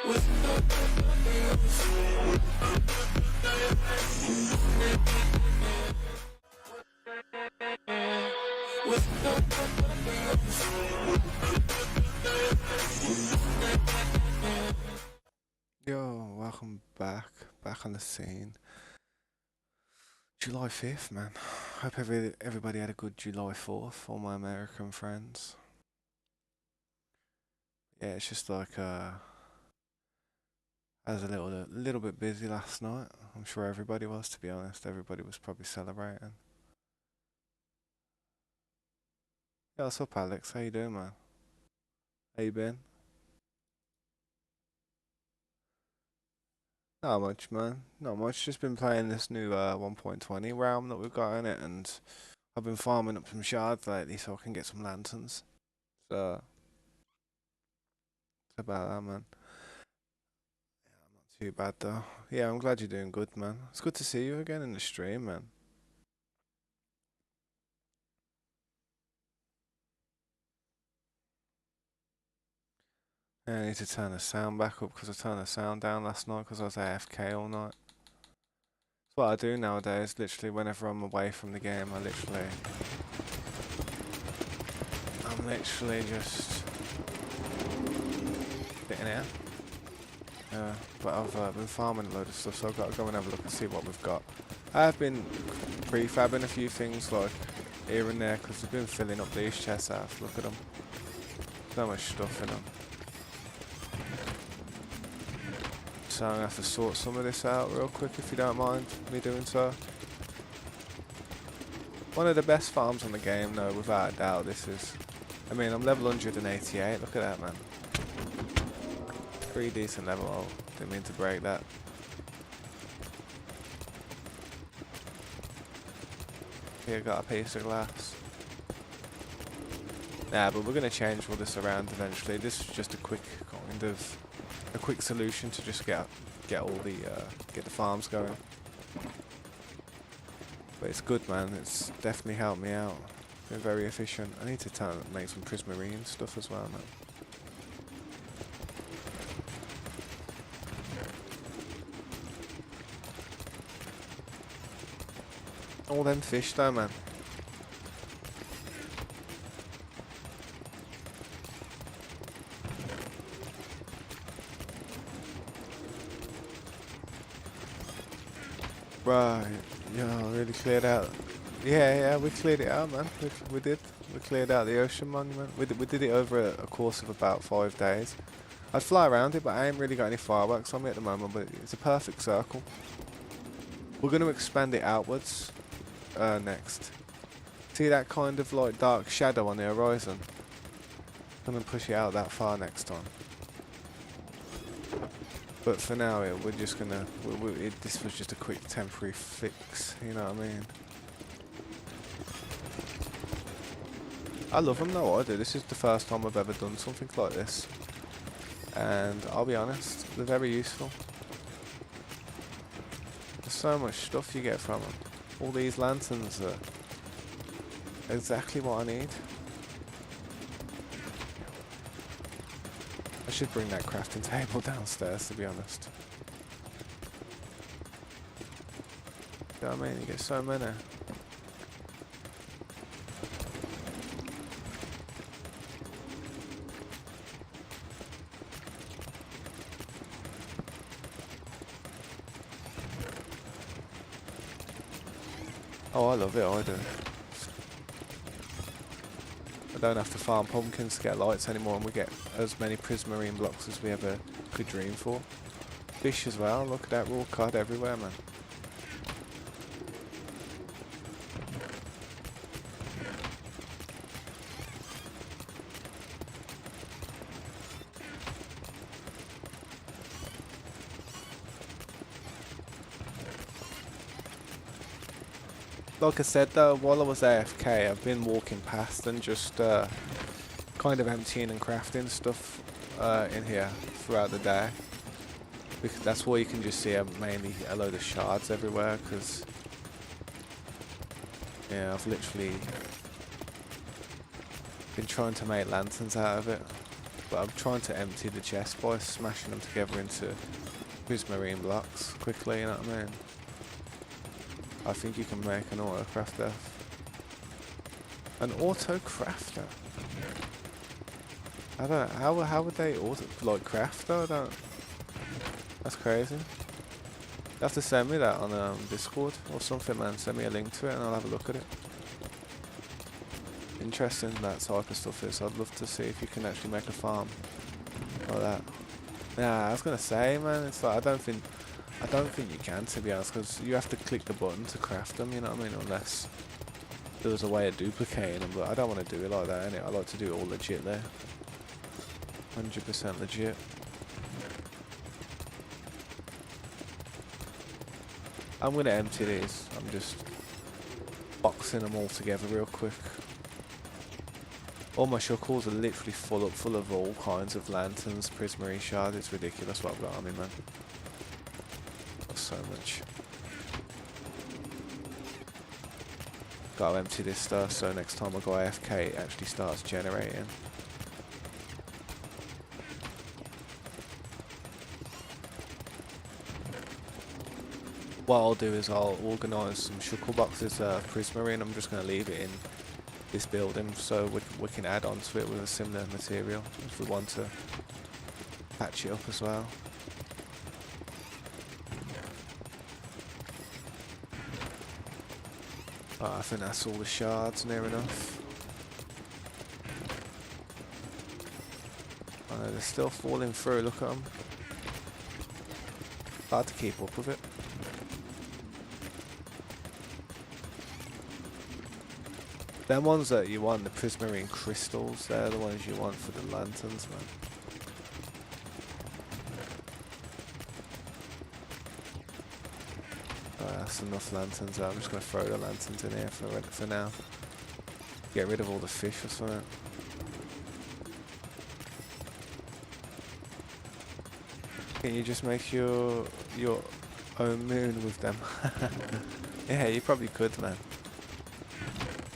Yo, welcome back on the scene. July 5th, man. Hope everybody had a good July 4th, all my American friends. Yeah, it's just like I was a little bit busy last night. I'm sure everybody was, to be honest. Everybody was probably celebrating. Yeah, what's up, Alex? How you doing, man? How you been? Not much, man. Not much. Just been playing this new 1.20 realm that we've got in it, and I've been farming up some shards lately so I can get some lanterns. So it's about that, man. Too bad though. Yeah, I'm glad you're doing good, man. It's good to see you again in the stream, man. Yeah, I need to turn the sound back up because I turned the sound down last night because I was AFK all night. That's what I do nowadays. Literally, whenever I'm away from the game, I'm literally just sitting here. But I've been farming a load of stuff, so I've got to go and have a look and see what we've got. I have been prefabbing a few things like here and there because I've been filling up these chests out. Look at them. So much stuff in them. So I'm going to have to sort some of this out real quick if you don't mind me doing so. One of the best farms on the game though, without a doubt, this is. I mean, I'm level 188, look at that, man. Pretty decent level. Oh, didn't mean to break that. Here, got a piece of glass. Nah, but we're going to change all this around eventually. This is just a quick solution to just get the farms going. But it's good, man. It's definitely helped me out. Been very efficient. I need to make some prismarine stuff as well, man. All them fish though, man. Right, yeah, really cleared out. Yeah, we cleared it out, man. We did. We cleared out the ocean monument. We did it over a course of about 5 days. I'd fly around it, but I ain't really got any fireworks on me at the moment, but it's a perfect circle. We're going to expand it outwards next. See that kind of like dark shadow on the horizon? I'm going to push it out that far next time. But for now, we're just going to... this was just a quick temporary fix, you know what I mean? I love them though, I do. This is the first time I've ever done something like this. And I'll be honest, they're very useful. There's so much stuff you get from them. All these lanterns are exactly what I need. I should bring that crafting table downstairs, to be honest. You know what I mean? You get so many. Oh, I love it, I do. I don't have to farm pumpkins to get lights anymore, and we get as many prismarine blocks as we ever could dream for. Fish as well, look at that raw cod everywhere, man. Like I said though, while I was AFK, I've been walking past and just kind of emptying and crafting stuff in here throughout the day. Because that's why you can just see mainly a load of shards everywhere, because yeah, I've literally been trying to make lanterns out of it. But I'm trying to empty the chest by smashing them together into prismarine blocks quickly, you know what I mean? I think you can make an auto crafter. An auto crafter? I don't know, how would they auto, like, craft though? I don't, that's crazy. You have to send me that on Discord or something, man. Send me a link to it and I'll have a look at it. Interesting that type of stuff is. I'd love to see if you can actually make a farm like that. Nah, I was gonna say, man, it's like I don't think you can, to be honest, because you have to click the button to craft them. You know what I mean? Unless there was a way of duplicating them, but I don't want to do it like that. Innit? I like to do it all legit there. 100% legit. I'm gonna empty these. I'm just boxing them all together real quick. All my shuckles are literally full of all kinds of lanterns, prismarine shards. It's ridiculous what I've got on me, man. Got so much. Gotta empty this stuff so next time I go AFK it actually starts generating. What I'll do is I'll organise some shuckle boxes of prismarine. I'm just going to leave it in this building so we can add on to it with a similar material if we want to patch it up as well. I think that's all the shards near enough. I know they're still falling through, look at them. Hard to keep up with it. Them ones that you want, the prismarine crystals, they're the ones you want for the lanterns, man. That's enough lanterns. I'm just going to throw the lanterns in here for now. Get rid of all the fish or something. Can you just make your own moon with them? Yeah, you probably could, man.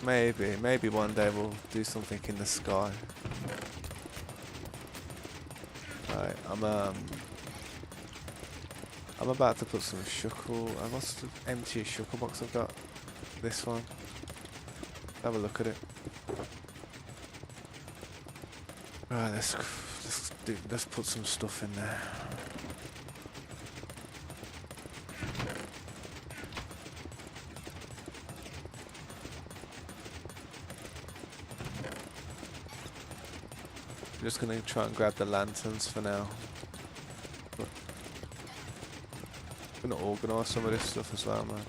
Maybe one day we'll do something in the sky. Right, I'm about to put some shuckle. What's the emptiest shuckle box I've got? This one. Have a look at it. Right, let's put some stuff in there. I'm just gonna try and grab the lanterns for now. I'm gonna organise some of this stuff as well, man.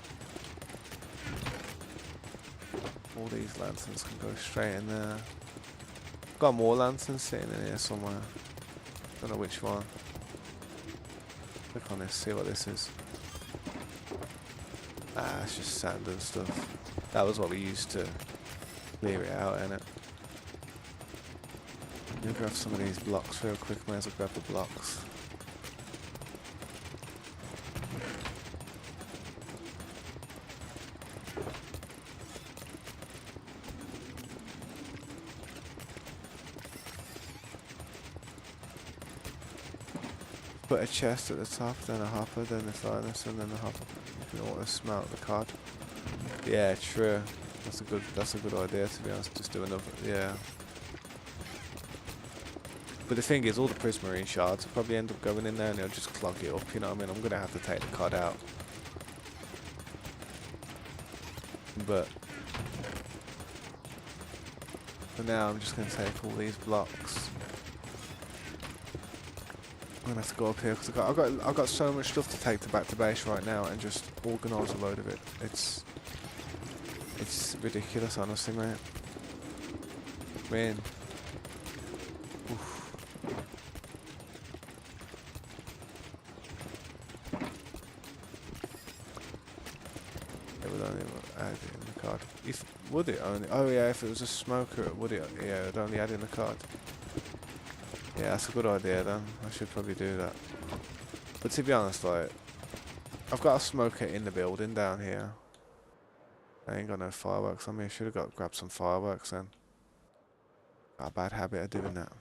All these lanterns can go straight in there. Got more lanterns sitting in here somewhere. Don't know which one. Click on this, see what this is. Ah, it's just sand and stuff. That was what we used to clear it out, innit? Let me grab some of these blocks real quick. May as well grab the blocks. Put a chest at the top, then a hopper, then the furnace, and then the hopper. You can auto smelt the cod. Yeah, true. That's a good idea, to be honest. Just do another, yeah. But the thing is, all the prismarine shards will probably end up going in there and they'll just clog it up, you know what I mean? I'm going to have to take the cod out. But for now, I'm just going to take all these blocks. I'm going to have to go up here because I've got so much stuff to take back to base right now and just organise a load of it. It's ridiculous, honestly, mate. I mean, oof. It would only add in the card. Would it only? Oh yeah, if it was a smoker, would it? Yeah, it'd only add in the card. Yeah, that's a good idea then. I should probably do that. But to be honest, like, I've got a smoker in the building down here. I ain't got no fireworks on me. I should have grabbed some fireworks then. Got a bad habit of doing that.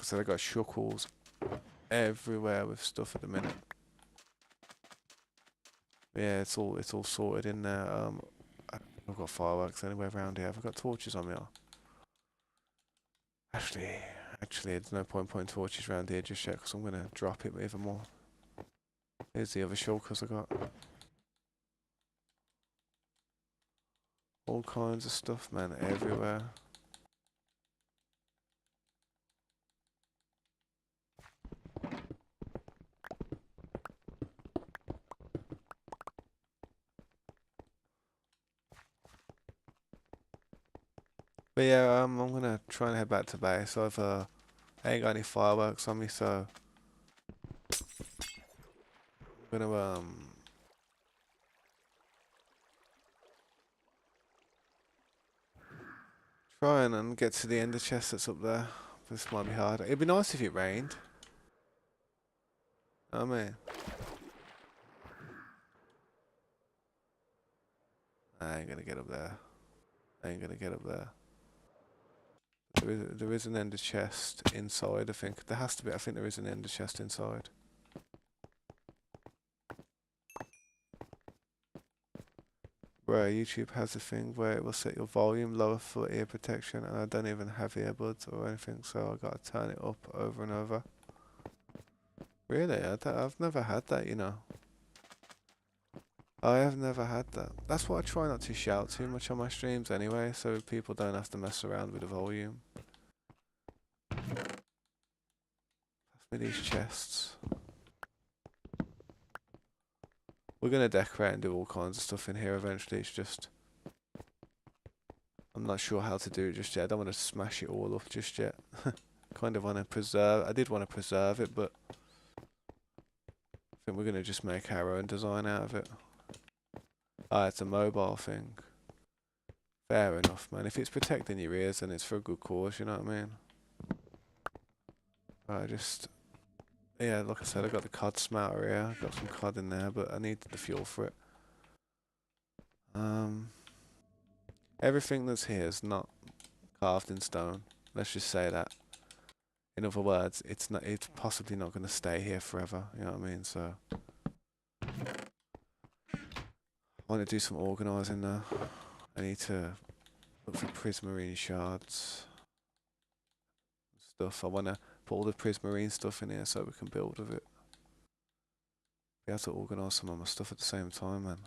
I said, I got shuckles everywhere with stuff at the minute. Yeah, it's all sorted in there. I've got fireworks anywhere around here. I've got torches on me. Actually, there's no point putting torches around here just yet because I'm gonna drop it even more. Here's the other shulkers I got. All kinds of stuff, man, everywhere. But yeah, I'm gonna try and head back to base. I ain't got any fireworks on me, so I'm gonna try and get to the ender chest that's up there. This might be hard. It'd be nice if it rained. I mean, I ain't gonna get up there. I ain't gonna get up there. There is an ender chest inside, I think. There has to be. I think there is an ender chest inside. Bro, YouTube has a thing where it will set your volume lower for ear protection, and I don't even have earbuds or anything, so I gotta turn it up over and over. Really? I've never had that, you know. I have never had that. That's why I try not to shout too much on my streams anyway, so people don't have to mess around with the volume. Pass me these chests. We're gonna decorate and do all kinds of stuff in here eventually. It's just I'm not sure how to do it just yet. I don't want to smash it all up just yet. Kind of want to preserve. I did want to preserve it, but I think we're gonna just make our own design out of it. Ah, it's a mobile thing. Fair enough, man. If it's protecting your ears, then it's for a good cause. You know what I mean? Yeah, like I said, I got the cod smelter here. Got some cod in there, but I need the fuel for it. Everything that's here is not carved in stone. Let's just say that. In other words, it's not. It's possibly not going to stay here forever. You know what I mean? So I want to do some organising now. I need to look for prismarine shards and stuff. I want to put all the prismarine stuff in here so we can build with it. Be able to organise some of my stuff at the same time, man.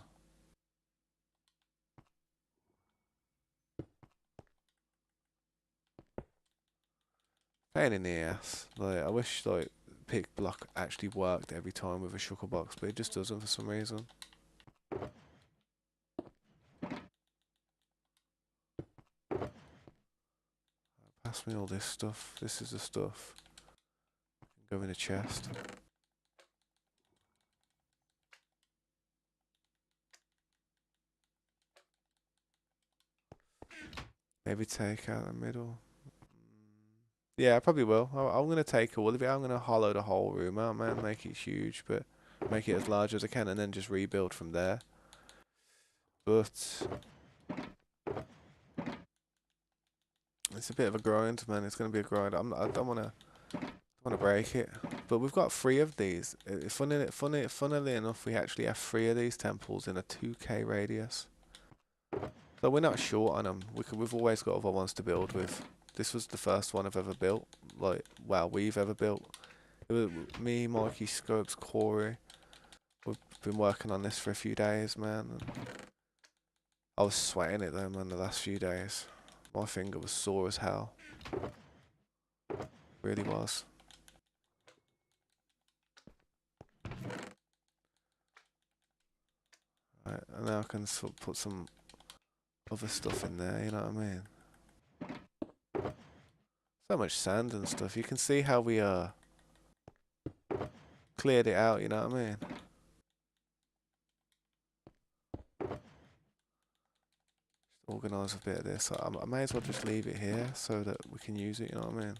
Pain in the ass. Like, I wish like pick block actually worked every time with a shulker box, but it just doesn't for some reason. Pass me all this stuff. This is the stuff. Go in a chest. Maybe take out the middle. Yeah, I probably will. I'm gonna take all of it. I'm gonna hollow the whole room out, man. Make it huge, but make it as large as I can, and then just rebuild from there. But it's a bit of a grind, man. It's gonna be a grind. I don't wanna break it. But we've got 3 of these. Funnily enough, we actually have 3 of these temples in a 2k radius. So we're not short on them. We've always got other ones to build with. This was the first one I've ever built. Like, well, we've ever built. It was me, Mikey, Scopes, Corey. We've been working on this for a few days, man. And I was sweating it though, man, the last few days. My finger was sore as hell. Really was. Right, and now I can sort of put some other stuff in there, you know what I mean? So much sand and stuff. You can see how we cleared it out, you know what I mean? Organise a bit of this. I may as well just leave it here so that we can use it, you know what I mean?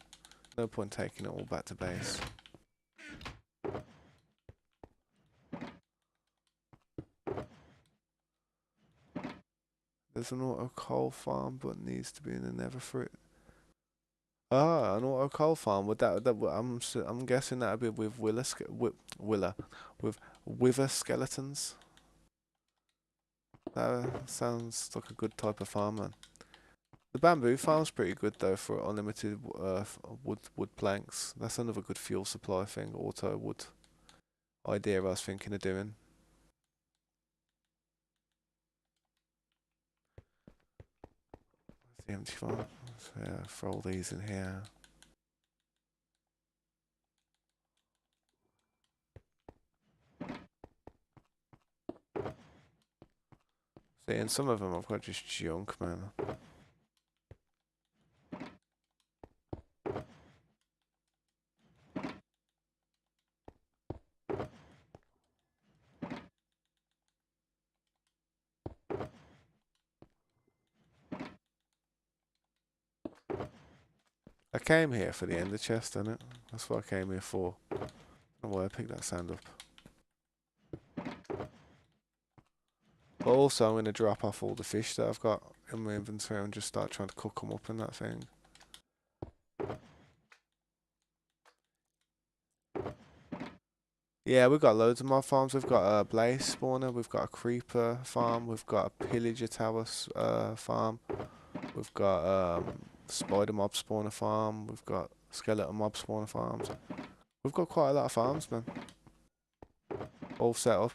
No point taking it all back to base. There's an auto coal farm, but needs to be in the nether for it. Ah, an auto coal farm. Would I'm guessing that'd be with Willa, with wither skeletons. That sounds like a good type of farm, man. The bamboo farm's pretty good though for unlimited wood planks. That's another good fuel supply thing. Auto wood idea I was thinking of doing. The empty farm. So, yeah, throw all these in here. See, and some of them I've got just junk, man. I came here for the ender chest, innit? That's what I came here for. I don't know why I picked that sand up. But also, I'm going to drop off all the fish that I've got in my inventory and just start trying to cook them up in that thing. Yeah, we've got loads of mob farms. We've got a blaze spawner, we've got a creeper farm, we've got a pillager tower farm, we've got spider mob spawner farm, we've got skeleton mob spawner farms. We've got quite a lot of farms, man. All set up.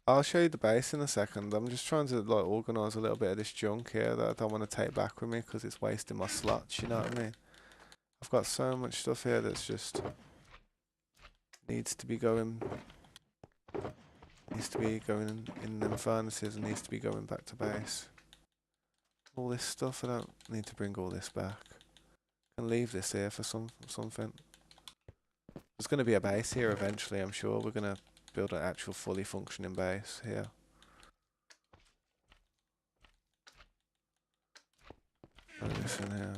I'll show you the base in a second. I'm just trying to like organise a little bit of this junk here that I don't want to take back with me because it's wasting my slots, you know what I mean? I've got so much stuff here that's just needs to be going in them furnaces and needs to be going back to base. All this stuff, I don't need to bring all this back. I can leave this here for something. There's going to be a base here eventually, I'm sure. We're going to build an actual fully functioning base here. Throw this in here.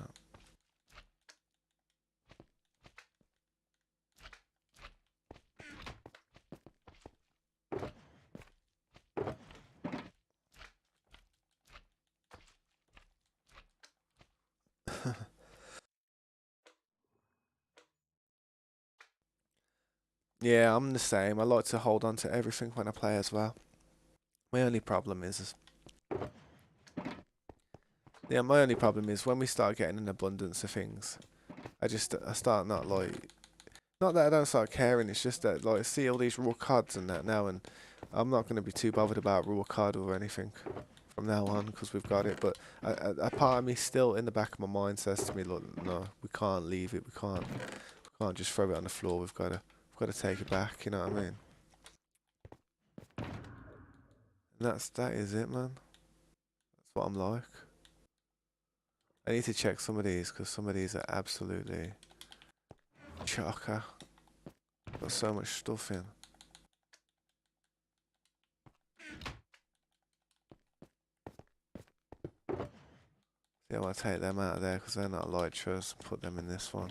Yeah, I'm the same. I like to hold on to everything when I play as well. My only problem is yeah, my only problem is when we start getting an abundance of things, I start not that I don't start caring. It's just that like I see all these raw cards and that now, and I'm not going to be too bothered about raw card or anything from now on because we've got it. But a part of me still in the back of my mind says to me, look, no, we can't leave it. We can't just throw it on the floor. We've got to take it back. You know what I mean? And that is it, man. That's what I'm like. I need to check some of these because some of these are absolutely chocker. Got so much stuff in. Yeah, I'll take them out of there because they're not elytras. Put them in this one.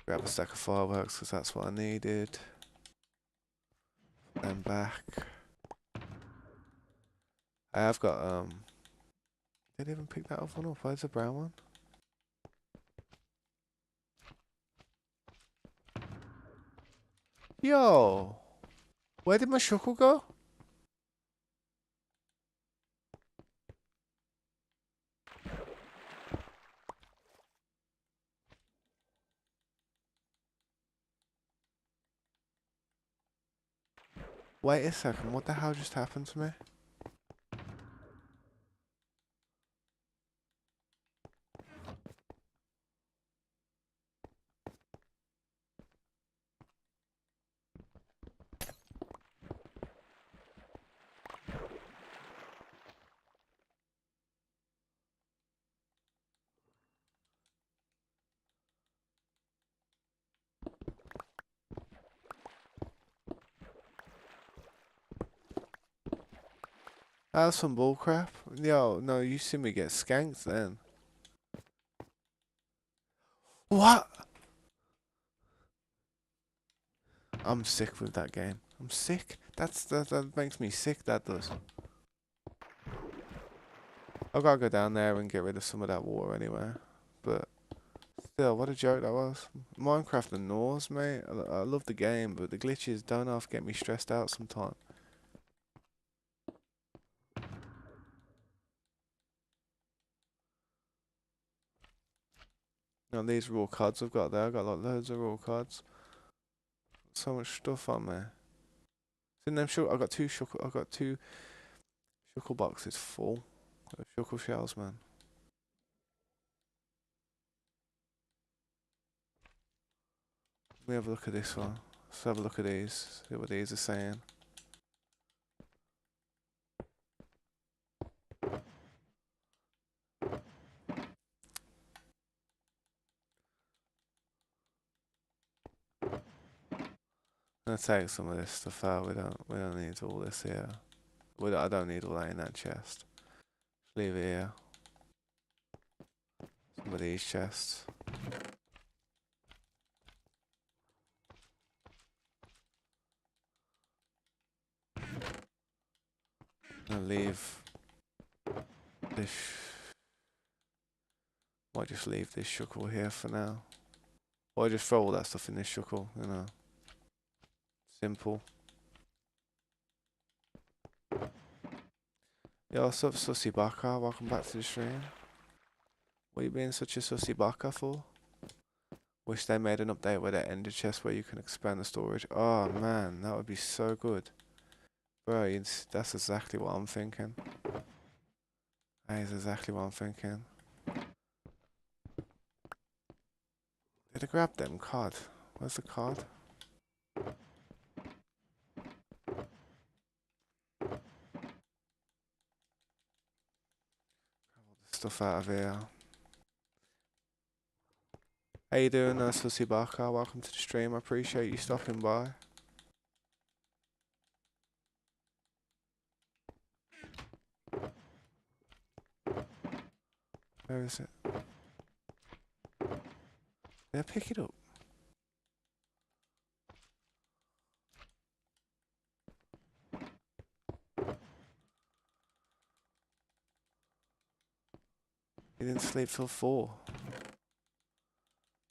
Grab a stack of fireworks because that's what I needed. Then back. I have got did I even pick that off one up? Where's the brown one? Yo! Where did my shuckle go? Wait a second, what the hell just happened to me? That's some bullcrap. Yo, no, you see me get skanked then. What? I'm sick with that game. I'm sick. That makes me sick. That does. I gotta go down there and get rid of some of that water anyway. But still, what a joke that was. Minecraft and Norse, mate. I love the game, but the glitches don't half get me stressed out sometimes. You know, these raw cards I've got there. I've got like loads of raw cards. So much stuff on there. So then I got two shuckle. I got two shuckle boxes full of shuckle shells, man. Let me have a look at this one. Let's have a look at these. See what these are saying. I'm gonna take some of this stuff out. We don't need all this here. I don't need all that in that chest. Leave it here. Some of these chests. And leave this. Might just leave this shuckle here for now. Or just throw all that stuff in this shuckle. You know, simple. Yo, what's up, Sussy Baka? Welcome back to the stream. What are you being such a Sussy Baka for? Wish they made an update with that ender chest where you can expand the storage. Oh man, that would be so good. Bro, that's exactly what I'm thinking. That is exactly what I'm thinking. Did I grab them card? Where's the card? Stuff out of here. How you doing, Sussy Baka? Welcome to the stream. I appreciate you stopping by. Where is it? Did I pick it up? You didn't sleep till 4.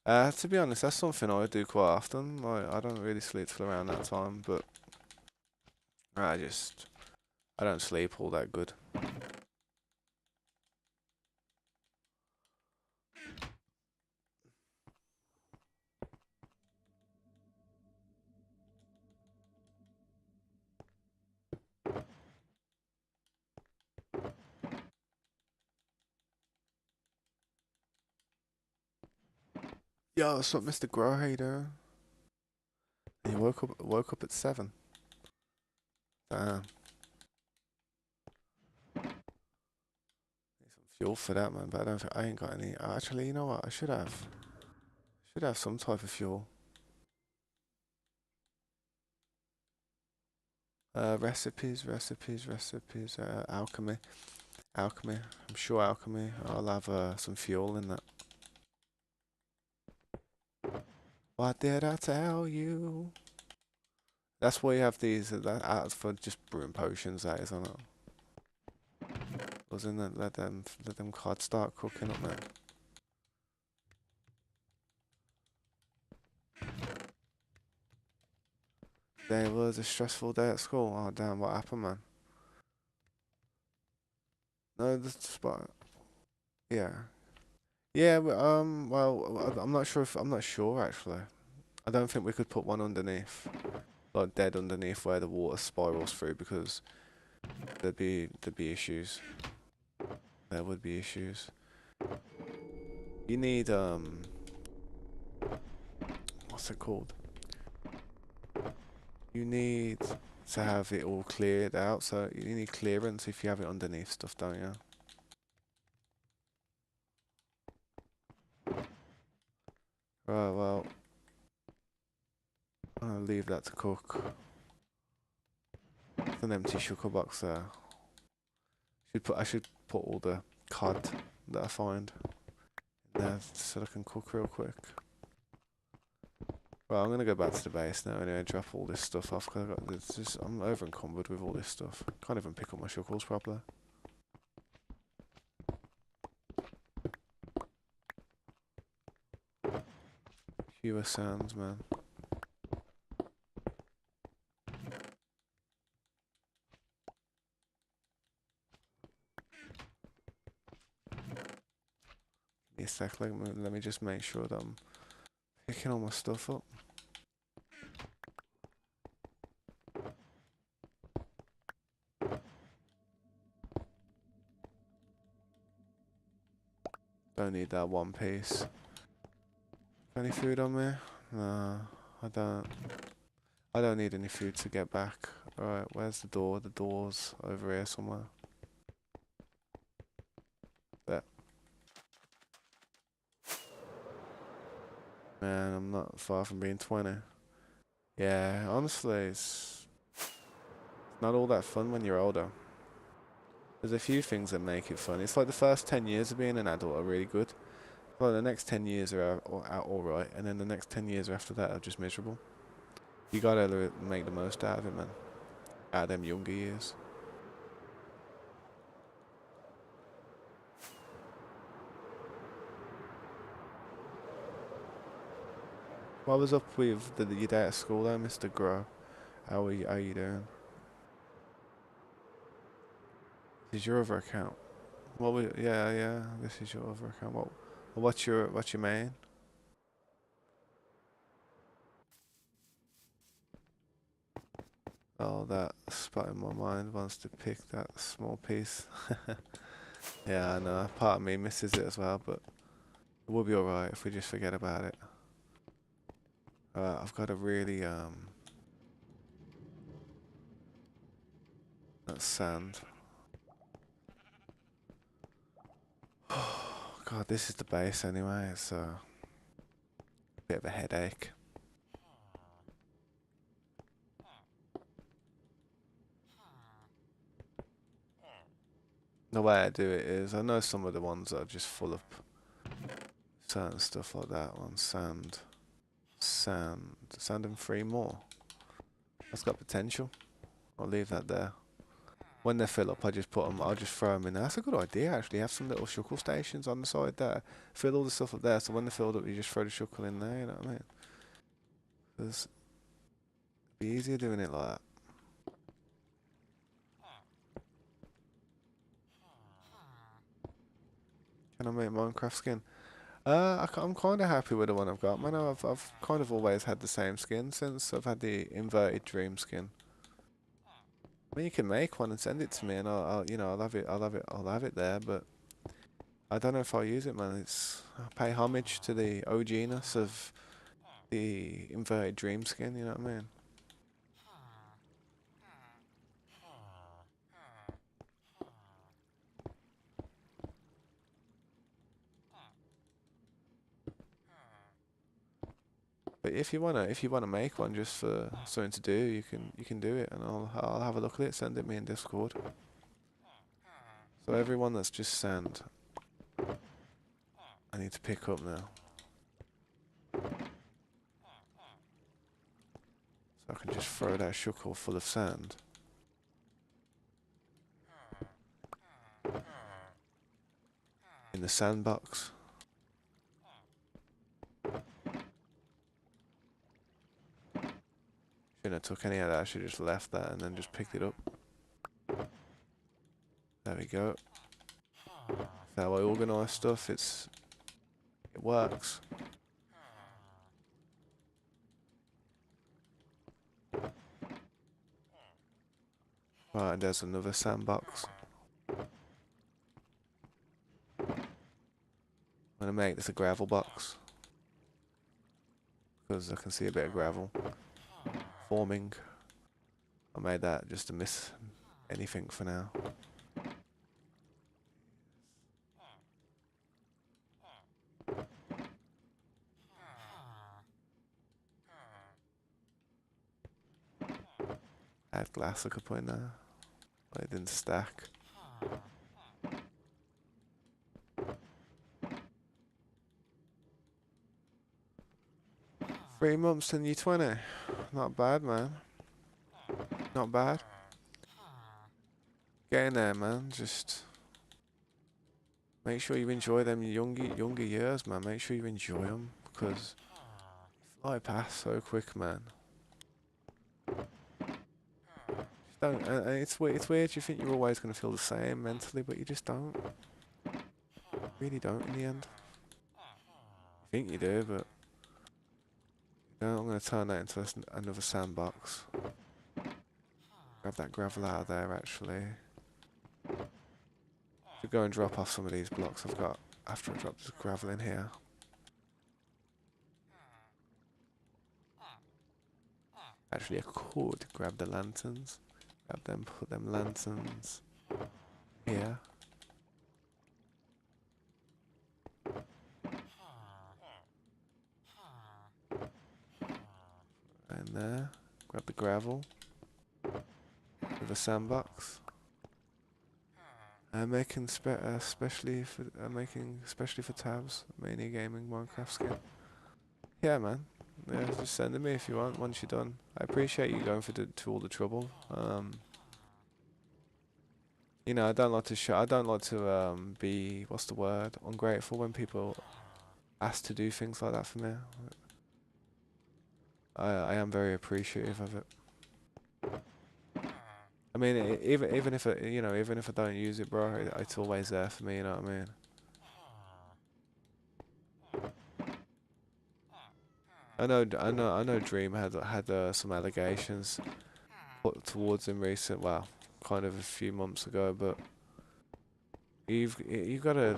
To be honest, that's something I do quite often. Like, I don't really sleep till around that time, but I don't sleep all that good. Yo, what's up, Mr. Grow? How you doing? You woke up at 7. Damn. Need some fuel for that, man. But I ain't got any. Actually, you know what? I should have. Should have some type of fuel. Recipes. Alchemy. I'm sure alchemy. I'll have some fuel in that. What did I tell you? That's why you have these. That's for just brewing potions. That is, isn't it? Wasn't it? Let them cards start cooking up, man. Today was a stressful day at school. Oh damn, what happened, man? No, the spot. Yeah. Yeah, well, I'm not sure actually. I don't think we could put one underneath, like dead underneath where the water spirals through because there'd be issues. There would be issues. You need what's it called? You need to have it all cleared out, so you need clearance if you have it underneath stuff, don't you? Right, well, I'll leave that to cook. It's an empty sugar box there. I should put all the cod that I find in there so I can cook real quick. Well, I'm gonna go back to the base now anyway, drop all this stuff off because I'm over encumbered with all this stuff. Can't even pick up my shuckles properly. Fewer sounds, man. Give me a sec, let me just make sure that I'm picking all my stuff up. Don't need that one piece. Any food on me? No, I don't. I don't need any food to get back. Alright, where's the door? The door's over here somewhere. There. Man, I'm not far from being 20. Yeah, honestly, it's not all that fun when you're older. There's a few things that make it fun. It's like the first 10 years of being an adult are really good. Well, the next 10 years are alright, and then the next 10 years after that are just miserable. You gotta make the most out of it, man. Out of them younger years. What was up with your day at school there, Mr. Grow? How are you doing? This is your other account. Yeah, this is your other account. What's your main? Oh, that spot in my mind wants to pick that small piece. Yeah, I know. Part of me misses it as well, but it will be alright if we just forget about it. I've got to really that's sand. God, this is the base anyway. It's a bit of a headache. The way I do it is, I know some of the ones that are just full of certain stuff like that one. Sand and 3 more. That's got potential. I'll leave that there. When they fill up, I'll just throw them in there. That's a good idea, actually. Have some little shuckle stations on the side there. Fill all the stuff up there, so when they're filled up, you just throw the shuckle in there, you know what I mean? It'd be easier doing it like that. Can I make Minecraft skin? I'm kind of happy with the one I've got. Man, I've kind of always had the same skin since I've had the inverted dream skin. I mean, you can make one and send it to me, and I'll have it there. But I don't know if I'll use it, man. I pay homage to the OGness of the inverted dream skin. You know what I mean? But if you wanna make one just for something to do, you can do it, and I'll have a look at it. Send it me in Discord. So everyone that's just sand, I need to pick up now. So I can just throw that shuckle full of sand in the sandbox. Shouldn't have took any of that. I should have just left that and then just picked it up. There we go. That's how I organise stuff. It works. Right, and there's another sandbox. I'm gonna make this a gravel box because I can see a bit of gravel forming. I made that just to miss anything for now. Add glass I could put in there. But it didn't stack. 3 months and you're 20. Not bad, man. Not bad. Get in there, man. Just make sure you enjoy them younger years, man. Make sure you enjoy them because they fly past so quick, man. Just don't. And it's weird. It's weird. You think you're always gonna feel the same mentally, but you just don't. Really don't in the end. You think you do, but no. I'm gonna turn that into another sandbox. Grab that gravel out of there, actually. To go and drop off some of these blocks I've got after I drop this gravel in here. Actually, I could grab the lanterns. Grab them, put them lanterns here. And there. Grab the gravel. With a sandbox. Making especially for tabs, mainly gaming Minecraft skin. Yeah, man. Yeah, just send it me if you want. Once you're done, I appreciate you going to all the trouble. You know, I don't like to I don't like to be, what's the word, ungrateful when people ask to do things like that for me. I am very appreciative of it. I mean, even if even if I don't use it, bro, it's always there for me. You know what I mean? I know. Dream had some allegations put towards him well, kind of a few months ago, but you gotta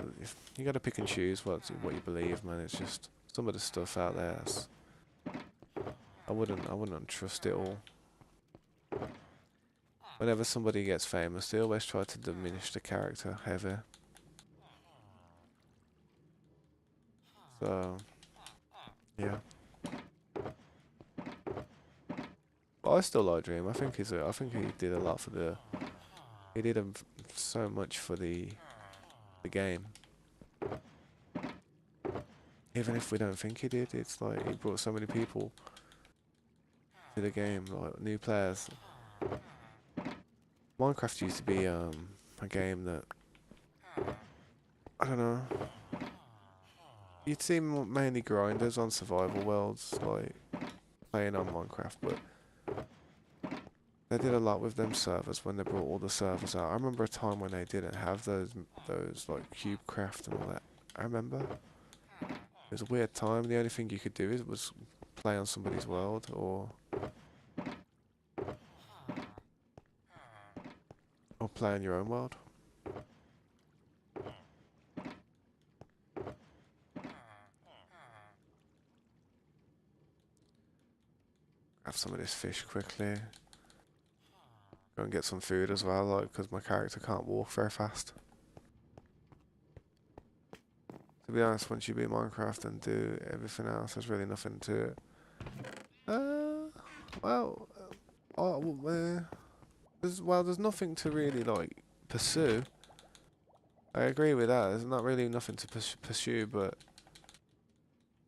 pick and choose what you believe, man. It's just some of the stuff out there. I wouldn't trust it all. Whenever somebody gets famous, they always try to diminish the character heavy. So yeah. But I still like Dream. I think he did a lot for he did so much for the game. Even if we don't think he did, it's like he brought so many people to the game, like new players. Minecraft used to be a game that I don't know. You'd see mainly grinders on survival worlds, like playing on Minecraft, but they did a lot with them servers when they brought all the servers out. I remember a time when they didn't have those like CubeCraft and all that. I remember. It was a weird time. The only thing you could do was play on somebody's world or play on your own world. Have some of this fish quickly. Go and get some food as well, like, because my character can't walk very fast. To be honest, once you beat Minecraft and do everything else, there's really nothing to it. Well, there's nothing to really like pursue. I agree with that. There's not really nothing to pursue, but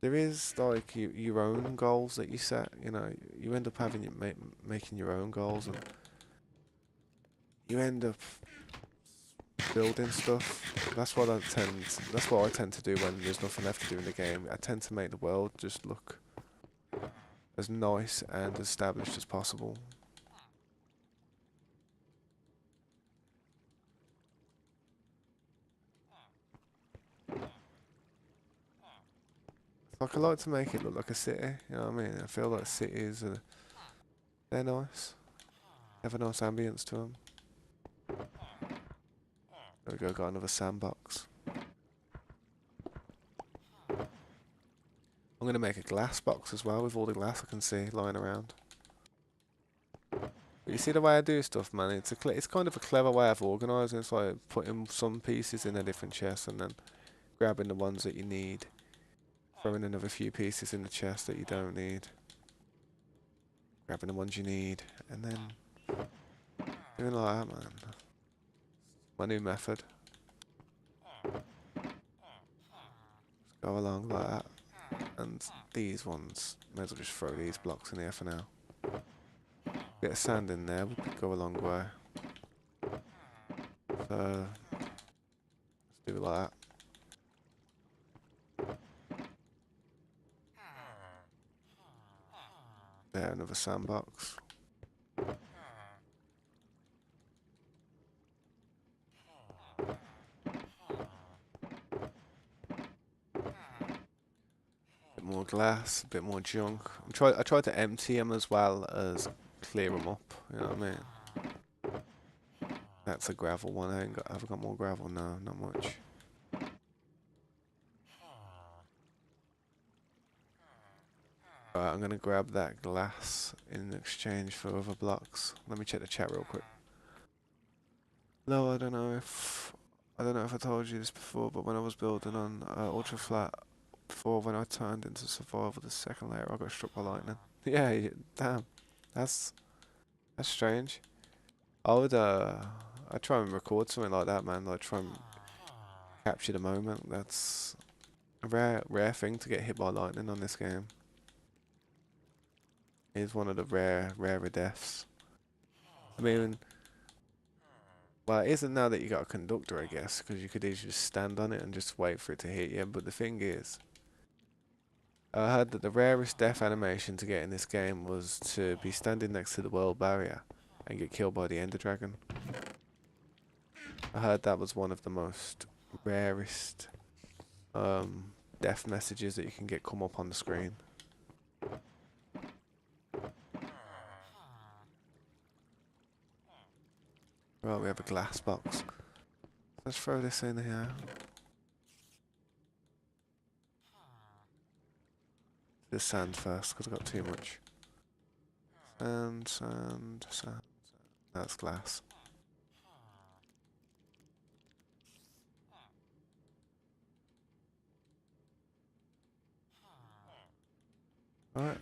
there is like your own goals that you set. You know, you end up having making your own goals, and you end up building stuff. That's what I tend to do when there's nothing left to do in the game. I tend to make the world just look as nice and established as possible. Like, I like to make it look like a city, you know what I mean? I feel like cities they're nice. They have a nice ambience to them. There we go, got another sandbox. I'm gonna make a glass box as well with all the glass I can see lying around. But you see the way I do stuff, man. It's kind of a clever way of organising. It's like putting some pieces in a different chest and then grabbing the ones that you need, throwing another few pieces in the chest that you don't need, grabbing the ones you need, and then doing like that, man. My new method. Just go along like that. And these ones, may as well just throw these blocks in here for now. Bit of sand in there would go a long way. So, let's do it like that. There, another sandbox. Bit more glass, a bit more junk. I tried to empty them as well as clear them up. You know what I mean? That's a gravel one. Have I got more gravel? No, not much. Alright, I'm gonna grab that glass in exchange for other blocks. Let me check the chat real quick. No, I don't know if I told you this before, but when I was building on ultra flat before, when I turned into survival the second layer, I got struck by lightning. Yeah, damn, that's strange. I'd try and record something like that, man. Like try and capture the moment. That's a rare thing to get hit by lightning on this game. It's one of the rarer deaths. I mean, well, it isn't now that you got a conductor, I guess, because you could easily just stand on it and just wait for it to hit you. But the thing is, I heard that the rarest death animation to get in this game was to be standing next to the world barrier and get killed by the Ender Dragon. I heard that was one of the most rarest death messages that you can get come up on the screen. Right, we have a glass box. Let's throw this in here. The sand first, because I've got too much. Sand. That's glass. Alright.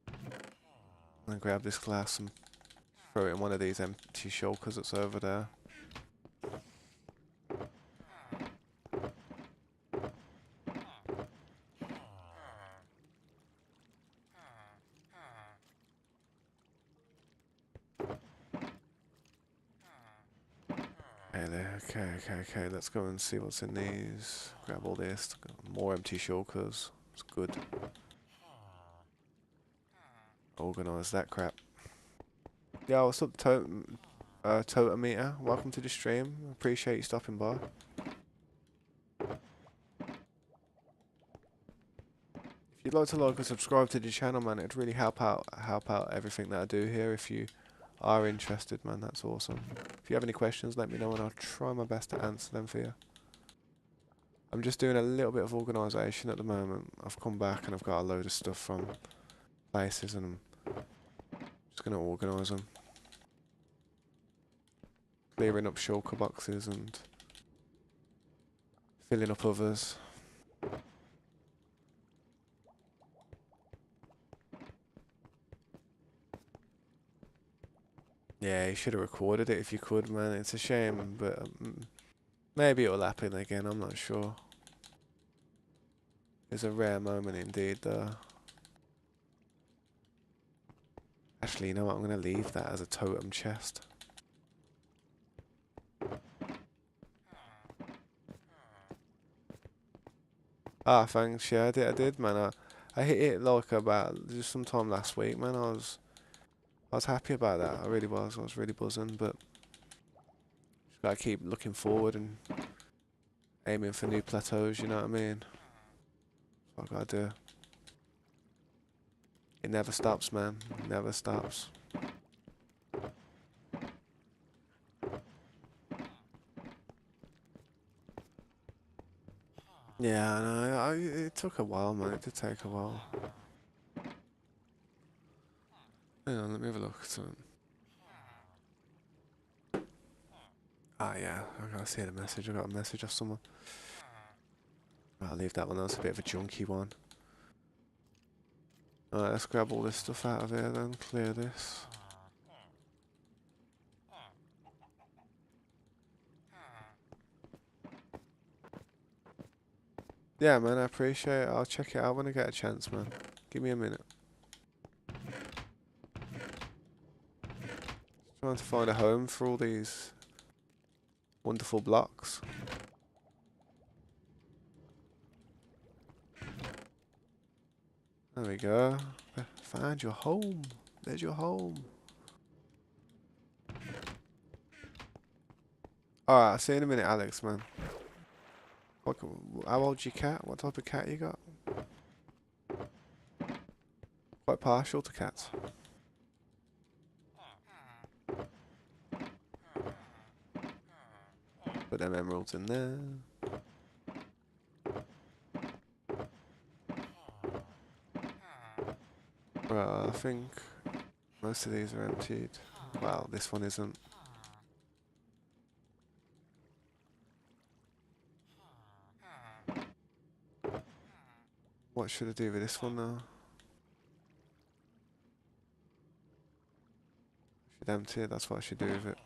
I'm gonna grab this glass and throw it in one of these empty shulkers that's over there. Okay, let's go and see what's in these. Grab all this. More empty shulkers. It's good. Organise that crap. Yeah, what's up, Totem Meter? Welcome to the stream. Appreciate you stopping by. If you'd like to like and subscribe to the channel, man, it'd really help out everything that I do here. If you are interested, man, that's awesome. If you have any questions, let me know and I'll try my best to answer them for you. I'm just doing a little bit of organisation at the moment. I've come back and I've got a load of stuff from places and I'm just going to organise them. Clearing up shulker boxes and filling up others. Yeah, you should have recorded it if you could, man. It's a shame, but maybe it'll happen again, I'm not sure. It's a rare moment indeed, though. Actually, you know what? I'm going to leave that as a totem chest. Ah, thanks. Yeah, I did, man. I hit it like about just sometime last week, man. I was happy about that. I really was. I was really buzzing, but just gotta keep looking forward and aiming for new plateaus. You know what I mean? That's what I gotta do. It never stops, man. It never stops. Yeah, I know. It took a while, man. It did take a while. Hang on, let me have a look at something. Ah, yeah. I gotta see the message. I got a message off someone. I'll leave that one. That's a bit of a junky one. Alright, let's grab all this stuff out of here then. Clear this. Yeah, man, I appreciate it. I'll check it out when I get a chance, man. Give me a minute. Trying to find a home for all these wonderful blocks. There we go. Find your home. There's your home. Alright, I'll see you in a minute, Alex, man. What, how old's your cat? What type of cat you got? Quite partial to cats. Put them emeralds in there. Right, I think most of these are emptied. Well, this one isn't. What should I do with this one now? Should empty it, that's what I should do with it.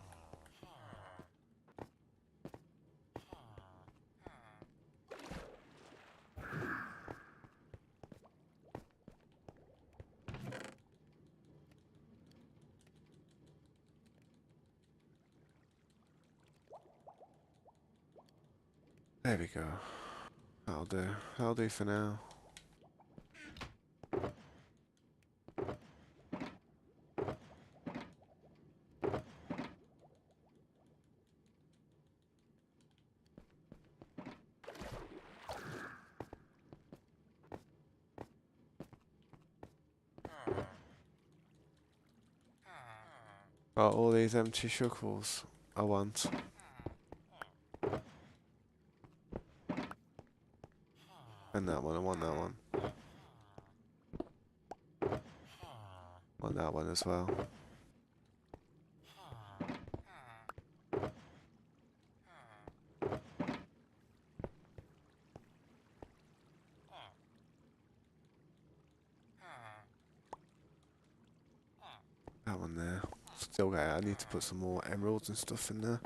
There we go. That'll do. That'll do for now. Oh, all these empty shuckles I want. And that one, I want that one. Want that one as well. That one there. Still got it. I need to put some more emeralds and stuff in there.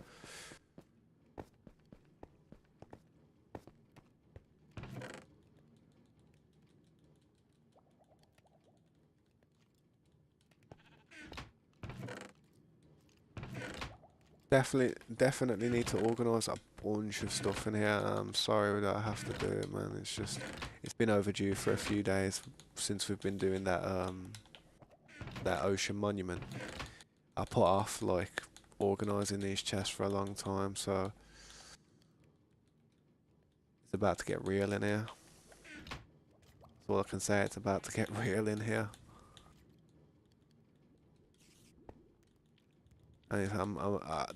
Definitely need to organise a bunch of stuff in here. I'm sorry that I have to do it, man. It's just, it's been overdue for a few days since we've been doing that that ocean monument. I put off like organising these chests for a long time, so it's about to get real in here. That's all I can say. It's about to get real in here. And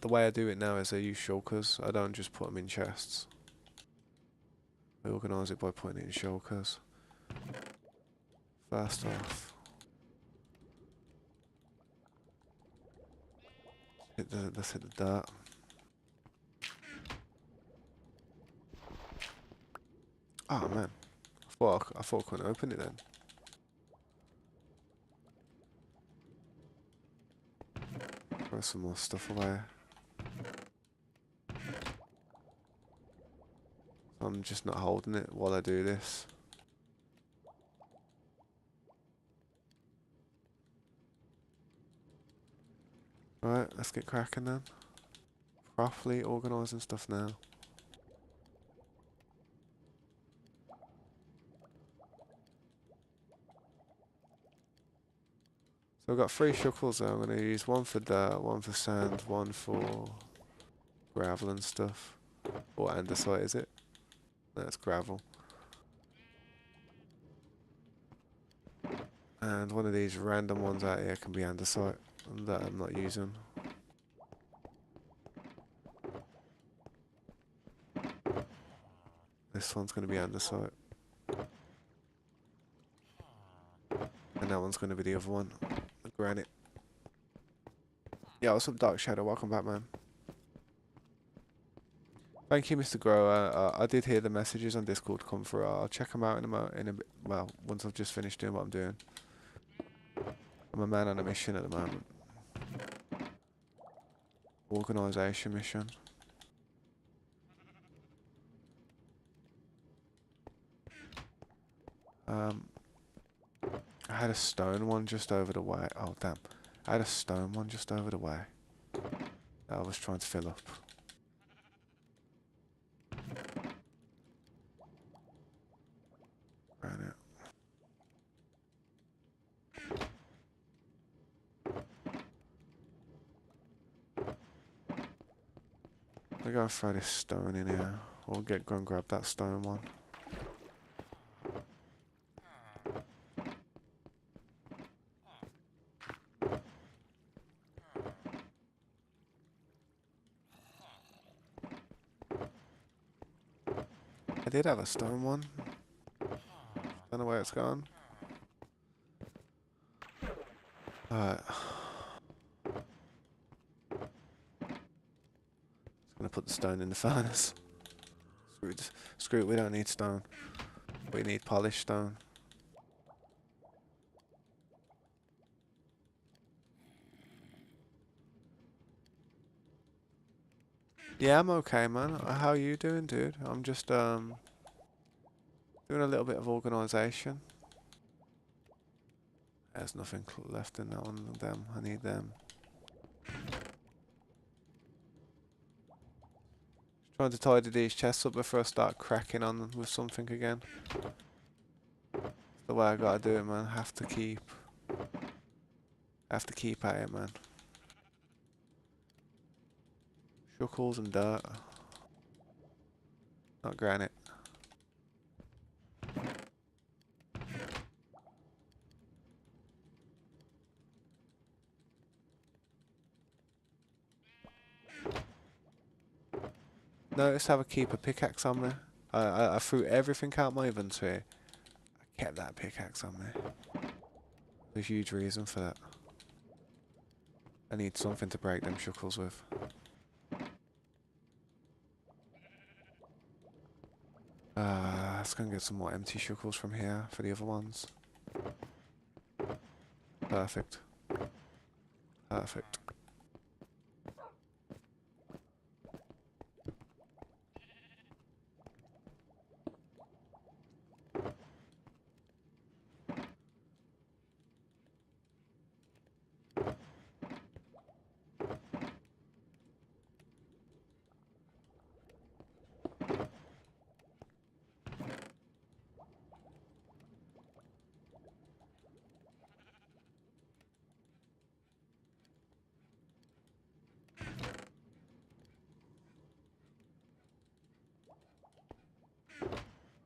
the way I do it now is I use shulkers. I don't just put them in chests. I organise it by putting it in shulkers. First off, let's hit the dirt. Oh man, I thought I couldn't open it then. Throw some more stuff away. I'm just not holding it while I do this. Right, let's get cracking then. Properly organising stuff now. So I've got 3 shuckles there. I'm going to use one for dirt, one for sand, one for gravel and stuff. Or andesite, is it? No, it's gravel. And one of these random ones out here can be andesite that I'm not using. This one's going to be andesite. And that one's going to be the other one. The granite. Yeah, what's up, Dark Shadow? Welcome back, man. Thank you, Mr. Grower. I did hear the messages on Discord come through. I'll check them out in a bit. Well, once I've just finished doing what I'm doing. I'm a man on a mission at the moment. Organisation mission. Um, I had a stone one just over the way. Oh, damn. I had a stone one just over the way that I was trying to fill up. Granite. I'm gonna throw this stone in here. Or go and grab that stone one. I did have a stone one. Don't know where it's gone. Alright. Just gonna put the stone in the furnace. Screw it, we don't need stone. We need polished stone. Yeah, I'm okay, man. How are you doing, dude? I'm just doing a little bit of organisation. There's nothing left in that one of them. I need them. Trying to tidy these chests up before I start cracking on them with something again. It's the way I gotta do it, man. Have to keep at it, man. Shuckles and dirt. Not granite. Notice how I keep a pickaxe on me. I threw everything out my inventory. I kept that pickaxe on me. There's a huge reason for that. I need something to break them shuckles with. Let's go and get some more empty shuckles from here for the other ones. Perfect. Perfect.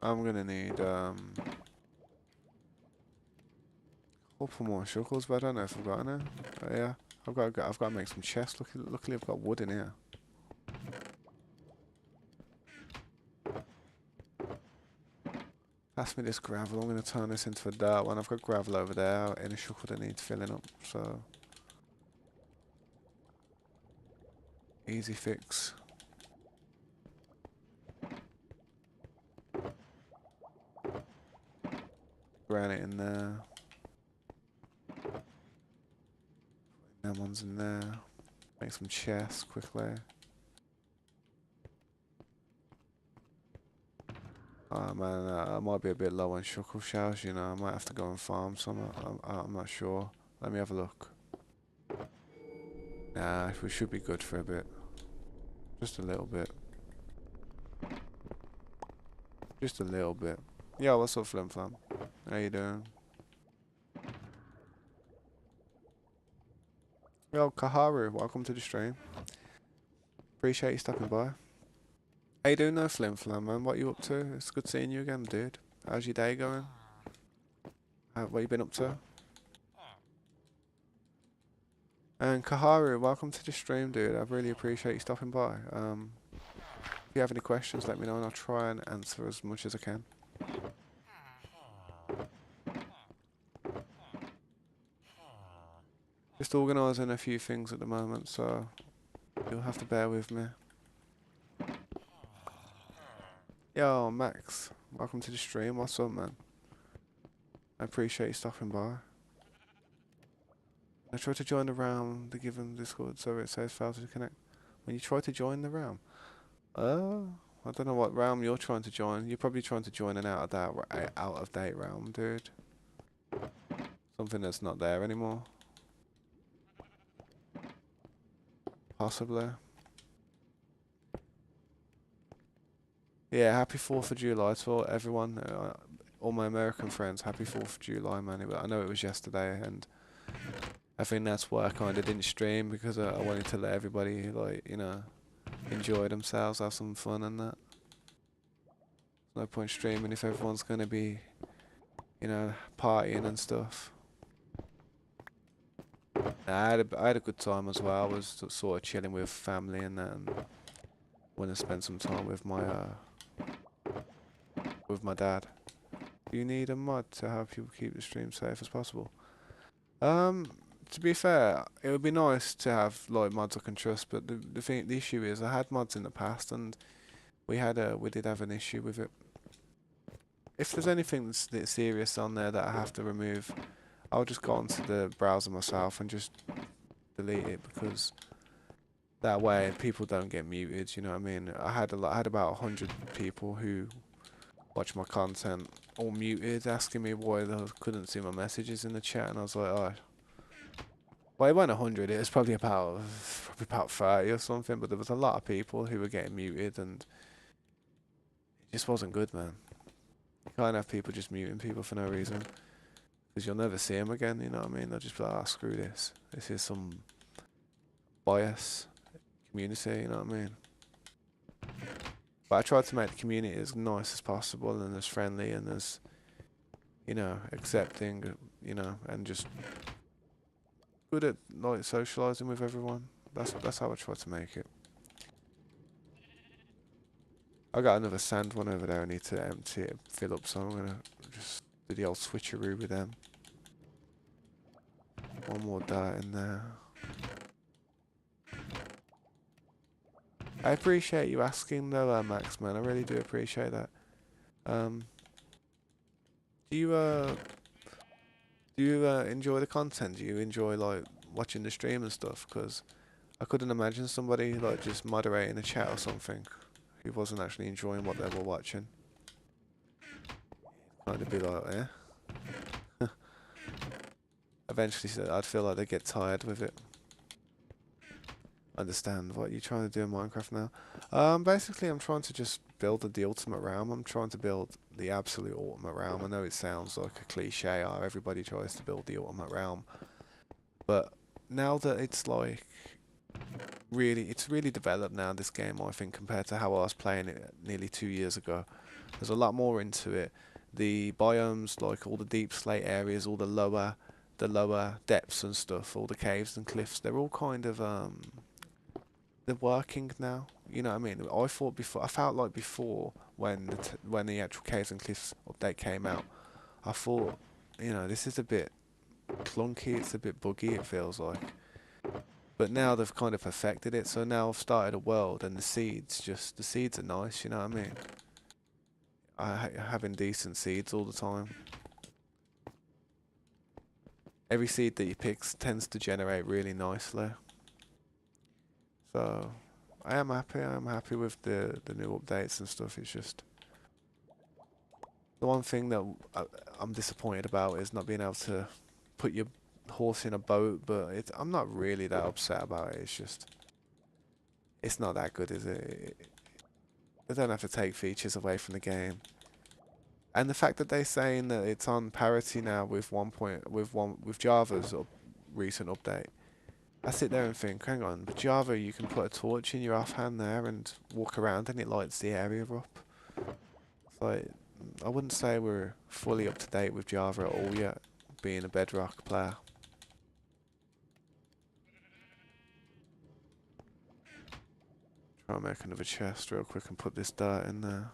I'm gonna need a couple more shuckles, but I don't know if I've got any. Yeah, I've got to make some chests. Luckily, I've got wood in here. Pass me this gravel. I'm gonna turn this into a dirt one. I've got gravel over there in a shuckle that needs filling up. So easy fix. Granite in there. Them ones in there. Make some chests quickly. Oh man, I might be a bit low on shuckle shells, you know. I might have to go and farm some. I'm not sure. Let me have a look. Nah, we should be good for a bit. Just a little bit. Just a little bit. Yo, what's up, Flim Flam? How you doing? Yo, Kaharu, welcome to the stream. Appreciate you stopping by. How you doing though, Flim Flam, man? What you up to? It's good seeing you again, dude. How's your day going? What you been up to? And Kaharu, welcome to the stream, dude. I really appreciate you stopping by. If you have any questions, let me know and I'll try and answer as much as I can. Just organising a few things at the moment, so you'll have to bear with me. Yo, Max, welcome to the stream. What's up, man? I appreciate you stopping by. I tried to join the realm, the given Discord server, it says failed to connect. When you try to join the realm? I don't know what realm you're trying to join. You're probably trying to join an out of date realm, dude. Something that's not there anymore. Possibly. Yeah, happy 4th of July to everyone. All my American friends, happy 4th of July, man. I know it was yesterday, and I think that's why I kind of didn't stream, because I wanted to let everybody, like, you know, enjoy themselves, have some fun and that. No point streaming if everyone's going to be, you know, partying and stuff. I had a good time as well. I was sort of chilling with family and that, and want to spend some time with my dad. Do you need a mod to help you keep the stream safe as possible? Um, to be fair, it would be nice to have like mods I can trust, but the issue is I had mods in the past and we did have an issue with it. If there's anything that's serious on there that I have to remove, I'll just go onto the browser myself and just delete it, because that way people don't get muted. You know what I mean? I had about 100 people who watch my content all muted, asking me why they couldn't see my messages in the chat, and I was like, oh. Well, it wasn't 100. It was probably about 30 or something. But there was a lot of people who were getting muted, and it just wasn't good, man. You can't have people just muting people for no reason, because you'll never see them again. You know what I mean? They'll just be like, oh, screw this. This is some bias community. You know what I mean? But I tried to make the community as nice as possible and as friendly and as, you know, accepting. You know, and just good at like socializing with everyone. That's how I try to make it. I got another sand one over there. I need to empty it, fill up. So I'm gonna just do the old switcheroo with them. One more dart in there. I appreciate you asking though, Max, man. I really do appreciate that. Um, do you enjoy the content? Do you enjoy like watching the stream and stuff? Because I couldn't imagine somebody like just moderating a chat or something who wasn't actually enjoying what they were watching. Kind of be like, eh. Eventually, I'd feel like they get tired with it. Understand what you're trying to do in Minecraft now. Basically, I'm trying to just build the ultimate realm. I'm trying to build the absolute ultimate realm. I know it sounds like a cliche, everybody tries to build the ultimate realm. But now that it's like it's really developed now, this game, I think, compared to how I was playing it nearly 2 years ago. There's a lot more into it. The biomes, like all the deep slate areas, all the lower depths and stuff, all the caves and cliffs, they're all kind of they're working now. You know what I mean? I felt like before when when the actual caves and cliffs update came out, I thought, you know, this is a bit clunky. It's a bit buggy. It feels like. But now they've kind of perfected it. So now I've started a world, and the seeds are nice. You know what I mean? Having decent seeds all the time. Every seed that you pick tends to generate really nicely. So I am happy. I am happy with the new updates and stuff. It's just the one thing that I'm disappointed about is not being able to put your horse in a boat. But I'm not really that upset about it. It's just it's not that good, is it? They don't have to take features away from the game. And the fact that they're saying that it's on parity now with with Java's recent update, I sit there and think, hang on, but Java, you can put a torch in your offhand there and walk around and it lights the area up. It's like, I wouldn't say we're fully up to date with Java at all yet, being a Bedrock player. Try and make another chest real quick and put this dirt in there.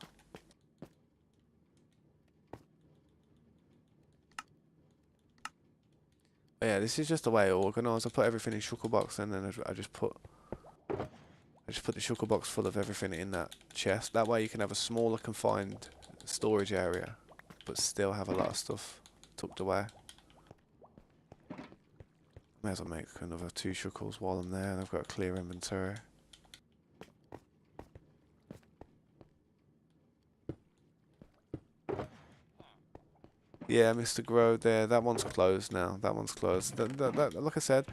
But yeah, this is just the way I organise. I put everything in Shulkerbox and then I just put the Shulkerbox full of everything in that chest. That way you can have a smaller confined storage area, but still have a lot of stuff tucked away. May as well make another 2 shulkers while I'm there and I've got a clear inventory. Yeah, Mr. Grow there. That one's closed now. That one's closed. Like I said,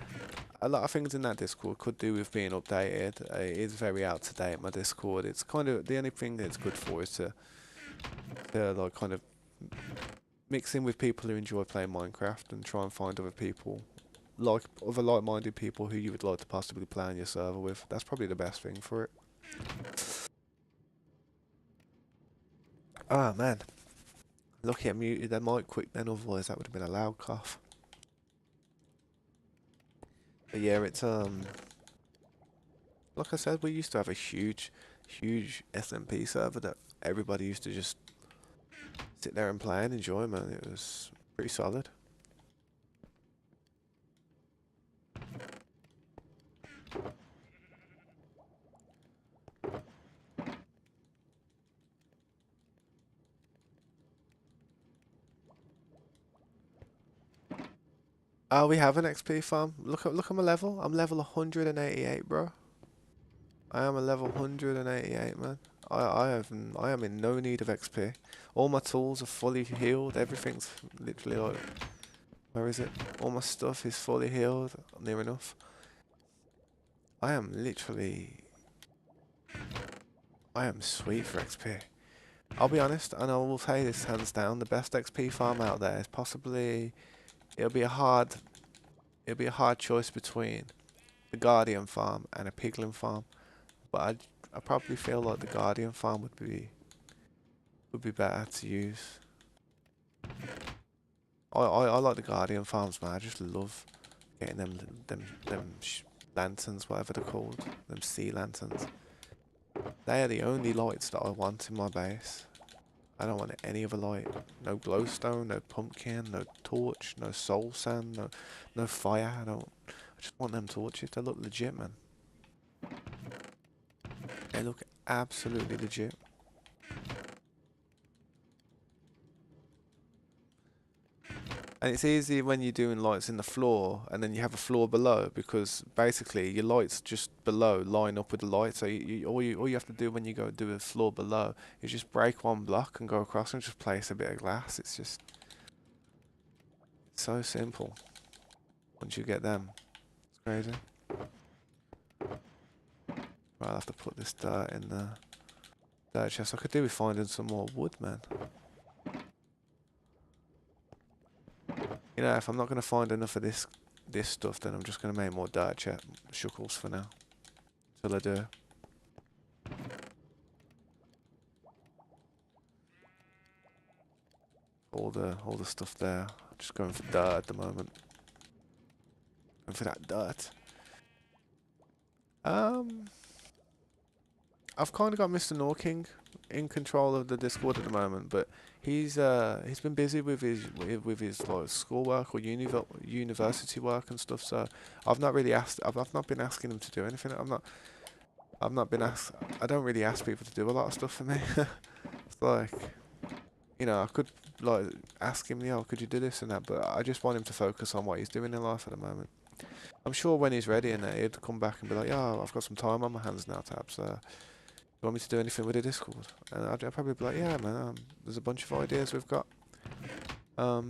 a lot of things in that Discord could do with being updated. It is very out to date, my Discord. It's kind of the only thing that it's good for is to like kind of mix in with people who enjoy playing Minecraft and try and find other people like other like-minded people who you would like to possibly play on your server with. That's probably the best thing for it. Ah man, lucky I muted that mic quick then, otherwise that would have been a loud cough. But yeah, it's like I said, we used to have a huge SMP server that everybody used to just sit there and play and enjoy, man. It was pretty solid. Oh, we have an XP farm. Look at my level. I'm level 188, bro. I am a level 188, man. I am in no need of XP. All my tools are fully healed. Everything's literally like, where is it? All my stuff is fully healed, near enough. I am literally, I am sweet for XP. I'll be honest, and I will say this hands down, the best XP farm out there is possibly, it'll be a hard, it'll be a hard choice between the Guardian farm and a Piglin farm. But I probably feel like the Guardian farm would be better to use. I like the Guardian farms, man. I just love getting them lanterns, whatever they're called, them sea lanterns. They are the only lights that I want in my base. I don't want any other light. No glowstone, no pumpkin, no torch, no soul sand, no fire. I just want them torches. They look legit, man. They look absolutely legit. And it's easy when you're doing lights in the floor and then you have a floor below, because basically your lights just below line up with the light. So all you have to do when you go do a floor below is just break one block and go across and just place a bit of glass. It's just so simple once you get them. It's crazy. Right, I'll have to put this dirt in the dirt chest. I could do with finding some more wood, man. You know, if I'm not going to find enough of this stuff, then I'm just going to make more dirt shuckles for now. Till I do. All the stuff there. Just going for dirt at the moment. Going for that dirt. I've kind of got Mr. Norking in control of the Discord at the moment, but he's been busy with his like schoolwork or university work and stuff. So I've not really asked. I've not been asking him to do anything. I've not been asked. I don't really ask people to do a lot of stuff for me. It's like, you know, I could like ask him, yo, could you do this and that, but I just want him to focus on what he's doing in life at the moment. I'm sure when he's ready and that, he'd come back and be like, yeah, I've got some time on my hands now, Tab, so you want me to do anything with the Discord? And I'd probably be like, yeah, man, there's a bunch of ideas we've got. But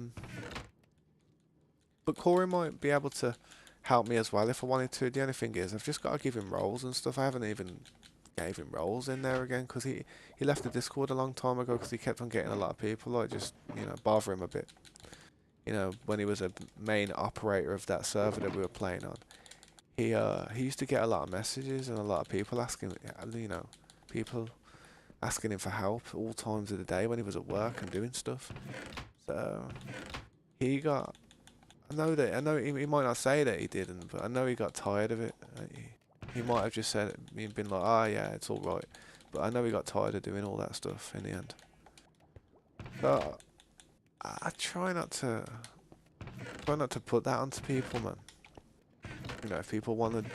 Corey might be able to help me as well if I wanted to. The only thing is, I've just got to give him roles and stuff. I haven't even gave him roles in there again, because he left the Discord a long time ago because he kept on getting a lot of people like just, you know, bother him a bit. You know, when he was a main operator of that server that we were playing on, he used to get a lot of messages and a lot of people asking, you know, people asking him for help all times of the day when he was at work and doing stuff. So he got. I know he might not say that he didn't, but I know he got tired of it. He might have just said it, he'd been like, ah, yeah, it's all right. But I know he got tired of doing all that stuff in the end. But I try not to put that onto people, man. You know, if people want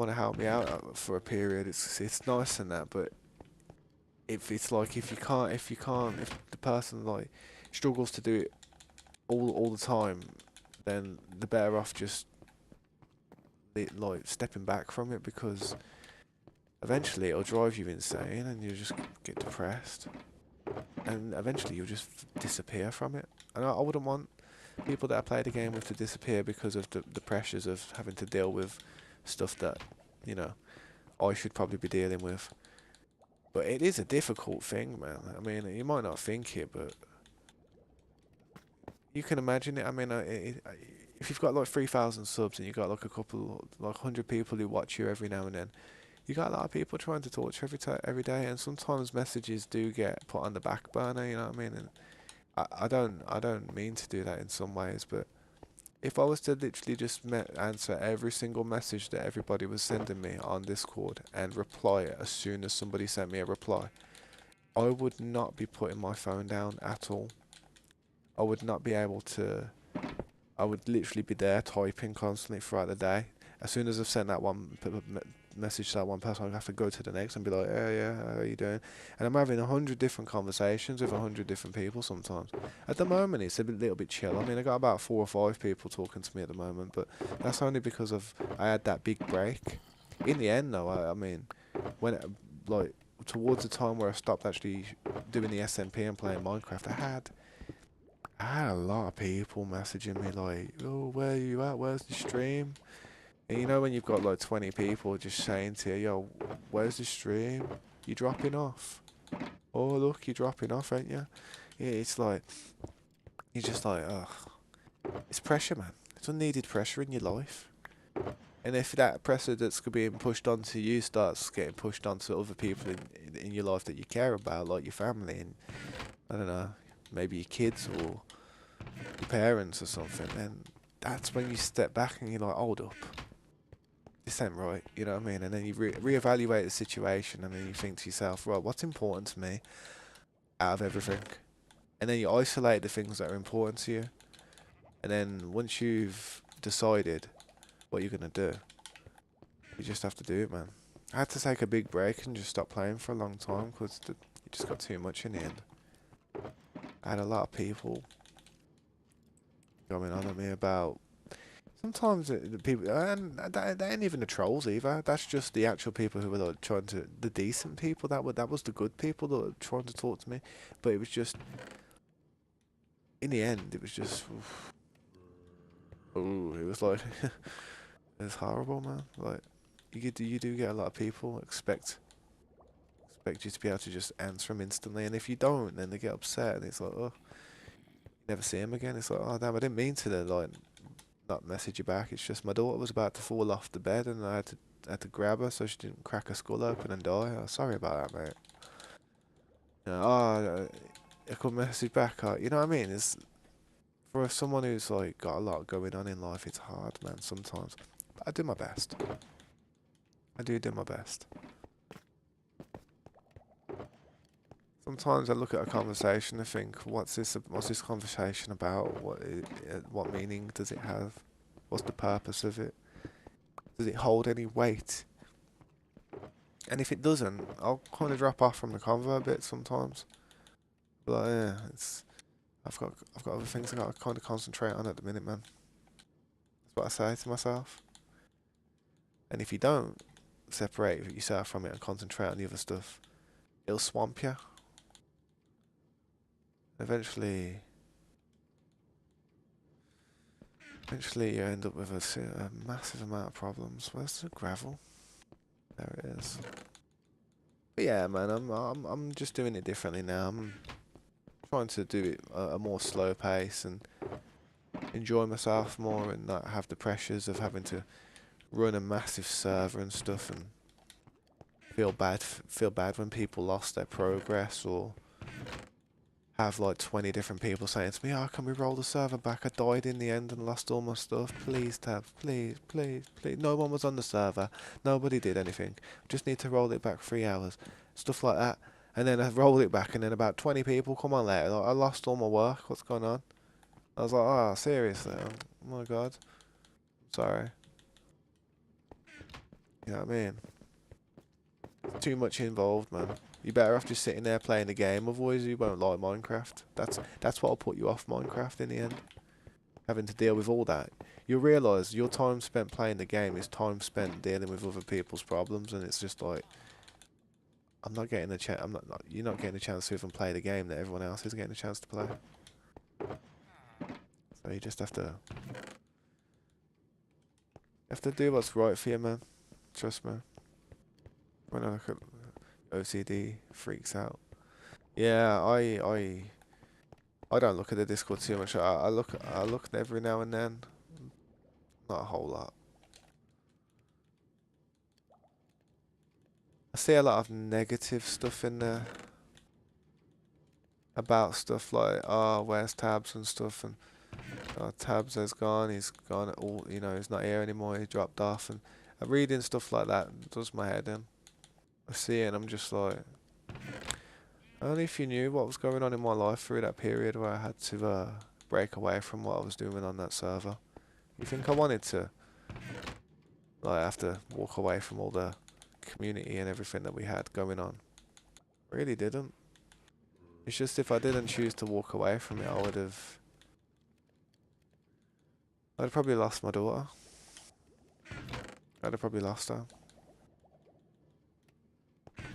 to help me out for a period, it's nice and that. But if it's like if the person like struggles to do it all the time, then the better off just like stepping back from it, because eventually it'll drive you insane and you just get depressed. and eventually you'll just disappear from it. And I wouldn't want people that I play the game with to disappear because of the pressures of having to deal with stuff that, you know, I should probably be dealing with. But it is a difficult thing, man. I mean, you might not think it, but you can imagine it. I mean, if you've got like 3,000 subs and you got like a couple, like 100 people who watch you every now and then, you got a lot of people trying to talk to you every day, and sometimes messages do get put on the back burner. You know what I mean? And I don't mean to do that in some ways, but if I was to literally just answer every single message that everybody was sending me on Discord and reply as soon as somebody sent me a reply, I would not be putting my phone down at all. I would not be able to. I would literally be there typing constantly throughout the day. As soon as I've sent that one message to that one person, I'd have to go to the next and be like, yeah, how are you doing? And I'm having 100 different conversations with 100 different people sometimes. At the moment, it's a little bit chill. I mean, I got about 4 or 5 people talking to me at the moment, but that's only because I had that big break. In the end, though, I mean, when like towards the time where I stopped actually doing the SMP and playing Minecraft, I had a lot of people messaging me like, "Oh, where are you at? Where's the stream?" And you know when you've got like 20 people just saying to you, "Yo, where's the stream? You dropping off? Oh, look, you're dropping off, ain't you?" Yeah, it's like you're just like, ugh, it's pressure, man. It's unneeded pressure in your life. And if that pressure that's being pushed onto you starts getting pushed onto other people in your life that you care about, like your family and I don't know, maybe your kids or your parents or something, then that's when you step back and you're like, hold up, this ain't right, you know what I mean? And then you reevaluate the situation and then you think to yourself, right, what's important to me out of everything? And then you isolate the things that are important to you. And then once you've decided what you're going to do, you just have to do it, man. I had to take a big break and just stop playing for a long time because it just got too much in the end. I had a lot of people going on at me about. Sometimes the people, and that ain't even the trolls either. That's just the actual people who were like trying to, the decent people. That was the good people that were trying to talk to me. But it was just, in the end, it was just, ooh, it was like, it was horrible, man. Like, you do get a lot of people expect you to be able to just answer them instantly, and if you don't, then they get upset, and it's like, oh, you never see them again. It's like, oh damn, I didn't mean to like not message you back. It's just my daughter was about to fall off the bed, and I had to grab her so she didn't crack her skull open and die. Oh, sorry about that, mate. I could message back. You know what I mean? It's for someone who's like got a lot going on in life. It's hard, man. Sometimes, but I do my best. I do my best. Sometimes I look at a conversation and think, What's this conversation about? What meaning does it have? What's the purpose of it? Does it hold any weight? And if it doesn't, I'll kind of drop off from the convo a bit sometimes. But yeah, I've got other things I got to kind of concentrate on at the minute, man. That's what I say to myself. And if you don't separate yourself from it and concentrate on the other stuff, it'll swamp you. Eventually, eventually you end up with a massive amount of problems. Where's the gravel? There it is. But yeah, man, I'm just doing it differently now. I'm trying to do it a more slow pace and enjoy myself more and not have the pressures of having to run a massive server and stuff and feel bad when people lost their progress or have like 20 different people saying to me, "Oh, can we roll the server back? I died in the end and lost all my stuff. Please, Tab, please, please, please." No one was on the server. Nobody did anything. Just need to roll it back 3 hours. Stuff like that. And then I roll it back and then about 20 people come on later. Like, I lost all my work. What's going on? I was like, oh, seriously? Oh my god. Sorry. You know what I mean? Too much involved, man. You better off just sitting there playing the game, otherwise you won't like Minecraft. That's what'll put you off Minecraft in the end. Having to deal with all that. You'll realise your time spent playing the game is time spent dealing with other people's problems, and it's just like, I'm not getting a chance. You're not getting a chance to even play the game that everyone else is getting a chance to play. So you just have to do what's right for you, man. Trust me. When I look at OCD freaks out. Yeah, I don't look at the Discord too much. I look every now and then. Not a whole lot. I see a lot of negative stuff in there about stuff like, oh, where's Tabs and stuff, and oh, Tabs has gone, he's gone, all, you know, he's not here anymore, he dropped off, and reading stuff like that does my head in. I see it and I'm just like, only if you knew what was going on in my life through that period where I had to break away from what I was doing on that server. You think I wanted to, like, have to walk away from all the community and everything that we had going on? Really didn't. It's just if I didn't choose to walk away from it, I'd probably lost my daughter. I'd have probably lost her.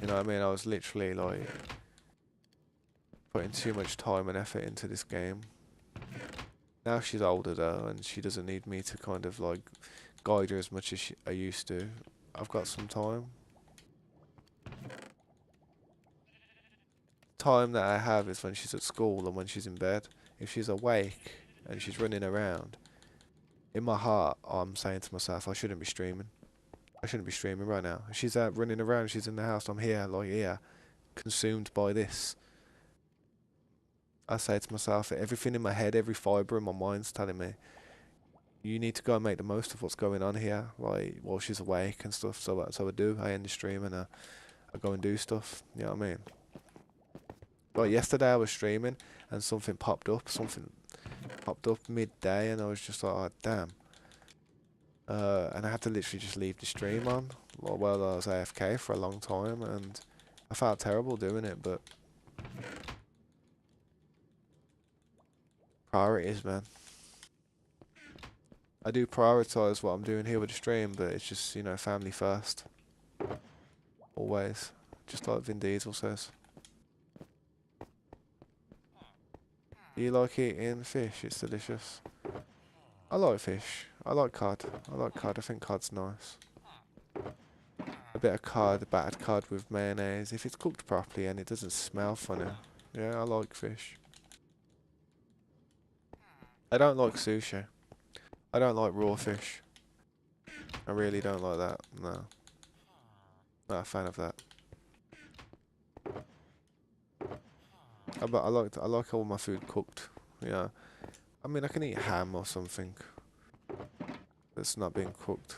You know what I mean? I was literally like putting too much time and effort into this game. Now she's older though, and she doesn't need me to kind of like guide her as much as I used to. I've got some time. Time that I have is when she's at school and when she's in bed. If she's awake and she's running around, in my heart, I'm saying to myself, I shouldn't be streaming. I shouldn't be streaming right now. If she's out running around, she's in the house, I'm here, like, here, consumed by this. I say to myself, everything in my head, every fibre in my mind's telling me, you need to go and make the most of what's going on here, like, while she's awake and stuff. So I do. I end the stream and I go and do stuff. You know what I mean? Like, yesterday I was streaming and something popped up. Something popped up midday and I was just like, oh, damn. And I had to literally just leave the stream on while I was AFK for a long time, and I felt terrible doing it, but priorities, man. I do prioritise what I'm doing here with the stream, but it's just, you know, family first. Always. Just like Vin Diesel says. Do you like eating fish? It's delicious. I like fish. I like cod. I think cod's nice. A bit of cod, battered cod with mayonnaise. If it's cooked properly and it doesn't smell funny. Yeah, I like fish. I don't like sushi. I don't like raw fish. I really don't like that. No. Not a fan of that. But I like all my food cooked. Yeah. I mean, I can eat ham or something that's not being cooked.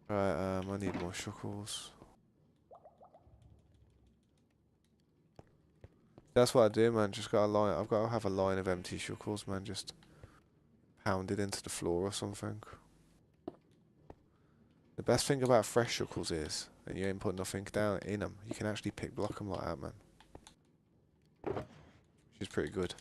Right, I need more shuckles. That's what I do, man. Just got a line. I've got to have a line of empty shuckles, man. Just pounded into the floor or something. The best thing about fresh shuckles is, and you ain't put nothing down in them, you can actually pick block them like that, man. Which is pretty good.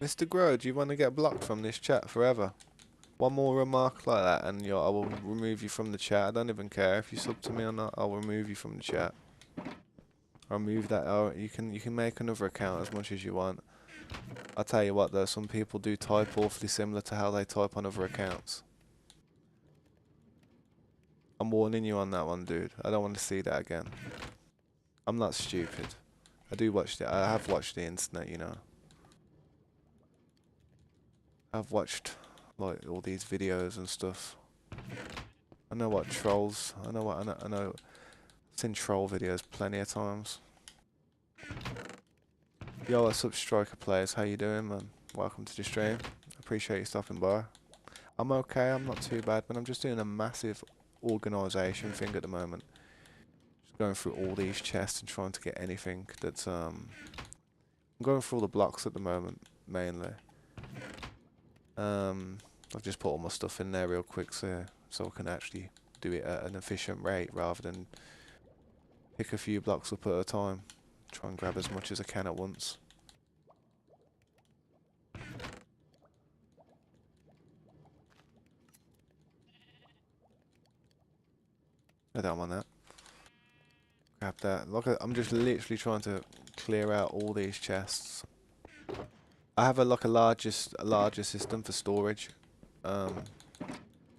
Mr. Grow, do you want to get blocked from this chat forever? One more remark like that and I will remove you from the chat. I don't even care if you sub to me or not, I'll remove you from the chat. I'll remove that. Oh, you can make another account as much as you want. I'll tell you what though, some people do type awfully similar to how they type on other accounts. I'm warning you on that one, dude. I don't want to see that again. I'm not stupid. I have watched the internet, you know. I've watched like all these videos and stuff. I know what trolls. I know. I've seen troll videos plenty of times. Yo, what's up, Striker Players? How you doing, man? Welcome to the stream. Appreciate you stopping by. I'm okay. I'm not too bad, but I'm just doing a massive organisation thing at the moment. Just going through all these chests and trying to get anything that's I'm going through all the blocks at the moment, mainly. I've just put all my stuff in there real quick so I can actually do it at an efficient rate rather than pick a few blocks up at a time. Try and grab as much as I can at once. I don't want that. Grab that. Look, I'm just literally trying to clear out all these chests. I have a larger system for storage. The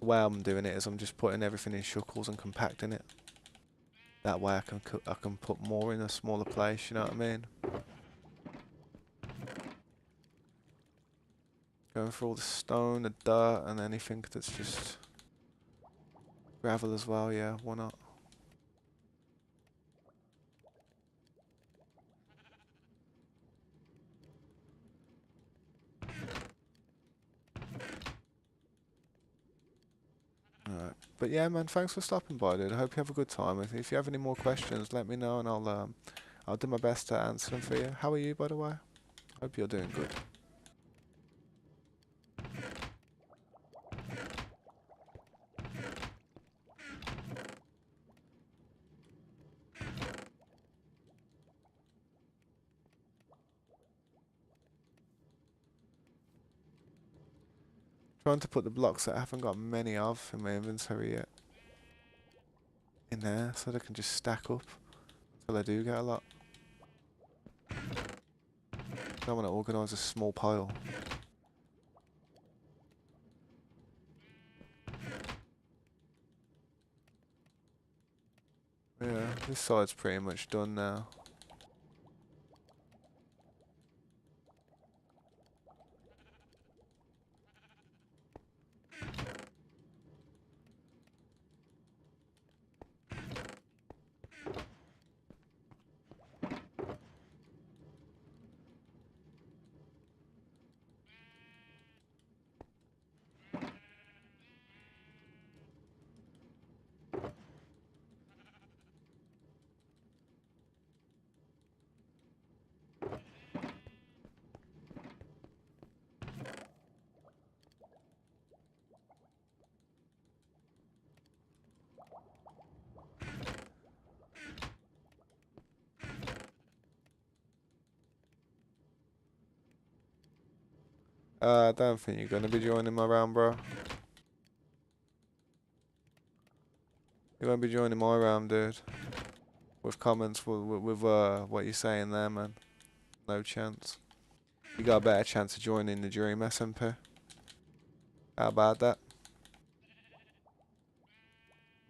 way I'm doing it is I'm just putting everything in shuckles and compacting it. That way I can put more in a smaller place. You know what I mean? Going for all the stone, the dirt, and anything that's just gravel as well. Yeah, why not? Alright. But yeah, man, thanks for stopping by, dude. I hope you have a good time. If you have any more questions, let me know and I'll do my best to answer them for you. How are you, by the way? Hope you're doing good. Trying to put the blocks that I haven't got many of in my inventory yet in there so they can just stack up until I do get a lot. I want to organise a small pile. Yeah, this side's pretty much done now. I don't think you're gonna be joining my round, bro. You won't be joining my round, dude. With comments with what you're saying there, man. No chance. You got a better chance of joining the Dream SMP. How about that?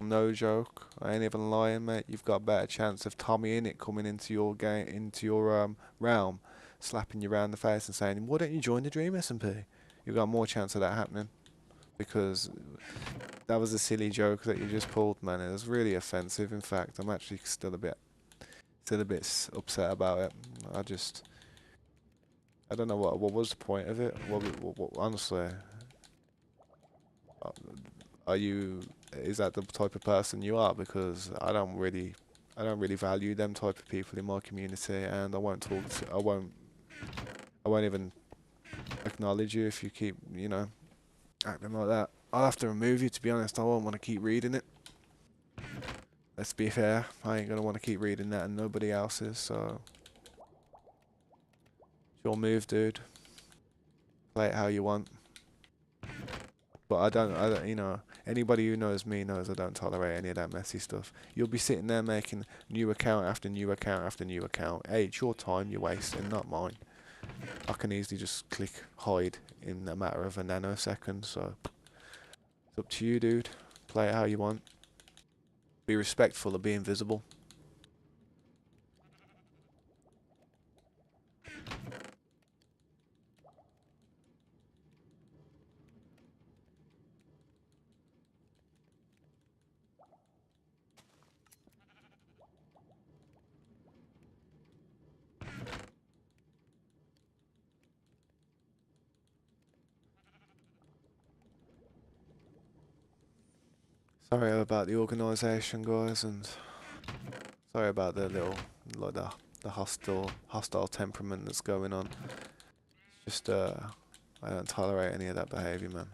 No joke. I ain't even lying, mate. You've got a better chance of Tommy Innit coming into your game, into your realm, slapping you around the face and saying, "Why don't you join the Dream SMP?" You've got more chance of that happening because that was a silly joke that you just pulled, man. It was really offensive. In fact, I'm actually still a bit upset about it. I don't know what was the point of it. Honestly, uh, are you? Is that the type of person you are? Because I don't really value them type of people in my community, and I won't I won't even acknowledge you if you keep, acting like that. I'll have to remove you, to be honest. I won't want to keep reading it. Let's be fair. I ain't gonna want to keep reading that, and nobody else is. So, it's your move, dude. Play it how you want. But I don't, anybody who knows me knows I don't tolerate any of that messy stuff. You'll be sitting there making new account after new account after new account. Hey, it's your time you're wasting, not mine. I can easily just click hide in a matter of a nanosecond, so it's up to you, dude. Play it how you want. Be respectful of being visible. Sorry about the organisation, guys, and sorry about the little, like the hostile temperament that's going on. Just I don't tolerate any of that behaviour, man.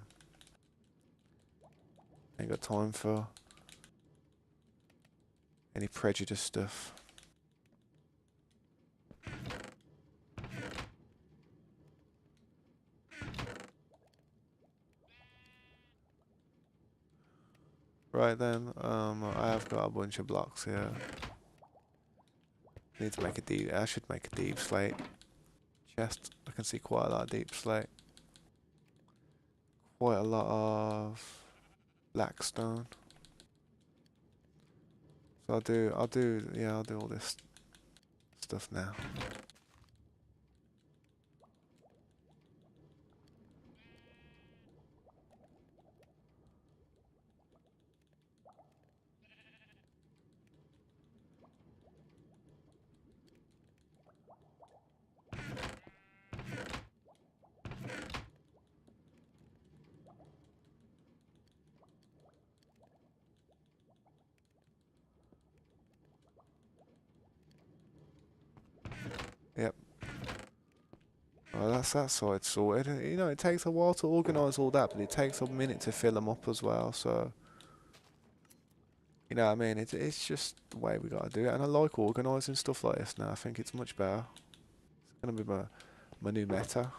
Ain't got time for. any prejudice stuff. Right then, I have got a bunch of blocks here. Need to make a deep. I should make a deep slate chest. I can see quite a lot of deep slate. Quite a lot of black stone. So I'll do all this stuff now. Yep. Well, that's that side sorted. You know, it takes a while to organise all that, but it takes a minute to fill them up as well. So, you know what I mean? It's just the way we gotta do it. And I like organising stuff like this now. I think it's much better. It's gonna be my new meta.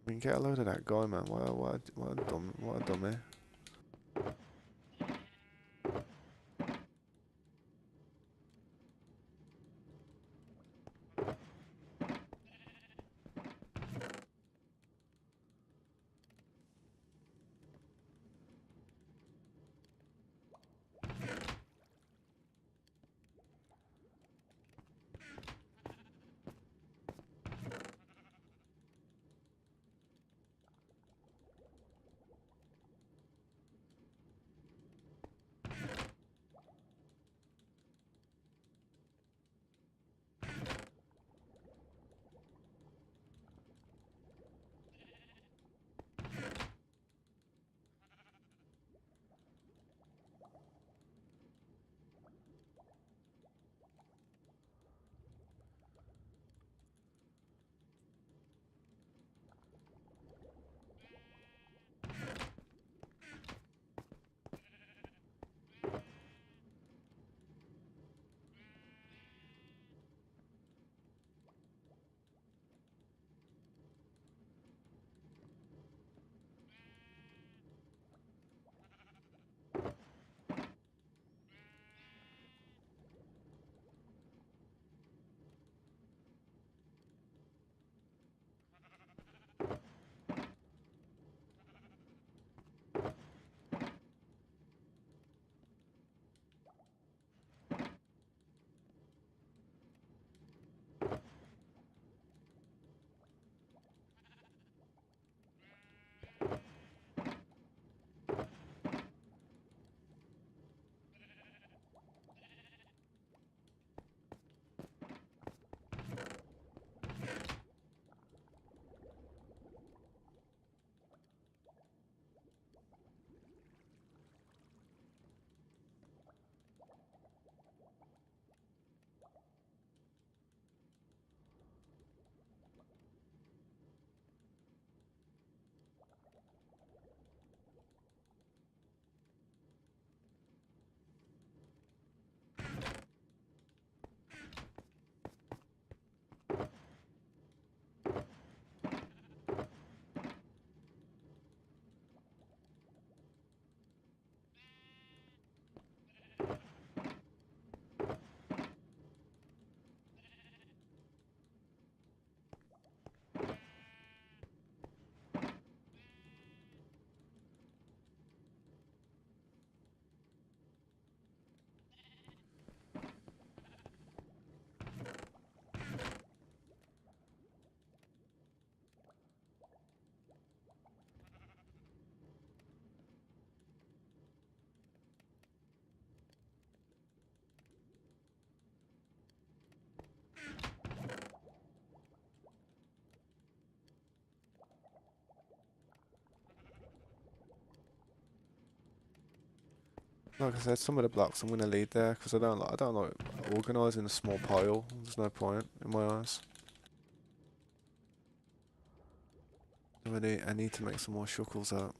I mean, get a load of that guy, man. What a dummy. Like I said, some of the blocks I'm gonna leave there because I don't like organising a small pile. There's no point in my eyes. I need to make some more shuckles out.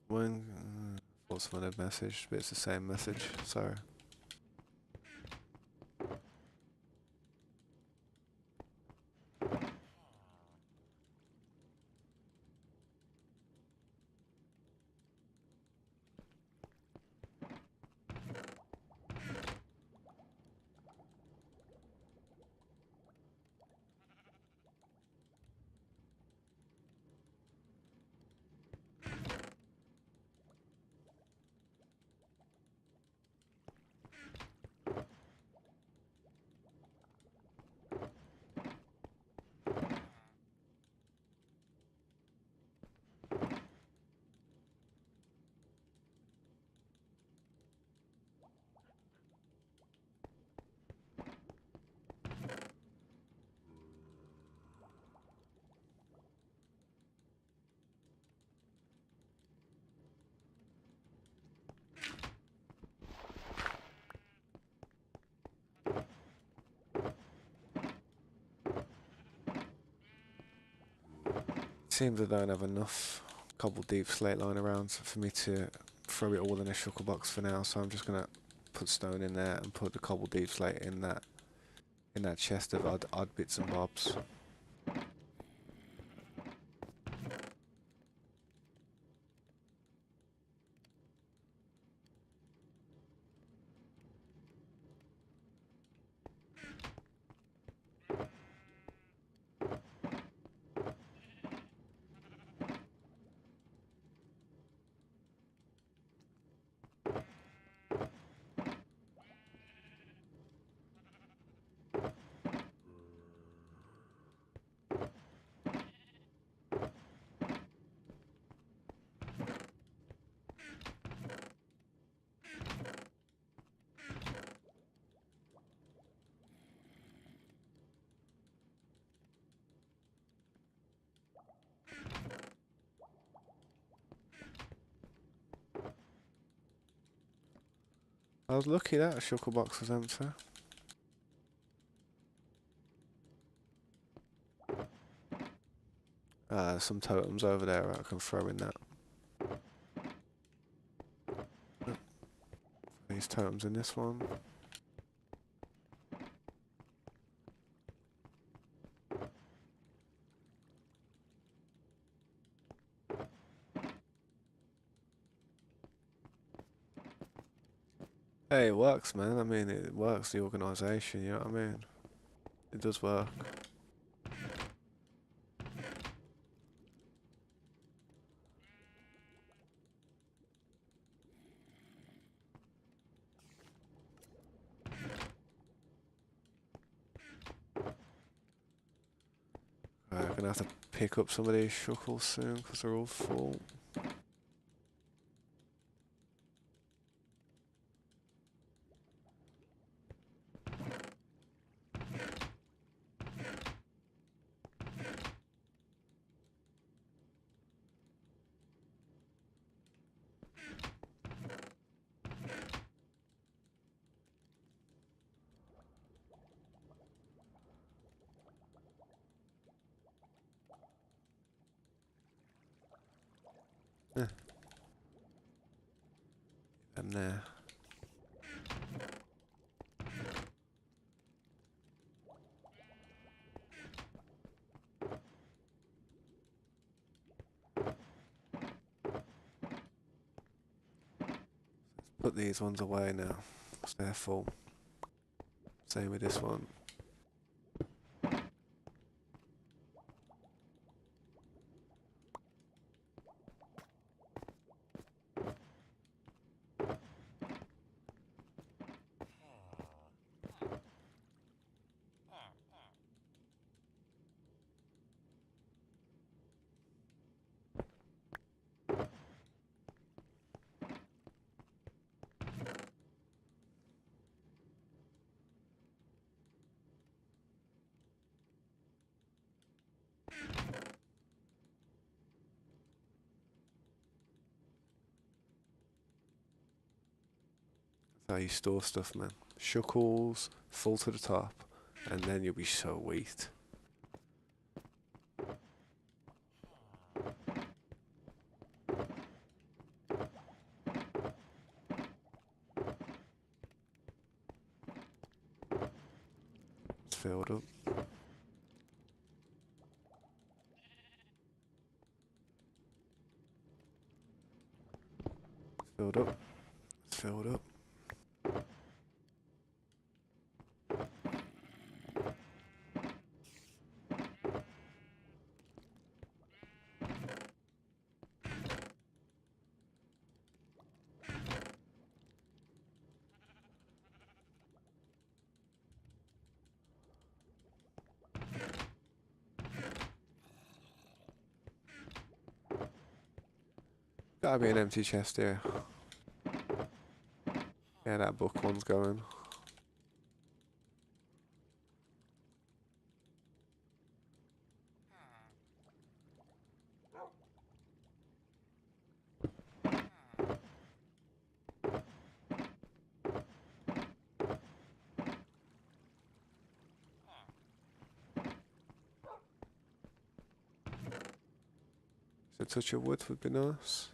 When what's one message, but it's the same message. Sorry. Seems I don't have enough cobble deep slate lying around for me to throw it all in a shulker box for now, so I'm just gonna put stone in there and put the cobble deep slate in that chest of odd bits and bobs. I was lucky that a shulker box was empty. Some totems over there I can throw in that. These totems in this one. Hey, it works, man. I mean, it works, the organisation, you know what I mean? It does work. I'm gonna have to pick up some of these shuckles soon because they're all full. Eh, and there. Put these ones away now, because they're full. Same with this one. How you store stuff, man. Shuckles, full to the top, and then you'll be so sweet. It's filled up. Filled up. It's filled up. Gotta be an empty chest here. Yeah, that book one's going. So a touch of wood would be nice.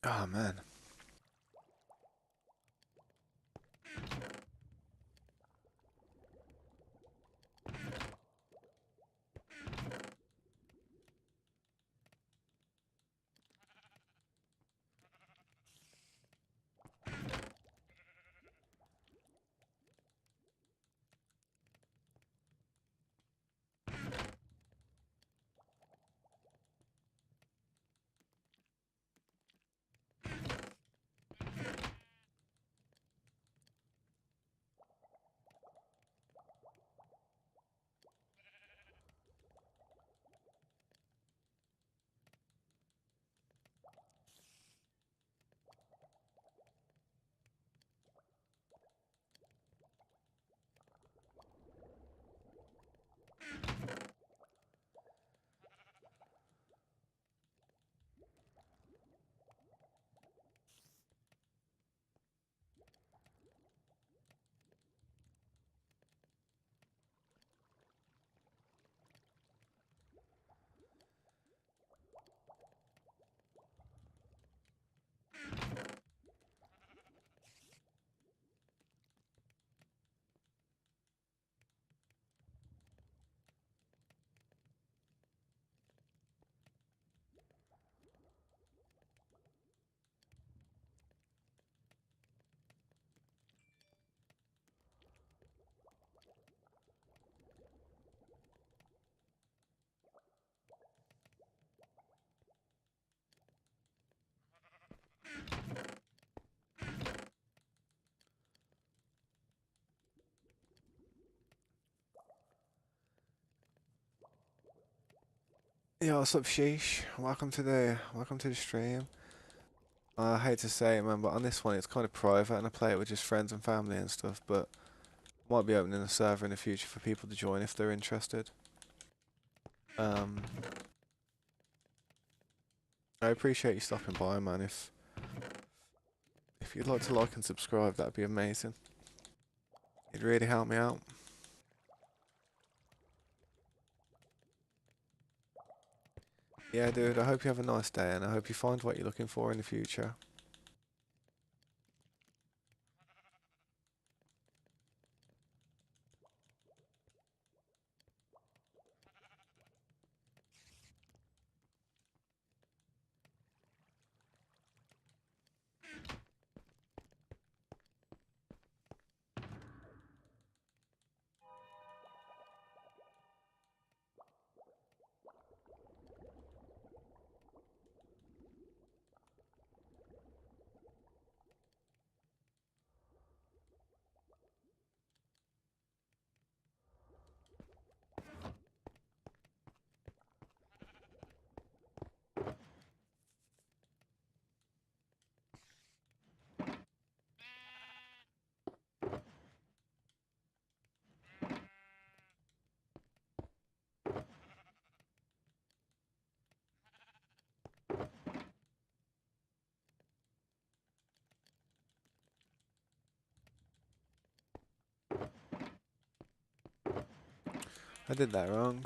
Oh man. Yo, what's up, Sheesh? Welcome to the stream. I hate to say it, man, but on this one it's kind of private, and I play it with just friends and family and stuff. But might be opening a server in the future for people to join if they're interested. Um, I appreciate you stopping by, man. If you'd like and subscribe, that'd be amazing. It'd really help me out. Yeah, dude. I hope you have a nice day, and I hope you find what you're looking for in the future. I did that wrong.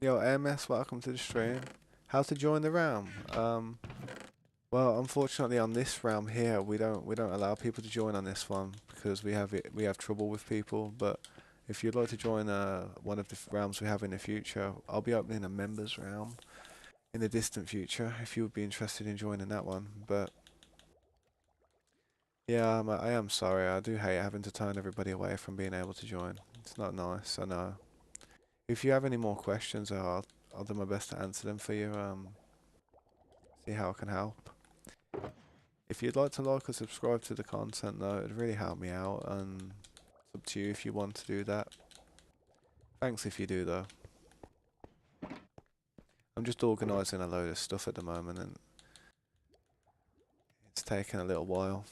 Yo, MS, welcome to the stream. How to join the realm? Well, unfortunately, on this realm here, we don't allow people to join on this one because we have trouble with people. But if you'd like to join one of the realms we have in the future, I'll be opening a members realm in the distant future. If you would be interested in joining that one, but yeah, I am sorry. I do hate having to turn everybody away from being able to join. It's not nice. I know. If you have any more questions, I'll do my best to answer them for you. See how I can help. If you'd like to like or subscribe to the content though, it'd really help me out, and it's up to you if you want to do that. Thanks if you do though. I'm just organising a load of stuff at the moment and it's taken a little while.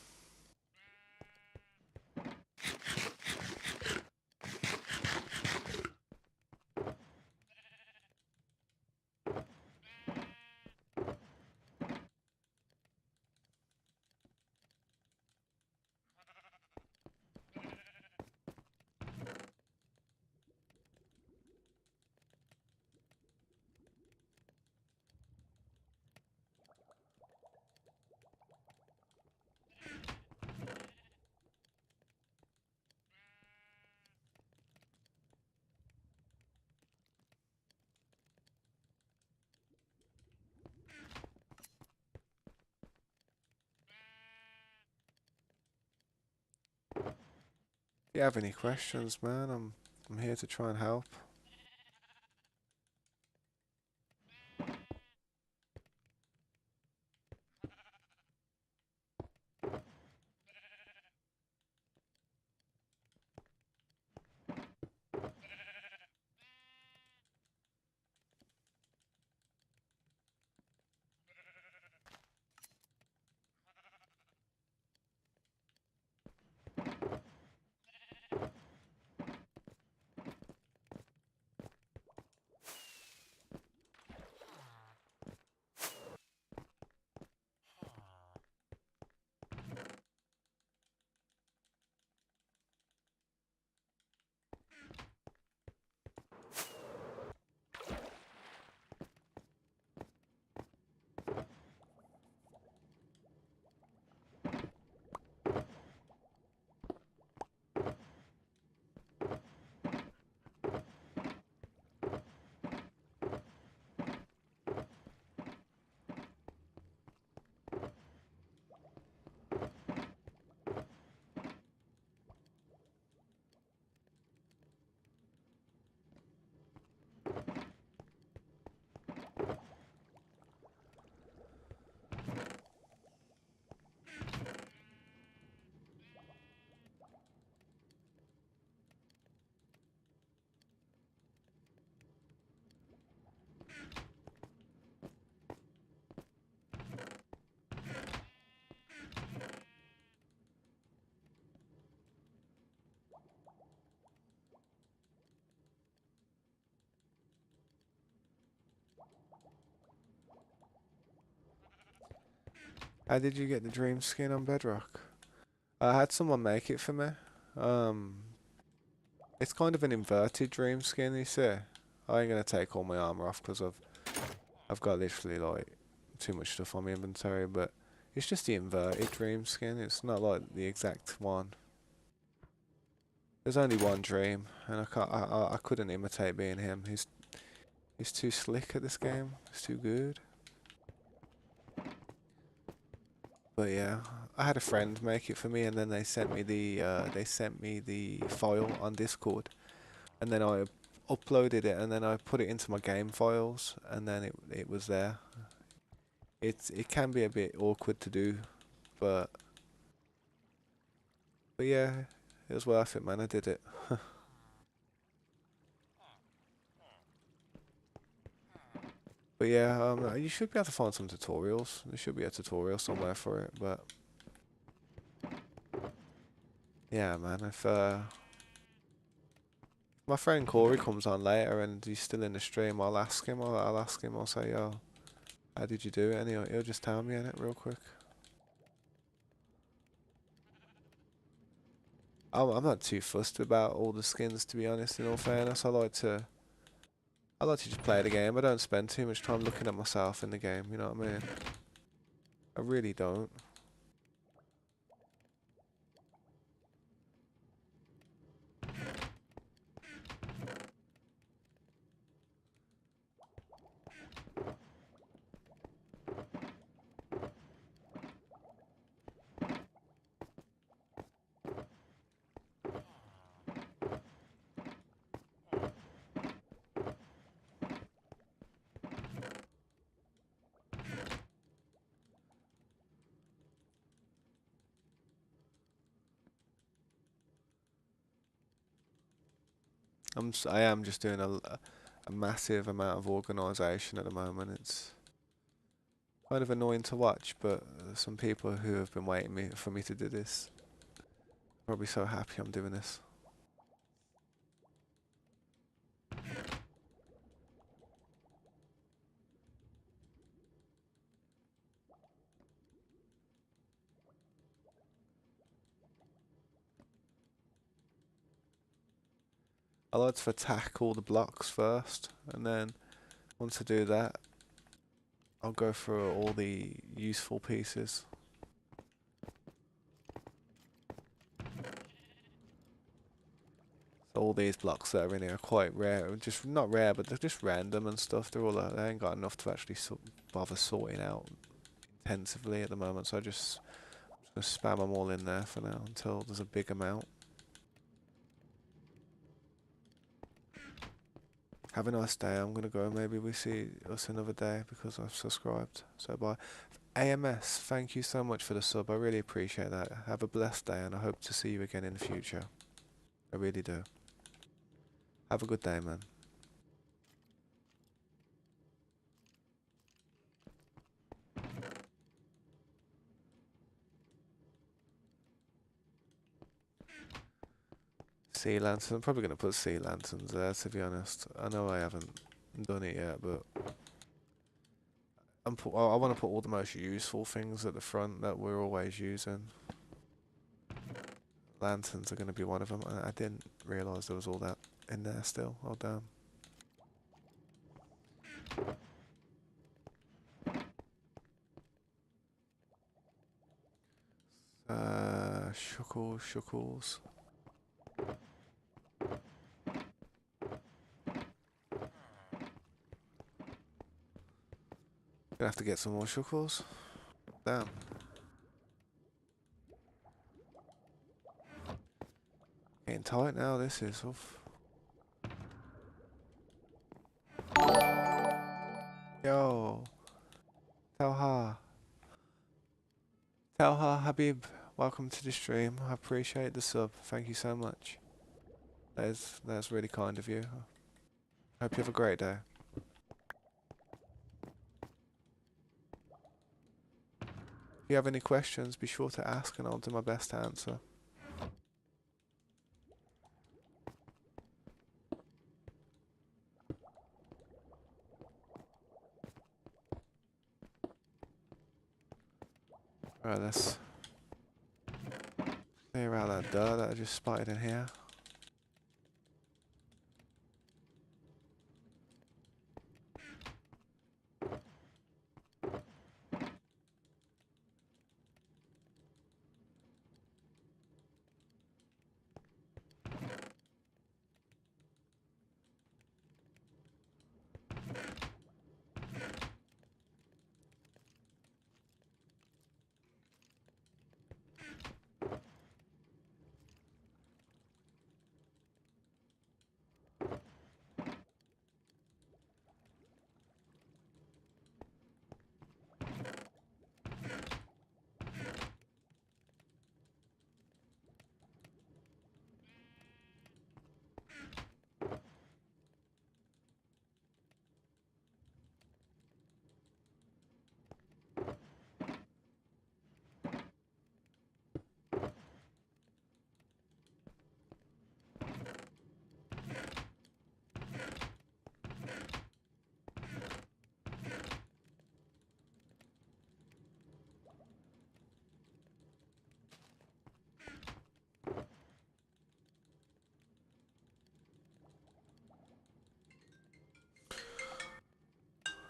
If you have any questions, man, I'm here to try and help. How did you get the dream skin on Bedrock? I had someone make it for me. Um, it's kind of an inverted dream skin, you see. I ain't gonna take all my armor off because I've got literally like too much stuff on my inventory, but it's just the inverted dream skin. It's not like the exact one. There's only one dream, and I can't. I couldn't imitate being him. He's too slick at this game. He's too good. But yeah, I had a friend make it for me, and then they sent me the file on Discord, and then I uploaded it, and then I put it into my game files, and then it was there. It can be a bit awkward to do, but yeah, it was worth it, man. I did it. But yeah, you should be able to find some tutorials. There should be a tutorial somewhere for it, but yeah, man. If my friend Corey comes on later and he's still in the stream, I'll ask him. I'll ask him. I'll say, yo, how did you do it? And he'll just tell me in it real quick. I'm not too fussed about all the skins, to be honest. In all fairness, I like to just play the game. I don't spend too much time looking at myself in the game. You know what I mean? I really don't. I am just doing a massive amount of organisation at the moment. It's kind of annoying to watch, but some people who have been waiting for me to do this are probably so happy I'm doing this. I like to attack all the blocks first, and then once I do that, I'll go through all the useful pieces. So all these blocks that are in here are quite rare, just not rare, but they're just random and stuff. They ain't got enough to actually bother sorting out intensively at the moment. So I'm just gonna spam them all in there for now until there's a big amount. Have a nice day. I'm gonna go. Maybe we see us another day because I've subscribed. So bye. AMS, thank you so much for the sub. I really appreciate that. Have a blessed day, and I hope to see you again in the future. I really do. Have a good day, man. Sea lanterns. I'm probably gonna put sea lanterns there. To be honest, I know I haven't done it yet, but I want to put all the most useful things at the front that we're always using. Lanterns are going to be one of them. I didn't realise there was all that in there still. Oh damn. Shuckles. Gonna have to get some more shuckles. Damn. Getting tight now, this is. Oof. Yo. Talha. Talha Habib. Welcome to the stream. I appreciate the sub. Thank you so much. That's really kind of you. Hope you have a great day. If you have any questions, be sure to ask and I'll do my best to answer. Right, let's clear out that dirt that I just spotted in here.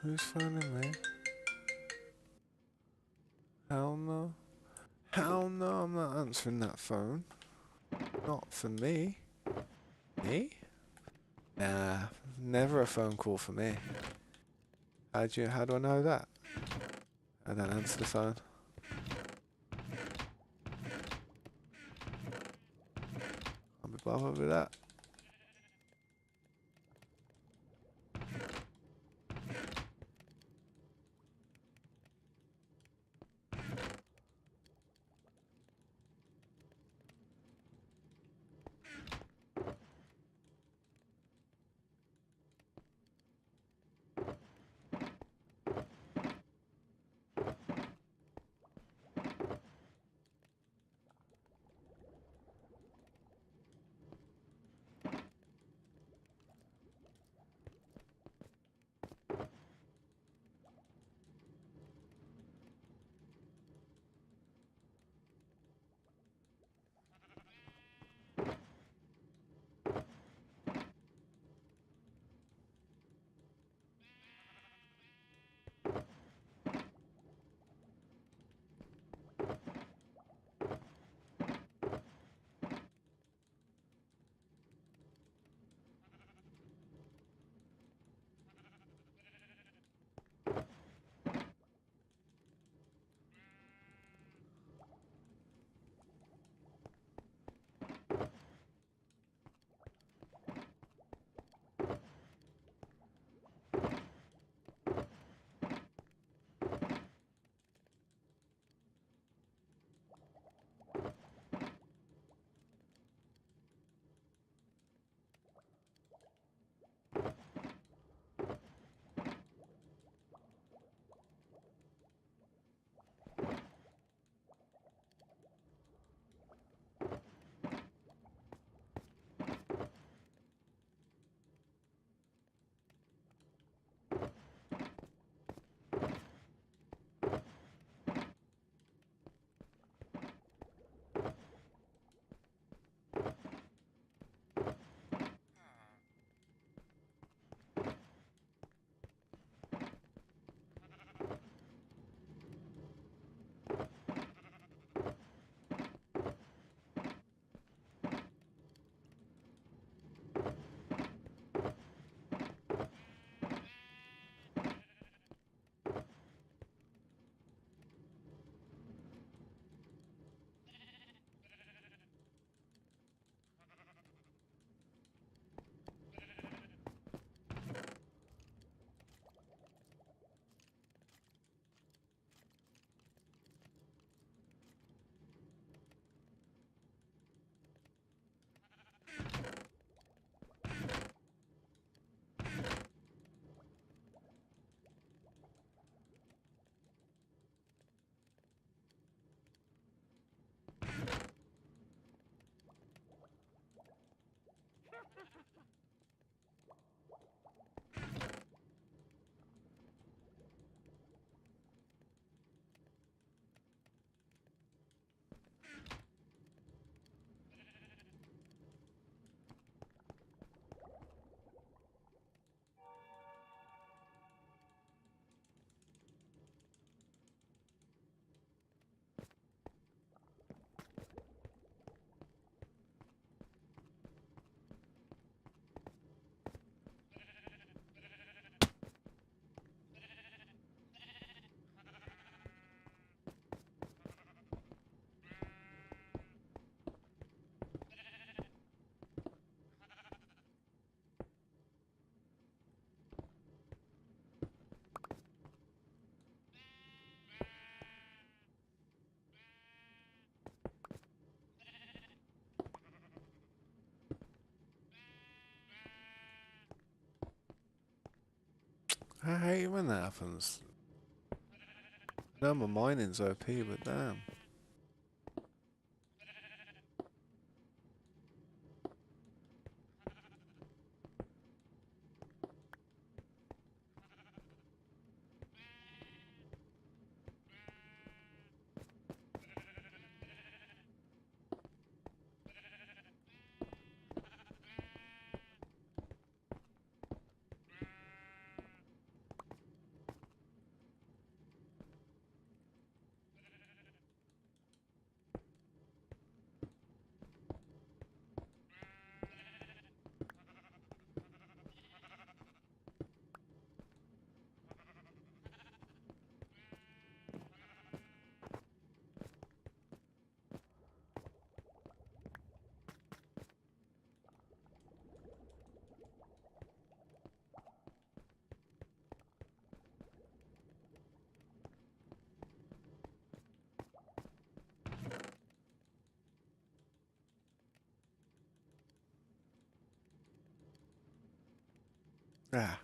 Who's phoning me? Hell no. Hell no, I'm not answering that phone. Not for me. Me? Nah, never a phone call for me. How do I know that? I don't answer the phone. I'll be bothered with that. I hate when that happens. No, my mining's OP, but damn. Ah.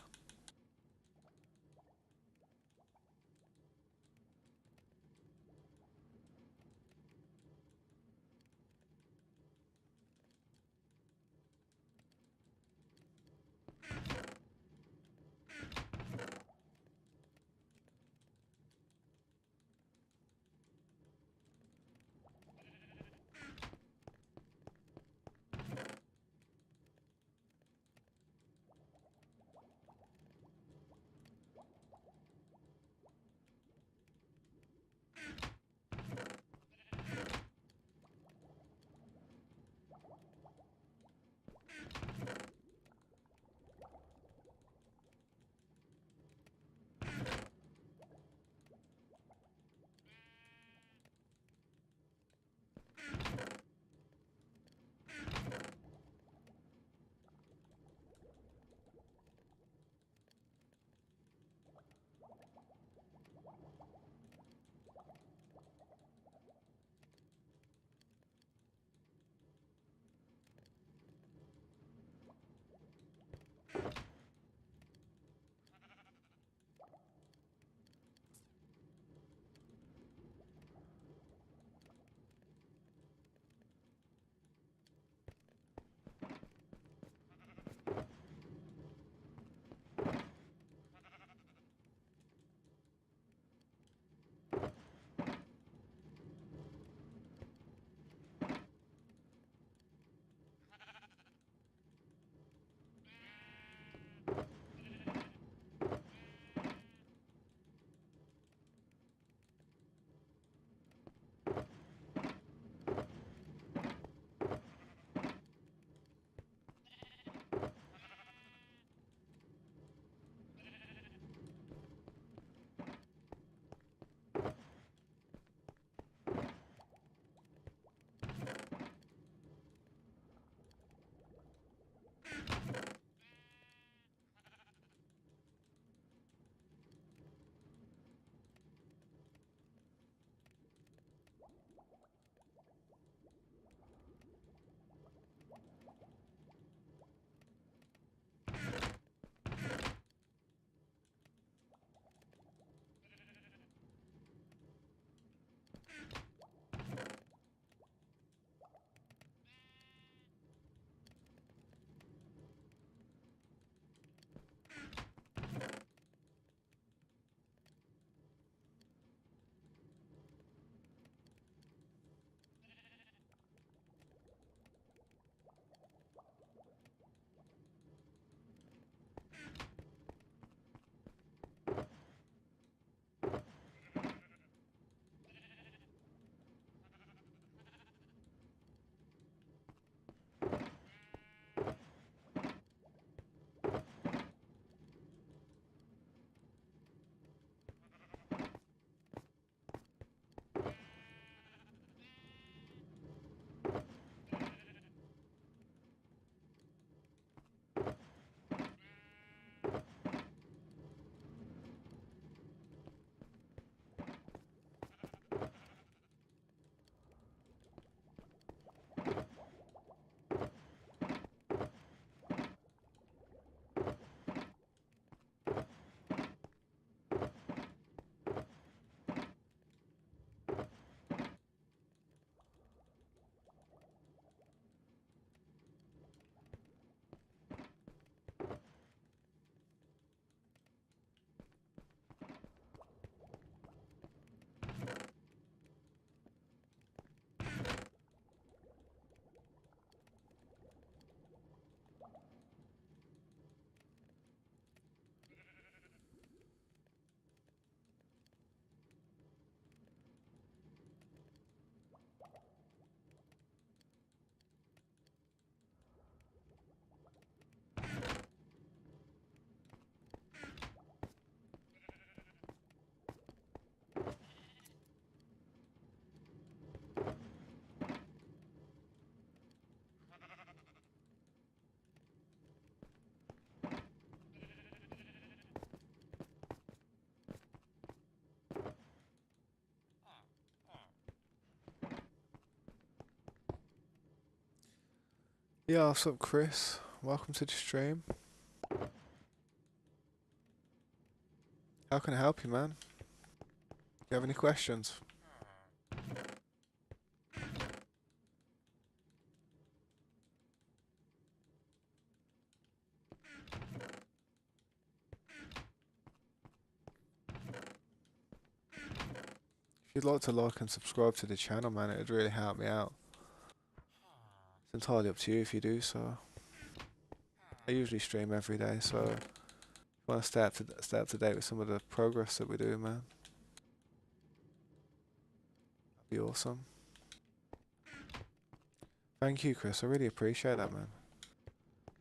Yeah, what's up, Chris? Welcome to the stream. How can I help you, man? Do you have any questions? If you'd like to like and subscribe to the channel, man, it'd really help me out. It's entirely up to you if you do so. I usually stream every day, so if you want to stay up to date with some of the progress that we do, man, that'd be awesome. Thank you, Chris. I really appreciate that, man.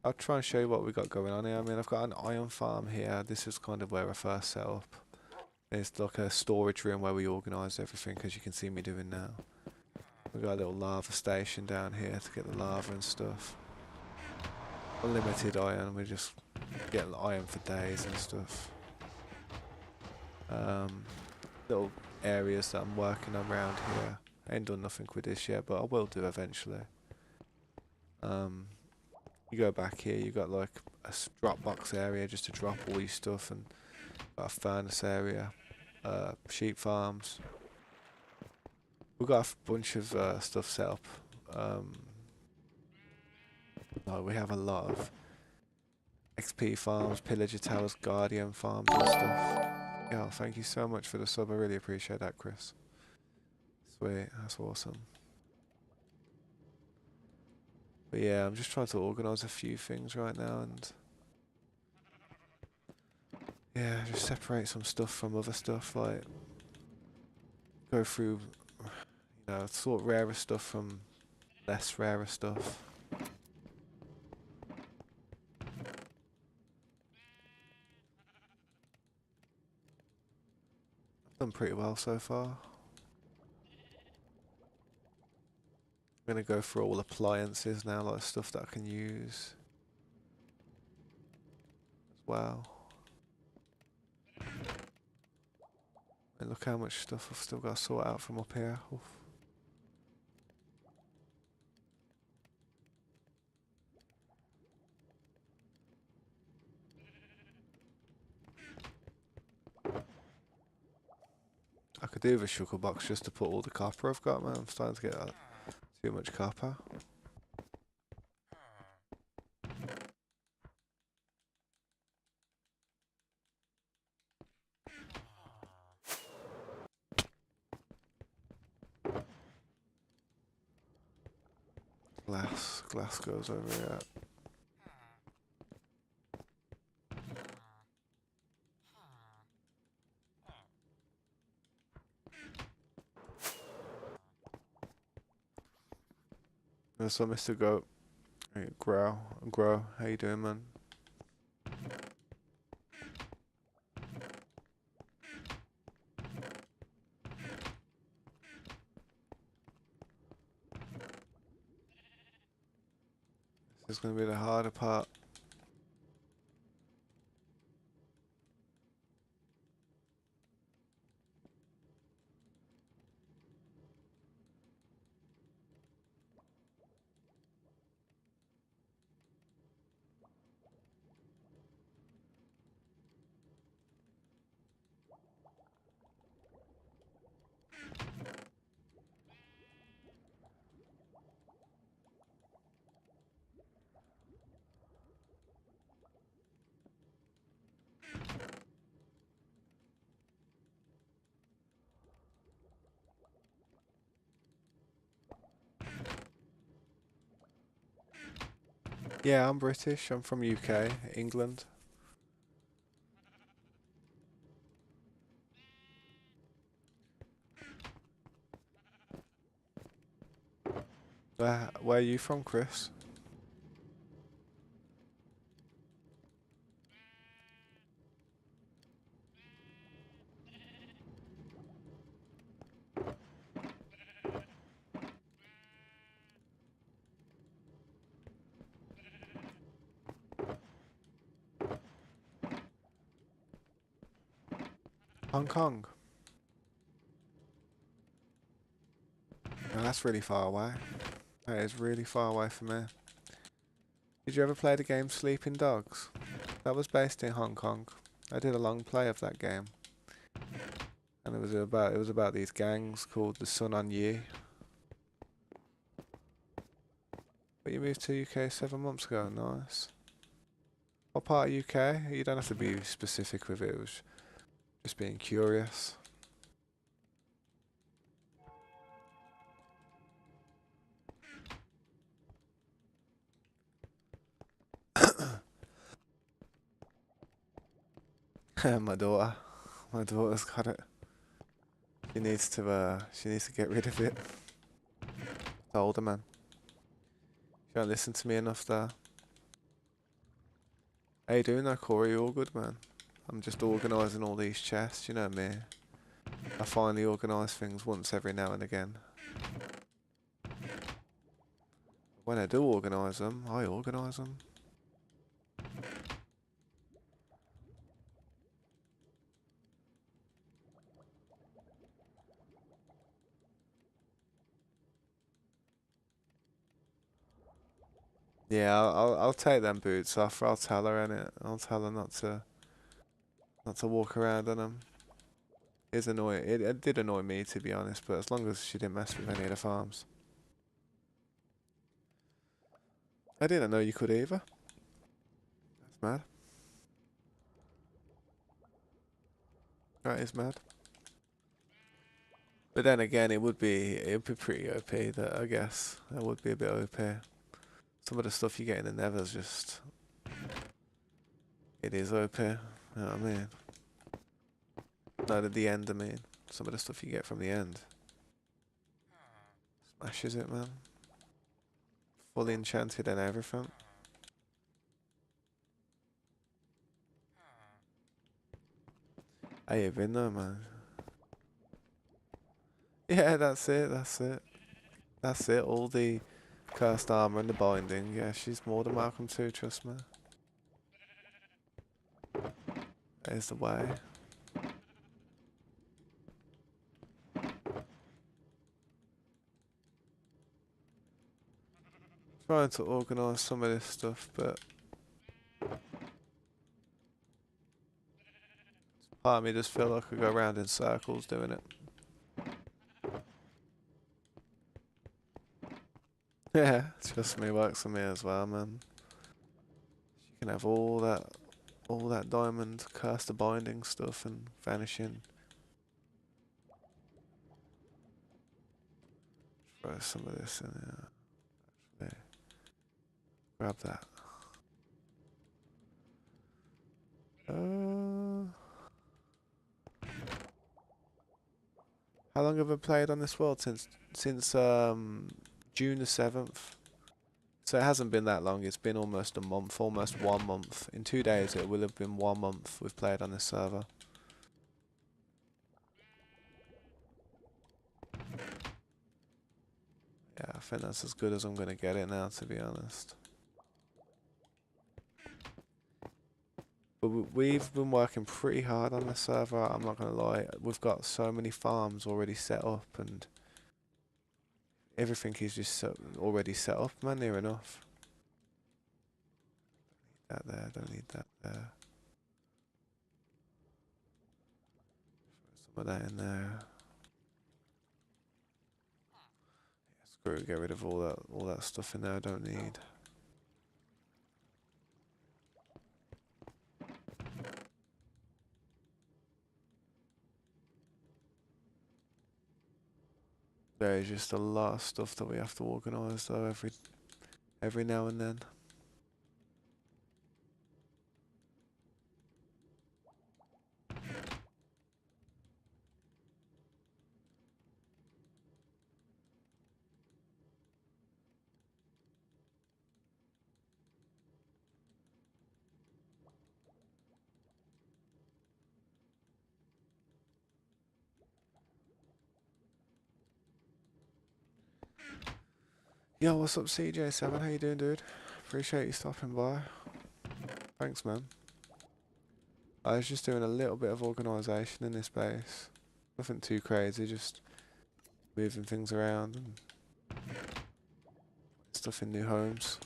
I'll try and show you what we got going on here. I mean, I've got an iron farm here. This is kind of where I first set up. It's like a storage room where we organise everything, as you can see me doing now. We've got a little lava station down here to get the lava and stuff. Unlimited iron, we just get iron for days and stuff. Little areas that I'm working on around here. I ain't done nothing with this yet, but I will do eventually. You go back here, you got like a drop box area just to drop all your stuff, and got a furnace area, sheep farms. We've got a bunch of stuff set up. No, we have a lot of XP farms, pillager towers, guardian farms and stuff. Yeah, thank you so much for the sub. I really appreciate that, Chris. Sweet, that's awesome. But yeah, I'm just trying to organise a few things right now and yeah, just separate some stuff from other stuff, like go through, sort rarer stuff from less rarer stuff. I've done pretty well so far. I'm gonna go through all appliances now, like stuff that I can use as well. And look how much stuff I've still got to sort out from up here. Oof. I could do with a sugar box just to put all the copper I've got, man. I'm starting to get too much copper. Glass goes over here. So Mr. Goat, hey, grow, how you doing, man? This is gonna be the harder part. Yeah, I'm British. I'm from UK, England. Where are you from, Chris? Hong Kong. No, that's really far away. That is really far away from me. Did you ever play the game Sleeping Dogs? That was based in Hong Kong. I did a long play of that game, and it was about these gangs called the Sun On Yee. But you moved to UK 7 months ago. Nice. What part of UK? You don't have to be specific with it. It was just being curious. My daughter. My daughter's got it. She needs to get rid of it. Told her, man. She don't listen to me enough there. How you doing there, Corey? You all good, man? I'm just organising all these chests, you know me. I finally organise things once every now and again. When I do organise them, I organise them. Yeah, I'll take them boots off. I'll tell her innit. I'll tell her not to walk around in them. It did annoy me, to be honest, but as long as she didn't mess with any of the farms. I didn't know you could either. That's mad. That is mad. But then again, it'd be pretty OP. That, I guess that would be a bit OP. Some of the stuff you get in the Nether's just, it is OP. You know what I mean? Not at the end. I mean, some of the stuff you get from the end smashes it, man. Fully enchanted and everything. How you been though, man? Yeah, that's it. That's it. That's it. All the cursed armor and the binding. Yeah, she's more than welcome to. Trust me. There's the way. Trying to organise some of this stuff, but part of me just feel like I go around in circles doing it. Yeah, trust me, works for me as well, man. You can have all that diamond caster binding stuff and vanishing. Throw some of this in there. Actually, grab that. How long have I played on this world? Since June the 7th. So it hasn't been that long. It's been almost a month, almost 1 month. In 2 days, it will have been 1 month we've played on this server. Yeah, I think that's as good as I'm gonna get it now, to be honest. But we've been working pretty hard on the server, I'm not gonna lie. We've got so many farms already set up and everything is just already set up, man, near enough. That there, don't need that there. Some of that in there. Screw it, get rid of all that stuff in there I don't need. There is just a lot of stuff that we have to organise though every now and then. Yo, what's up, CJ7? How you doing, dude? Appreciate you stopping by. Thanks, man. I was just doing a little bit of organisation in this base. Nothing too crazy, just moving things around and stuff in new homes.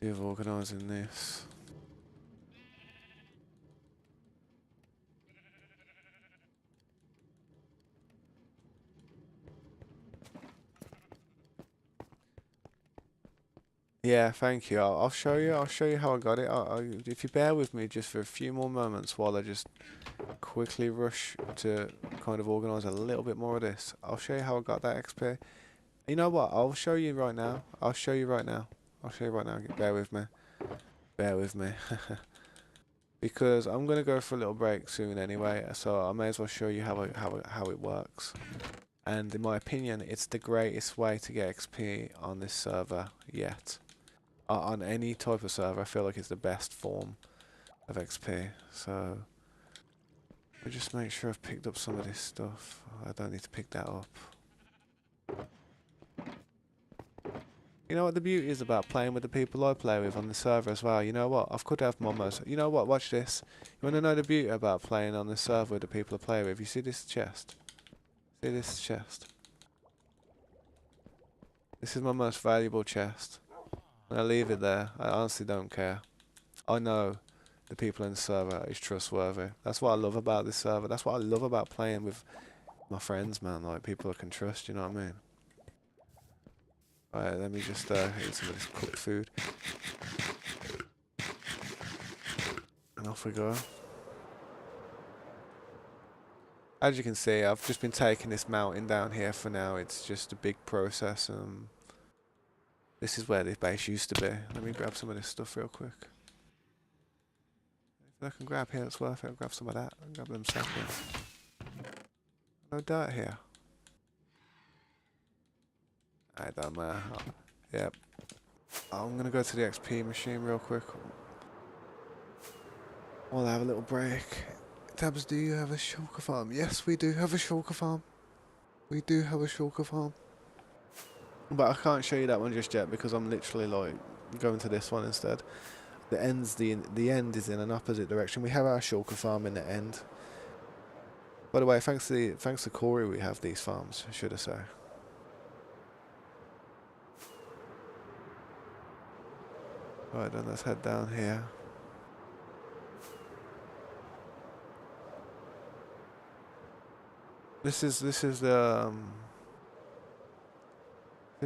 of organising this. Yeah, thank you. I'll show you. I'll show you how I got it. If you bear with me just for a few more moments while I just quickly rush to kind of organise a little bit more of this. I'll show you how I got that XP. You know what? I'll show you right now. I'll show you right now. I'll show you right now. Bear with me. Bear with me. Because I'm gonna go for a little break soon anyway, so I may as well show you how it works. And in my opinion, it's the greatest way to get XP on this server yet. On any type of server, I feel like it's the best form of XP. So I'll just make sure I've picked up some of this stuff. I don't need to pick that up. You know what the beauty is about playing with the people I play with on the server as well? You know what? I could have momos. You know what? Watch this. You want to know the beauty about playing on the server with the people I play with? You see this chest? See this chest? This is my most valuable chest. And I leave it there. I honestly don't care. I know the people in the server is trustworthy. That's what I love about this server. That's what I love about playing with my friends, man. Like, people I can trust, you know what I mean? Alright, let me just eat some of this cooked food. And off we go. As you can see, I've just been taking this mountain down here for now. It's just a big process. This is where this base used to be. Let me grab some of this stuff real quick. If I can grab here, it's worth it. I'll grab some of that. I'll grab them saplings. No dirt here. I don't matter. Yep. I'm gonna go to the XP machine real quick. We'll have a little break. Tabs, do you have a shulker farm? Yes, we do have a shulker farm. We do have a shulker farm. But I can't show you that one just yet because I'm literally like going to this one instead. The end is in an opposite direction. We have our shulker farm in the end. By the way, thanks to Corey, we have these farms, should I say. Right then, let's head down here. This is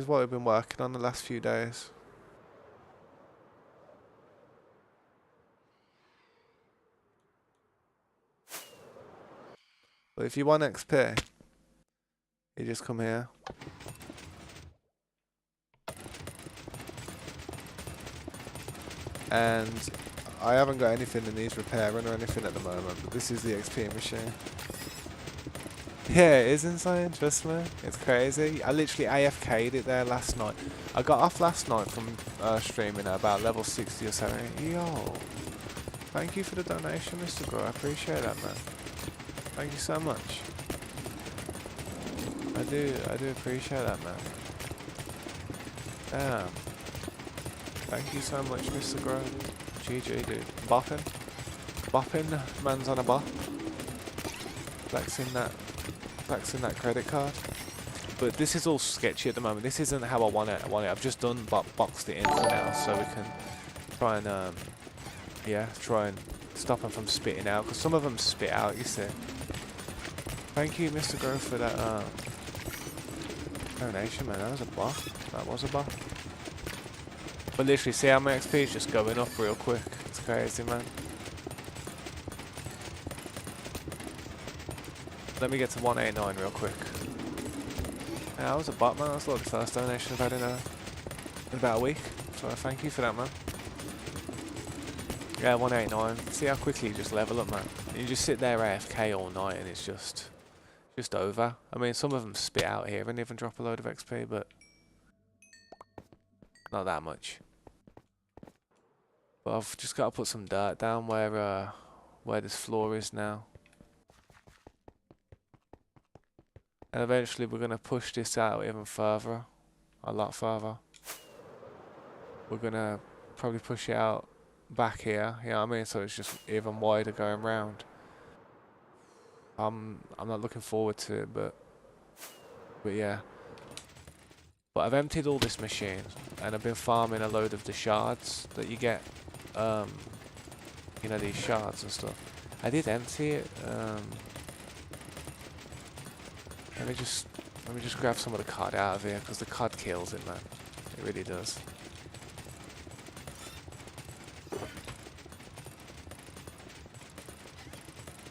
what we've been working on the last few days. But if you want XP, you just come here. And I haven't got anything that needs repairing or anything at the moment, but this is the XP machine. Yeah, it is insane, trust me. It's crazy. I literally AFK'd it there last night. I got off last night from streaming at about level 60 or 70. Yo, thank you for the donation, Mr. Grow. I appreciate that, man. Thank you so much. I do appreciate that, man. Damn. Thank you so much, Mr. Grow. GG, dude. Bopping. Bopping. Man's on a bop. Flexing that credit card. But this is all sketchy at the moment. This isn't how I want it. I've just done boxed it in for now, so we can try and try and stop them from spitting out. Because some of them spit out, you see. Thank you, Mr. Grow, for that donation, man. That was a bop. That was a bop. But literally, see how my XP is just going up real quick. It's crazy, man. Let me get to 189 real quick. Yeah, that was a bot, man. That's like the first donation I've had in about a week. So thank you for that, man. Yeah, 189. See how quickly you just level up, man. You just sit there AFK all night and it's just over. I mean, some of them spit out here and even drop a load of XP, but not that much. But I've just got to put some dirt down where this floor is now. And eventually we're going to push this out even further. A lot further. We're going to probably push it out back here. You know what I mean? So it's just even wider going round. I'm not looking forward to it, but yeah. But I've emptied all this machine, and I've been farming a load of the shards that you get. You know, these shards and stuff. I did empty it. Let me just grab some of the cod out of here, because the cod kills it, man. It really does.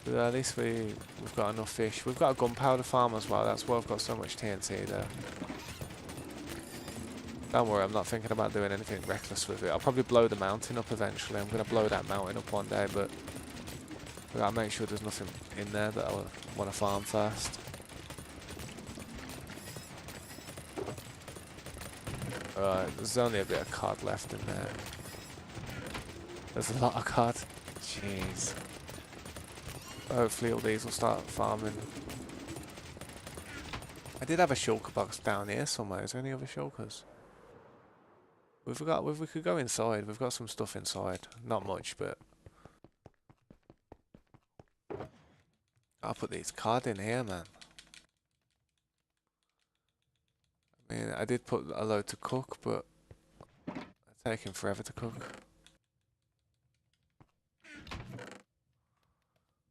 But at least we've got enough fish. We've got a gunpowder farm as well. That's why I've got so much TNT there. Don't worry, I'm not thinking about doing anything reckless with it. I'll probably blow the mountain up eventually. I'm going to blow that mountain up one day, but I've got to make sure there's nothing in there that I want to farm first. Alright, there's only a bit of cod left in there. There's a lot of cod. Jeez. Hopefully all these will start farming. I did have a shulker box down here somewhere. Is there any other shulkers? We could go inside. We've got some stuff inside. Not much, but I'll put these cod in here, man. I mean, I did put a load to cook, but it's taking forever to cook.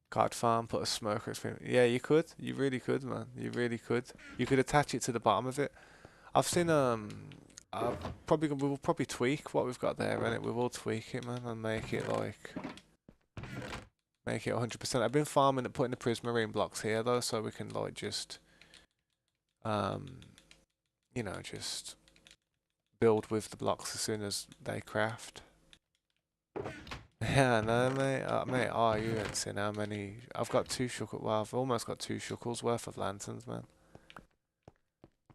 Cod farm, put a smoker experiment. Yeah, you could. You really could, man. You really could. You could attach it to the bottom of it. I've seen we'll probably tweak what we've got there, and we will tweak it, man, and make it 100%. I've been farming and putting the prismarine blocks here though, so we can like just, you know, just build with the blocks as soon as they craft. Yeah, no, mate. Mate, you ain't seen how many. I've got 2 shuckles. Well, I've almost got 2 shuckles worth of lanterns, man.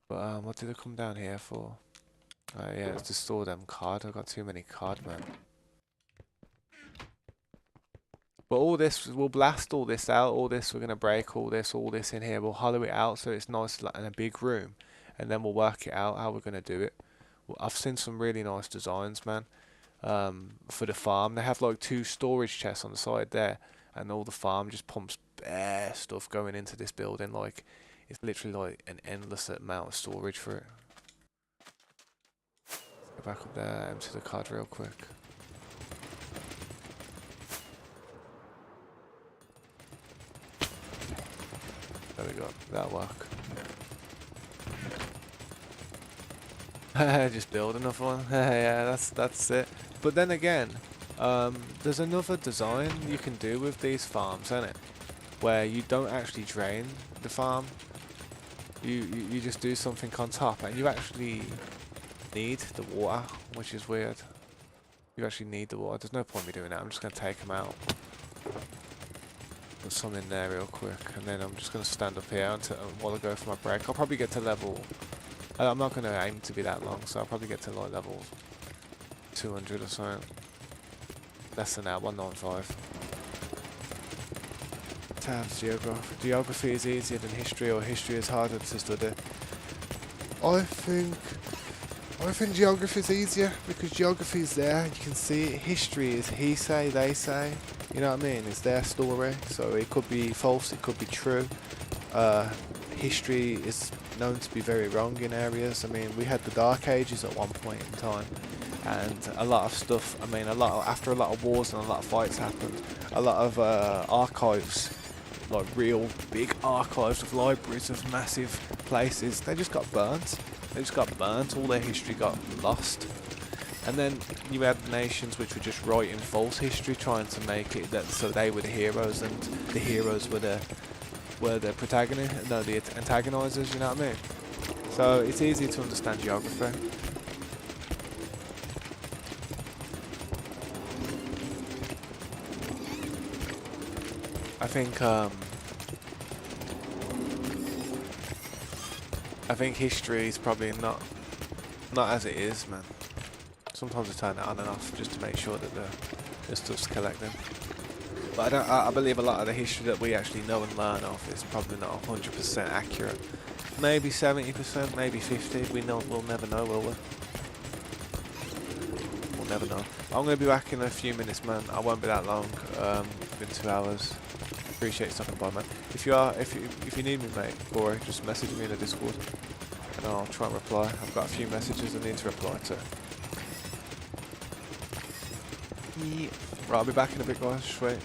But what did I come down here for? Yeah, it's to store them cod. I've got too many cod, man. But all this, we'll blast all this out. All this, we're gonna break all this in here. We'll hollow it out so it's nice in a big room, and then we'll work it out how we're gonna do it. I've seen some really nice designs, man. For the farm, they have like 2 storage chests on the side there, and all the farm just pumps bare stuff going into this building. Like, it's literally like an endless amount of storage for it. Let's go back up there, empty the card real quick. There we go, that'll work. Just build another one. Yeah, that's it. But then again, there's another design you can do with these farms, isn't it? Where you don't actually drain the farm. You just do something on top, and you actually need the water, which is weird. You actually need the water. There's no point me doing that. I'm just gonna take them out. Put some in there real quick, and then I'm just gonna stand up here while I go for my break. I'll probably get to level. I'm not going to aim to be that long, so I'll probably get to like level 200 or something. Less than that, 195. Tabs, geography. Geography is easier than history, or history is harder to study. I think geography is easier, because geography is there, you can see it. History is he say, they say. You know what I mean? It's their story, so it could be false, it could be true. History is known to be very wrong in areas. I mean, we had the Dark Ages at one point in time, and a lot of stuff. I mean, after a lot of wars and a lot of fights happened, a lot of archives, like real big archives of libraries of massive places, they just got burnt. All their history got lost. And then you had nations which were just writing false history, trying to make it that so they were the heroes and the heroes were the protagonists, no, the antagonizers, you know what I mean? So it's easy to understand geography. I think history is probably not as it is, man. Sometimes I turn it on and off just to make sure that the stuff's collecting. But I believe a lot of the history that we actually know and learn of is probably not 100% accurate. Maybe 70%, maybe 50%. We'll never know, will we? We'll never know. I'm going to be back in a few minutes, man. I won't be that long. It's been 2 hours. Appreciate you stopping by, man. If you need me, mate, or just message me in the Discord. and I'll try and reply. I've got a few messages I need to reply to. Yeah. Right, I'll be back in a bit, guys. Just wait.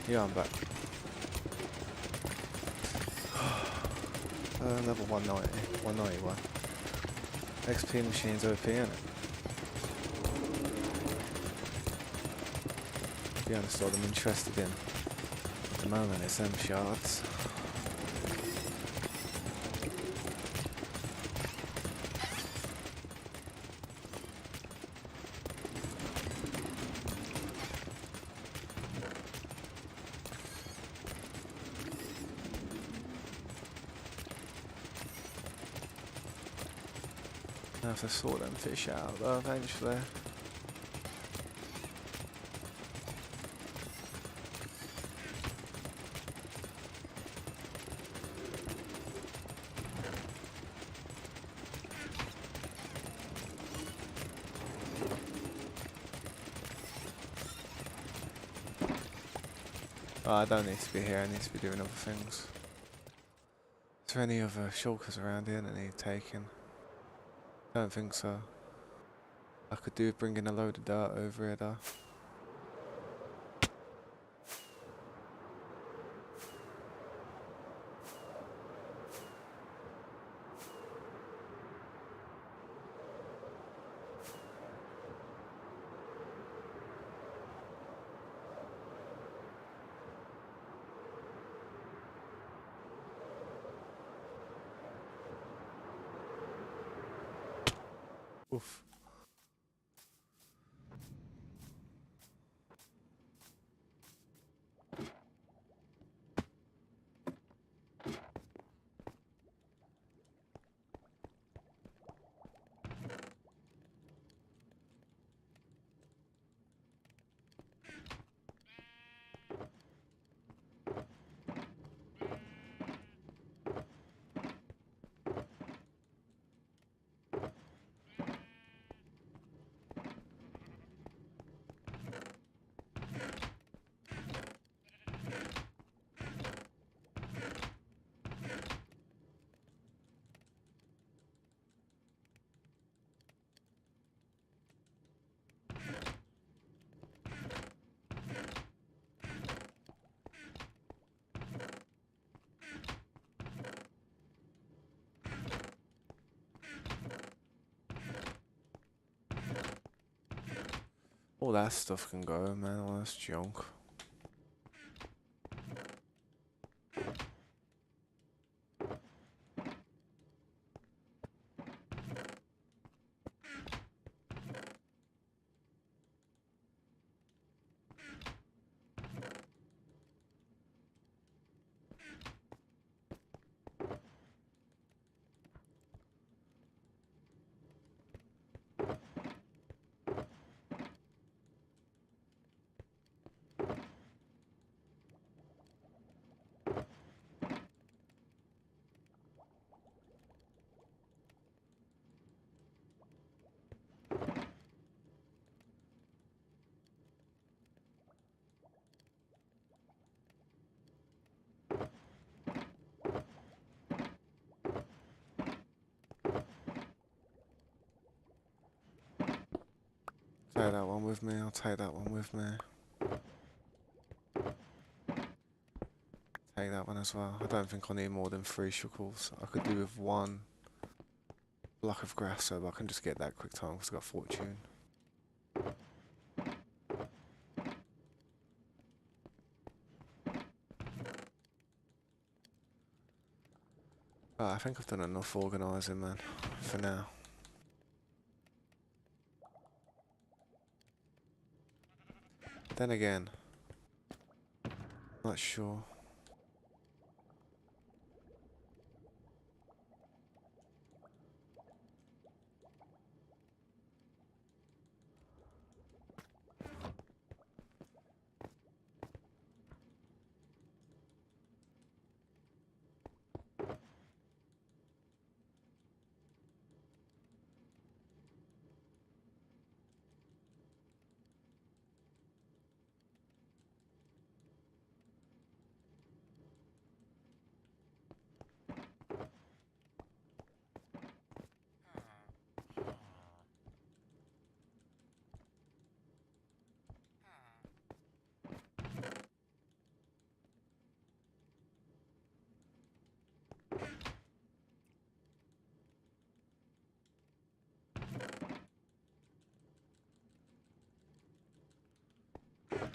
Yeah, I'm back. Level 190, 191. XP machine's OP, innit? To be honest, all I'm interested in at the moment is them shards. I have to sort them fish out though eventually. Oh, I don't need to be here, I need to be doing other things. Is there any other shulkers around here that need taking? Don't think so. I could do with bringing a load of dirt over here though. Oof. All that stuff can go, man, all that's junk. Take that one with me, I'll take that one with me. Take that one as well. I don't think I need more than 3 shuckles. I could do with 1 block of grass so I can just get that quick time because I've got fortune. I think I've done enough organising, man, for now. Then again, not sure.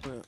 Well,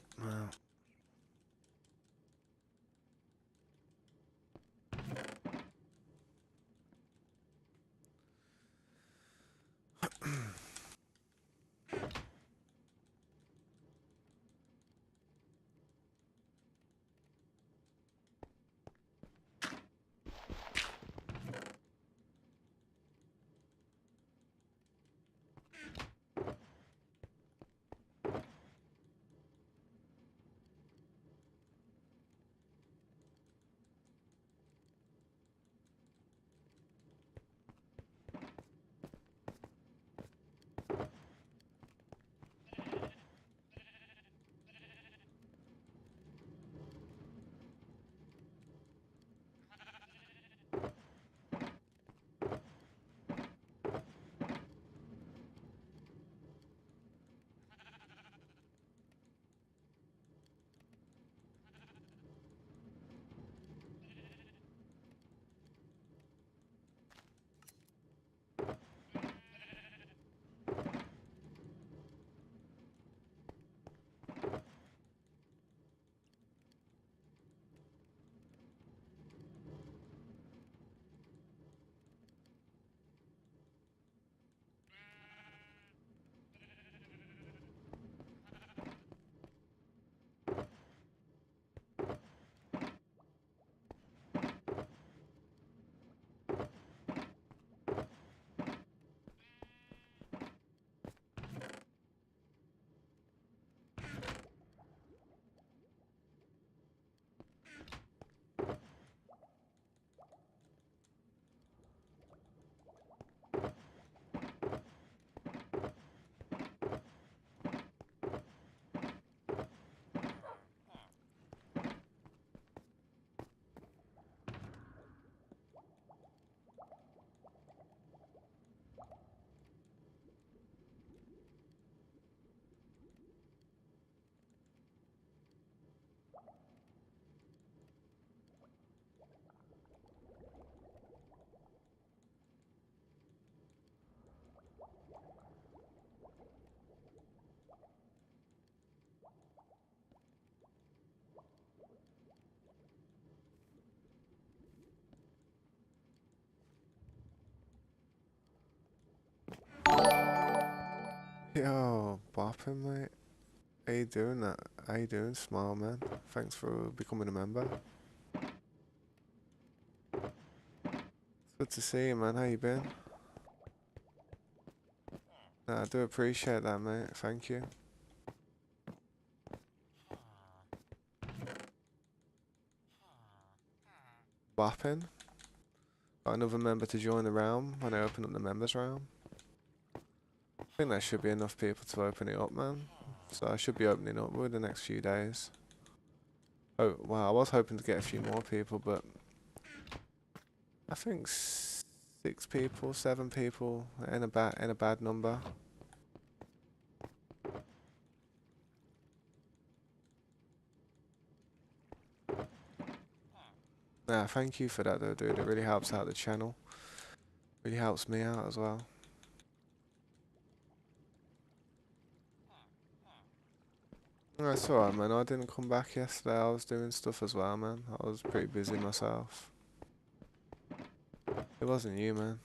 yo, bopping, mate. How you doing that? How you doing, smile man? Thanks for becoming a member. It's good to see you, man. How you been? No, I do appreciate that, mate. Thank you. Bopping. Got another member to join the realm when I open up the members realm. I think there should be enough people to open it up, man. So I should be opening up within the next few days. Oh, wow, I was hoping to get a few more people, but I think 6 people, 7 people in a bad number. Nah, thank you for that though, dude. It really helps out the channel. Really helps me out as well. That's alright, man. I didn't come back yesterday. I was doing stuff as well, man. I was pretty busy myself. It wasn't you, man.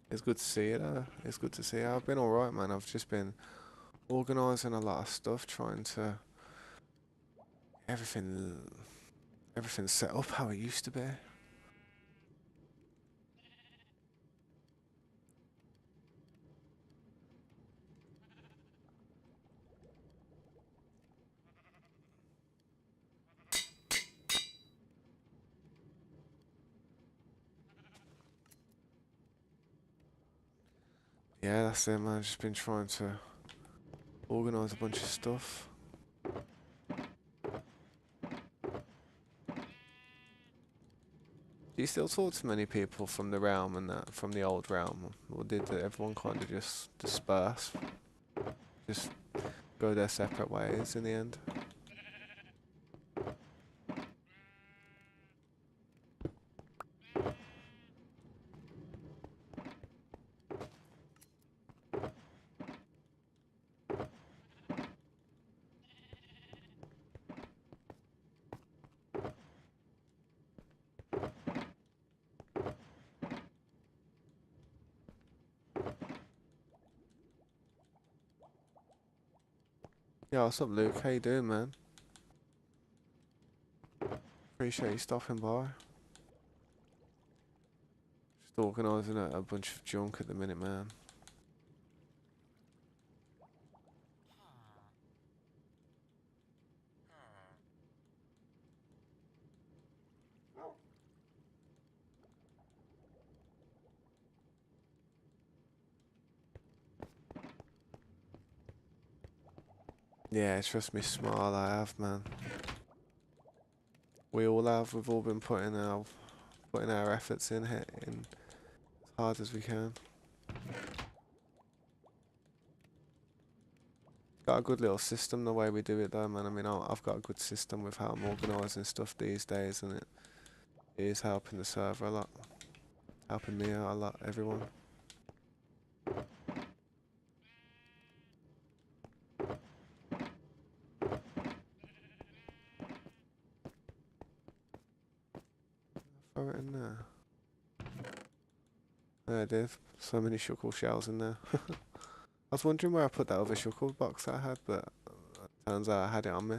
It's good to see you though. It's good to see you. I've been alright, man. I've just been organising a lot of stuff, trying to everything everything set up how it used to be. Yeah, that's it, man. Just been trying to organise a bunch of stuff. Do you still talk to many people from the realm and that, from the old realm? Or did everyone kind of just disperse? Just go their separate ways in the end? Yo, what's up, Luke? How you doing, man? Appreciate you stopping by. Just organising a bunch of junk at the minute, man. Yeah, trust me, smile I have, man. We all have. We've all been putting our efforts in as hard as we can. Got a good little system the way we do it, though, man. I mean, I've got a good system with how I'm organising stuff these days, and it is helping the server a lot, helping me out a lot, everyone. Throw it in there. There it is. So many shuckle shells in there. I was wondering where I put that other shuckle box that I had, but turns out I had it on me.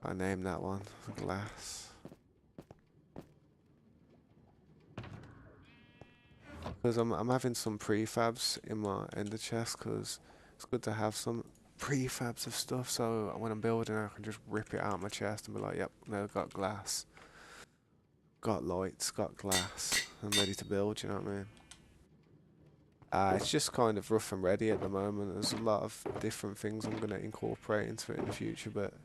I named that one glass. Because I'm having some prefabs in my ender chest, because it's good to have some prefabs of stuff, so when I'm building I can just rip it out of my chest and be like, yep, now I've got glass, got lights, got glass, I'm ready to build, you know what I mean? It's just kind of rough and ready at the moment. There's a lot of different things I'm going to incorporate into it in the future, but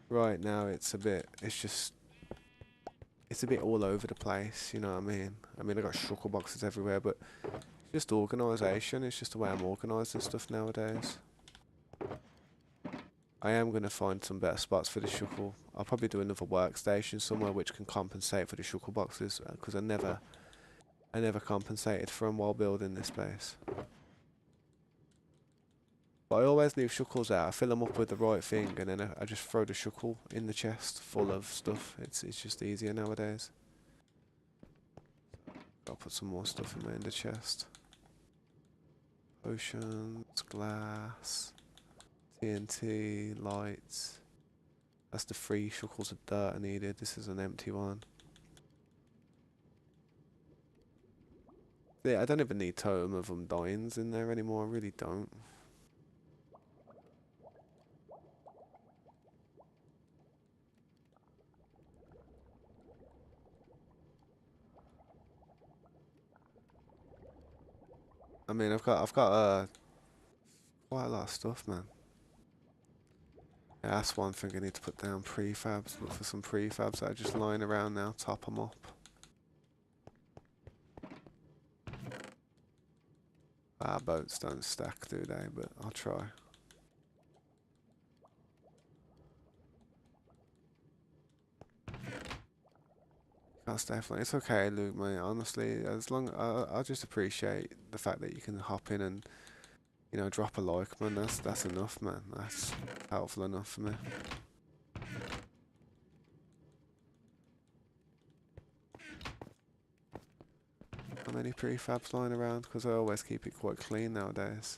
right now it's a bit all over the place, you know what I mean? I mean, I got shulker boxes everywhere, but just organisation. It's just the way I'm organising stuff nowadays. I am going to find some better spots for the shuckle. I'll probably do another workstation somewhere which can compensate for the shuckle boxes, because I never compensated for them while building this place. But I always leave shuckles out. I fill them up with the right thing, and then I just throw the shuckle in the chest full of stuff. It's just easier nowadays. Gotta put some more stuff in the chest. Potions, glass, TNT, lights. That's the 3 shuckles of dirt I needed. This is an empty one. Yeah, I don't even need Totem of Undyings in there anymore. I really don't. I mean, I've got quite a lot of stuff, man. Yeah, that's one thing I need to put down. Prefabs. Look for some prefabs that are just lying around now. Top them up. Our boats don't stack, do they? But I'll try. That's definitely. It's okay, Luke, mate. Honestly, as long I just appreciate the fact that you can hop in and drop a like, man. That's enough, man. That's helpful enough for me. How many prefabs lying around? Because I always keep it quite clean nowadays.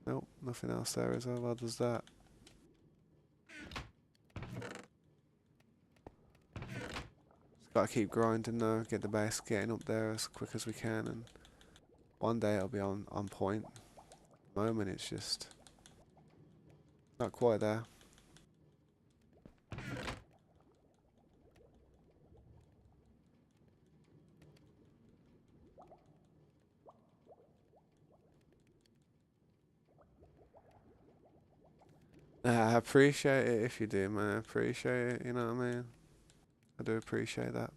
Nope, nothing else there is. Well, does that? Just gotta keep grinding though. Get the base getting up there as quick as we can, and one day it'll be on point. At the moment, it's just not quite there. I appreciate it if you do, man. I appreciate it. You know what I mean? I do appreciate that.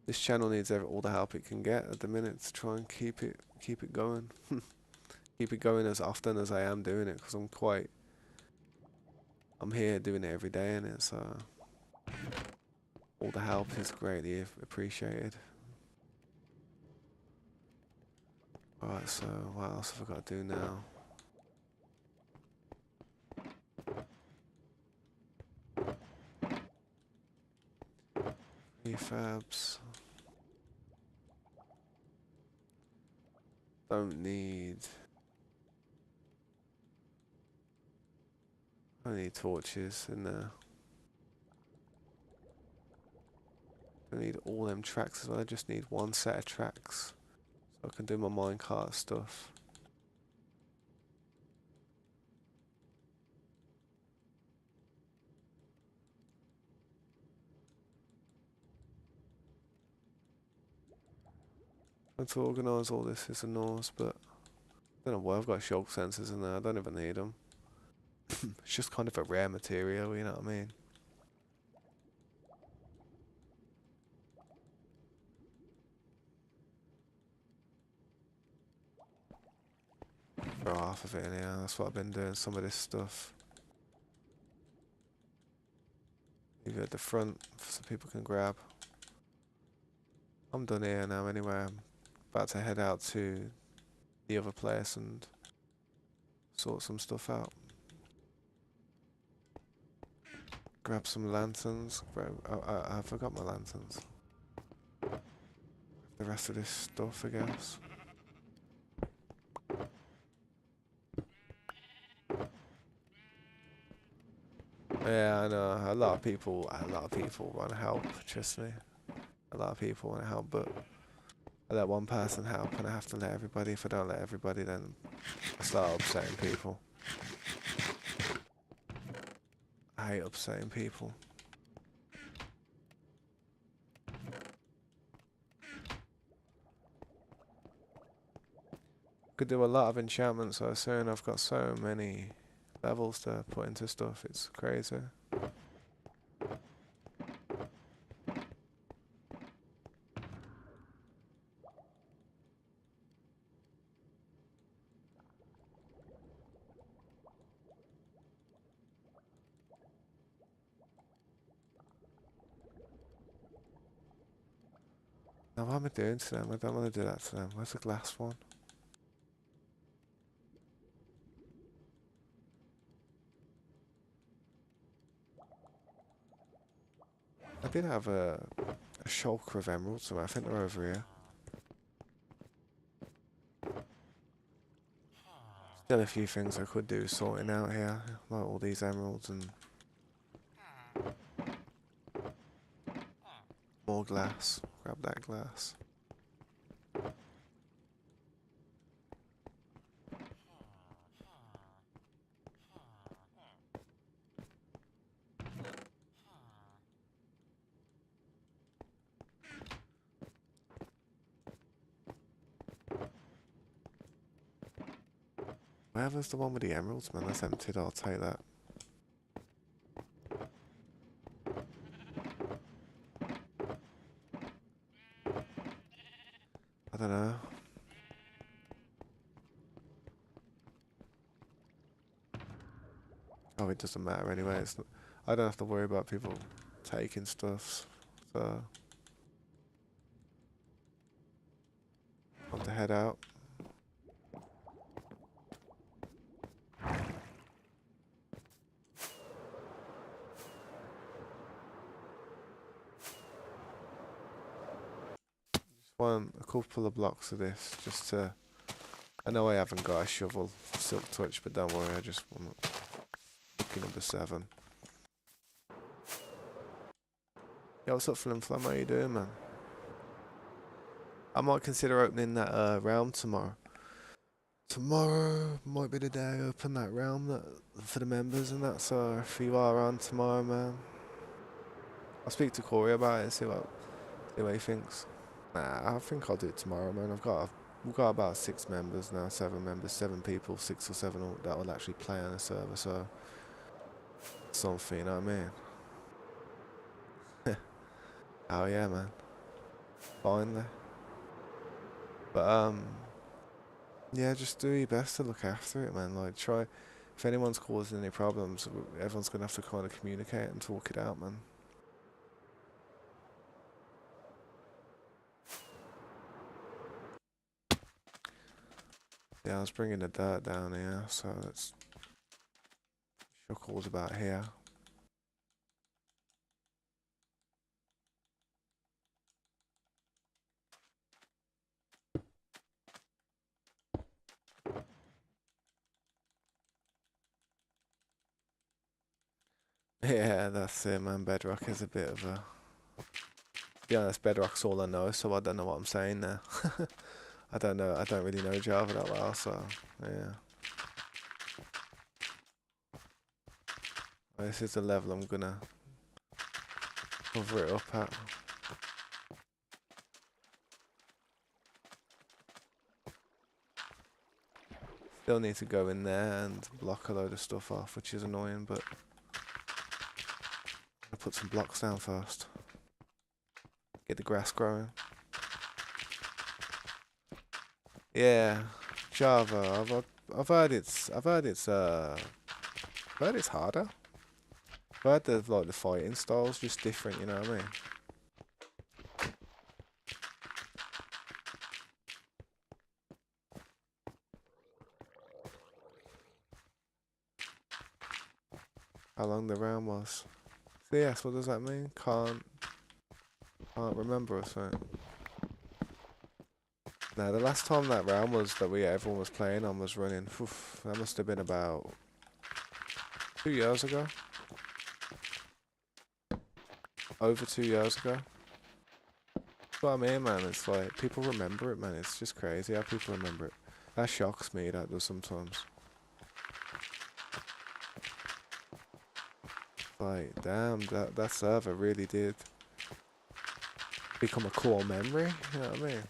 This channel needs all the help it can get at the minute to try and keep it going. Keep it going as often as I am doing it, because I'm here doing it every day, and it's all the help is greatly appreciated. Alright, so what else have I got to do now? Refabs. Don't need torches in there. Don't need all them tracks as well. I just need one set of tracks so I can do my minecart stuff. To organise all this is a nose, but I don't know why I've got shock sensors in there. I don't even need them. It's just kind of a rare material, you know what I mean? For half of it in here, that's what I've been doing, some of this stuff. Leave it at the front so people can grab. I'm done here now anyway. I'm about to head out to the other place and sort some stuff out. Grab some lanterns. I forgot my lanterns. The rest of this stuff, I guess. Yeah, I know. A lot of people want to help. Trust me. A lot of people want to help, but I let one person help, and I have to let everybody. If I don't let everybody, then I start upsetting people. I hate upsetting people. Could do a lot of enchantments so soon. I've got so many levels to put into stuff. It's crazy. Now what am I doing to them? I don't want to do that to them. Where's the glass one? I did have a shulker of emeralds somewhere. I think they're over here. Still a few things I could do sorting out here. Like all these emeralds and more glass. Grab that glass. Where's the one with the emeralds, man? That's emptied. I'll take that. I don't know. Oh, it doesn't matter anyway. I don't have to worry about people taking stuff. So, I want to head out. Just want a couple of blocks of this just to. I know I haven't got a shovel, silk touch, but don't worry. I just want number 7. Yo, what's up, Flim Flam? How you doing, man? I might consider opening that realm tomorrow. Tomorrow might be the day I open that realm for the members and that. So if you are on tomorrow, man, I'll speak to Corey about it and see what he thinks. Nah, I think I'll do it tomorrow, man. We've got about 6 members now, 7 members, 7 people, 6 or 7 that will actually play on the server. So something, you know what I mean? Oh yeah, man. Finally. But yeah, just do your best to look after it, man. Like, try. If anyone's causing any problems, everyone's gonna have to kind of communicate and talk it out, man. Yeah, I was bringing the dirt down here, so let's shook all's about here. Yeah, that's it, man. Bedrock is a bit of a. To be honest, Bedrock's all I know, so I don't know what I'm saying there. I don't know. I don't really know Java that well, so yeah. This is the level I'm gonna cover it up at. Still need to go in there and block a load of stuff off, which is annoying, but I'll put some blocks down first. Get the grass growing. Yeah, Java. I've heard it's harder. I've heard that like the fighting style's just different. You know what I mean? How long the round was. So yes, what does that mean? Can't remember or something. No, the last time that round was that everyone was playing on was running. Oof, that must have been about 2 years ago. Over 2 years ago. That's what I mean, man. It's like people remember it, man. It's just crazy how people remember it. That shocks me. That does sometimes. Like, damn, that server really did become a core memory. You know what I mean?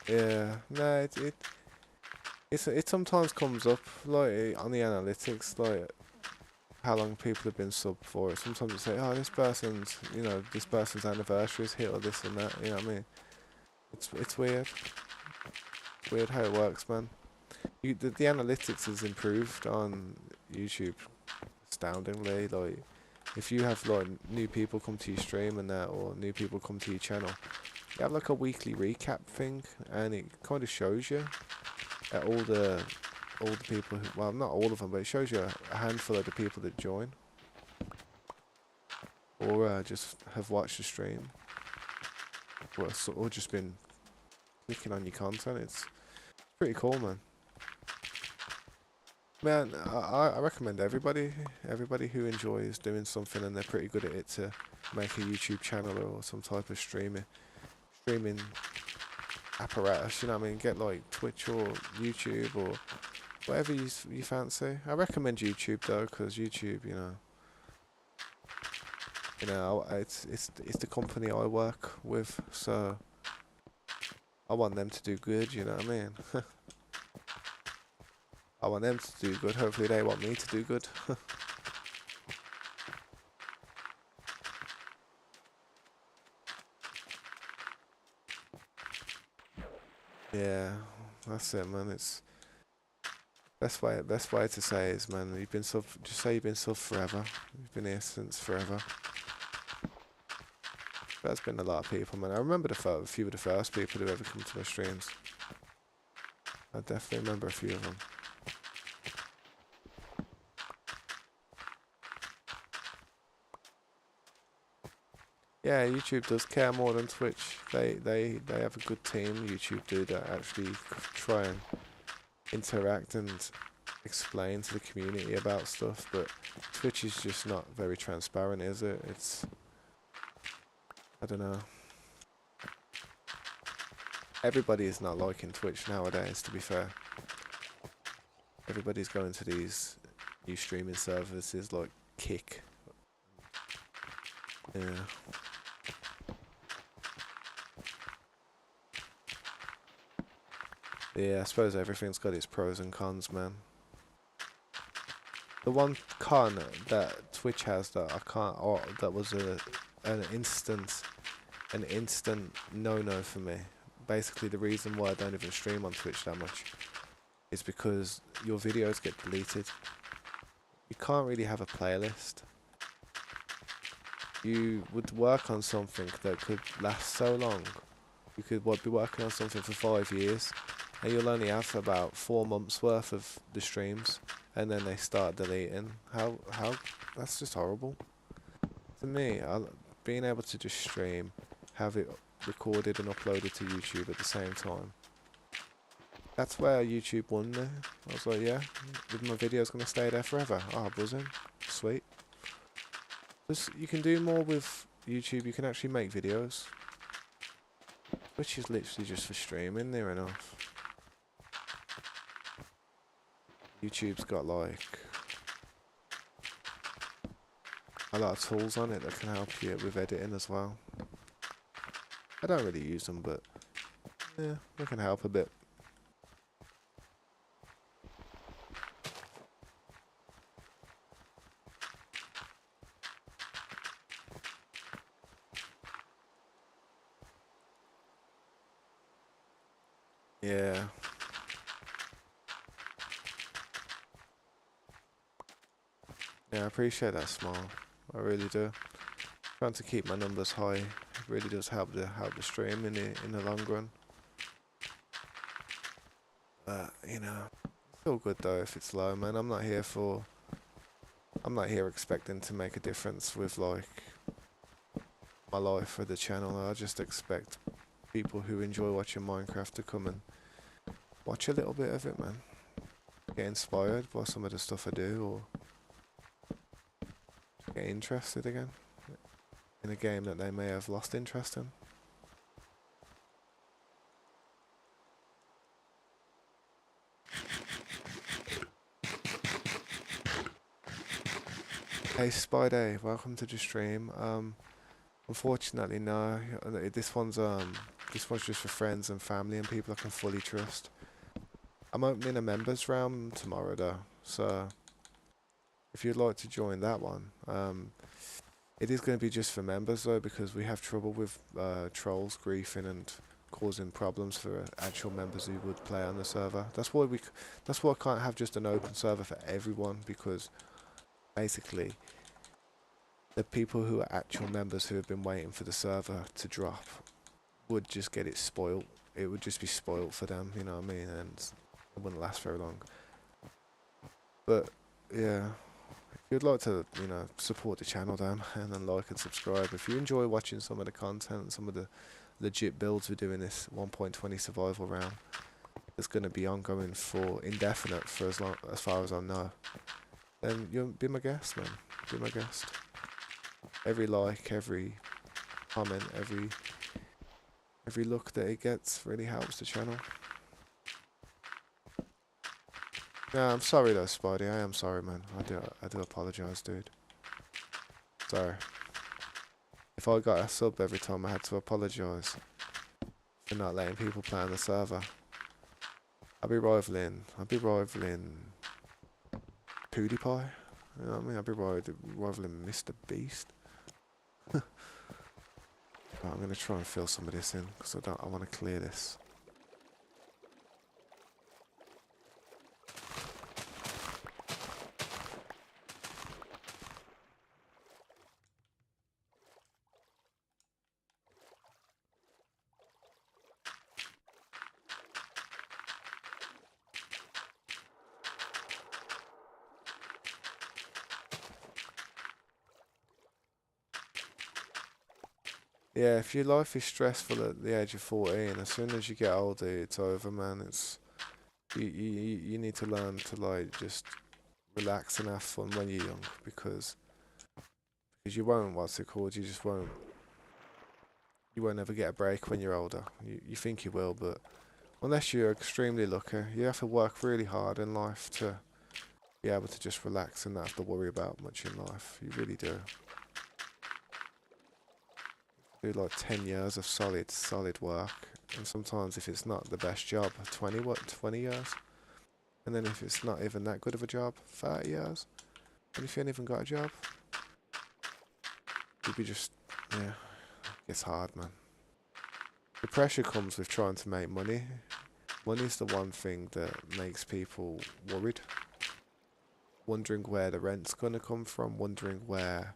Yeah. No, it sometimes comes up like on the analytics, like how long people have been sub for it. Sometimes you say, oh, this person's anniversary's hit or this and that. You know what I mean? It's weird. It's weird how it works, man. The analytics has improved on YouTube astoundingly. Like, if you have like new people come to your stream and that, or new people come to your channel, you have like a weekly recap thing, and it kind of shows you all the people who, well, not all of them, but it shows you a handful of the people that join or just have watched the stream or just been clicking on your content. It's pretty cool, man. Man, I recommend everybody who enjoys doing something and they're pretty good at it to make a YouTube channel or some type of streaming apparatus. You know what I mean? Get like Twitch or YouTube or whatever you fancy. I recommend YouTube though, because YouTube, it's the company I work with, so I want them to do good. You know what I mean? I want them to do good. Hopefully, they want me to do good. Yeah, that's it, man. It's best way to say is, man, you've been sub. Just say you've been sub forever. You've been here since forever. That's been a lot of people, man. I remember a few of the first people who ever come to my streams. I definitely remember a few of them. Yeah, YouTube does care more than Twitch. They have a good team. YouTube do that actually try and interact and explain to the community about stuff, but Twitch is just not very transparent, is it? I don't know. Everybody is not liking Twitch nowadays, to be fair. Everybody's going to these new streaming services like Kick. Yeah. Yeah, I suppose everything's got its pros and cons, man. The one con that Twitch has that I can't, or that was an instant no-no for me. Basically, the reason why I don't even stream on Twitch that much is because your videos get deleted. You can't really have a playlist. you would work on something that could last so long. You could be working on something for 5 years, and you'll only have about 4 months worth of the streams, and then they start deleting. How? That's just horrible. To me, being able to just stream, have it recorded and uploaded to YouTube at the same time. That's where YouTube won me. I was like, yeah, my video's gonna stay there forever. Oh, buzzing, sweet. Because you can do more with YouTube. You can actually make videos, which is literally just for streaming. Near enough. YouTube's got like a lot of tools on it that can help you with editing as well. I don't really use them, but yeah, they can help a bit. Yeah. Yeah, I appreciate that smile. I really do. Trying to keep my numbers high really does help the stream in the long run. But you know, it's all good though if it's low, man. I'm not here expecting to make a difference with like my life or the channel. I just expect people who enjoy watching Minecraft to come and watch a little bit of it, man. Get inspired by some of the stuff I do, or get interested again in a game that they may have lost interest in. Hey Spidey, welcome to the stream. Unfortunately, no. This one's just for friends and family and people I can fully trust. I'm opening a members round tomorrow though, so if you'd like to join that one, it is going to be just for members though, because we have trouble with trolls griefing and causing problems for actual members who would play on the server. That's why I can't have just an open server for everyone, because basically the people who are actual members who have been waiting for the server to drop would just get it spoilt. It would just be spoilt for them, you know what I mean, and it wouldn't last very long. But yeah, if you'd like to, support the channel then, and then like and subscribe. If you enjoy watching some of the content, some of the legit builds we do in this 1.20 survival round, it's going to be ongoing for indefinite for as far as I know. Then you'll be my guest, man. Be my guest. Every like, every comment, every look that it gets really helps the channel. Yeah, I'm sorry though, Spidey. I am sorry, man. I do apologise, dude. Sorry. If I got a sub every time I had to apologise for not letting people play on the server, I'd be rivaling PewDiePie. You know what I mean? I'd be rivaling Mr. Beast. Right, I'm gonna try and fill some of this in because I want to clear this. Yeah, if your life is stressful at the age of 14, as soon as you get older, it's over, man. You need to learn to like just relax and have fun when you're young, because you won't, what's it called? You won't ever get a break when you're older. You think you will, but unless you're extremely lucky, you have to work really hard in life to be able to just relax and not have to worry about much in life. You really do. Do like 10 years of solid work, and sometimes if it's not the best job, 20 years, and then if it's not even that good of a job, 30 years, and if you ain't even got a job, you'd be just, yeah, it's hard, man. The pressure comes with trying to make money. Money's the one thing that makes people worried, wondering where the rent's gonna come from, wondering where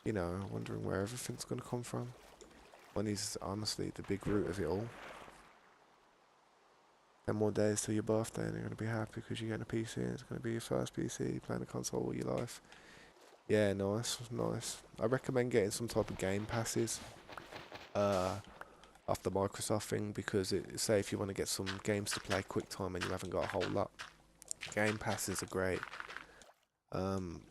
You know, wondering where everything's gonna come from. Money's honestly the big root of it all. 10 more days till your birthday and you're gonna be happy because you're getting a PC and it's gonna be your first PC, playing a console all your life. Yeah, nice, nice. I recommend getting some type of game passes uh, off the Microsoft thing because say if you want to get some games to play quick time and you haven't got a whole lot, game passes are great. Um,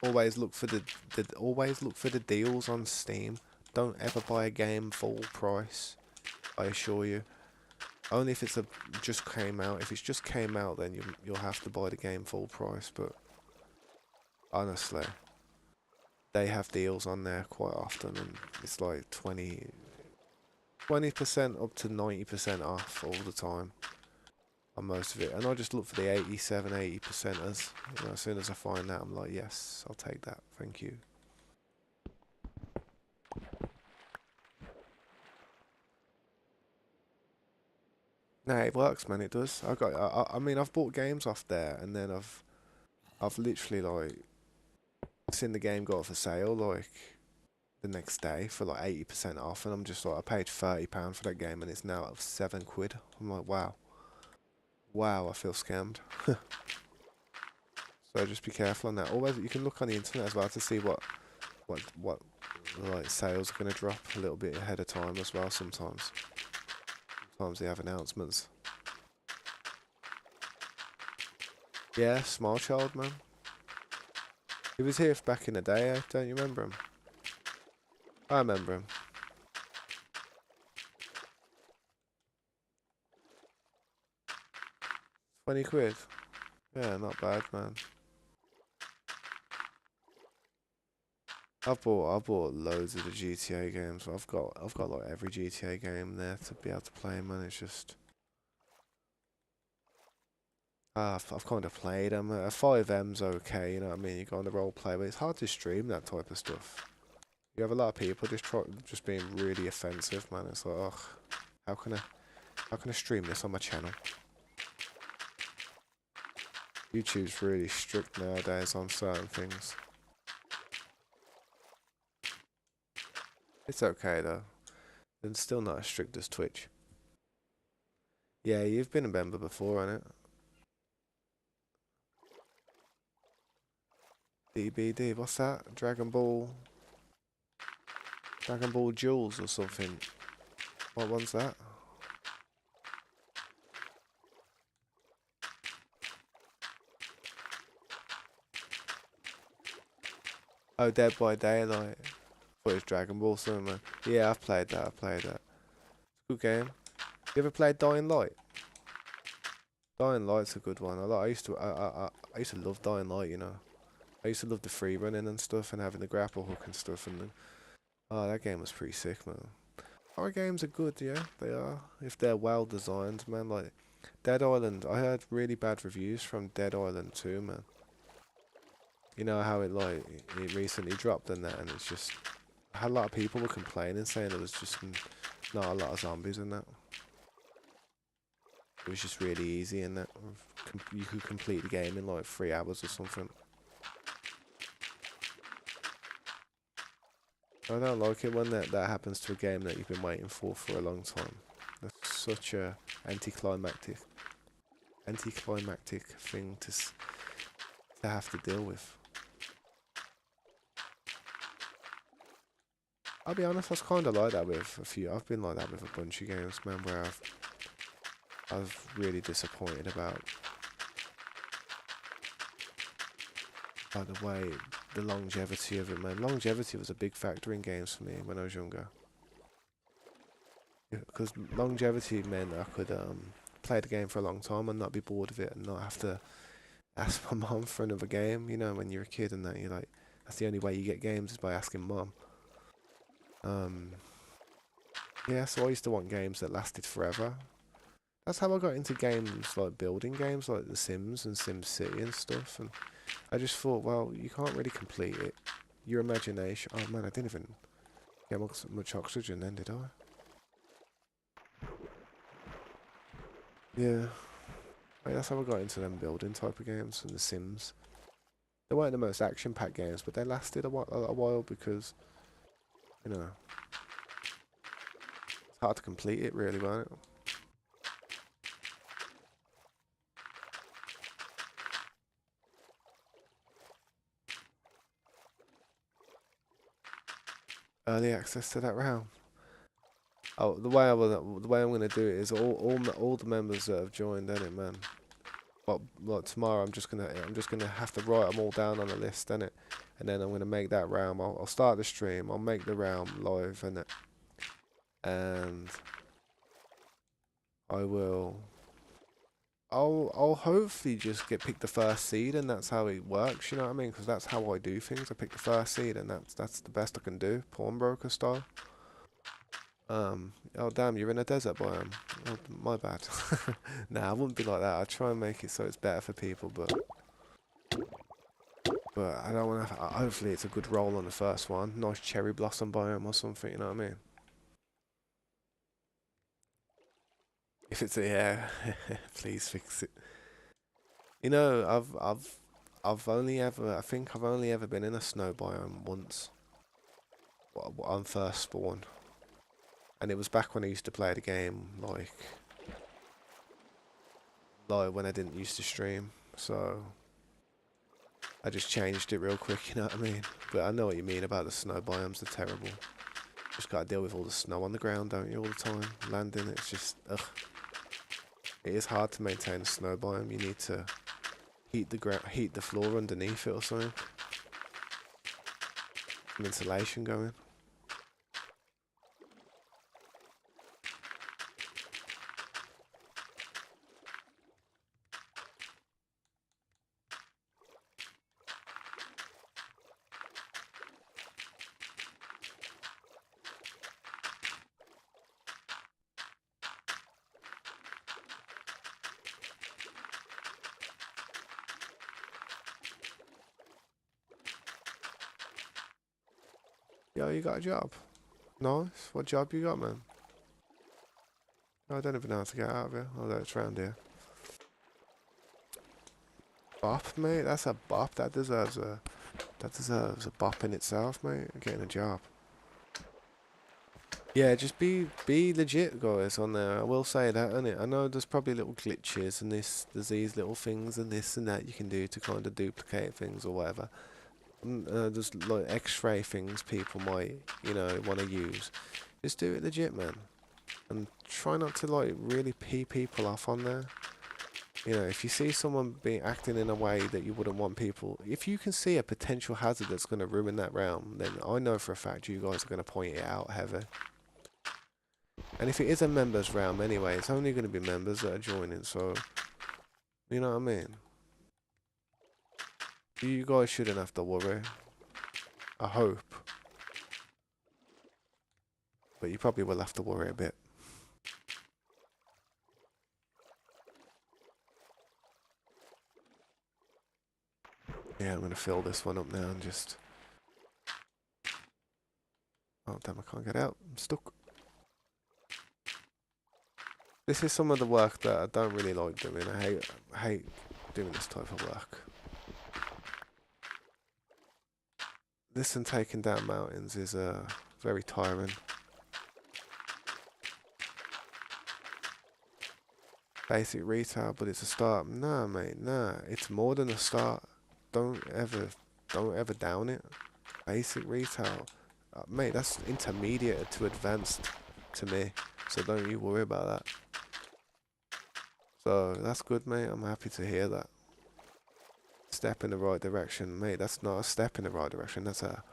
always look for the deals on Steam. Don't ever buy a game full price. I assure you. Only if it's just came out. If it's just came out, then you'll have to buy the game full price. But honestly, they have deals on there quite often, and it's like 20% up to 90% off all the time on most of it. And I just look for the 87, 80%ers. You know, as soon as I find that, I'm like, yes, I'll take that. Thank you. No, it works, man. It does. I mean, I've bought games off there, and then I've literally like seen the game go for sale like the next day for like 80% off, and I'm just like, I paid £30 for that game, and it's now at £7. I'm like, wow, wow, I feel scammed. So just be careful on that. Always, you can look on the internet as well to see what like sales are gonna drop a little bit ahead of time as well. Sometimes they have announcements. Yeah, small child man. He was here back in the day. Don't you remember him? I remember him. 20 quid. Yeah, not bad, man. I bought loads of the GTA games. I've got like every GTA game there to be able to play, man. It's just I've kind of played them. 5M's okay, you know what I mean. You go on the role play, but it's hard to stream that type of stuff. You have a lot of people just being really offensive, man. It's like, ugh, how can I how can I stream this on my channel? YouTube's really strict nowadays on certain things. It's okay though. It's still not as strict as Twitch. Yeah, you've been a member before, on it. DBD, what's that? Dragon Ball Duels or something. What one's that? Oh, Dead by Daylight. Thought it was Dragon Ball something, man. Yeah, I've played that. Good game. You ever played Dying Light? Dying Light's a good one. I used to love Dying Light, you know. I used to love the free running and stuff and having the grapple hook and stuff and oh, that game was pretty sick, man. Horror games are good, yeah, they are. If they're well designed, man. Like Dead Island, I heard really bad reviews from Dead Island 2, man. You know how it recently dropped and that, and it's just I had a lot of people were complaining, saying there was just not a lot of zombies in that. It was just really easy in that. You could complete the game in like 3 hours or something. I don't like it when that happens to a game that you've been waiting for a long time. That's such a anticlimactic thing to have to deal with. I'll be honest, I was kind of like that with a few. I've been like that with a bunch of games, man, where I've really disappointed about the way the longevity of it, man. Longevity was a big factor in games for me when I was younger. Because longevity meant I could play the game for a long time and not be bored of it and not have to ask my mom for another game. You know, when you're a kid and that you're like, that's the only way you get games is by asking mom. Um, yeah, so I used to want games that lasted forever. That's how I got into games like building games like The Sims and Sim City and stuff. And I just thought, well, you can't really complete it. Your imagination. Oh man, I didn't even get much oxygen then, did I? Yeah. Like, that's how I got into them building type of games and The Sims. They weren't the most action-packed games, but they lasted a while because, you know, it's hard to complete it really, wasn't it? Early access to that round. Oh, the way I'm gonna do it is all the members that have joined, innit, man. Well, tomorrow I'm just gonna have to write them all down on a list, innit, and then I'm gonna make that round. I'll start the stream. I'll make the round live, innit, and I will. I'll hopefully just get picked the first seed, and that's how it works. You know what I mean? Because that's how I do things. I pick the first seed, and that's the best I can do, pawnbroker style. Oh damn, you're in a desert biome. Oh, my bad. Nah, I wouldn't be like that. I try and make it so it's better for people, but I don't want to. Hopefully, it's a good roll on the first one. Nice cherry blossom biome or something. You know what I mean? If it's a yeah, please fix it. You know, I've only ever. I think I've only ever been in a snow biome once. On first spawn, and it was back when I used to play the game, like when I didn't used to stream. So I just changed it real quick, you know what I mean? But I know what you mean about the snow biomes, they're terrible. Just gotta deal with all the snow on the ground, don't you, all the time? Landing, it's just, ugh. It is hard to maintain a snow biome. You need to heat the floor underneath it or something. Some insulation going. Yo, you got a job? Nice. What job you got, man? I don't even know how to get out of here. Although it's round here. Bop, mate. That's a bop. That deserves a bop in itself, mate. Getting a job. Yeah, just be legit, guys, on there. I will say that, innit? I know there's probably little glitches and there's these little things and this and that you can do to kind of duplicate things or whatever. There's like X-ray things people might, want to use. Just do it legit, man, and try not to like really pee people off on there. You know, if you see someone being acting in a way that you wouldn't want people, if you can see a potential hazard that's going to ruin that realm, then I know for a fact you guys are going to point it out heavy. And if it is a members realm anyway, it's only going to be members that are joining, so, you know what I mean? You guys shouldn't have to worry. I hope. But you probably will have to worry a bit. Yeah, I'm going to fill this one up now and just... Oh, damn, I can't get out. I'm stuck. This is some of the work that I don't really like doing. I hate doing this type of work. This and taking down mountains is very tiring. Basic retail, but it's a start. Nah, mate, nah. It's more than a start. Don't ever down it. Basic retail. Mate, that's intermediate to advanced to me. So don't you worry about that. So that's good, mate. I'm happy to hear that. Step in the right direction, mate. That's not a step in the right direction. That's a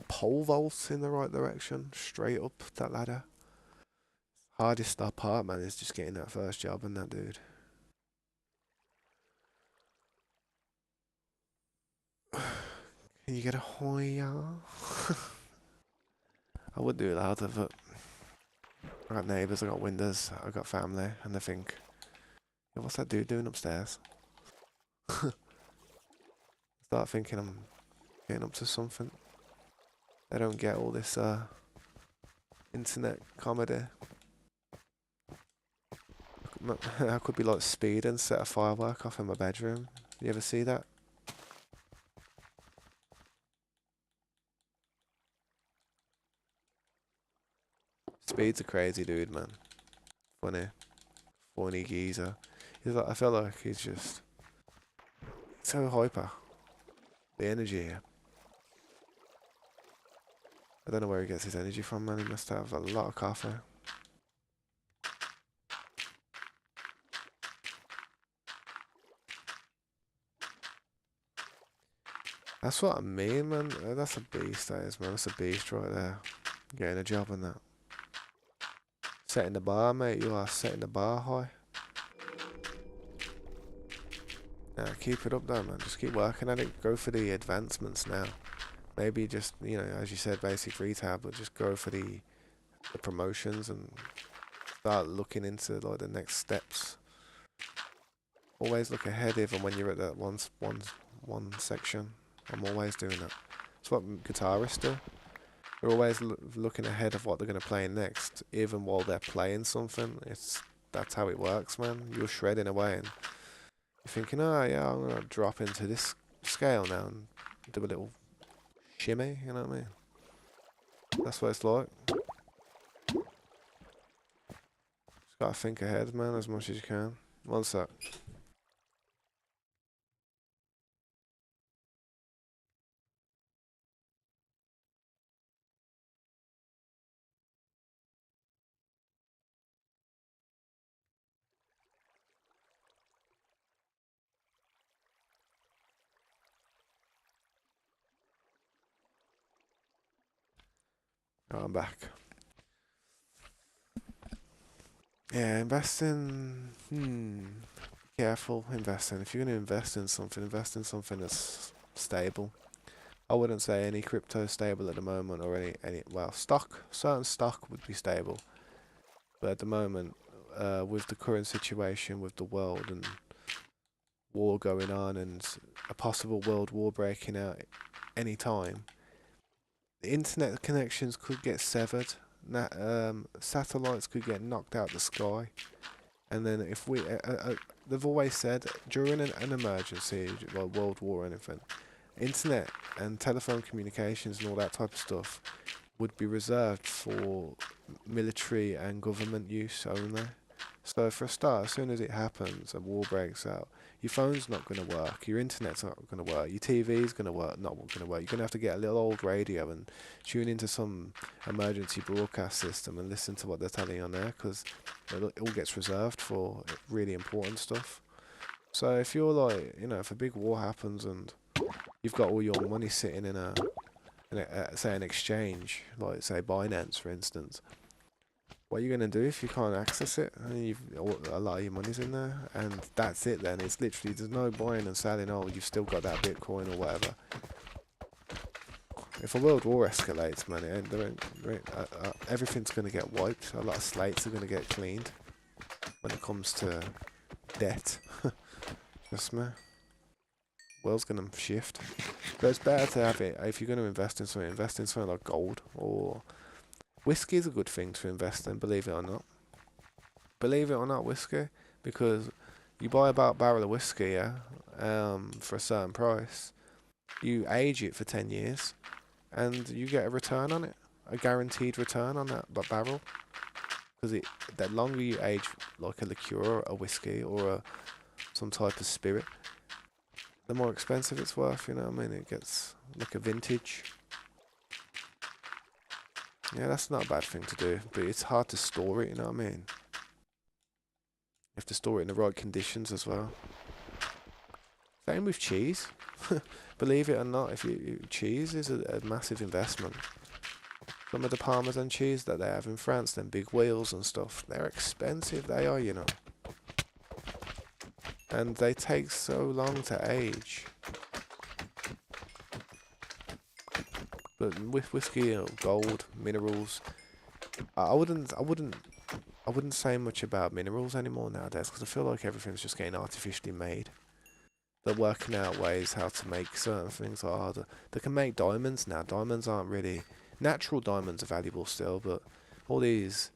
pole vault in the right direction. Straight up that ladder. Hardest part, man, is just getting that first job and that, dude. Can you get a Hoya? I would do that, but I got neighbours, I got windows, I got family, and they think, yo, what's that dude doing upstairs? Start thinking I'm getting up to something. They don't get all this internet comedy. I could be like speed and set a firework off in my bedroom. You ever see that? Speed's a crazy dude, man. Funny geezer. He's like, I feel like he's just so hyper. The energy here. I don't know where he gets his energy from, man. He must have a lot of coffee. That's what I mean, man. That's a beast, that is, man. That's a beast right there. Getting a job on that. Setting the bar, mate. You are setting the bar high. Yeah, keep it up though, man. Just keep working at it. Go for the advancements now. Maybe just, as you said, basic retail, but just go for the promotions and start looking into like the next steps. Always look ahead, even when you're at that one section. I'm always doing that. It's what guitarists do. They're always looking ahead of what they're going to play next, even while they're playing something. That's how it works, man. You're shredding away, and you're thinking, oh yeah, I'm gonna drop into this scale now and do a little shimmy. You know what I mean? That's what it's like. Just gotta think ahead, man, as much as you can. One sec. Oh, I'm back. Yeah, investing. Careful investing. If you're gonna invest in something that's stable. I wouldn't say any crypto is stable at the moment, or any well, certain stock would be stable, but at the moment, with the current situation with the world and war going on and a possible world war breaking out any time, the internet connections could get severed. Satellites could get knocked out the sky, and then if they've always said during an emergency, like world war or anything, internet and telephone communications and all that type of stuff would be reserved for military and government use only. So for a start, as soon as it happens, a war breaks out, your phone's not going to work, your internet's not going to work, your TV's going to work, not going to work. You're going to have to get a little old radio and tune into some emergency broadcast system and listen to what they're telling you on there, because it all gets reserved for really important stuff. So if you're like, if a big war happens and you've got all your money sitting in say an exchange, like say Binance for instance, what are you going to do if you can't access it? And a lot of your money's in there, and that's it then. It's literally, there's no buying and selling, oh, you've still got that Bitcoin or whatever. If a world war escalates, man, everything's going to get wiped. A lot of slates are going to get cleaned when it comes to debt. Trust me. World's going to shift. But it's better to have it, if you're going to invest in something like gold, or whiskey is a good thing to invest in, believe it or not. Believe it or not, whiskey, because you buy about a barrel of whiskey, yeah, for a certain price, you age it for 10 years, and you get a return on it, a guaranteed return on that barrel, because the longer you age like a liqueur, a whiskey, or some type of spirit, the more expensive it's worth, you know what I mean? It gets like a vintage. Yeah, that's not a bad thing to do, but it's hard to store it, you know what I mean? You have to store it in the right conditions as well. Same with cheese. Believe it or not, cheese is a massive investment. Some of the Parmesan cheese that they have in France, them big wheels and stuff, they're expensive, they are, And they take so long to age. But with whiskey, gold, minerals, I wouldn't say much about minerals anymore nowadays, because I feel like everything's just getting artificially made. They're working out ways how to make certain things harder. They can make diamonds now. Diamonds aren't really... Natural diamonds are valuable still, but all these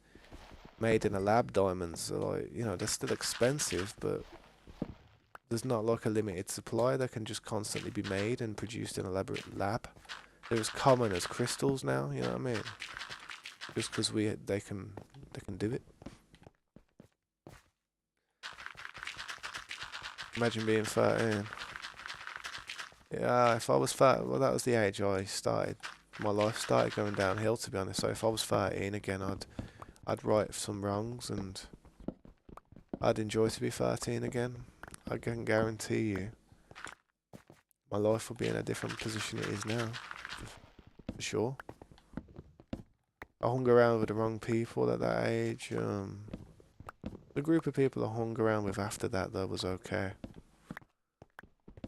made in a lab diamonds are like, they're still expensive, but there's not like a limited supply. They can just constantly be made and produced in a lab. They're as common as crystals now, you know what I mean? just because they can do it. Imagine being 13. Yeah, if I was 30, well, that was the age I started. My life started going downhill, to be honest. So if I was 13 again, I'd right some wrongs, and I'd enjoy to be 13 again. I can guarantee you, my life will be in a different position it is now, for sure. I hung around with the wrong people at that age. The group of people I hung around with after that, though, was okay.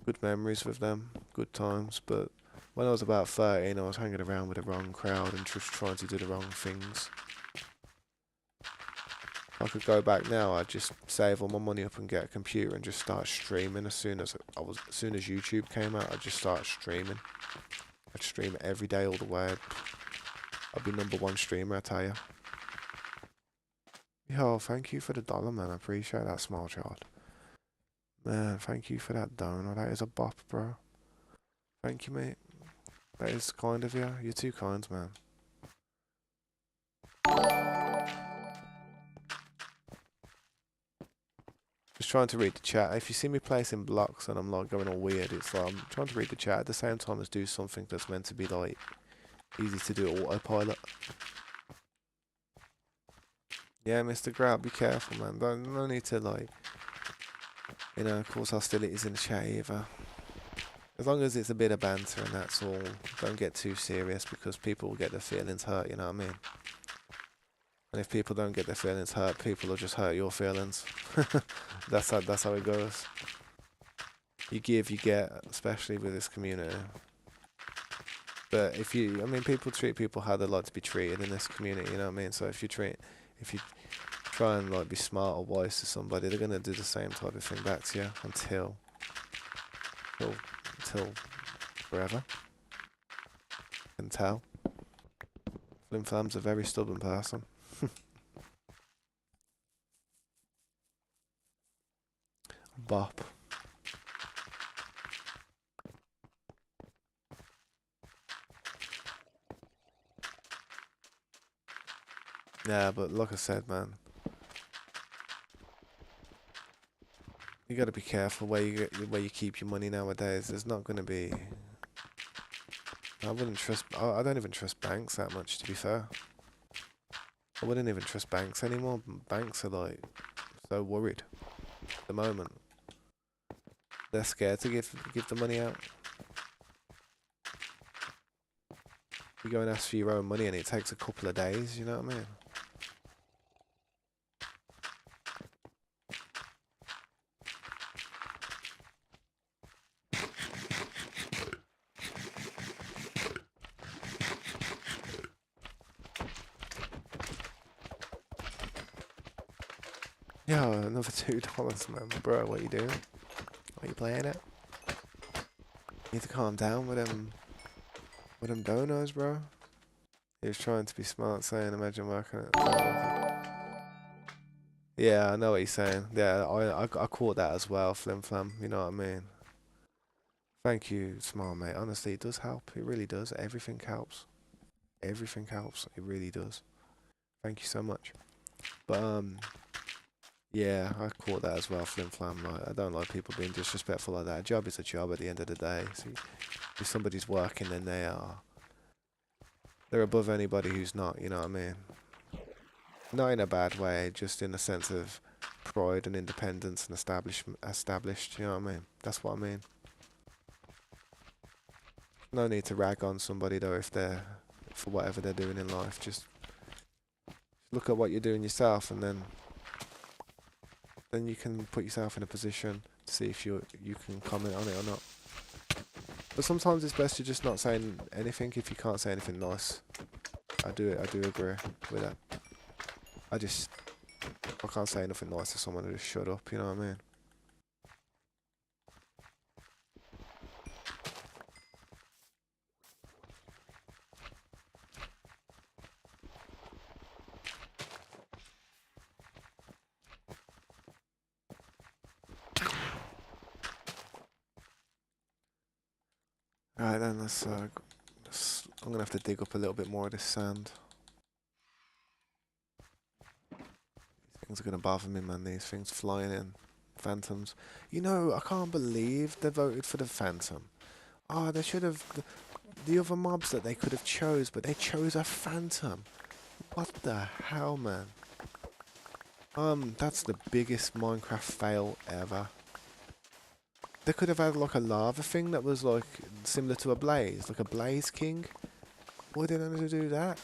Good memories with them, good times. But when I was about 13, I was hanging around with the wrong crowd and just trying to do the wrong things. If I could go back now, I'd just save all my money up and get a computer and just start streaming. As soon as YouTube came out, I'd just start streaming. I'd stream every day all the way. I'd be #1 streamer, I tell you. Yo, thank you for the dollar, man. I appreciate that, small child. Man, thank you for that donor. That is a bop, bro. Thank you, mate. That is kind of you. You're too kind, man. Just trying to read the chat. If you see me placing blocks and I'm like going all weird, it's like I'm trying to read the chat at the same time as do something that's meant to be like easy to do autopilot. Yeah, Mr. Grout, be careful, man. No need to like, cause hostilities in the chat either. As long as it's a bit of banter and that's all, don't get too serious because people will get their feelings hurt, you know what I mean? And if people don't get their feelings hurt, people will just hurt your feelings. That's how it goes. You give, you get, especially with this community. But people treat people how they like to be treated in this community, you know what I mean? So if you try and like be smart or wise to somebody, they're gonna do the same type of thing back to you until forever. You can tell. Flim Flam's a very stubborn person. Bop. Yeah, but like I said, man, you gotta be careful where you keep your money nowadays. There's not gonna be. I wouldn't trust. I don't even trust banks that much, to be fair. I wouldn't even trust banks anymore. Banks are like so worried at the moment. They're scared to give the money out. You go and ask for your own money and it takes a couple of days, you know what I mean? Yo, another $2, man. Bro, what you doing? Are you playing it? You need to calm down with them donos, bro. He was trying to be smart, saying, imagine working at. Yeah, I know what he's saying. Yeah, I caught that as well, Flim Flam. You know what I mean? Thank you, smart mate. Honestly, it does help. It really does. Everything helps. Everything helps. It really does. Thank you so much. But yeah, I caught that as well, Flim Flam. Like, I don't like people being disrespectful like that. A job is a job at the end of the day. See, if somebody's working, then they're above anybody who's not. You know what I mean? Not in a bad way, just in a sense of pride and independence and established. You know what I mean? That's what I mean. No need to rag on somebody though if they're for whatever they're doing in life. Just look at what you're doing yourself, and then you can put yourself in a position to see if you can comment on it or not. But sometimes it's best to just not saying anything if you can't say anything nice. I do agree with that. If I can't say nothing nice to someone, I just shut up, you know what I mean? Alright then, I'm gonna have to dig up a little bit more of this sand. Things are gonna bother me, man. These things flying in. Phantoms. You know, I can't believe they voted for the Phantom. Oh, they should have the other mobs that they could have chose, but they chose a Phantom. What the hell, man? That's the biggest Minecraft fail ever. They could have had like a lava thing that was like similar to a blaze, like a blaze king. Why didn't they do that?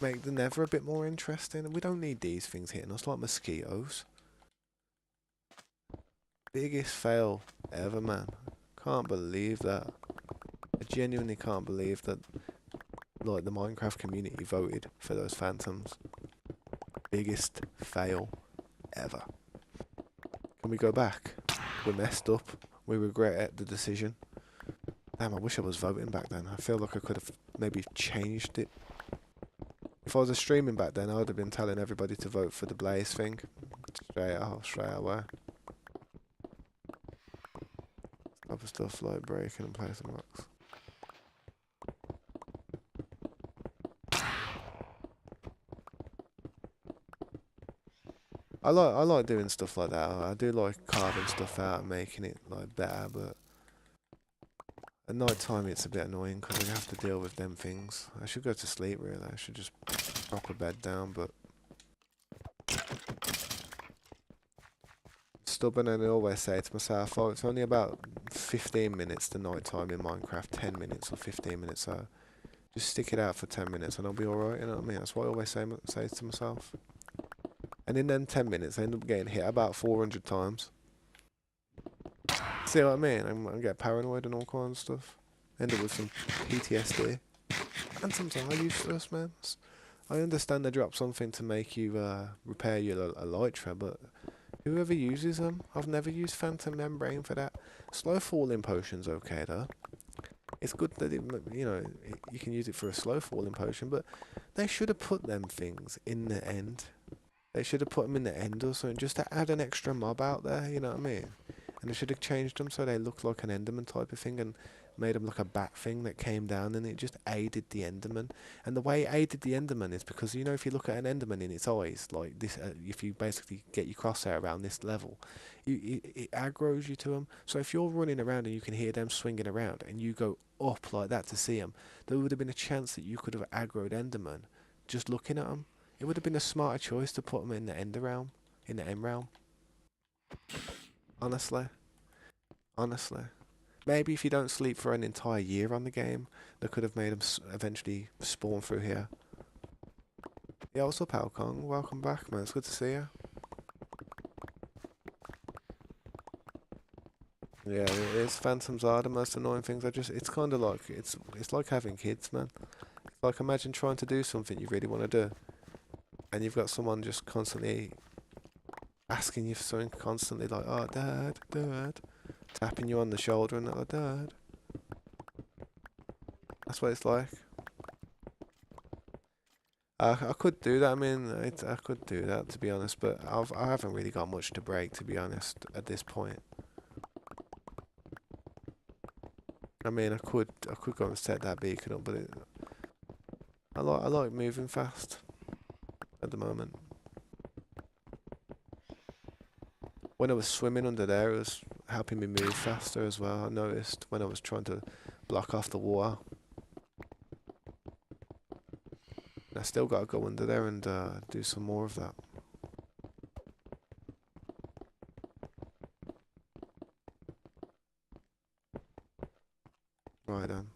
Make the nether a bit more interesting. We don't need these things hitting us like mosquitoes. Biggest fail ever, man. Can't believe that. I genuinely can't believe that like the Minecraft community voted for those phantoms. Biggest fail ever. Can we go back? We messed up. We regret the decision. Damn, I wish I was voting back then. I feel like I could have maybe changed it. If I was streaming back then, I would have been telling everybody to vote for the Blaze thing. Straight away. Other stuff like breaking and placing blocks. I like doing stuff like that. I do like carving stuff out and making it like better, but at night time it's a bit annoying because I have to deal with them things. I should go to sleep really. I should just drop a bed down, but stubborn, and I always say to myself, oh, it's only about 15 minutes to night time in Minecraft, 10 minutes or 15 minutes, so just stick it out for 10 minutes and I'll be alright, you know what I mean? That's what I always say to myself. And in them 10 minutes, I end up getting hit about 400 times. See what I mean? I get paranoid and all kinds of stuff. End up with some PTSD. And sometimes I useless, man. I understand they drop something to make you repair your elytra, but whoever uses them, I've never used Phantom Membrane for that. Slow falling potion's okay though. It's good that you can use it for a slow falling potion, but they should have put them things in the end. They should have put them in the end or something, just to add an extra mob out there, you know what I mean? And they should have changed them so they look like an Enderman type of thing and made them like a bat thing that came down and it just aided the Enderman. And the way it aided the Enderman is because, you know, if you look at an Enderman in its eyes, like this, if you basically get your crosshair around this level, it aggroes you to them. So if you're running around and you can hear them swinging around and you go up like that to see them, there would have been a chance that you could have aggroed Enderman just looking at them. It would have been a smarter choice to put them in the Ender realm, in the end realm. Honestly. Honestly. Maybe if you don't sleep for an entire year on the game, they could have made them eventually spawn through here. Yeah, what's up, Alcong? Welcome back, man. It's good to see you. Yeah, it is. Phantoms are the most annoying things. It's kind of like, it's like having kids, man. It's like, imagine trying to do something you really want to do, and you've got someone just constantly asking you for something constantly, like, oh, dad, dad, tapping you on the shoulder and like, dad. That's what it's like. I could do that. I mean, I could do that to be honest, but I haven't really got much to break to be honest at this point. I mean, I could go and set that beacon up, but I like moving fast at the moment. When I was swimming under there, it was helping me move faster as well. I noticed when I was trying to block off the water. I still got to go under there and do some more of that. Right then.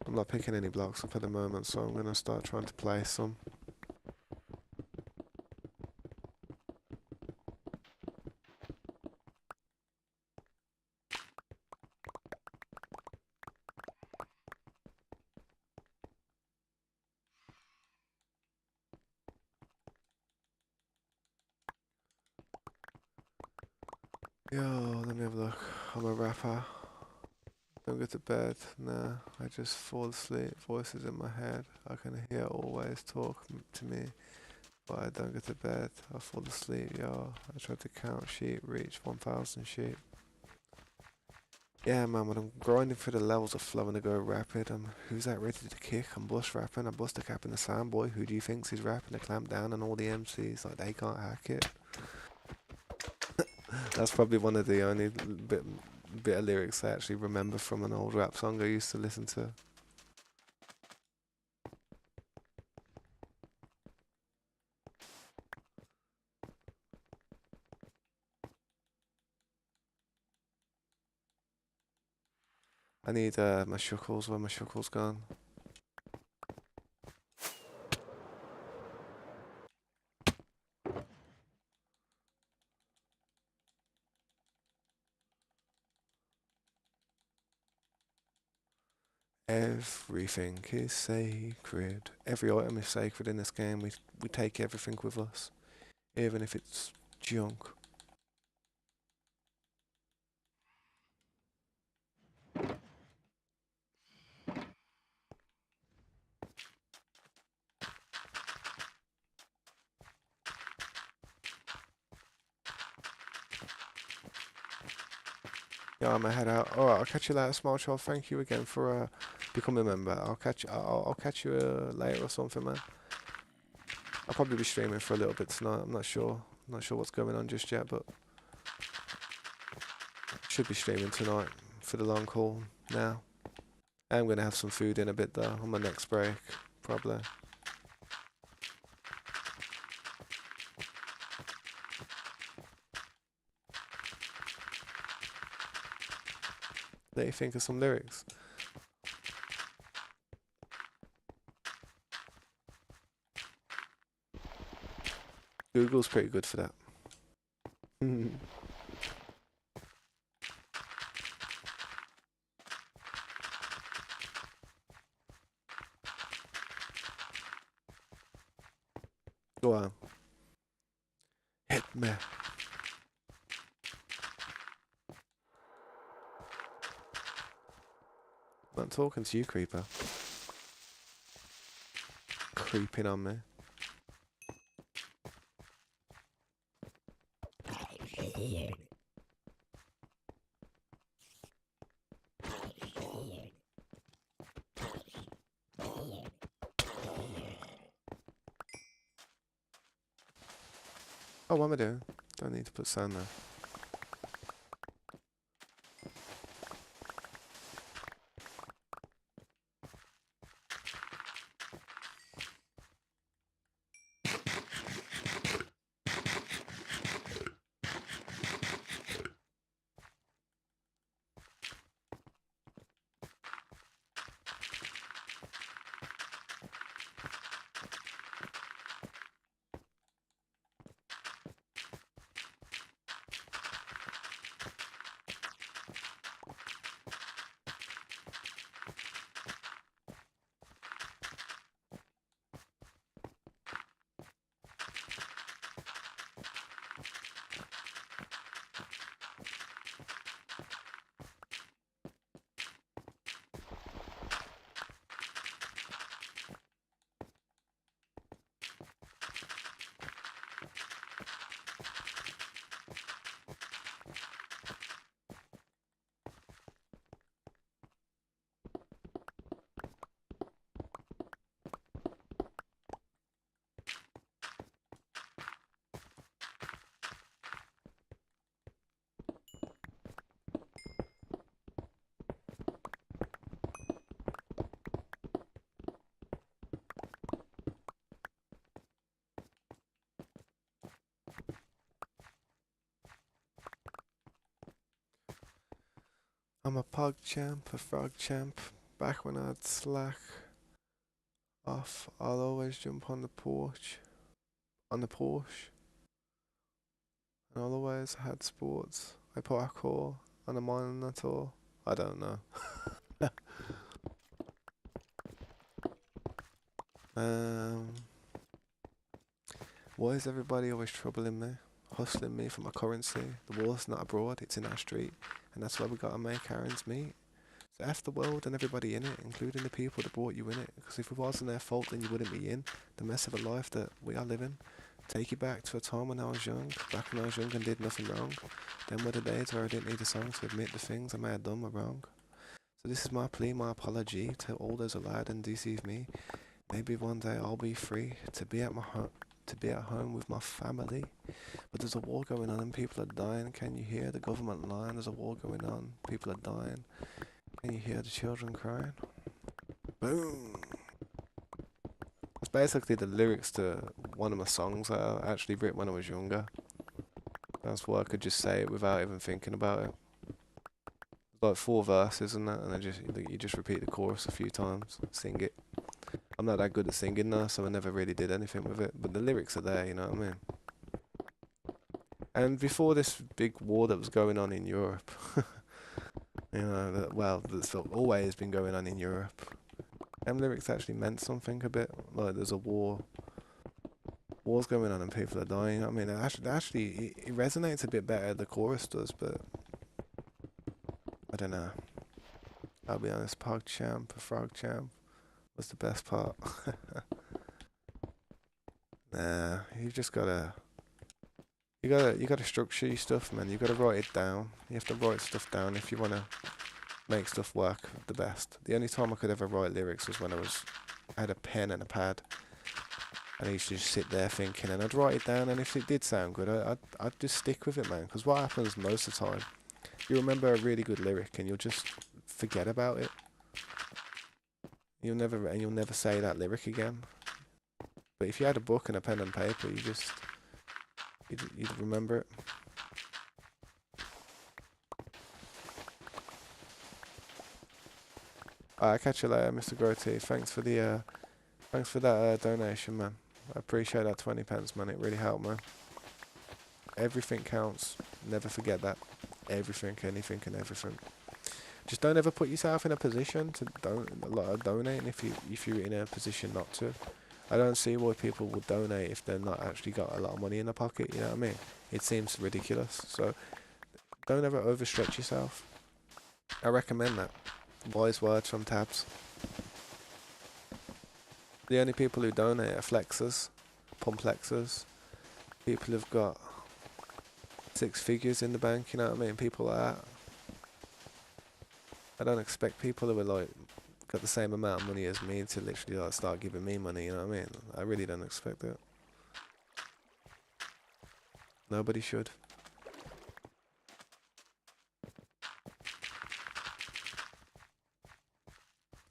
I'm not picking any blocks up at the moment, so I'm going to start trying to place some. Yo, let me have a look. I'm a rapper. Don't go to bed. Nah, I just fall asleep. Voices in my head. I can hear always talk to me. But I don't go to bed. I fall asleep, yo. I try to count sheep, reach 1,000 sheep. Yeah, man, when I'm grinding through the levels of flowing to go rapid, who's that ready to kick? I'm bust rapping, I bust a cap in the sound boy. Who do you think's he's rapping to clamp down on all the MCs? Like, they can't hack it. That's probably one of the only bit of lyrics I actually remember from an old rap song I used to listen to. I need my shuckles. Where my shuckles gone? Everything is sacred. Every item is sacred in this game. We take everything with us, even if it's junk. Yeah, I'm gonna head out. All right, I'll catch you later, small child. Thank you again for becoming a member. I'll catch you later or something, man. I'll probably be streaming for a little bit tonight. I'm not sure. Not sure what's going on just yet, but should be streaming tonight for the long haul now. I'm gonna have some food in a bit though on my next break, probably. Let you think of some lyrics. Google's pretty good for that. Go on. Hit me. I'm not talking to you, creeper. Creeping on me. Oh, what am I doing? Don't need to put sound there. I'm a pug champ, a frog champ. Back when I'd slack off, I'll always jump on the porch. On the Porsche. And I'll always had sports. I parkour on a monitor. I don't know. um, why is everybody always troubling me? Hustling me for my currency? The war's not abroad, it's in our street. And that's why we gotta make our ends meet. So F the world and everybody in it, including the people that brought you in it. Because if it wasn't their fault, then you wouldn't be in the mess of a life that we are living. Take you back to a time when I was young, back when I was young and did nothing wrong. Them were the days where I didn't need a song to admit the things I may have done were wrong. So this is my plea, my apology to all those who lied and deceived me. Maybe one day I'll be free to be at to be at home with my family. But there's a war going on and people are dying. Can you hear the government lying? There's a war going on, people are dying. Can you hear the children crying? Boom. It's basically the lyrics to one of my songs that I actually wrote when I was younger. That's why I could just say it without even thinking about it. It's like four verses and that, and you just repeat the chorus a few times, sing it. I'm not that good at singing though, so I never really did anything with it. But the lyrics are there, you know what I mean? And before this big war that was going on in Europe, that's always been going on in Europe. Them lyrics actually meant something a bit. Like there's a war's going on and people are dying. I mean, it resonates a bit better. The chorus does, but I don't know. I'll be honest. Pog Champ, Frog Champ was the best part. Nah, you gotta structure your stuff, man. You gotta write it down. You have to write stuff down if you wanna make stuff work the best. The only time I could ever write lyrics was when I had a pen and a pad, and I used to just sit there thinking, and I'd write it down, and if it did sound good, I'd just stick with it, man. Because what happens most of the time, you remember a really good lyric, and you'll just forget about it. You'll never say that lyric again. But if you had a book and a pen and paper, you'd remember it. Alright, catch you later, Mr. Grotty. Thanks for that donation, man. I appreciate that 20 pence, man. It really helped, man. Everything counts. Never forget that. Everything, anything, and everything. Just don't ever put yourself in a position to donate if you're in a position not to. I don't see why people would donate if they're not actually got a lot of money in their pocket. You know what I mean? It seems ridiculous. So don't ever overstretch yourself. I recommend that. Wise words from Tabs. The only people who donate are flexers, pumplexers, people who've got six figures in the bank, you know what I mean? People like that. I don't expect people who are like got the same amount of money as me to literally like start giving me money, you know what I mean? I really don't expect that. Nobody should.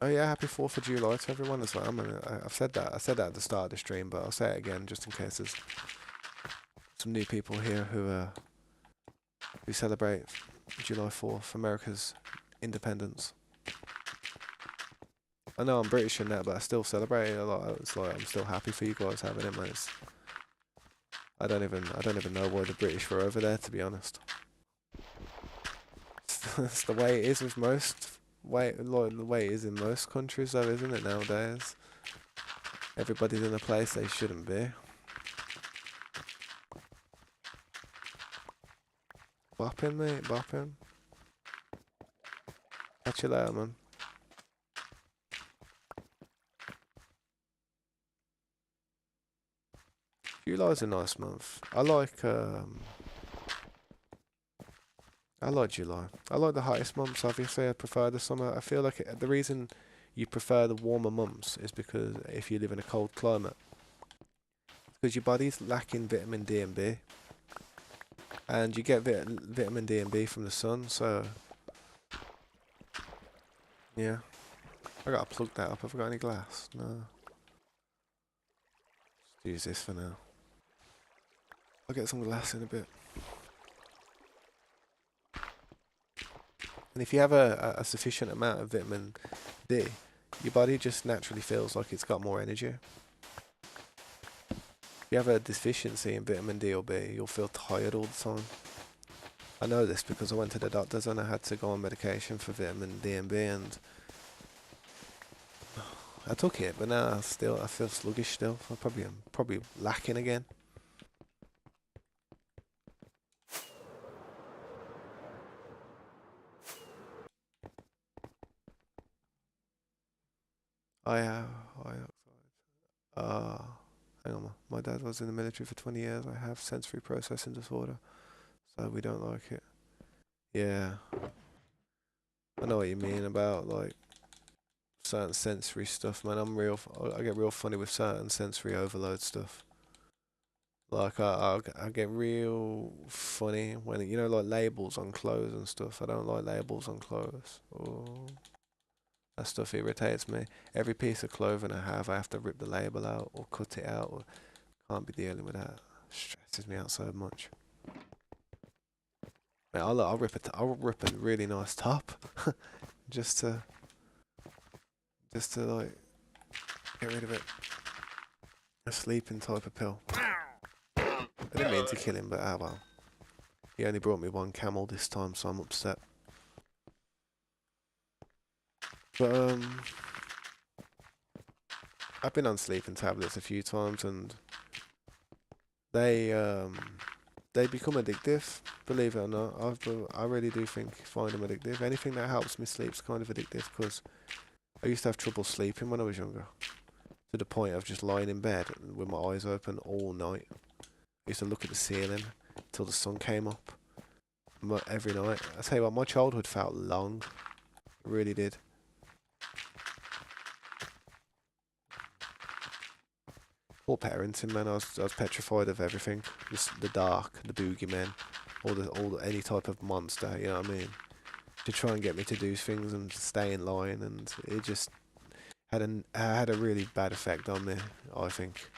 Oh yeah, happy 4th of July to everyone as well. I mean, I've said that. I said that at the start of the stream, but I'll say it again just in case there's some new people here who celebrate July 4th, America's independence. I know I'm British and that, but I still celebrate it a lot. It's like I'm still happy for you guys having it, man. I don't even know why the British were over there, to be honest. It's the way it is with the way it is in most countries, though, isn't it nowadays? Everybody's in a place they shouldn't be. Bopping, mate, bopping. Catch you later, man. July's a nice month. I like July. I like the hottest months, obviously. I prefer the summer. I feel like the reason you prefer the warmer months is because if you live in a cold climate, because your body's lacking vitamin D and B, and you get vitamin D and B from the sun. So yeah, I gotta plug that up. Have I got any glass? No. Just use this for now. I'll get some glass in a bit. And if you have a sufficient amount of vitamin D, your body just naturally feels like it's got more energy. If you have a deficiency in vitamin D or B, you'll feel tired all the time. I know this because I went to the doctors and I had to go on medication for vitamin D and B, and I took it, but now I feel sluggish still. I'm probably lacking again. I hang on, my dad was in the military for 20 years. I have sensory processing disorder, so we don't like it. Yeah, I know what you mean about like certain sensory stuff, man. I get real funny with certain sensory overload stuff. Like I get real funny when you know like labels on clothes and stuff. I don't like labels on clothes. Oh, that stuff irritates me. Every piece of clothing I have to rip the label out or cut it out. Or can't be dealing with that. Stresses me out so much. Man, I'll rip a really nice top just to like get rid of it. A sleeping type of pill. I didn't mean to kill him, but ah well. He only brought me one camel this time, so I'm upset. But I've been on sleeping tablets a few times, and they become addictive. Believe it or not, I really do find them addictive. Anything that helps me sleep's kind of addictive because I used to have trouble sleeping when I was younger, to the point of just lying in bed with my eyes open all night. I used to look at the ceiling till the sun came up. Every night. I tell you what, my childhood felt long. It really did. Poor parenting, man. I was petrified of everything. Just the dark, the boogeymen, any type of monster. You know what I mean? To try and get me to do things and stay in line, and it just had a really bad effect on me, I think.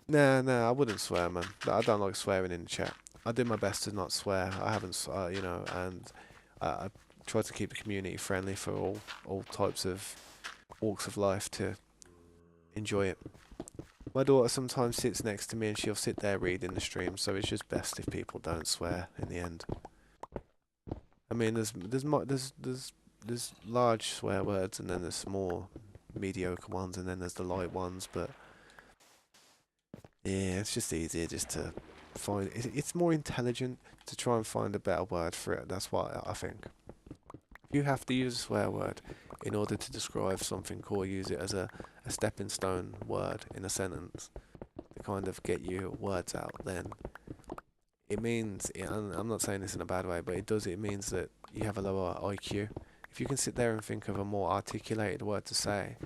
Nah, I wouldn't swear, man. I don't like swearing in the chat. I did my best to not swear. I haven't, and I try to keep the community friendly for all types of walks of life to enjoy it. My daughter sometimes sits next to me and she'll sit there reading the stream, so it's just best if people don't swear in the end. I mean, there's large swear words and then there's small, mediocre ones and then there's the light ones, but yeah, it's just easier just to find. It's more intelligent to try and find a better word for it. That's what I think. If you have to use a swear word in order to describe something or use it as a stepping stone word in a sentence to kind of get your words out, then it means, and I'm not saying this in a bad way, but it means that you have a lower IQ. If you can sit there and think of a more articulated word to say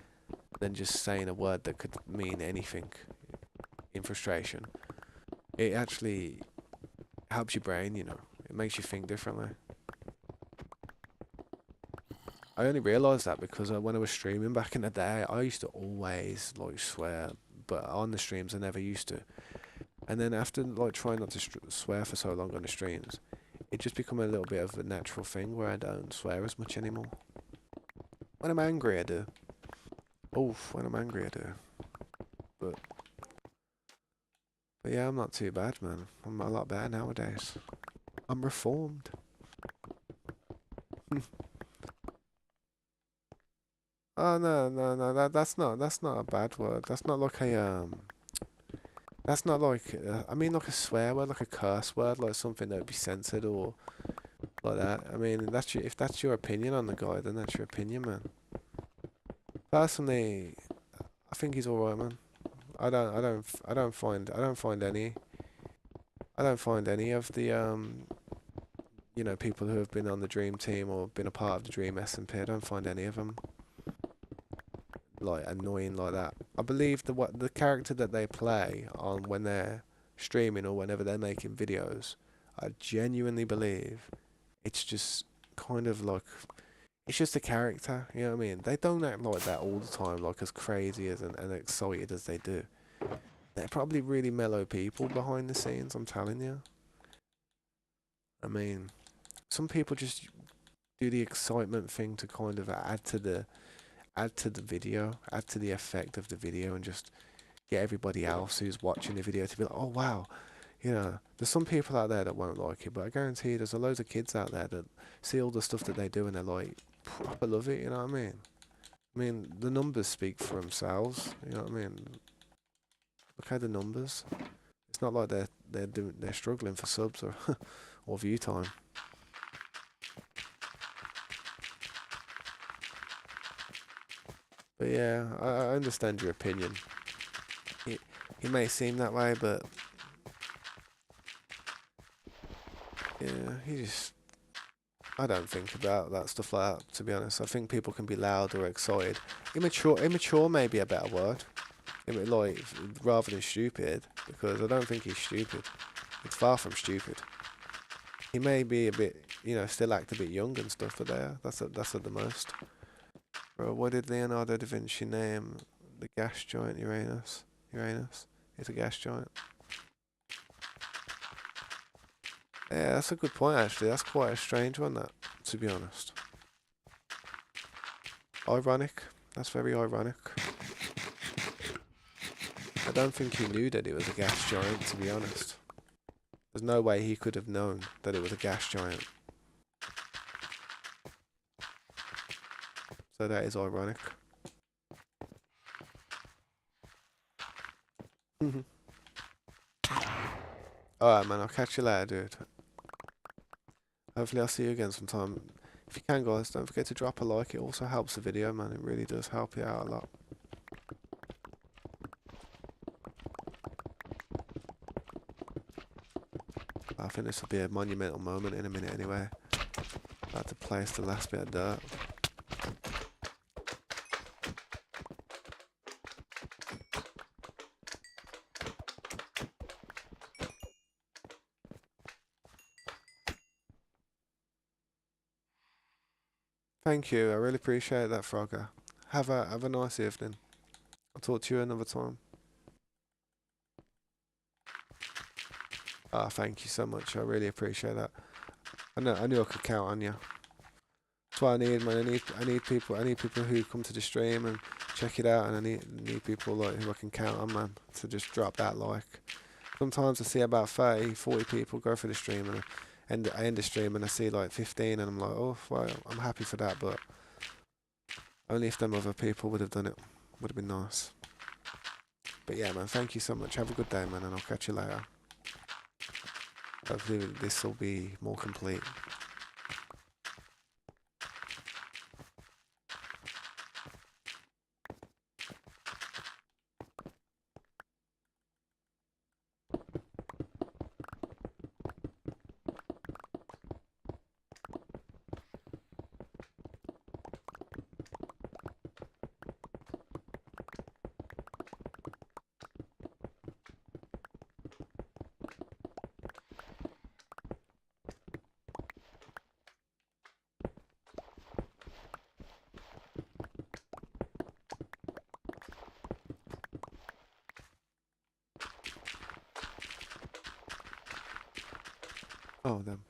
than just saying a word that could mean anything in frustration, it actually helps your brain, you know. It makes you think differently. I only realised that because when I was streaming back in the day, I used to always like swear, but on the streams I never used to. And then after like trying not to swear for so long on the streams, it just become a little bit of a natural thing where I don't swear as much anymore. When I'm angry, I do. Oh, when I'm angry, I do. But yeah, I'm not too bad, man. I'm a lot better nowadays. I'm reformed. Oh no. That's not a bad word. That's not like a That's not like I mean like a swear word, like a curse word, like something that would be censored or like that. I mean, if that's your opinion on the guy, then that's your opinion, man. Personally, I think he's alright, man. I don't find any of the people who have been on the Dream Team or been a part of the Dream SMP. I don't find any of them like annoying like that. I believe the character that they play on when they're streaming or whenever they're making videos, I genuinely believe it's just kind of like it's just a character, you know what I mean? They don't act like that all the time, like as crazy as and excited as they do. They're probably really mellow people behind the scenes, I'm telling you. I mean, some people just do the excitement thing to kind of add to the video, add to the effect of the video, and just get everybody else who's watching the video to be like, oh wow, there's some people out there that won't like it, but I guarantee you there's a loads of kids out there that see all the stuff that they do and they're like, proper love it, you know what I mean? I mean, the numbers speak for themselves, you know what I mean? Look at the numbers. It's not like they're struggling for subs or or view time. yeah, I understand your opinion. It may seem that way, but yeah, I don't think about that stuff like that, to be honest. I think people can be loud or excited. Immature may be a better word. Like, rather than stupid, because I don't think he's stupid. It's far from stupid. He may be a bit, still act a bit young and stuff, but that's at the most. Bro, what did Leonardo da Vinci name the gas giant Uranus? Uranus? It's a gas giant. Yeah, that's a good point, actually. That's quite a strange one, that, to be honest. Ironic. That's very ironic. I don't think he knew that it was a gas giant, to be honest. There's no way he could have known that it was a gas giant. So that is ironic. Alright, man, I'll catch you later, dude. Hopefully I'll see you again sometime. If you can, guys, don't forget to drop a like. It also helps the video, man. It really does help you out a lot. I think this will be a monumental moment in a minute anyway. About to place the last bit of dirt. Thank you, I really appreciate that, Frogger. Have a nice evening. I'll talk to you another time. Ah, thank you so much. I really appreciate that. I knew I could count on you. That's what I need, man. I need people who come to the stream and check it out, and I need people like who I can count on, man, to just drop that like. Sometimes I see about 30, 40 people go through the stream, and I end the stream and I see like 15, and I'm like, oh, well, I'm happy for that, but only if them other people would have done it. Would have been nice. But yeah, man, thank you so much. Have a good day, man, and I'll catch you later. Hopefully this will be more complete. Oh, them.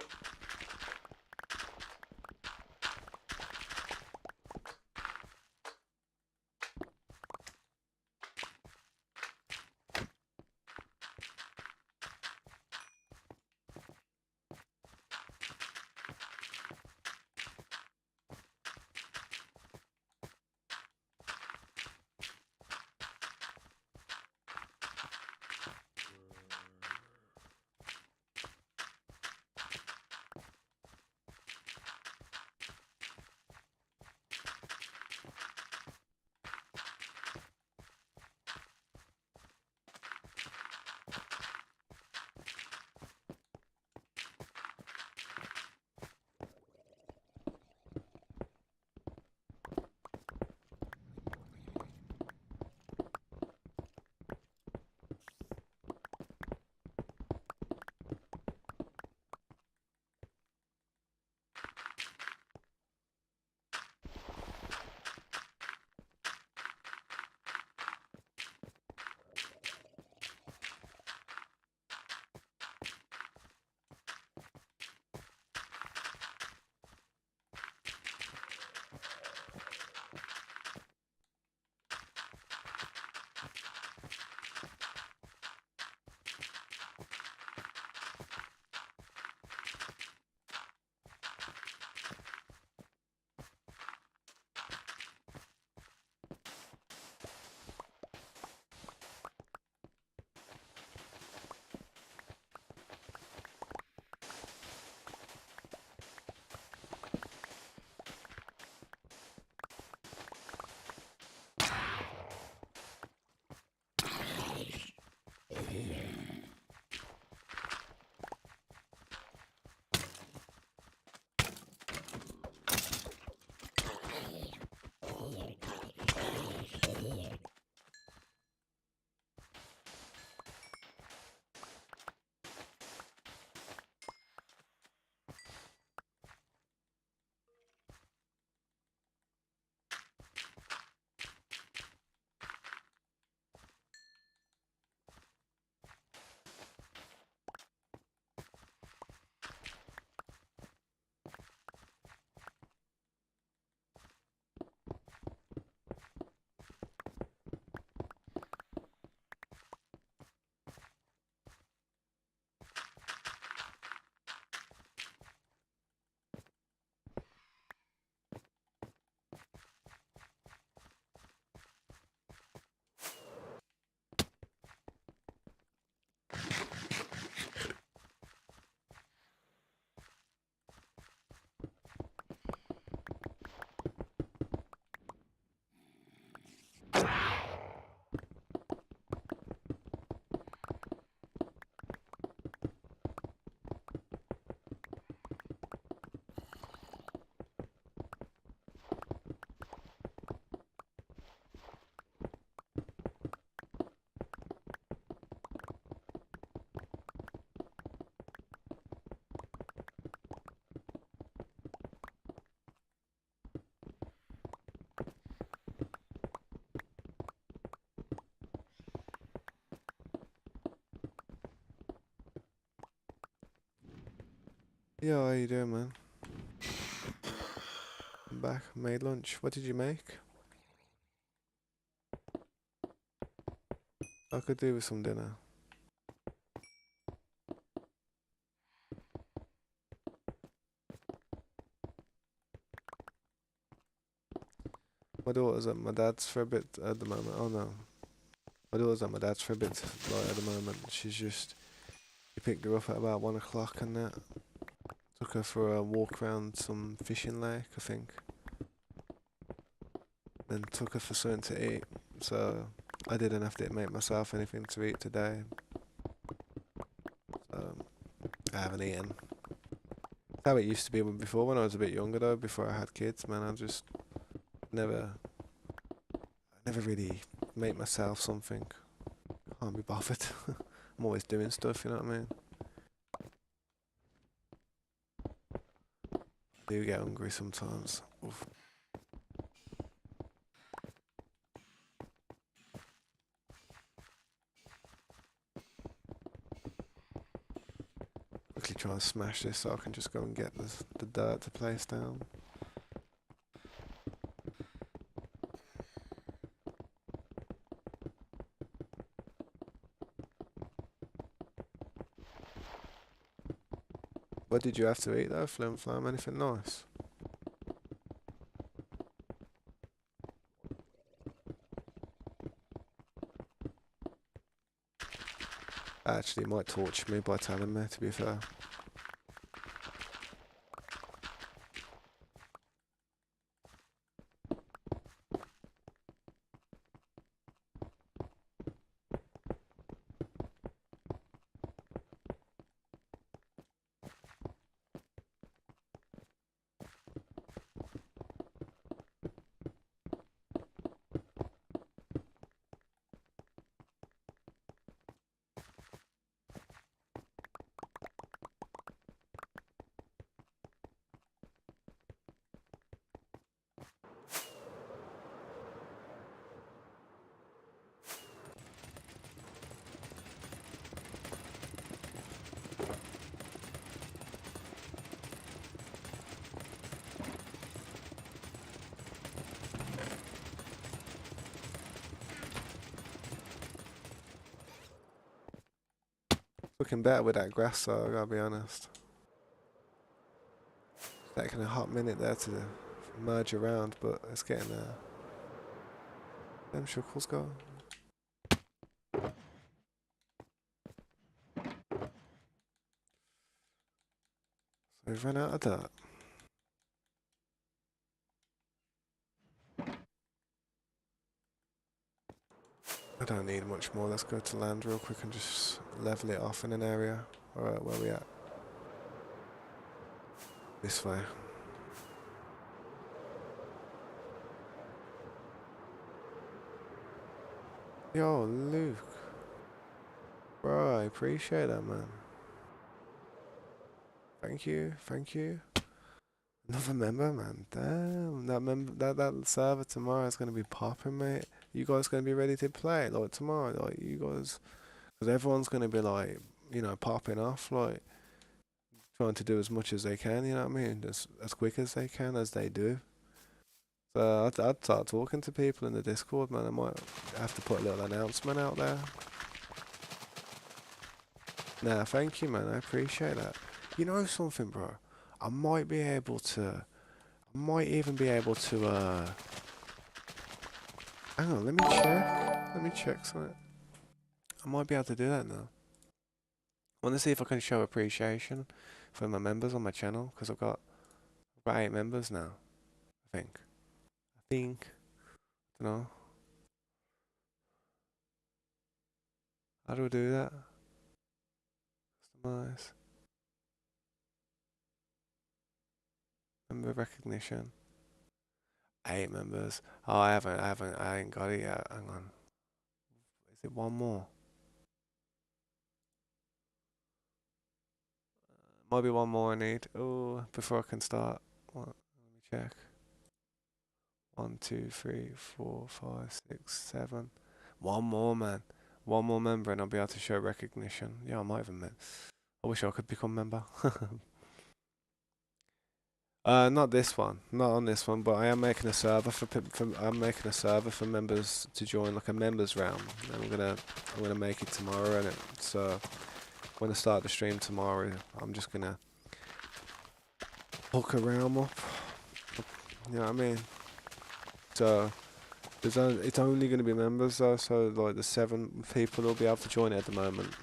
Yeah, how you doing, man? I'm back. Made lunch. What did you make? I could do with some dinner. My daughter's at my dad's for a bit at the moment. Oh no. My daughter's at my dad's for a bit like at the moment. He picked her up at about 1 o'clock and that. Took her for a walk around some fishing lake, I think. Then took her for something to eat. So I didn't have to make myself anything to eat today. So I haven't eaten. How it used to be before when I was a bit younger though, before I had kids, man, I just never never really make myself something. Can't be bothered. I'm always doing stuff, you know what I mean? I do get hungry sometimes. Oof. Quickly try and smash this so I can just go and get the dirt to place down. What did you have to eat though, Flim Flam? Anything nice? Actually, it might torture me by telling me, to be fair. Looking better with that grass though, I gotta be honest. Taking a hot minute there to merge around, but it's getting there. Them shuckles go. So we've run out of dirt. I don't need much more. Let's go to land real quick and just level it off in an area. Alright, where we at? This way. Yo, Luke. Bro, I appreciate that, man. Thank you, thank you. Another member, man. Damn, that server tomorrow is gonna be popping, mate. You guys gonna be ready to play like tomorrow, like you guys, because everyone's gonna be like, popping off, like trying to do as much as they can. You know what I mean? As quick as they can, as they do. So I'd start talking to people in the Discord, man. I might have to put a little announcement out there. Nah, thank you, man. I appreciate that. You know something, bro? I might be able to. I might even be able to. Hang on, let me check. Let me check something. I might be able to do that now. I want to see if I can show appreciation for my members on my channel because I've got 8 members now. I think. I think. I don't know. How do I do that? Customize. Member recognition. 8 members. Oh, I ain't got it yet. Hang on. Is it one more? Might be one more I need. Oh, before I can start. What? Let me check. 1, 2, 3, 4, 5, 6, 7. One more, man. One more member and I'll be able to show recognition. Yeah, I might have met. I wish I could become member. Not this one, not on this one, but I am making a server I'm making a server for members to join, like a members round. And I'm gonna make it tomorrow, and so when I start the stream tomorrow, I'm just gonna hook a realm up. You know what I mean? So it's only gonna be members though, so like the 7 people will be able to join it at the moment,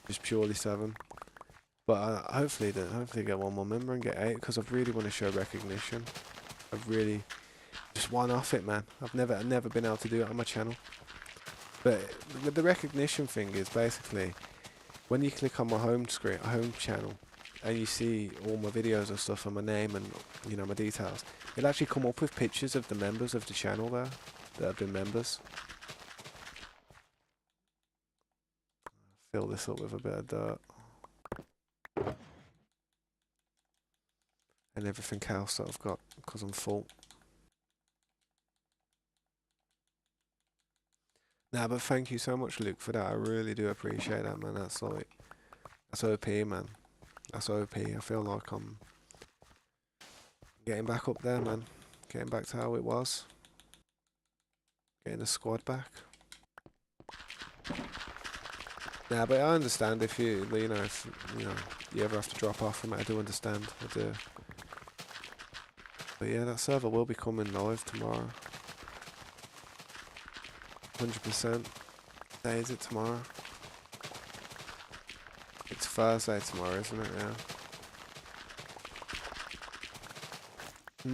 just purely 7. But hopefully get one more member and get 8, because I really want to show recognition. I've really just one off it, man. I've never been able to do it on my channel. But the recognition thing is basically when you click on my home channel, and you see all my videos and stuff and my name and my details, it'll actually come up with pictures of the members of the channel there that have been members. Fill this up with a bit of dirt. And everything else that I've got, because I'm full. Nah, but thank you so much, Luke, for that. I really do appreciate that, man. That's OP, man. That's OP. I feel like I'm getting back up there, man. Getting back to how it was. Getting the squad back. Nah, but I understand if if you ever have to drop off from it. I do understand. I do. But yeah, that server will be coming live tomorrow. 100%. Day is it tomorrow? It's Thursday tomorrow, isn't it? Yeah.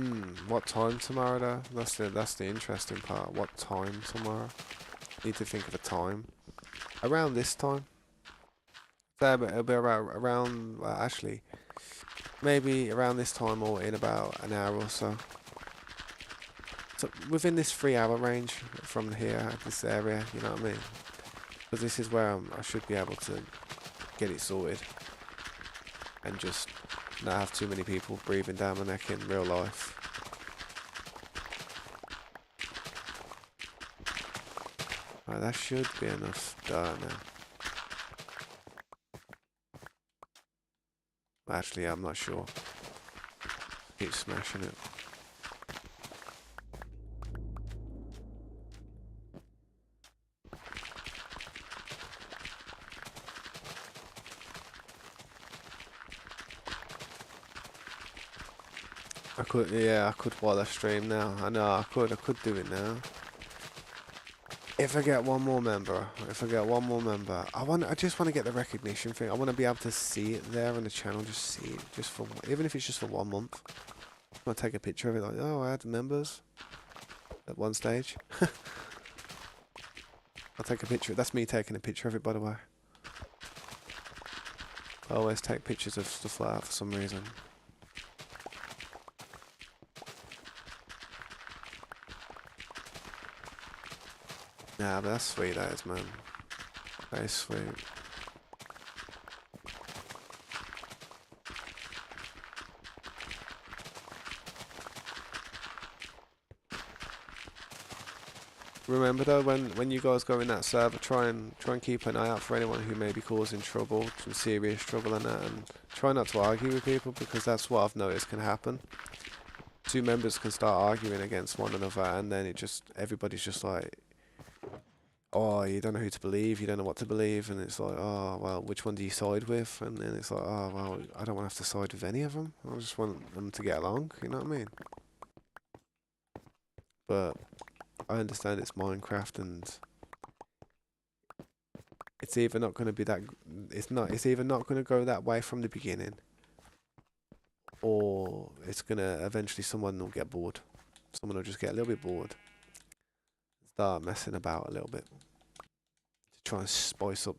What time tomorrow though? That's the interesting part. What time tomorrow? Need to think of a time. Around this time. But it'll be around actually maybe around this time or in about an hour or so. So within this 3-hour range from here, this area, you know what I mean? Because this is where I should be able to get it sorted and just not have too many people breathing down my neck in real life. Right, that should be enough dirt now. Actually, I'm not sure. Keep smashing it. I could while I stream now. I know, I could do it now. If I get one more member, I just want to get the recognition thing. I want to be able to see it there on the channel, just see it, even if it's just for 1 month. I'll take a picture of it, like, oh, I had members at one stage. I'll take a picture. That's me taking a picture of it, by the way. I always take pictures of stuff like that for some reason. Nah, but that's sweet, that is, man. That is sweet. Remember though, when you guys go in that server, try and keep an eye out for anyone who may be causing trouble, some serious trouble and that, and try not to argue with people, because that's what I've noticed can happen. 2 members can start arguing against one another, and then everybody's just like, oh, you don't know who to believe, you don't know what to believe, and it's like, oh, well, which one do you side with? And then it's like, oh, well, I don't want to have to side with any of them. I just want them to get along, you know what I mean? But I understand it's Minecraft, and it's either not going to be that, it's either not going to go that way from the beginning, or it's going to, eventually someone will get bored. Someone will just get a little bit bored, start messing about a little bit, to try and spice up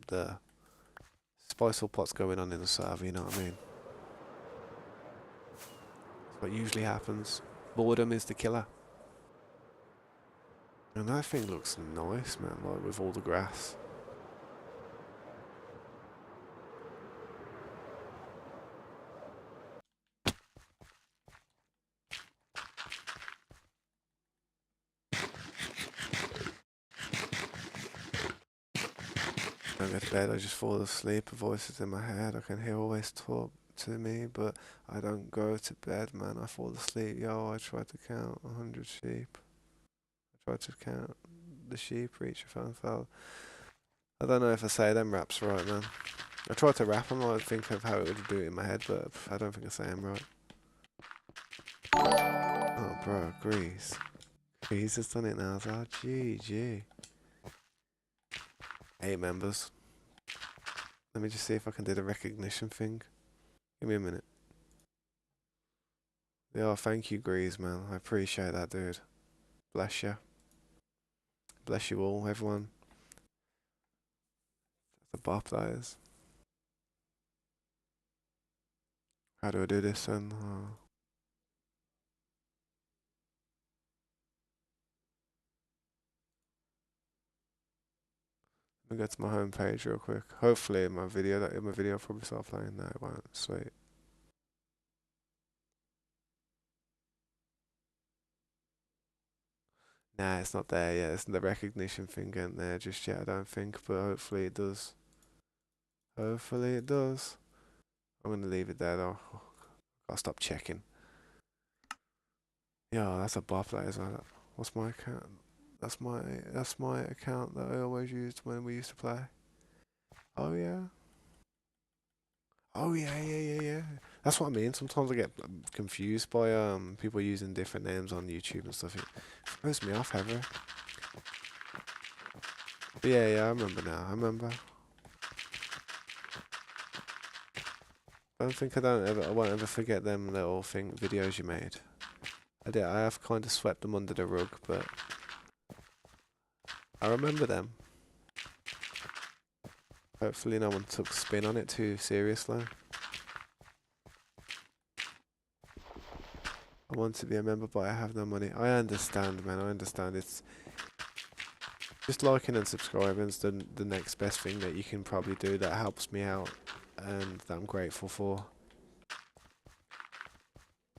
what's going on in the server, you know what I mean? What usually happens. Boredom is the killer. And that thing looks nice, man, like with all the grass. I go to bed, I just fall asleep, voices in my head, I can hear always talk, to me, but I don't go to bed, man. I fall asleep. Yo, I tried to count 100 sheep. I tried to count the sheep, reach a phone fell. I don't know if I say them raps right, man. I tried to rap them, I think of how it would do it in my head, but I don't think I say them right. Oh, bro, Grease. Grease has done it now. Oh, GG. 8 members. Let me just see if I can do the recognition thing. Give me a minute. Yeah, thank you, Grease, man. I appreciate that, dude. Bless you. Bless you all, everyone. The bop that is. How do I do this then? Let me go to my home page real quick. Hopefully my video will probably start playing. No, it won't. Sweet. Nah, it's not there yet. It's the recognition thing ain't there just yet, I don't think, but hopefully it does. Hopefully it does. I'm gonna leave it there though. I'll stop checking. Yeah, that's a buff that is. What's my account? That's my account that I always used when we used to play. Oh yeah. Oh yeah, yeah. That's what I mean. Sometimes I get confused by people using different names on YouTube and stuff. It throws me off heavy. But yeah, I remember now. I remember. I won't ever forget them little videos you made. I have kind of swept them under the rug, but I remember them. Hopefully no one took spin on it too seriously. I want to be a member, but I have no money. I understand, man. I understand. It's just liking and subscribing is the next best thing that you can probably do that helps me out and that I'm grateful for.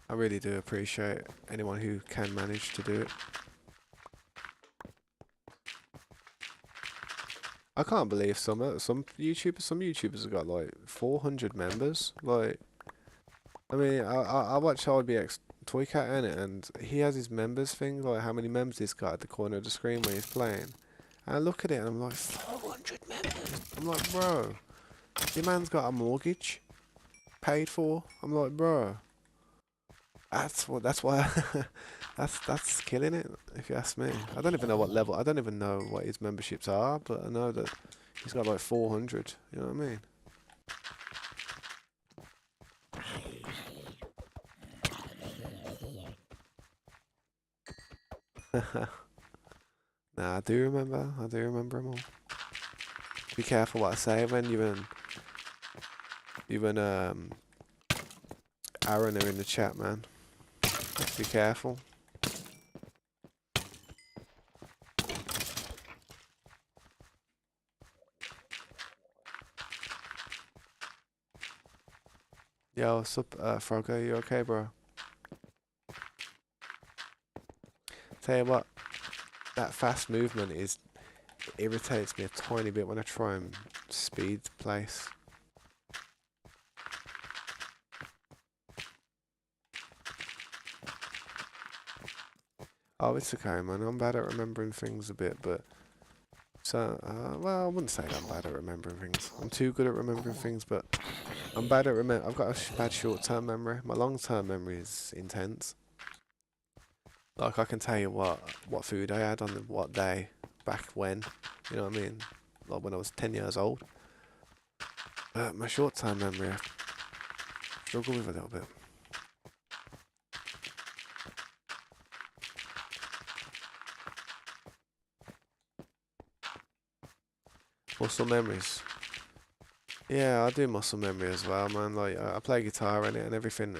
I really do appreciate anyone who can manage to do it. I can't believe some YouTubers have got like 400 members. Like, I mean, I watch RBX Toycat in it, and he has his members thing, like how many members he's got at the corner of the screen when he's playing. And I look at it and I'm like, 400 members. I'm like, bro, your man's got a mortgage paid for. I'm like, bro, that's why that's killing it. If you ask me, I don't even know what level. I don't even know what his memberships are, but I know that he's got like 400. You know what I mean? Nah, I do remember. I do remember them all. Be careful what I say when you and Aaron are in the chat, man. Be careful. Yo, what's up, Frogger? You okay, bro? Tell you what, that fast movement irritates me a tiny bit when I try and speed the place. Oh, it's okay, man. I'm bad at remembering things a bit, but well, I wouldn't say that I'm bad at remembering things. I'm too good at remembering things, but I'm bad at I've got a bad short-term memory. My long-term memory is intense. Like I can tell you what food I had on what day back when. You know what I mean? Like when I was 10 years old. But my short-term memory, I struggle with a little bit. Muscle memories. Yeah, I do muscle memory as well, man. Like I play guitar in it and everything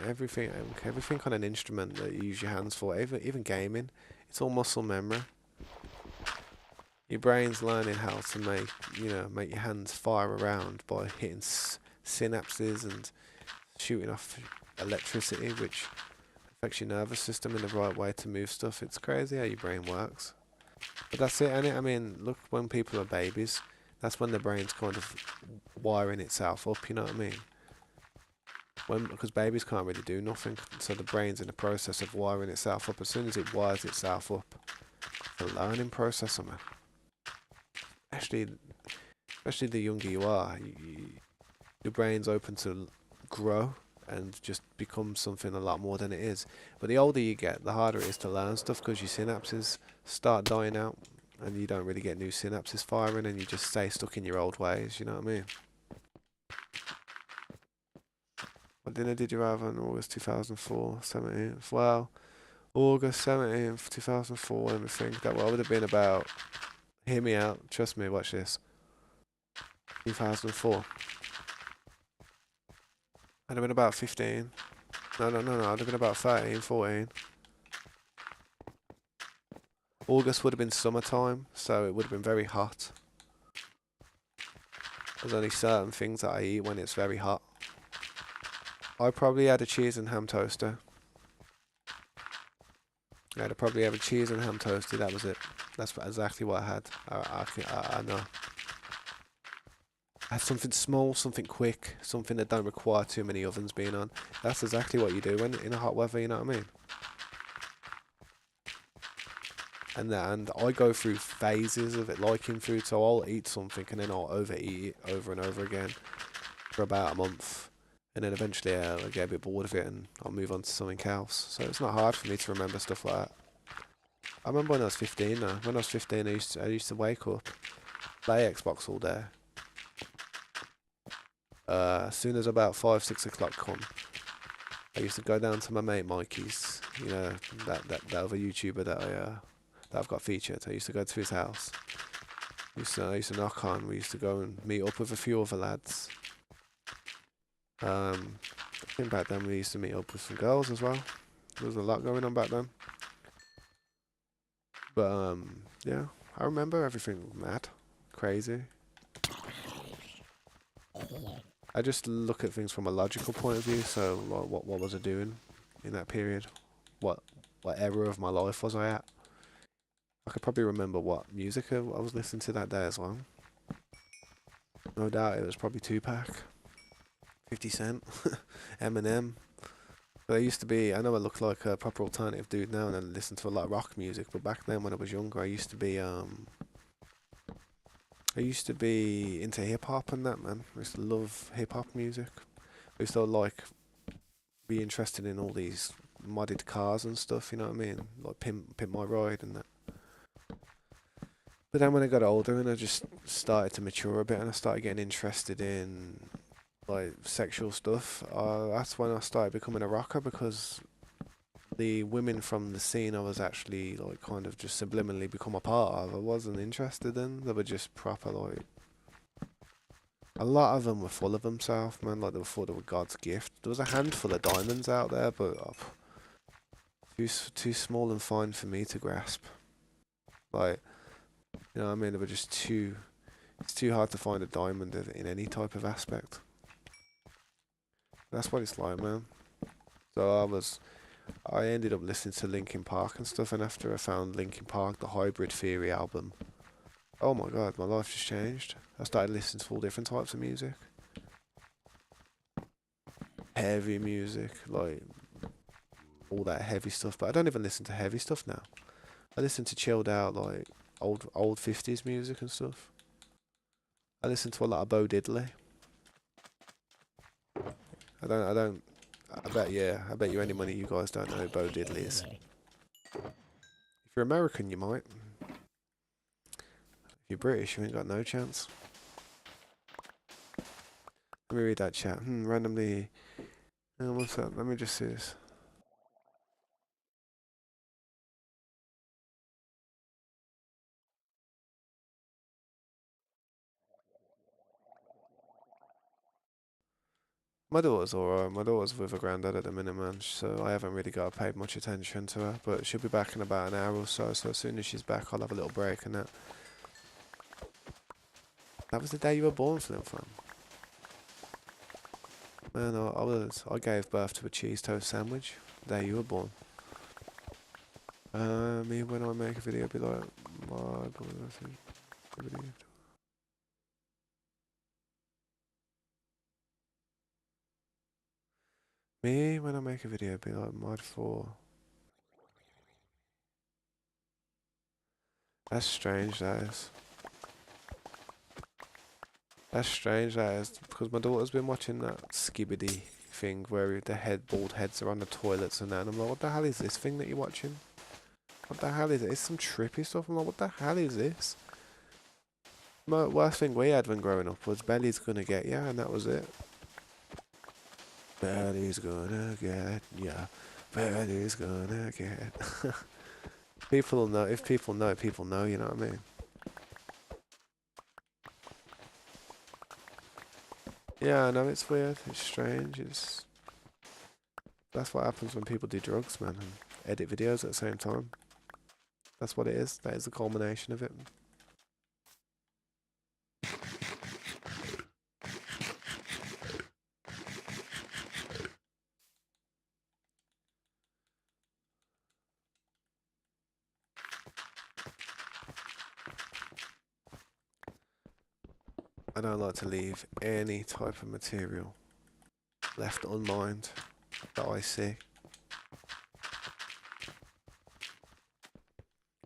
on an instrument that you use your hands for, even gaming, it's all muscle memory. Your brain's learning how to make your hands fire around by hitting synapses and shooting off electricity, which affects your nervous system in the right way to move stuff. It's crazy how your brain works. But that's it, innit? I mean, look, when people are babies, that's when the brain's kind of wiring itself up, you know what I mean? because babies can't really do nothing, so the brain's in the process of wiring itself up. As soon as it wires itself up, the learning process, man. Especially, especially the younger you are, your brain's open to grow and just become something a lot more than it is. But the older you get, the harder it is to learn stuff because your synapses start dying out, and you don't really get new synapses firing, and you just stay stuck in your old ways. You know what I mean? What dinner did you have on August 2004, 17th? Well, August 17th, 2004, let me think. That would have been about, hear me out, trust me, watch this. 2004. I'd have been about 15. No, I'd have been about 13, 14. August would have been summertime, so it would have been very hot. There's only certain things that I eat when it's very hot. I probably had a cheese and ham toaster. I'd probably have a cheese and ham toasted, that was it. That's exactly what I had. I know. I had something small, something quick, something that don't require too many ovens being on. That's exactly what you do when in a hot weather, you know what I mean? And I go through phases of it liking food, so I'll eat something and then I'll overeat it over and over again for about a month. And then eventually I'll get a bit bored of it and I'll move on to something else. So it's not hard for me to remember stuff like that. I remember when I was 15 though. When I was 15 I used to wake up, play Xbox all day. As soon as about 5, 6 o'clock come, I used to go down to my mate Mikey's, you know, that other YouTuber that I've got featured. I used to go to his house. I used to knock on. We used to go and meet up with a few other lads. I think back then we used to meet up with some girls as well. There was a lot going on back then. But yeah, I remember everything mad, crazy. I just look at things from a logical point of view. So what was I doing in that period? What era of my life was I at? I could probably remember what music I was listening to that day as well. No doubt it was probably Tupac, 50 Cent, Eminem. But I used to be, I know I look like a proper alternative dude now and I listen to a lot of rock music, but back then when I was younger I used to be into hip hop and that, man. I used to love hip hop music. I used to like be interested in all these modded cars and stuff, you know what I mean? Like Pimp My Ride and that. But then when I got older and I just started to mature a bit and I started getting interested in like sexual stuff, that's when I started becoming a rocker because the women from the scene I was actually like kind of just subliminally become a part of, I wasn't interested in. They were just proper like, a lot of them were full of themselves, man. Like they thought they were God's gift. There was a handful of diamonds out there, but too small and fine for me to grasp. Like, you know what I mean? They were just too. It's too hard to find a diamond in any type of aspect. That's what it's like, man. So I ended up listening to Linkin Park and stuff, and after I found Linkin Park, the Hybrid Theory album, oh my god, my life just changed. I started listening to all different types of music. Heavy music, like all that heavy stuff, but I don't even listen to heavy stuff now. I listen to chilled out, like old 50s music and stuff. I listen to a lot of Bo Diddley. I bet, yeah, I bet you any money you guys don't know who Bo Diddley is. If you're American, you might. If you're British, you ain't got no chance. Let me read that chat. Randomly. What's up? Let me just see this. My daughter's alright. My daughter's with her granddad at the minute, man. So I haven't really got paid much attention to her. But she'll be back in about an hour or so. So as soon as she's back, I'll have a little break and that. That was the day you were born, Flim Flam. Man, I gave birth to a cheese toast sandwich the day you were born. Me when I make a video, I'll be like, my God, I think. Me, when I make a video, be like mod 4. That's strange, that is. That's strange, that is. Because my daughter's been watching that Skibbity thing where the bald heads are on the toilets and that. And I'm like, what the hell is this thing that you're watching? What the hell is it? It's some trippy stuff. I'm like, what the hell is this? The worst thing we had when growing up was Belly's gonna get ya, and that was it. Belly's gonna get ya. Belly's gonna get. People will know. If people know, people know, you know what I mean? Yeah, I know it's weird. It's strange. That's what happens when people do drugs, man, and edit videos at the same time. That's what it is. That is the culmination of it. I don't like to leave any type of material left unmined that I see.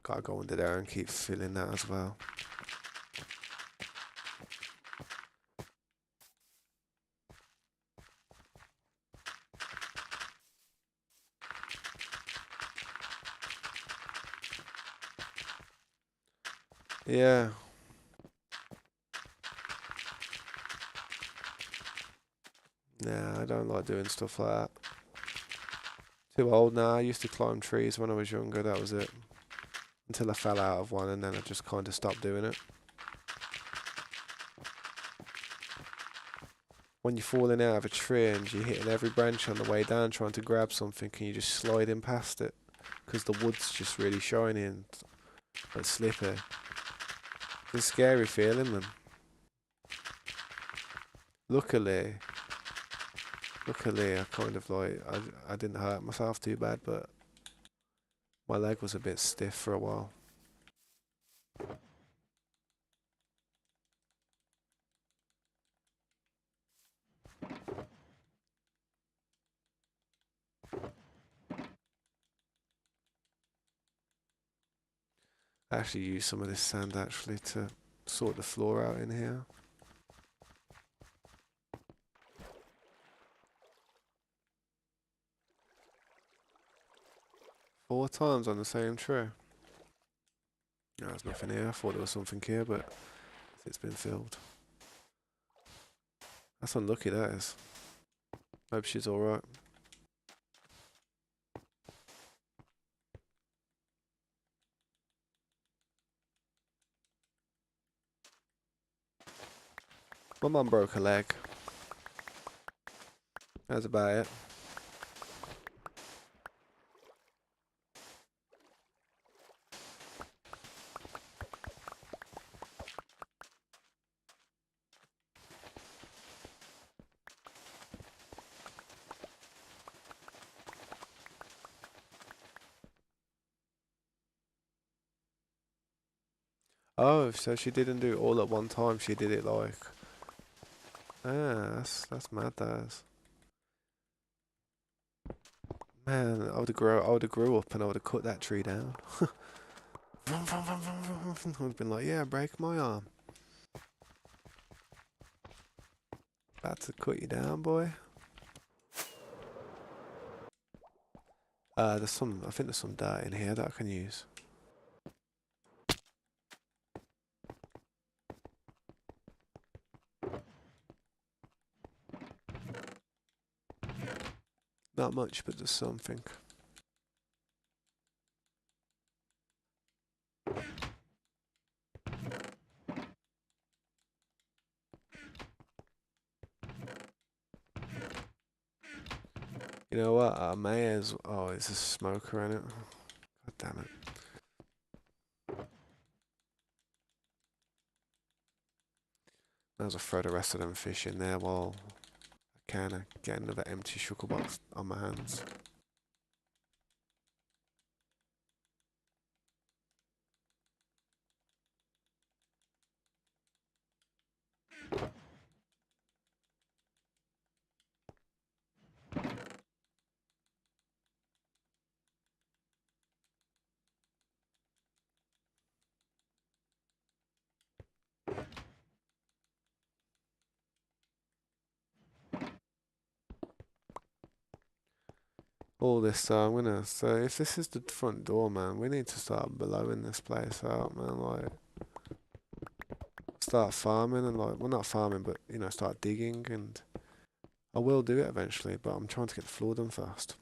Gotta go under there and keep filling that as well. Yeah. Nah, I don't like doing stuff like that. Too old now. I used to climb trees when I was younger, that was it. Until I fell out of one and then I just kind of stopped doing it. When you're falling out of a tree and you're hitting every branch on the way down trying to grab something and you just sliding past it because the wood's just really shiny and like slippy. It's a scary feeling, man. Luckily, I kind of like, I didn't hurt myself too bad, but my leg was a bit stiff for a while. I actually used some of this sand actually to sort the floor out in here. Four times on the same tree. No, there's nothing here. I thought there was something here, but it's been filled. That's unlucky, that is. Hope she's alright. My mum broke her leg. That's about it. Oh, so she didn't do it all at one time. She did it like, that's mad. That is. Man, I would have grew up and I would have cut that tree down. I would have been like, yeah, break my arm. About to cut you down, boy. I think there's some dirt in here that I can use. Not much, but there's something. You know what? I may as oh, it's a smoker in it. God damn it. Might as well throw the rest of them fish in there while I can get another empty sugar box on my hands. all this, so I'm gonna. So if this is the front door, man, we need to start blowing this place out, man. Like, start farming and like, well, not farming, but you know, start digging, and I will do it eventually. But I'm trying to get the floor done first.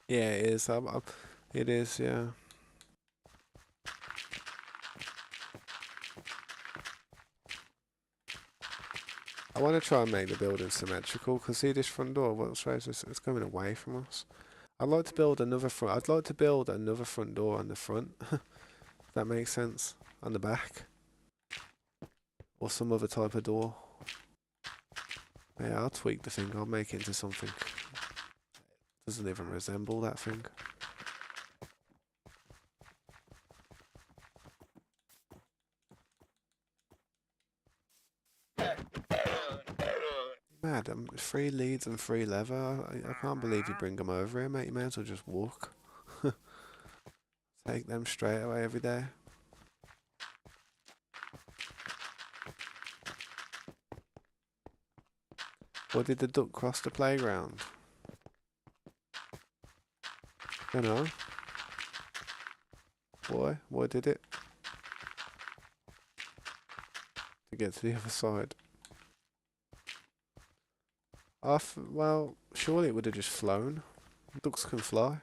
Yeah, it is. It is. Yeah. I want to try and make the building symmetrical because see this front door. What's right? It's going away from us. I'd like to build another front. I'd like to build another front door on the front. If that makes sense. On the back or some other type of door. Yeah, I'll tweak the thing. I'll make it into something. Doesn't even resemble that thing. Mad, 3 leads and 3 leather. I can't believe you bring them over here, mate. You may as well just walk. Take them straight away every day. Or did the duck cross the playground? You know. Why did it? To get to the other side. Well, surely it would have just flown. Ducks can fly.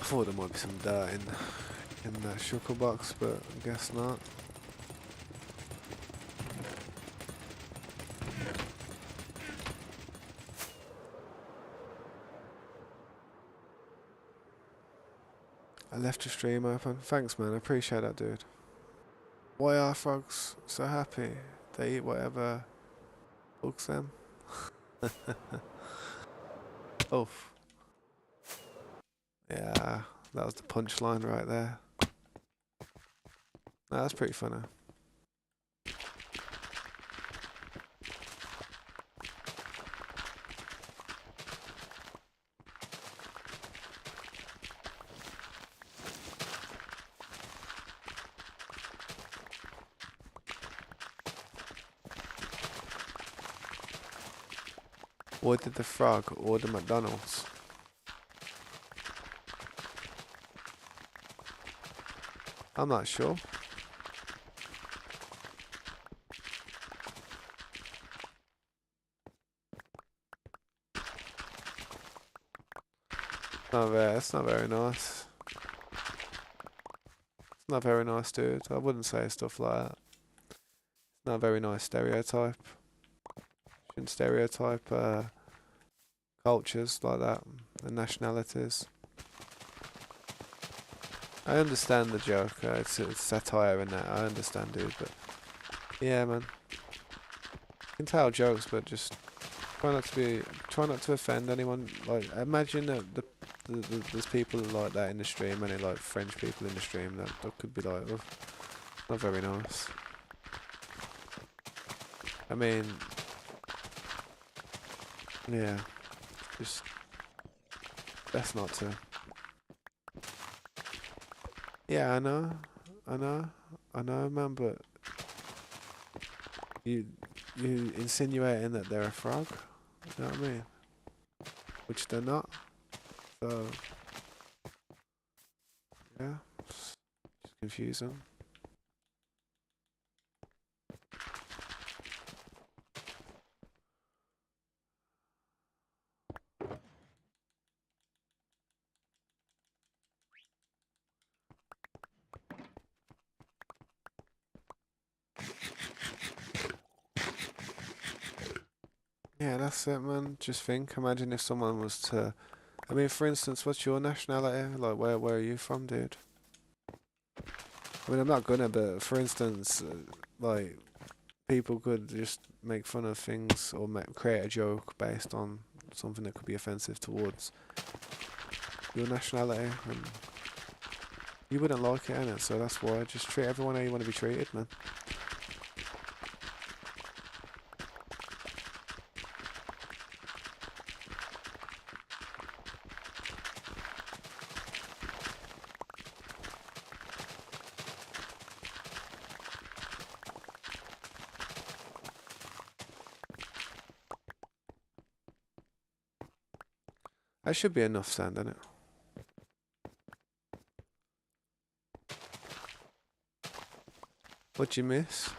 I thought there might be some dirt in that shulker box, but I guess not. I left the stream open. Thanks, man. I appreciate that, dude. Why are frogs so happy? They eat whatever bugs them. Oh, yeah, that was the punchline right there. Nah, that's pretty funny. Or did the frog order McDonald's? I'm not sure. It's not very nice. It's not very nice, dude. I wouldn't say stuff like that. It's not a very nice stereotype. Shouldn't stereotype cultures like that and nationalities. I understand the joke. It's satire in that. I understand, dude. But yeah, man. You can tell jokes, but just try not to offend anyone. Like, imagine that there's people like that in the stream, and like French people in the stream that could be like, oh, not very nice. I mean, yeah, just best not to. Yeah, I know, man. But you insinuating that they're a frog. You know what I mean? Which they're not. So yeah, it's confusing. Yeah, that's it, man. Just think. Imagine if someone was to. I mean, for instance, what's your nationality? Like, where are you from, dude? I mean, I'm not gonna, but for instance, like people could just make fun of things or create a joke based on something that could be offensive towards your nationality, and you wouldn't like it, innit? So that's why just treat everyone how you want to be treated, man. That should be enough sand, innit? What'd you miss?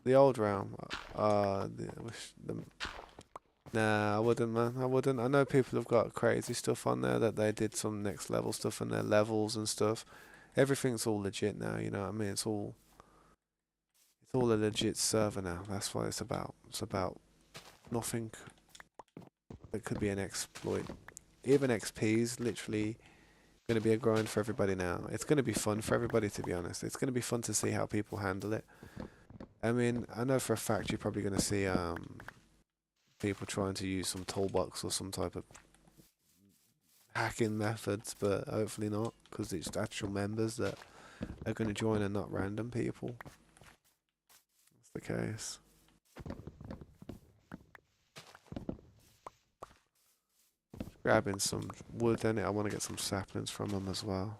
The old realm. The Nah, I wouldn't, man. I wouldn't. I know people have got crazy stuff on there that they did some next level stuff in their levels and stuff. Everything's all legit now, you know what I mean? It's all a legit server now. That's what it's about. It's about nothing that could be an exploit. Even XP is literally going to be a grind for everybody now. It's going to be fun for everybody, to be honest. It's going to be fun to see how people handle it. I mean, I know for a fact you're probably going to see people trying to use some toolbox or some type of hacking methods, but hopefully not, because it's actual members that are going to join and not random people. That's the case. Grabbing some wood in it. I want to get some saplings from them as well.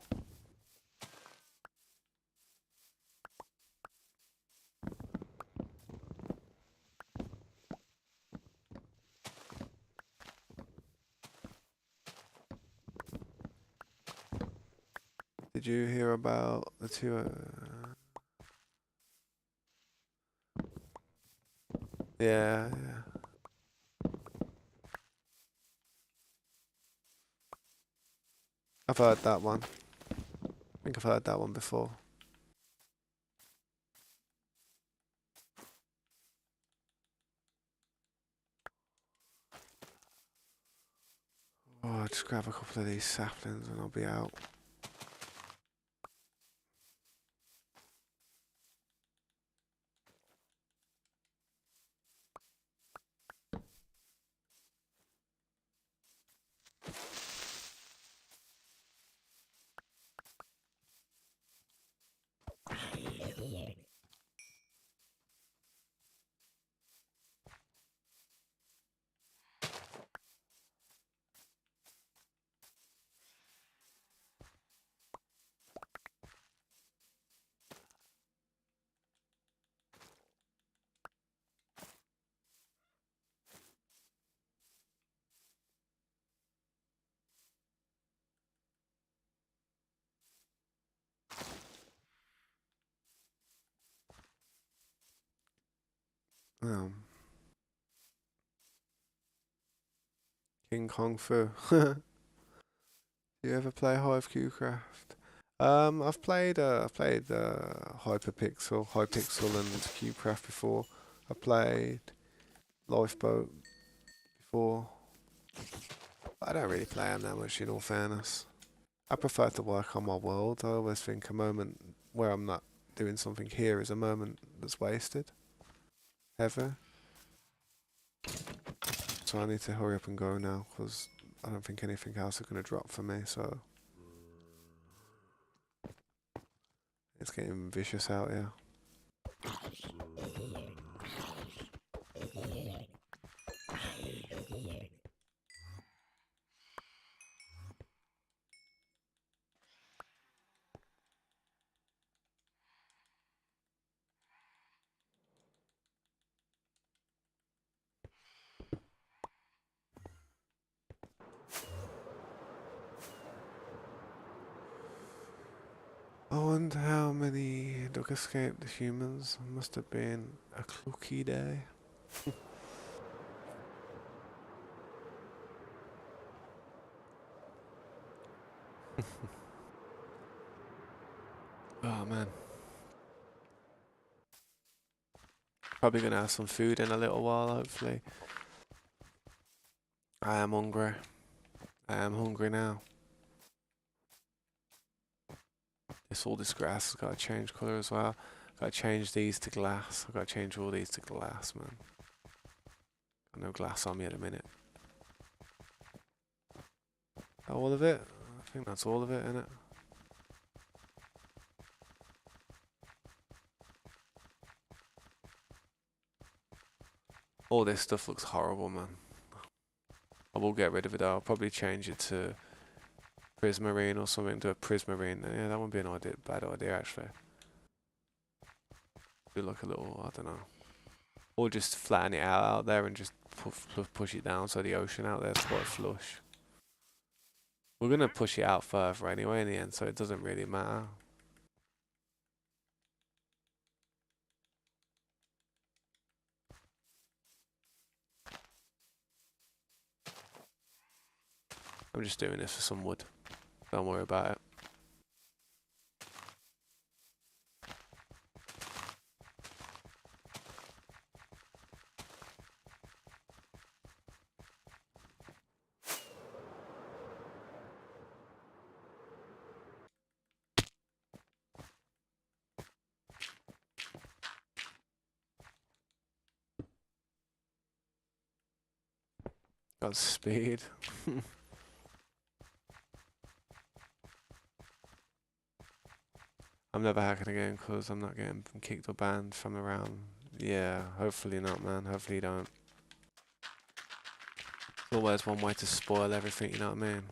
Did you hear about the two? Yeah, yeah. I've heard that one. I think I've heard that one before. Oh, I'll just grab a couple of these saplings and I'll be out. Um, King Kong Fu. You ever play Hive Qcraft? I've played Hypixel and Qcraft before. I played Lifeboat before. I don't really play them that much, in all fairness. I prefer to work on my world. I always think a moment where I'm not doing something here is a moment that's wasted. Ever. So I need to hurry up and go now because I don't think anything else is going to drop for me. So it's getting vicious out here. I wonder how many duck escaped the humans. Must have been a clucky day. Oh man. Probably gonna have some food in a little while, hopefully. I am hungry. I am hungry now. All this grass has got to change colour as well. Gotta change these to glass. I've gotta change all these to glass, man. Got no glass on me at the minute. That all of it? I think that's all of it, innit? All this stuff looks horrible, man. I will get rid of it though. I'll probably change it to prismarine or something, to a prismarine. Yeah, that wouldn't be an bad idea actually. Do like a little, I don't know. Or just flatten it out there and just push it down so the ocean out there is quite flush. We're gonna push it out further anyway in the end, so it doesn't really matter. I'm just doing this for some wood. Don't worry about it. Got speed. I'm never hacking again because I'm not getting kicked or banned from around. Yeah, hopefully not, man. Hopefully you don't. There's always one way to spoil everything, you know what I mean?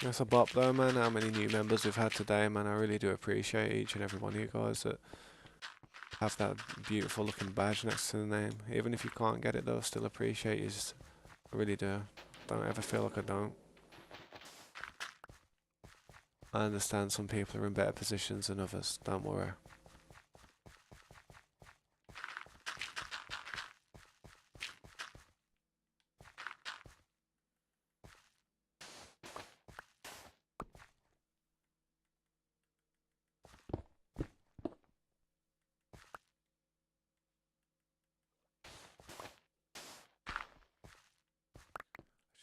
That's a bop though, man. How many new members we've had today, man. I really do appreciate each and every one of you guys that have that beautiful looking badge next to the name. Even if you can't get it though, still appreciate you. I really do. Don't ever feel like I don't. I understand some people are in better positions than others. Don't worry.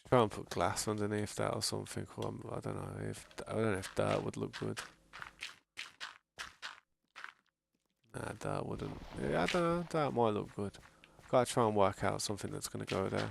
Try and put glass underneath that or something. Or I don't know if dirt would look good. Nah, dirt wouldn't. Yeah, I don't know. Dirt might look good. Gotta try and work out something that's gonna go there.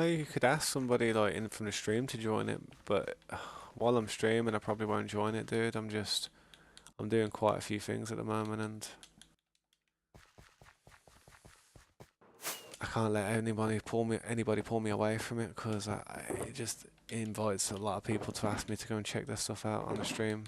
You could ask somebody like in from the stream to join it, but while I'm streaming, I probably won't join it, dude. I'm doing quite a few things at the moment, and I can't let anybody pull me away from it because it just invites a lot of people to ask me to go and check their stuff out on the stream.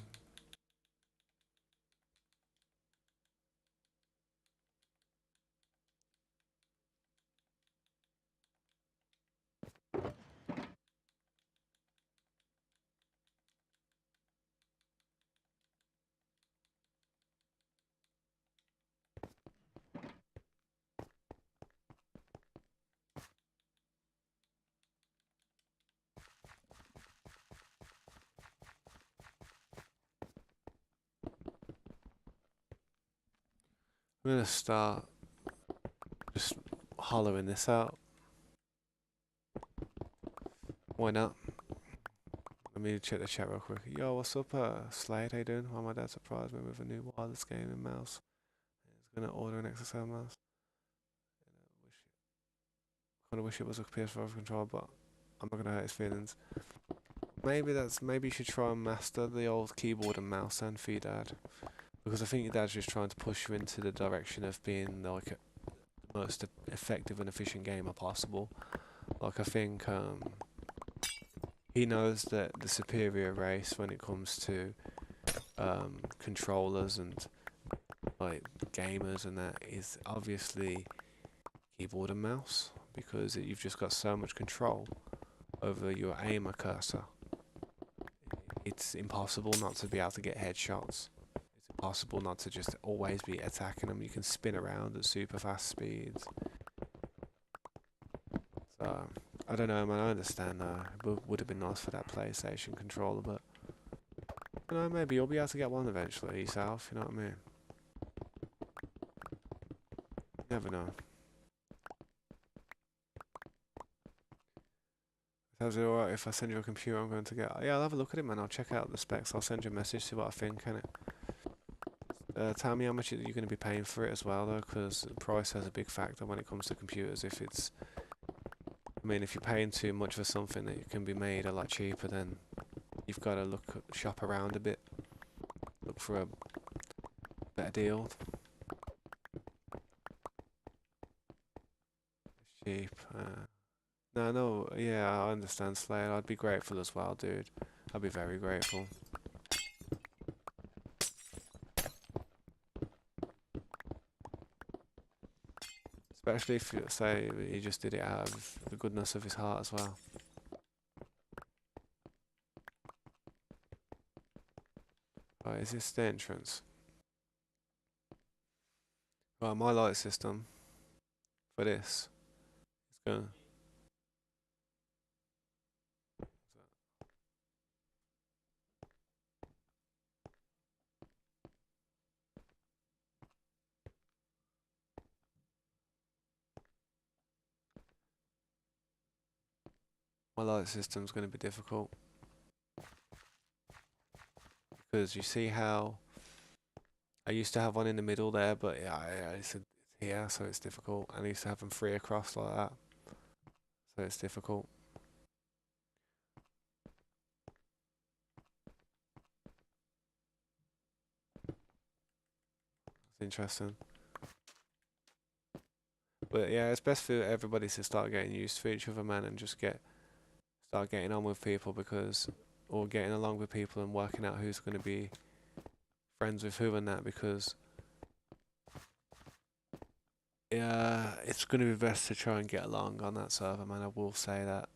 I'm gonna start just hollowing this out. Why not? Let me check the chat real quick. Yo, what's up, Slade? How you doing? Well, my dad surprised me with a new wireless gaming mouse. He's gonna order an XSL mouse. Kinda wish it was a PS5 controller, but I'm not gonna hurt his feelings. Maybe you should try and master the old keyboard and mouse then for your dad. Because I think your dad's just trying to push you into the direction of being like the most effective and efficient gamer possible. Like I think he knows that the superior race when it comes to controllers and like gamers and that is obviously keyboard and mouse because you've just got so much control over your aimer cursor. It's impossible not to be able to get headshots. It's impossible not to just always be attacking them. You can spin around at super fast speeds. So I don't know, man. I understand. It would have been nice for that PlayStation controller, but you know, maybe you'll be able to get one eventually yourself. You know what I mean? Never know. Is it alright if I send you a computer I'm going to get? Yeah, I'll have a look at it, man. I'll check out the specs. I'll send you a message, see what I think, can it? Tell me how much you're going to be paying for it as well, though, because price has a big factor when it comes to computers. If it's, I mean, if you're paying too much for something that can be made a lot cheaper, then you've got to shop around a bit, look for a better deal. It's cheap. No, yeah, I understand, Slayer. I'd be grateful as well, dude. I'd be very grateful. Especially if you say he just did it out of the goodness of his heart as well. Right, is this the entrance? Right, my light system for this is going. My light system's going to be difficult because you see how I used to have one in the middle there, but yeah, it's here, so it's difficult. I used to have them three across like that, so it's difficult. It's interesting. But yeah, it's best for everybody to start getting used to each other, man, and just start getting on with people or getting along with people and working out who's going to be friends with who and that because yeah, it's going to be best to try and get along on that server, man. I will say that.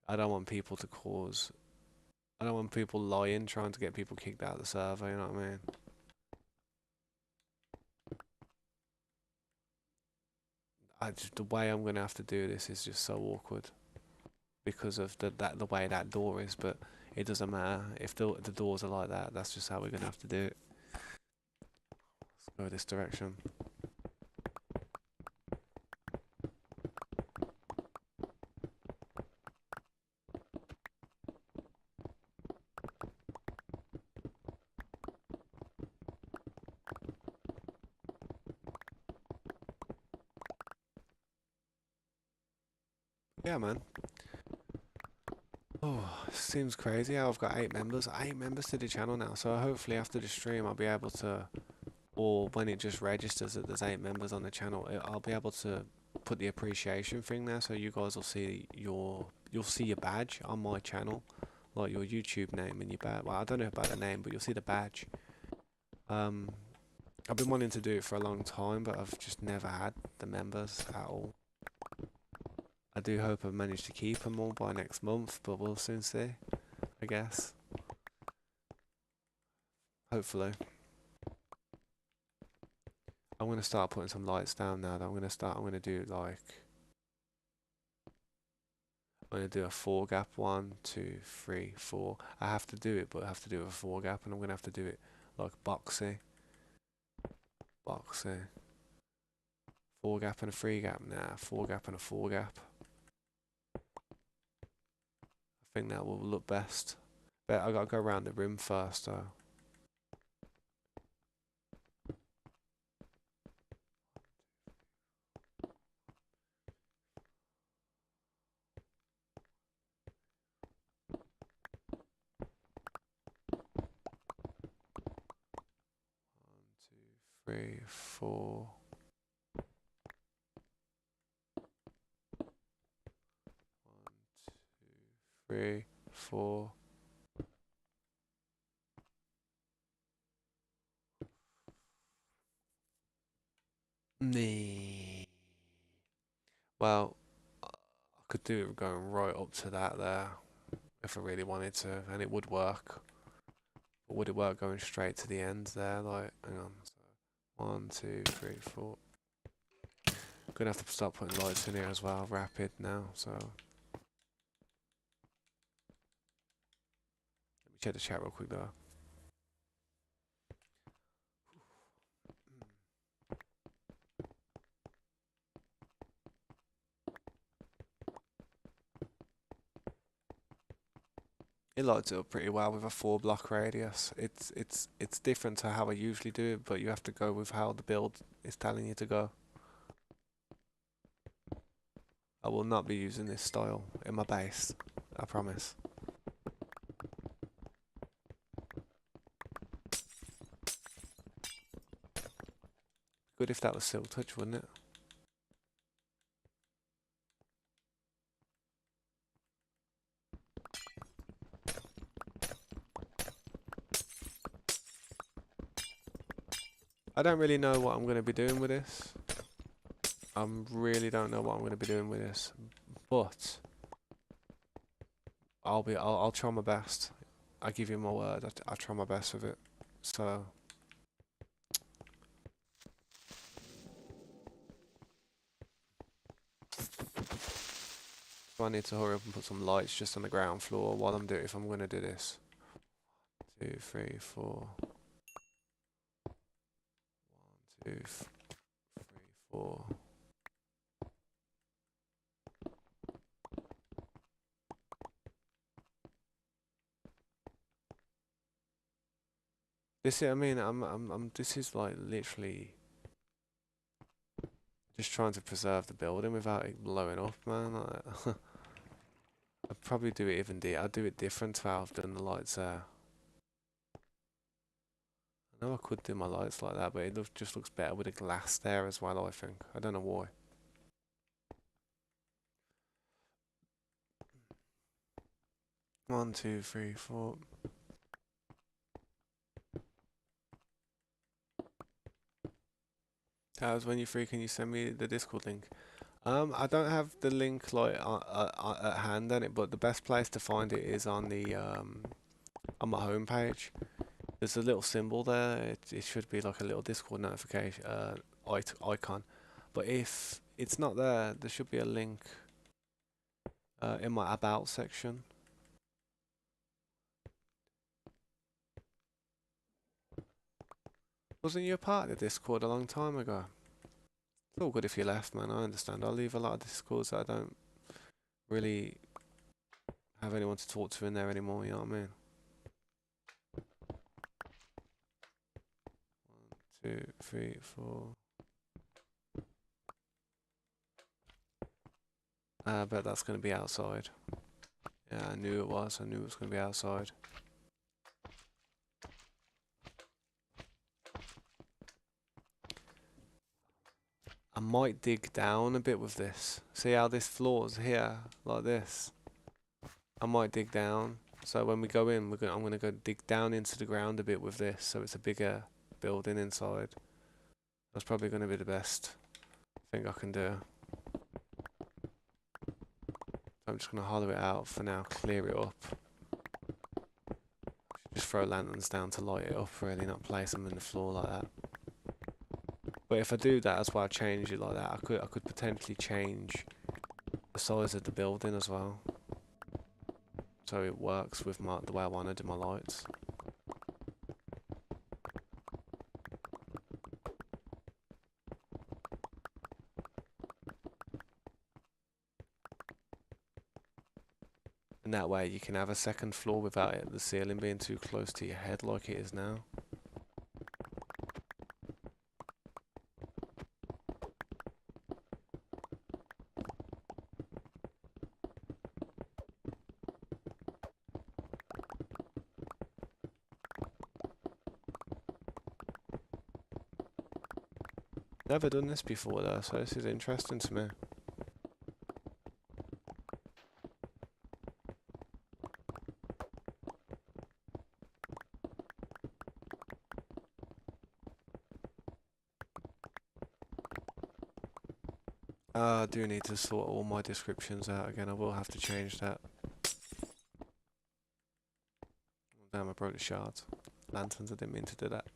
I don't want people to cause. I don't want people lying, trying to get people kicked out of the server. You know what I mean? The way I'm going to have to do this is just so awkward because of the way that door is. But it doesn't matter if the doors are like that. That's just how we're going to have to do it. Let's go this direction. Yeah, man. Oh, seems crazy how I've got 8 members. 8 members to the channel now. So hopefully after the stream I'll be able to, or when it just registers that there's 8 members on the channel, I'll be able to put the appreciation thing there, so you guys will see you'll see your badge on my channel, like your YouTube name and your badge. Well, I don't know about the name, but you'll see the badge. Um, I've been wanting to do it for a long time, but I've just never had the members at all. I do hope I've managed to keep them all by next month, but we'll soon see, I guess. Hopefully. I'm going to start putting some lights down now. I'm going to do like, I'm going to do a 4 gap, 1, 2, 3, 4. I have to do it, but I have to do a 4 gap, and I'm going to have to do it like boxy. 4 gap and a 3 gap. Nah, 4 gap and a 4 gap. I think that will look best. But I got to go around the rim first, though. Three, four. 3, 4. Nee. Well, I could do it going right up to that there if I really wanted to, and it would work. But would it work going straight to the end there? Like, hang on. So 1, 2, 3, 4. Gonna have to start putting lights in here as well, rapid now. So let me check the chat real quick though. It lights it up pretty well with a 4 block radius. It's different to how I usually do it, but you have to go with how the build is telling you to go. I will not be using this style in my base, I promise. Good if that was Silk Touch, wouldn't it? I don't really know what I'm going to be doing with this. I really don't know what I'm going to be doing with this, but I'll try my best. I give you my word. I try my best with it. So I need to hurry up and put some lights just on the ground floor while I'm doing. If I'm going to do this, 2, 3, 4. 1, 2, 3, 4. This is, I mean, this is like literally just trying to preserve the building without it blowing up, man. Like, I'd probably do it I'd do it different to how I've done the lights there. I know I could do my lights like that, but it just looks better with the glass there as well, I think. I don't know why. One, two, three, four. Taz, when you're free, can you send me the Discord link? I don't have the link like at hand on it, but the best place to find it is on the on my homepage. There's a little symbol there. It should be like a little Discord notification icon. But if it's not there, there should be a link in my about section. Wasn't you a part of the Discord a long time ago? It's all good if you left, man. I understand. I leave a lot of Discords that I don't really have anyone to talk to in there anymore. You know what I mean? 1, 2, 3, 4. I bet that's going to be outside. Yeah, I knew it was. I knew it was going to be outside. I might dig down a bit with this. See how this floor's here, like this? I might dig down. So when we go in, I'm going to go dig down into the ground a bit with this, so it's a bigger building inside. That's probably going to be the best thing I can do. I'm just going to hollow it out for now, clear it up. Just throw lanterns down to light it up, really, not place them in the floor like that. But if I do that, that's why I change it like that. I could potentially change the size of the building as well, so it works with the way I want to do my lights. And that way you can have a second floor without the ceiling being too close to your head like it is now. Never done this before though, so this is interesting to me. I do need to sort all my descriptions out again. I will have to change that. Damn, I broke the shards. Lanterns, I didn't mean to do that.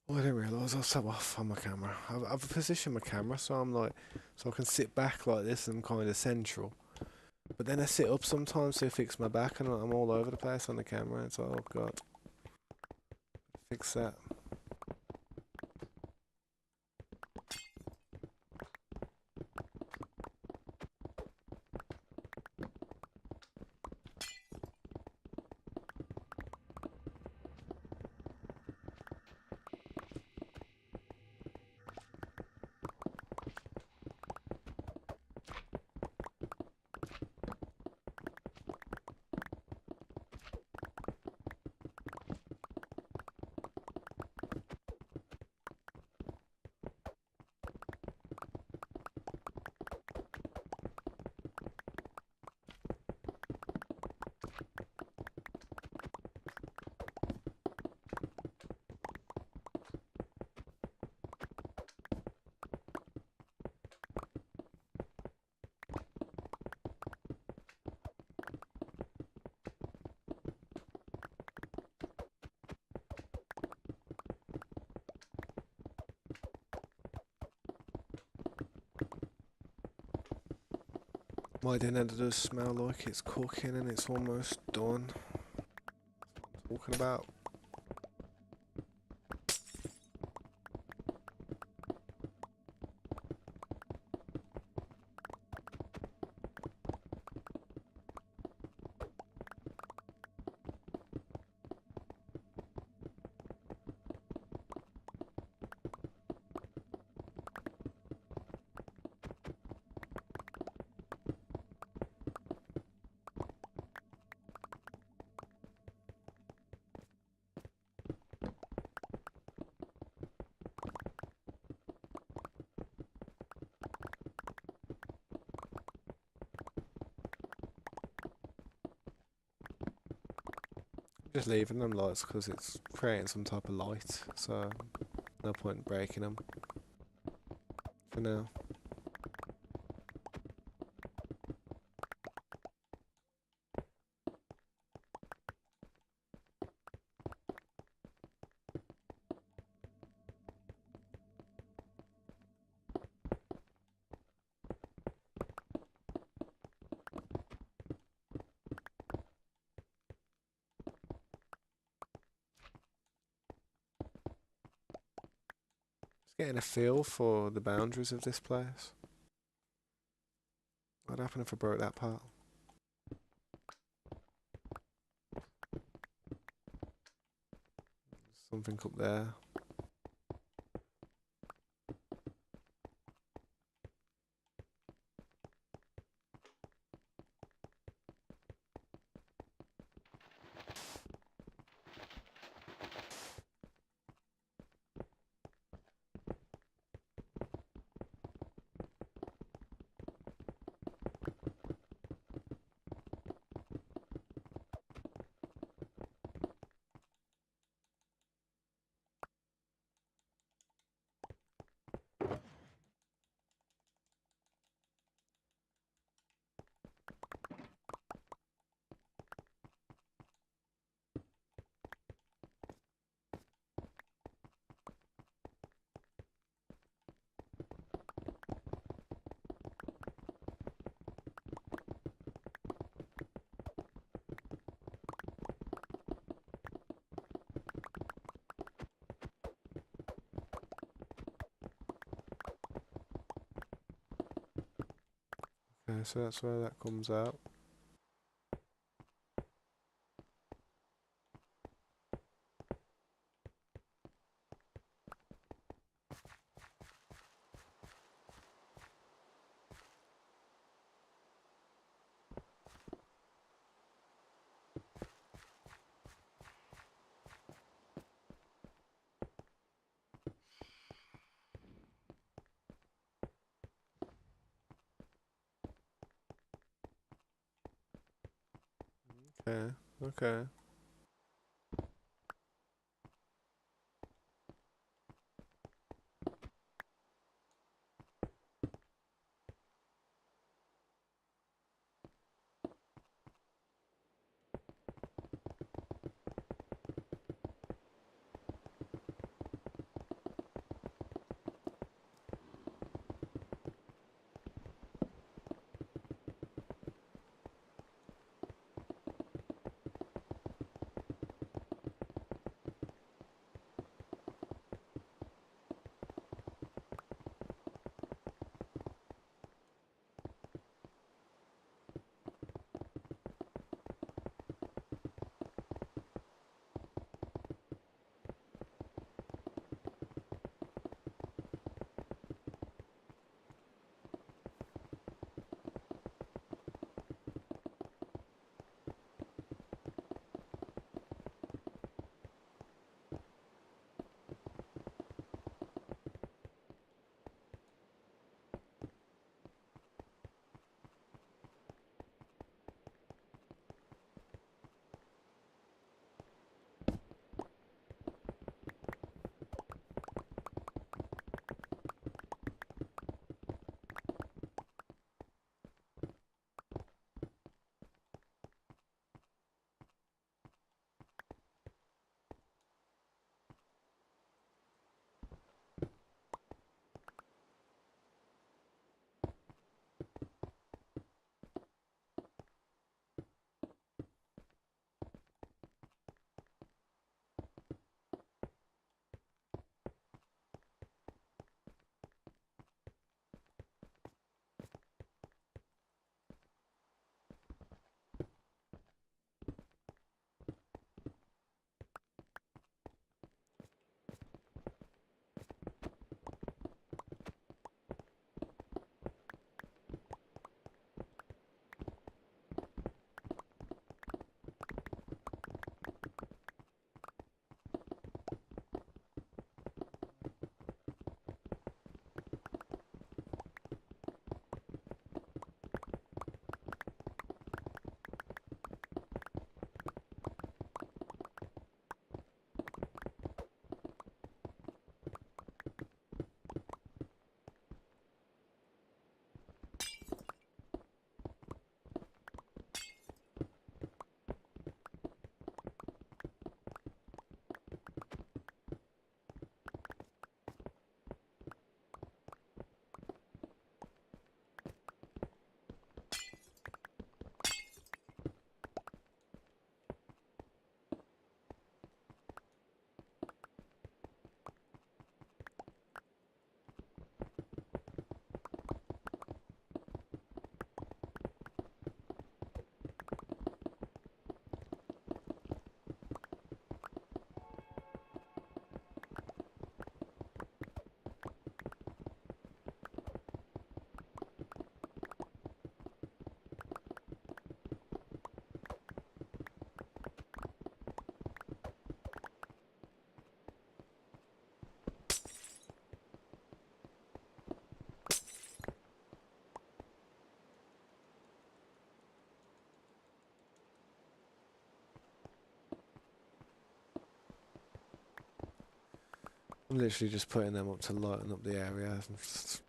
Oh, I didn't realise I was so off on my camera. I've positioned my camera so I'm like, so I can sit back like this and kind of central. But then I sit up sometimes to fix my back and I'm all over the place on the camera. It's like, oh god, fix that. My dinner does smell like it's cooking and it's almost done. That's what I'm talking about. Just leaving them lights because it's creating some type of light, so no point in breaking them for now. Just getting a feel for the boundaries of this place. What happened if I broke that part? Something up there. Okay, so that's where that comes out. Okay, okay. I'm literally just putting them up to lighten up the area. I'm just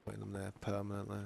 putting them there permanently.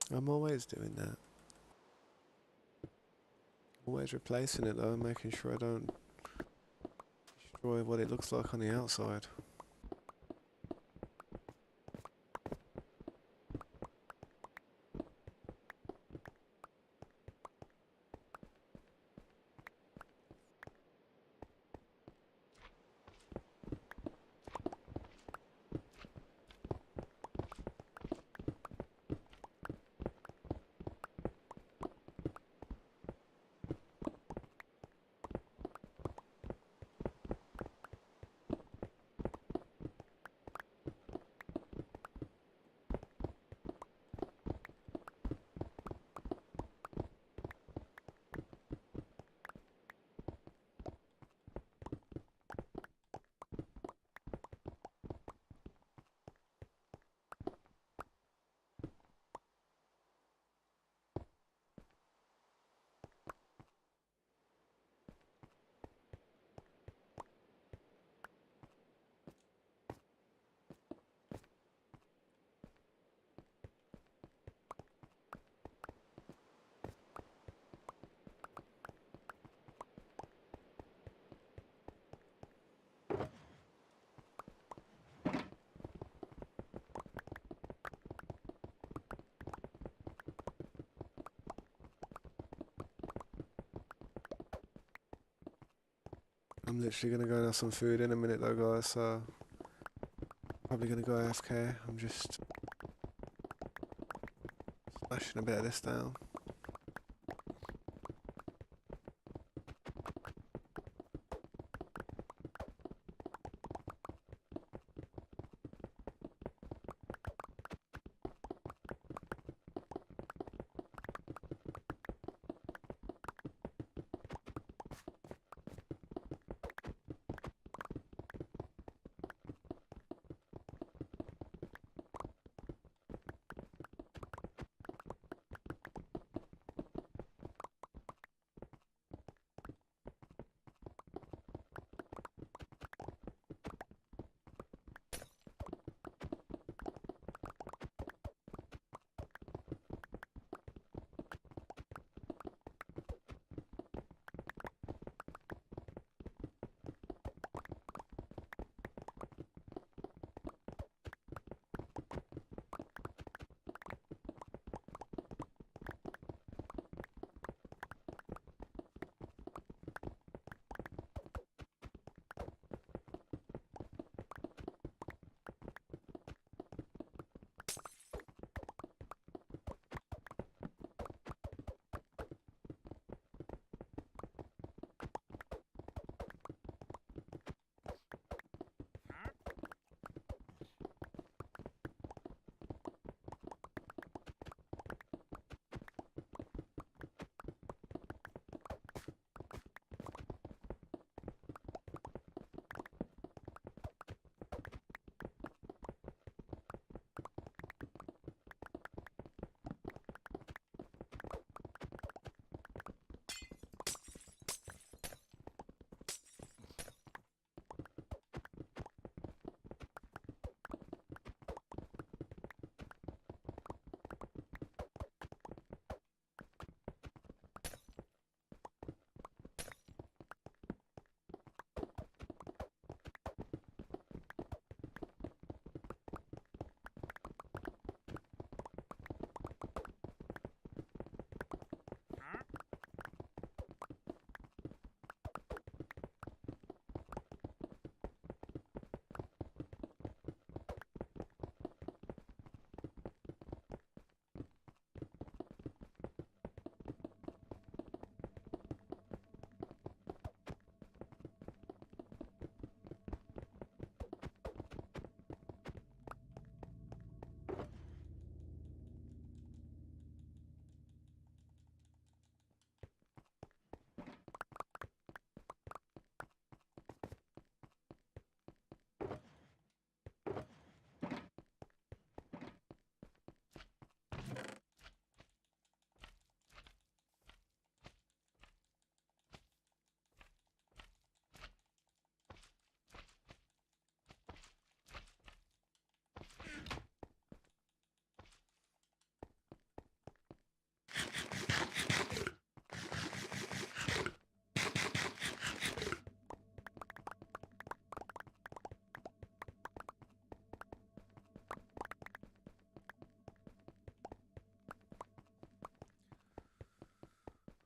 I'm always doing that. Always replacing it though, making sure I don't destroy what it looks like on the outside. I'm literally gonna go and have some food in a minute though, guys, so probably gonna go AFK. I'm just smashing a bit of this down.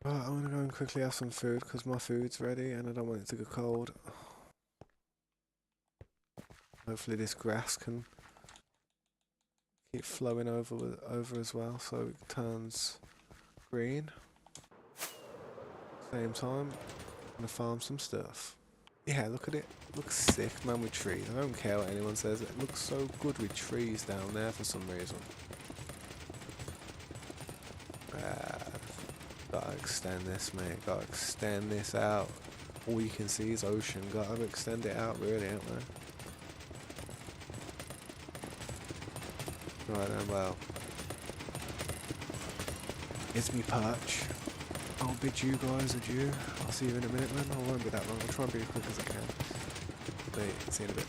Right, I'm gonna go and quickly have some food because my food's ready and I don't want it to go cold. Hopefully this grass can keep flowing over as well so it turns green. Same time, I'm gonna farm some stuff. Yeah, look at it. Looks sick, man, with trees. I don't care what anyone says. It looks so good with trees down there for some reason. Ah, gotta extend this, mate. Gotta extend this out. All you can see is ocean. Gotta extend it out, really, ain't we? Right then, well. It's me perch. I'll bid you guys adieu. I'll see you in a minute, man. I won't be that long. I'll try and be as quick as I can. Wait, see you in a bit.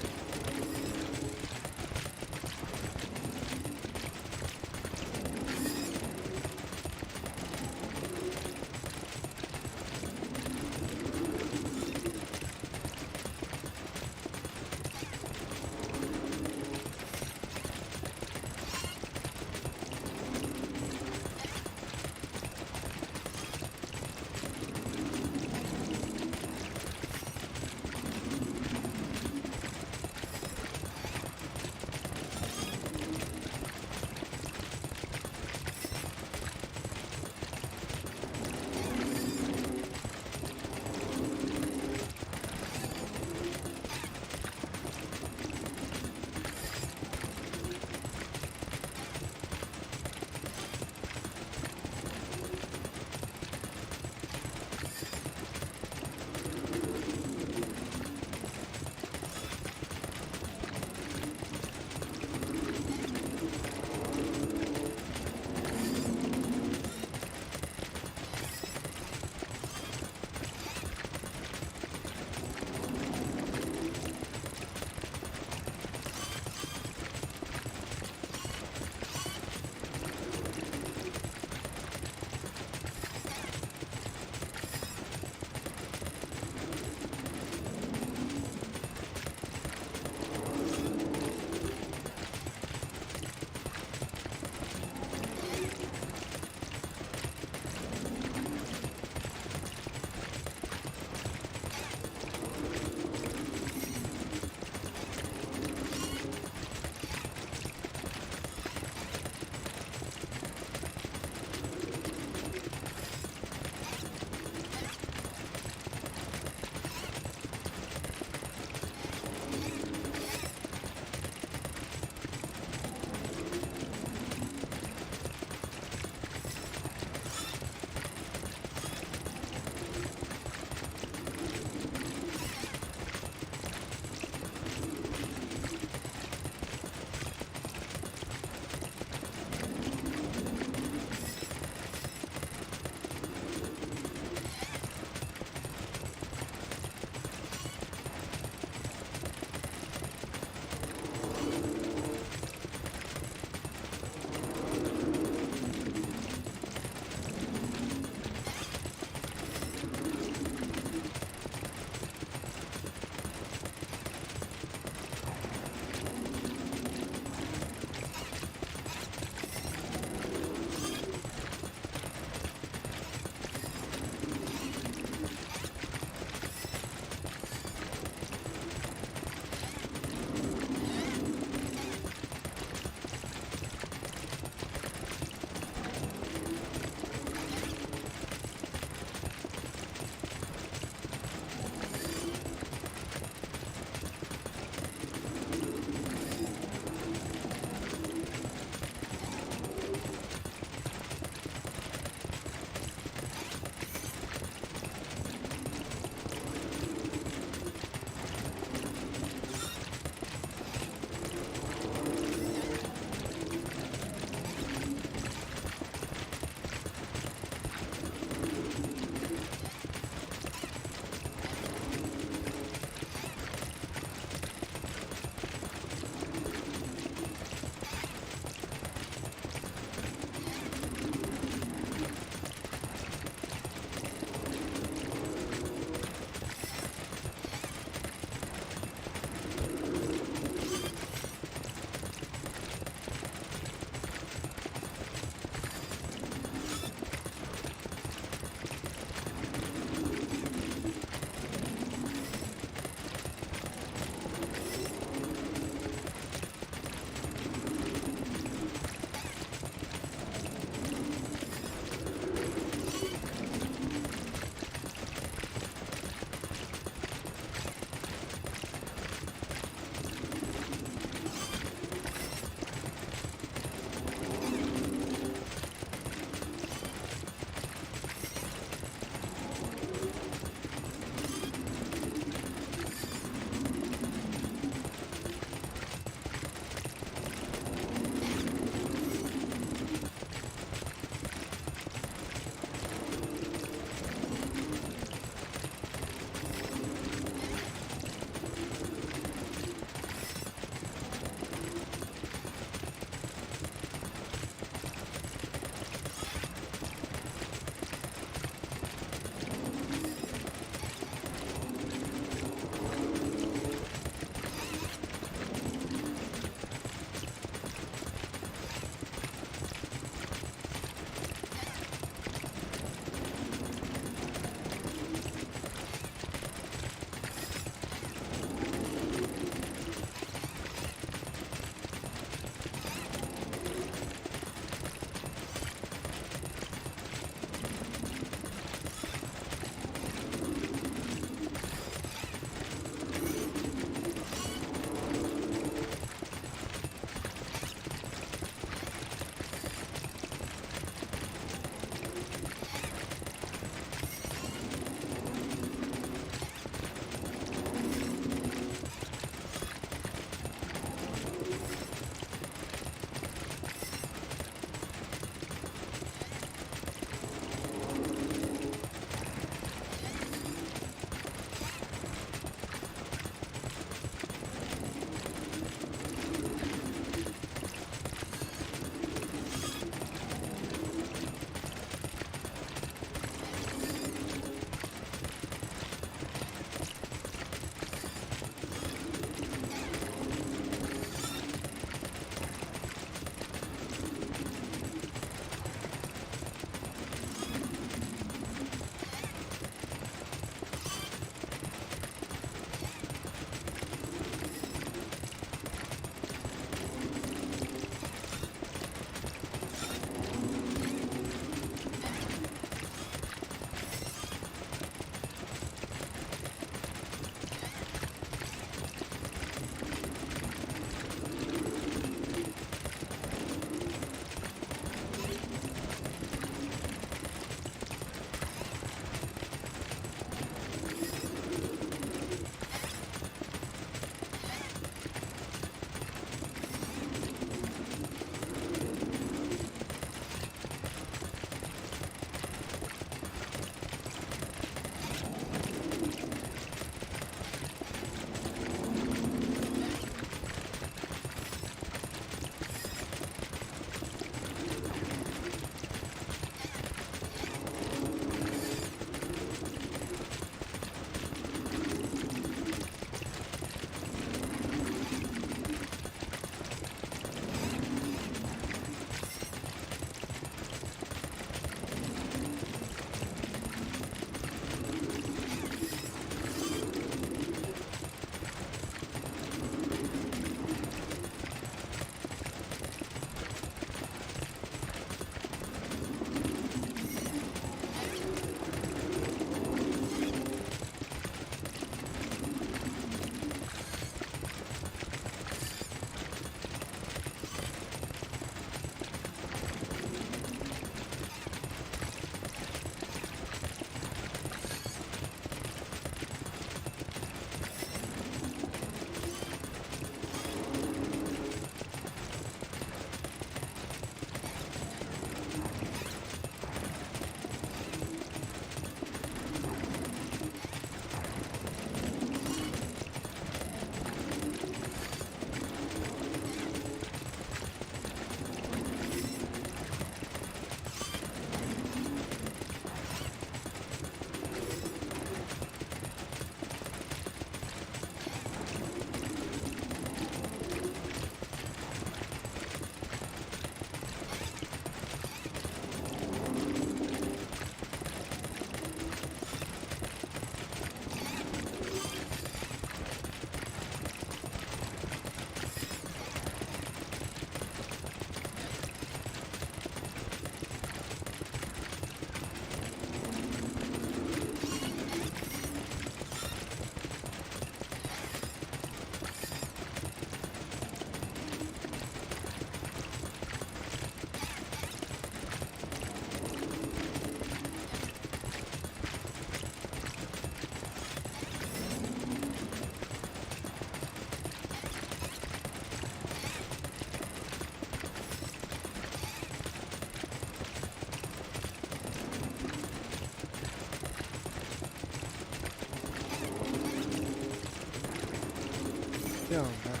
Yeah, I'm back.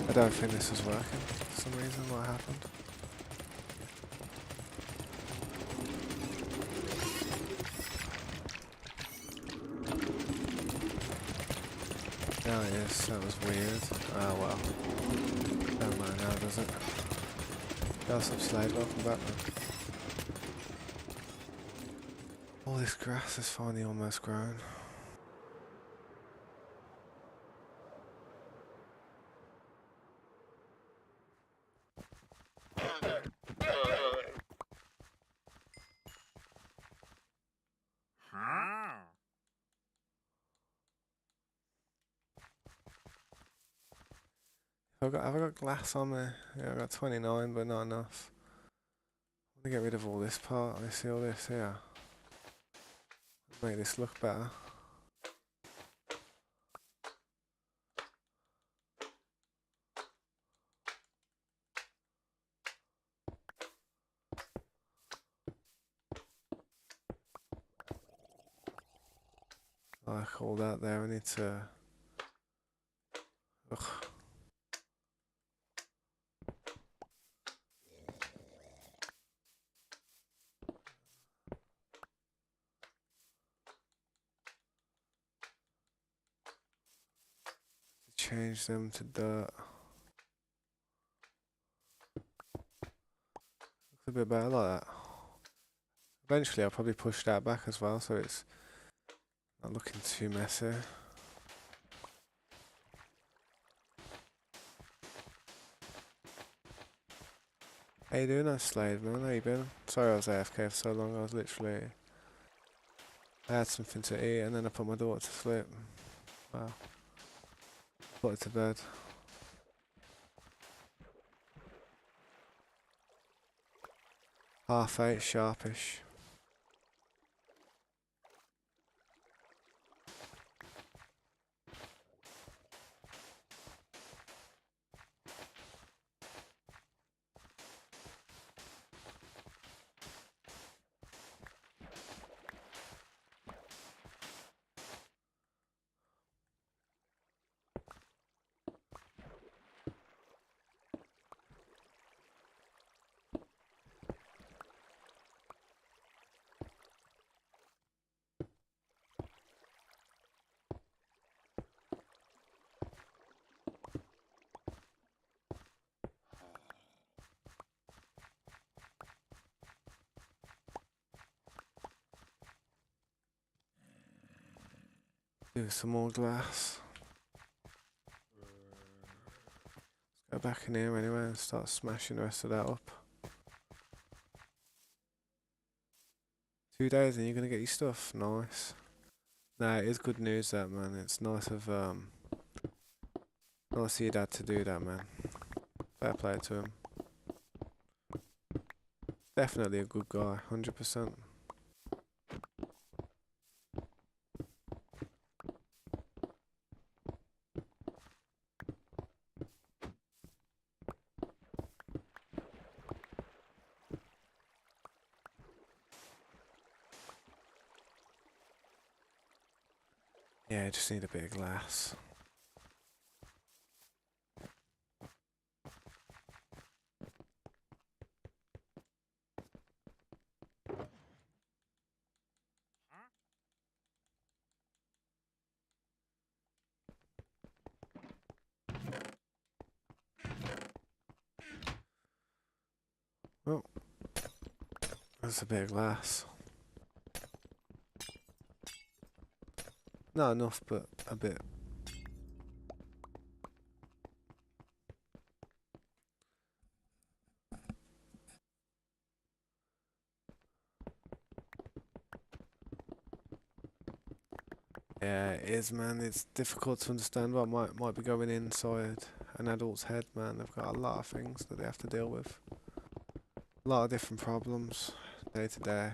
I don't think this is working for some reason. What happened? Oh yes, that was weird. Oh well. Don't mind now, does it? Gossip Slade, welcome back, man. All this grass is finally almost grown. Have I got glass on me? Yeah, I got 29, but not enough. I'm gonna get rid of all this part. I see all this here. Make this look better. Like all that there, I need to. Ugh. Change them to dirt. Looks a bit better like that. Eventually I'll probably push that back as well so it's not looking too messy. How you doing, Slade, man? How you been? Sorry I was AFK for so long. I was literally... I had something to eat and then I put my daughter to sleep. Wow. Put her to bed. Half 8, sharpish. Do some more glass. Go back in here anyway and start smashing the rest of that up. 2 days and you're gonna get your stuff. Nice. Nah, it is good news that, man. It's nice of nice of your dad to do that, man. Fair play to him. Definitely a good guy, 100%. Yeah, I just need a bit of glass. Oh, that's a bit of glass. Not enough, but a bit. Yeah, it is, man. It's difficult to understand what might be going inside an adult's head, man. They've got a lot of things that they have to deal with. A lot of different problems, day to day,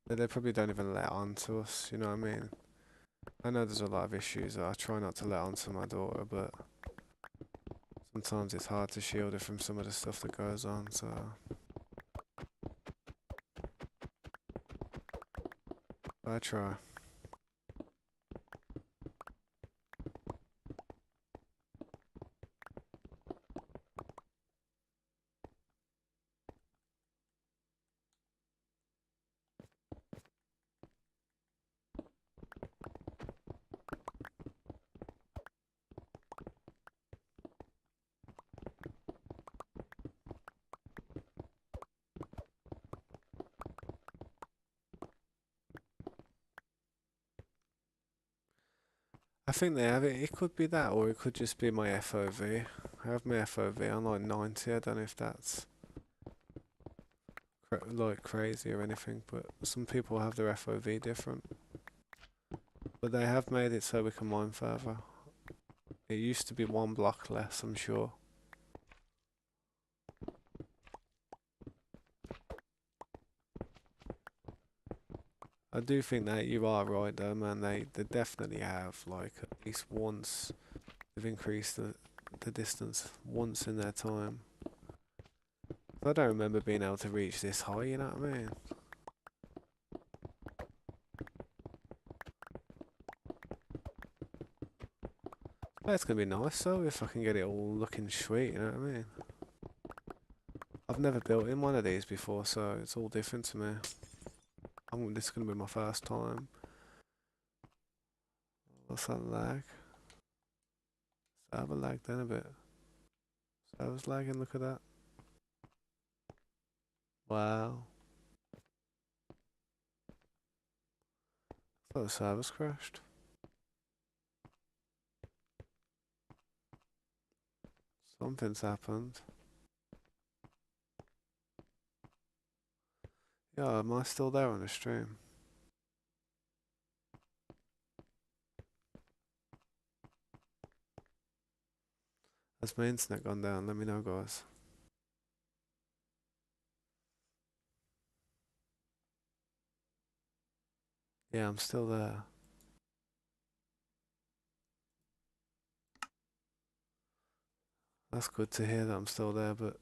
that they probably don't even let on to us, you know what I mean? I know there's a lot of issues that I try not to let on to my daughter, but sometimes it's hard to shield her from some of the stuff that goes on, so... I try. I think they have it. It could be that, or it could just be my FOV. I have my FOV on like 90. I don't know if that's like crazy or anything, but some people have their FOV different. But they have made it so we can mine further. It used to be one block less, I'm sure. I do think that you are right though, man. They definitely have, like, at least once they've increased the distance once in their time. I don't remember being able to reach this high, you know what I mean? But it's gonna be nice though if I can get it all looking sweet, you know what I mean? I've never built in one of these before, so it's all different to me. This is gonna be my first time. What's that lag? Server lagged then a bit. Server's lagging, look at that. Wow. I thought the server's crashed. Something's happened. Yeah, am I still there on the stream? Has my internet gone down? Let me know, guys. Yeah, I'm still there. That's good to hear that I'm still there, but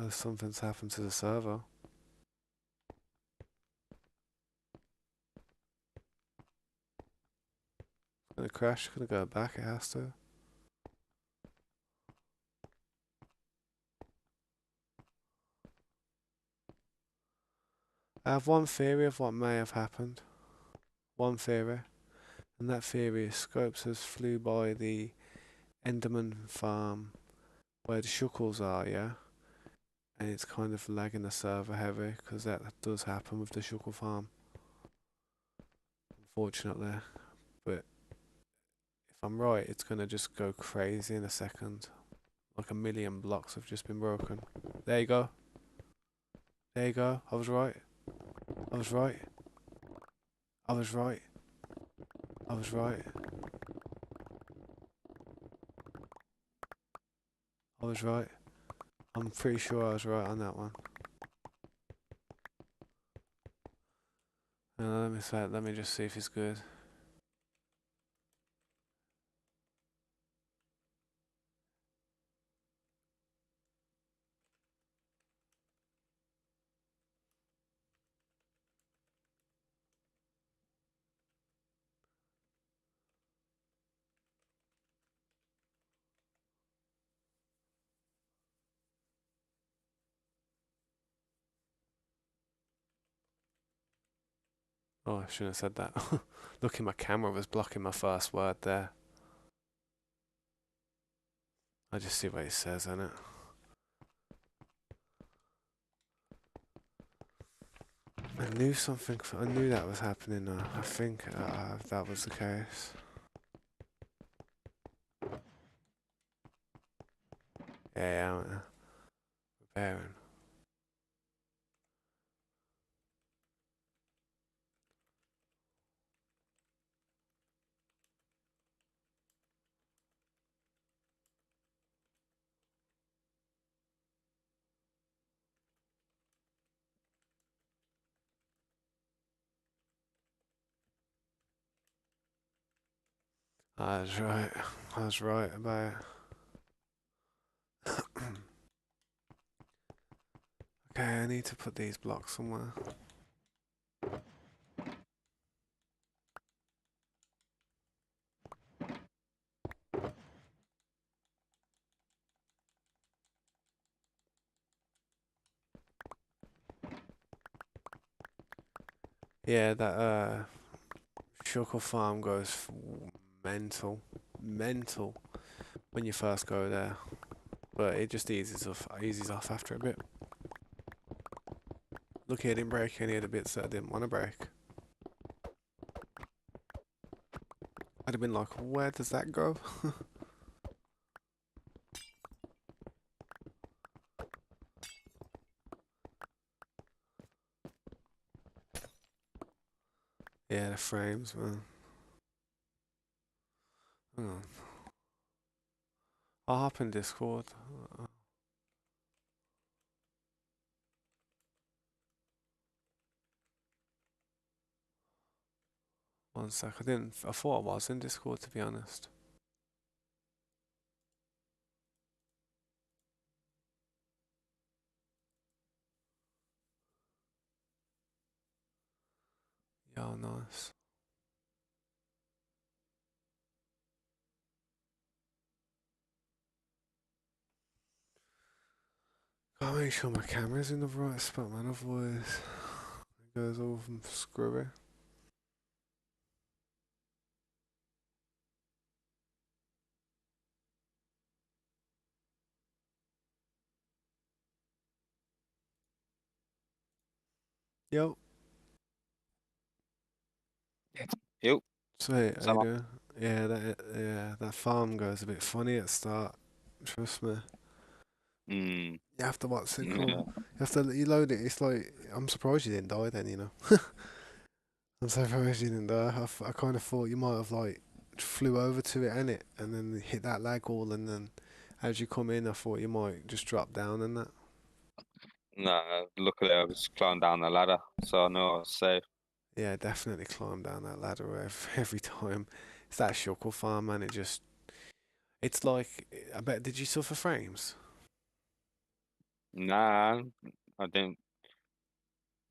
something's happened to the server. It's gonna crash, it's gonna go back, it has to. I have one theory of what may have happened. One theory. And that theory is Scopes has flew by the Enderman farm where the shuckles are, yeah? And it's kind of lagging the server heavy, because that does happen with the shuckle farm. Unfortunately. But if I'm right, it's gonna just go crazy in a second. Like a million blocks have just been broken. There you go. There you go. I was right. I was right. I was right. I was right. I was right. I'm pretty sure I was right on that one. Let me just see if it's good. Oh, I shouldn't have said that. Lucky my camera was blocking my first word there. I just see what it says on it. I knew something. I knew that was happening. I think that was the case. Yeah, I'm preparing. I was right. I was right about it. Okay, I need to put these blocks somewhere. Yeah, that Shuckle Farm goes mental, mental when you first go there, but it just eases off after a bit. Look, I didn't break any of the bits that I didn't want to break. have been like, where does that go? Yeah, the frames, man. Hang on. I'll hop in Discord. Uh, 1 sec. I didn't. I thought I was in Discord, to be honest. Yeah, nice. Gotta make sure my camera's in the right spot, man. Otherwise, it goes all screwy. Yo, Yep. sweet. How you So, doing? That farm goes a bit funny at start. Trust me. mm, You have to what's it called? yeah. You have to you load it. It's like I'm surprised you didn't die then. I'm so surprised you didn't die. I kind of thought you might have like flew over to it and then hit that lag wall, and then as you come in, I thought you might just drop down and that. No, luckily I was climbing down the ladder, so I know I was safe. Yeah, definitely climb down that ladder every time. It's that shuckle farm, man. It's like, I bet. Did you suffer frames? Nah, I didn't.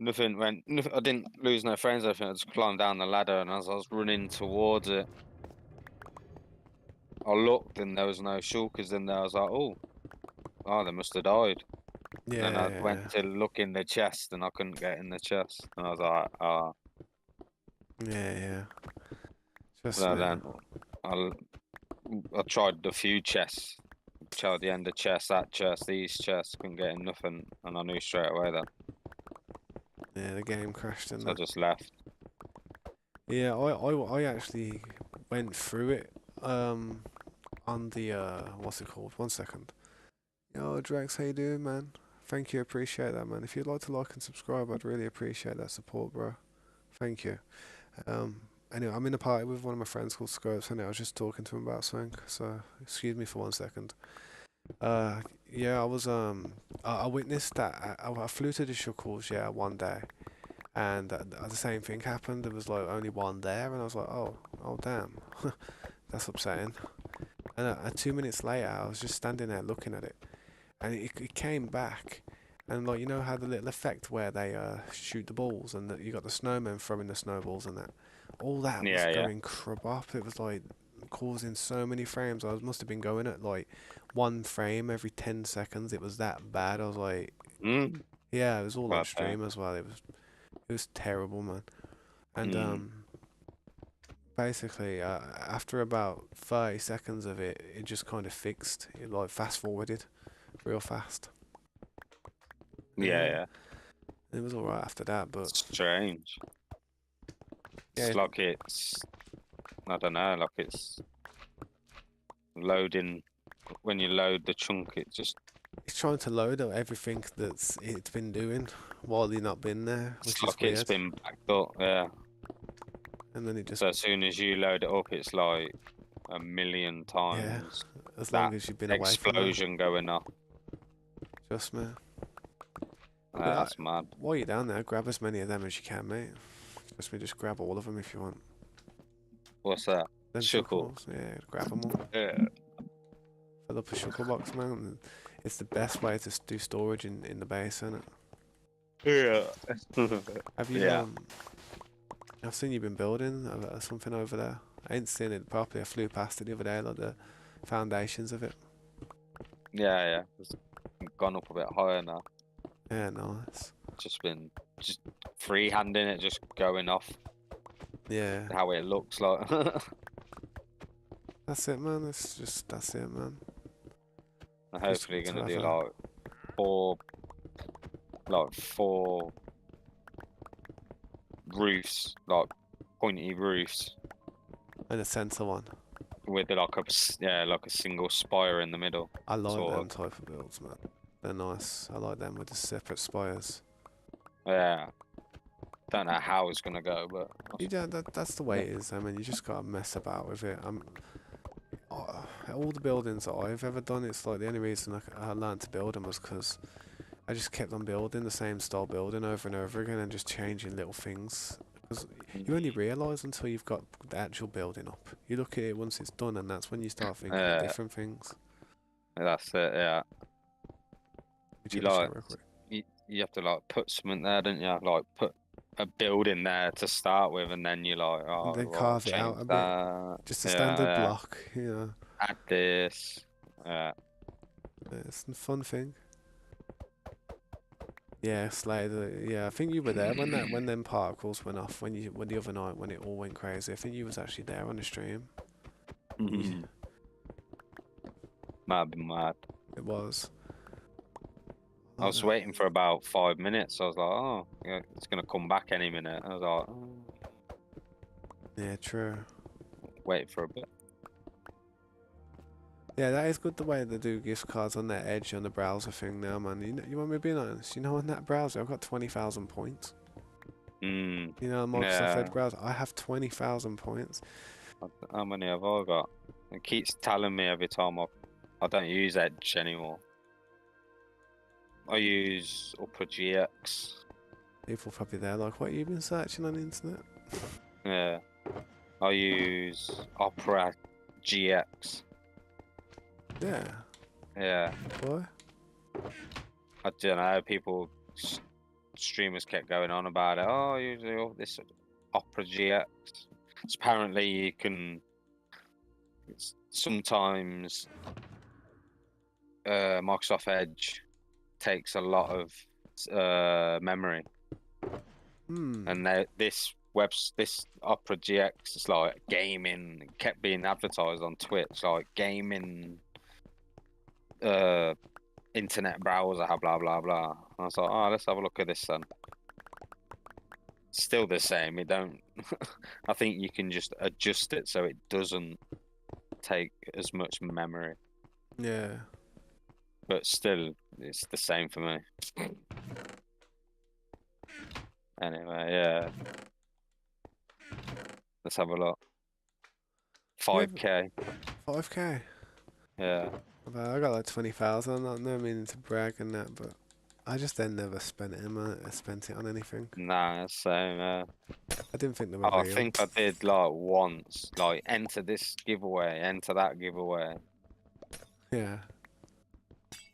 Nothing went. I didn't lose no friends. I think I just climbed down the ladder, and as I was running towards it, I looked, and there was no shulkers in there. I was like, oh, they must have died. And then I Yeah, went to look in the chest, and I couldn't get in the chest. And I was like, oh. yeah. Just So then I I tried a few chests. Tried the end of chest, that chest, these chests. Couldn't get in nothing, and I knew straight away that. yeah, the game crashed and So I that. just left. Yeah, I actually went through it. Um, on the what's it called? 1 second. Yo, Drax, how you doing, man? Thank you, appreciate that, man. If you'd like to like and subscribe, I'd really appreciate that support, bro. Thank you. Um, anyway, I'm in a party with one of my friends called Scopes, and I was just talking to him about something. So excuse me for 1 second. Uh, yeah, I witnessed that. I flew to the Shuckles, yeah, one day, and the same thing happened. There was like only one there, and I was like, oh damn, that's upsetting. And 2 minutes later, I was just standing there looking at it, and it came back, and like you know how the little effect where they shoot the balls, and that you got the snowmen throwing the snowballs and that, all that was Yeah, yeah. going crub up. It was like causing so many frames. Must have been going at like 1 frame every 10 seconds. It was that bad. I was like, Mm. yeah, it was all on Bad thing. stream as well. It was terrible, man. And Mm. basically, after about 30 seconds of it, it just kind of fixed. It like fast forwarded real fast. Yeah, Yeah, yeah. it was all right after that, but Strange. yeah, It's like I don't know, like it's loading. When you load the chunk, it just, it's trying to load up everything it's been doing while you've not been there, it's which is like it's weird. been backed up, yeah. And then it just, So as soon as you load it up, it's like a million yeah, times as long that as you've been away from there, explosion going off. just me. But That's mad. while you're down there, grab as many of them as you can, mate. Just grab all of them if you want. What's that? Them Shuckle. shuckles, yeah, grab them all. Yeah. Fill up a shuckle box, man. It's the best way to do storage in the base, isn't it? Yeah. Have you Yeah. I've seen you been building something over there. I ain't seen it properly. I flew past it the other day, like the foundations of it. Yeah, yeah. It's gone up a bit higher now. Yeah, nice. Just been just freehanding it, just going off Yeah, how it looks like. that's it, man. That's it, man. I'm Just hopefully to gonna have do a four, four roofs, like pointy roofs, And a centre one. with like like a single spire in the middle. I like Sort them of. type of builds, man. They're nice. I like them with the separate spires. Yeah. Don't know how it's gonna go, but Yeah, that's the way it is. I mean, you just gotta mess about with it. All the buildings that I've ever done, it's like the only reason I learned to build them was because I just kept on building the same style building over and over again and just changing little things. Because you only realise until you've got the actual building up. You look at it once it's done, and that's when you start thinking of different things. that's it. Yeah. You You check the chat like real quick. you have to like put something there, don't you? Like put a building there to start with, and then you're like, And oh, then well, carve it change out a bit. that. Just a Yeah, standard yeah. block, you know. Add this. Yeah. It's a fun thing. Yeah, Slater. Yeah, I think you were there when them particles went off when the other night when it all went crazy. I think you was actually there on the stream. Yeah, Mad, be mad. it was. I was waiting for about 5 minutes. I was like, oh, yeah, it's gonna come back any minute. I was like, oh, Yeah, true. wait for a bit. Yeah, that is good the way they do gift cards on that Edge on the browser thing now, man. You want me being honest? You know, on that browser, I've got 20,000 points. You know, Microsoft Edge Yeah. browser, I have 20,000 points. How many have I got? It keeps telling me every time I don't use Edge anymore. I use Upper GX. People probably there like, what you been searching on the internet? Yeah. I use Opera GX. Yeah. Yeah. Why? I don't know. Streamers kept going on about it. Oh, this Opera GX. So apparently, you can sometimes Microsoft Edge takes a lot of memory, and this Opera GX is like gaming. It kept being advertised on Twitch, like gaming, internet browser, blah blah blah. I was like, oh, let's have a look at this then. Still the same. It don't. I think you can just adjust it so it doesn't take as much memory. Yeah. But still, it's the same for me. Anyway, yeah. Let's have a look. 5K. 5K? Yeah. I got like 20,000. I'm not no meaning to brag and that, but I just then never spent it on anything. Nah, same. I didn't think they were I real. think I did like once. Like enter this giveaway, enter that giveaway. Yeah.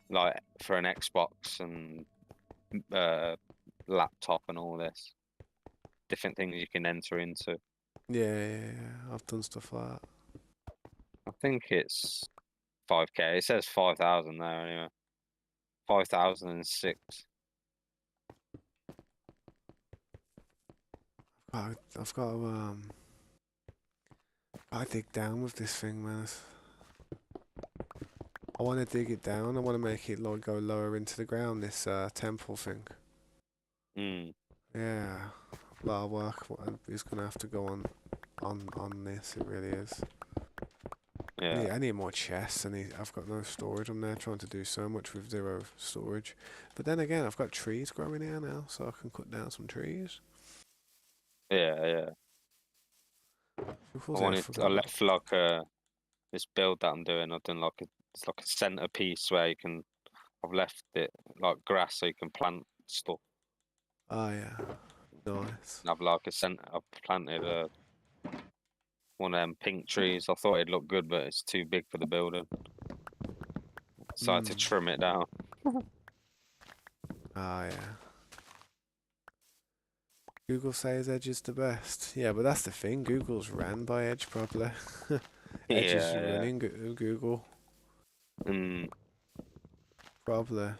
Like for an Xbox and laptop and all this. Different things you can enter into. Yeah. I've done stuff like that. I think it's 5K. It says 5,000 there anyway. 5,006. I've got to I dig down with this thing, man. I want to dig it down. I want to make it like go lower into the ground. This temple thing. Yeah, a lot of work is gonna have to go on this. It really is. Yeah. I need more chests. I've got no storage. I'm there trying to do so much with zero storage. But then again, I've got trees growing here now, so I can cut down some trees. Yeah. I left like this build that I'm doing. I've done it's like a centerpiece where I've left it like grass so you can plant stuff. Oh yeah, nice. And I've planted one of them pink trees. I thought it'd look good, but it's too big for the building. So I had to trim it down. Ah yeah. Google says Edge is the best. Yeah, but that's the thing. Google's ran by Edge probably. Edge is running Google. Probably.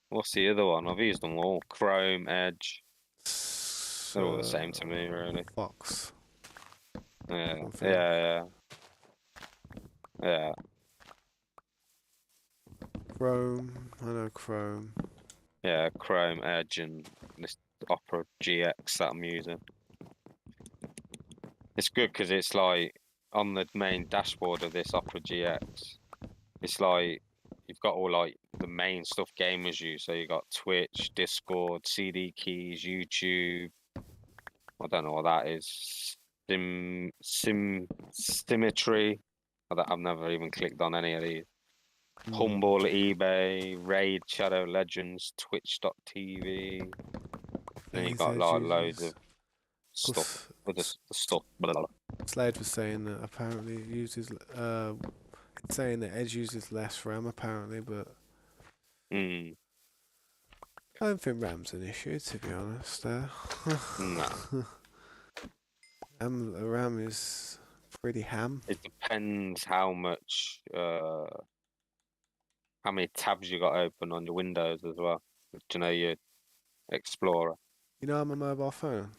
What's the other one? I've used them all. Chrome, Edge. They're all the same to me, really. Fox. Yeah. Chrome. I know Chrome. Yeah, Chrome, Edge, and this Opera GX that I'm using. It's good because it's like on the main dashboard of this Opera GX, it's like you've got all like the main stuff gamers use. So you got Twitch, Discord, CD keys, YouTube. I don't know what that is. Symmetry. I've never even clicked on any of these. Humble, eBay, Raid, Shadow Legends, Twitch.tv. Then you These got edge like loads users. of stuff. Plus, With the stuff. Blah, blah, Slade was saying that apparently it uses, it's saying that Edge uses less RAM apparently, but blah. Mm, I don't think RAM's an issue to be honest. nah. RAM is pretty ham. It depends how much, how many tabs you got open on your Windows as well. Do you know your Explorer? You know, on my mobile phone,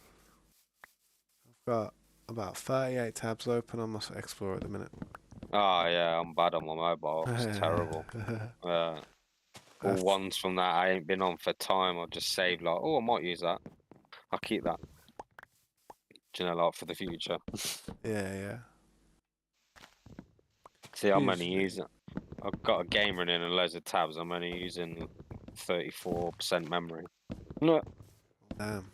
I've got about 38 tabs open on my Explorer at the minute. Oh yeah, I'm bad on my mobile. It's terrible. All That's, ones from that I ain't been on for time. I'll just save like, oh, I might use that. I'll keep that. Do you know, like for the future. yeah. See, I'm only Usually, using. I've got a game running and loads of tabs. I'm only using 34% memory. No, damn.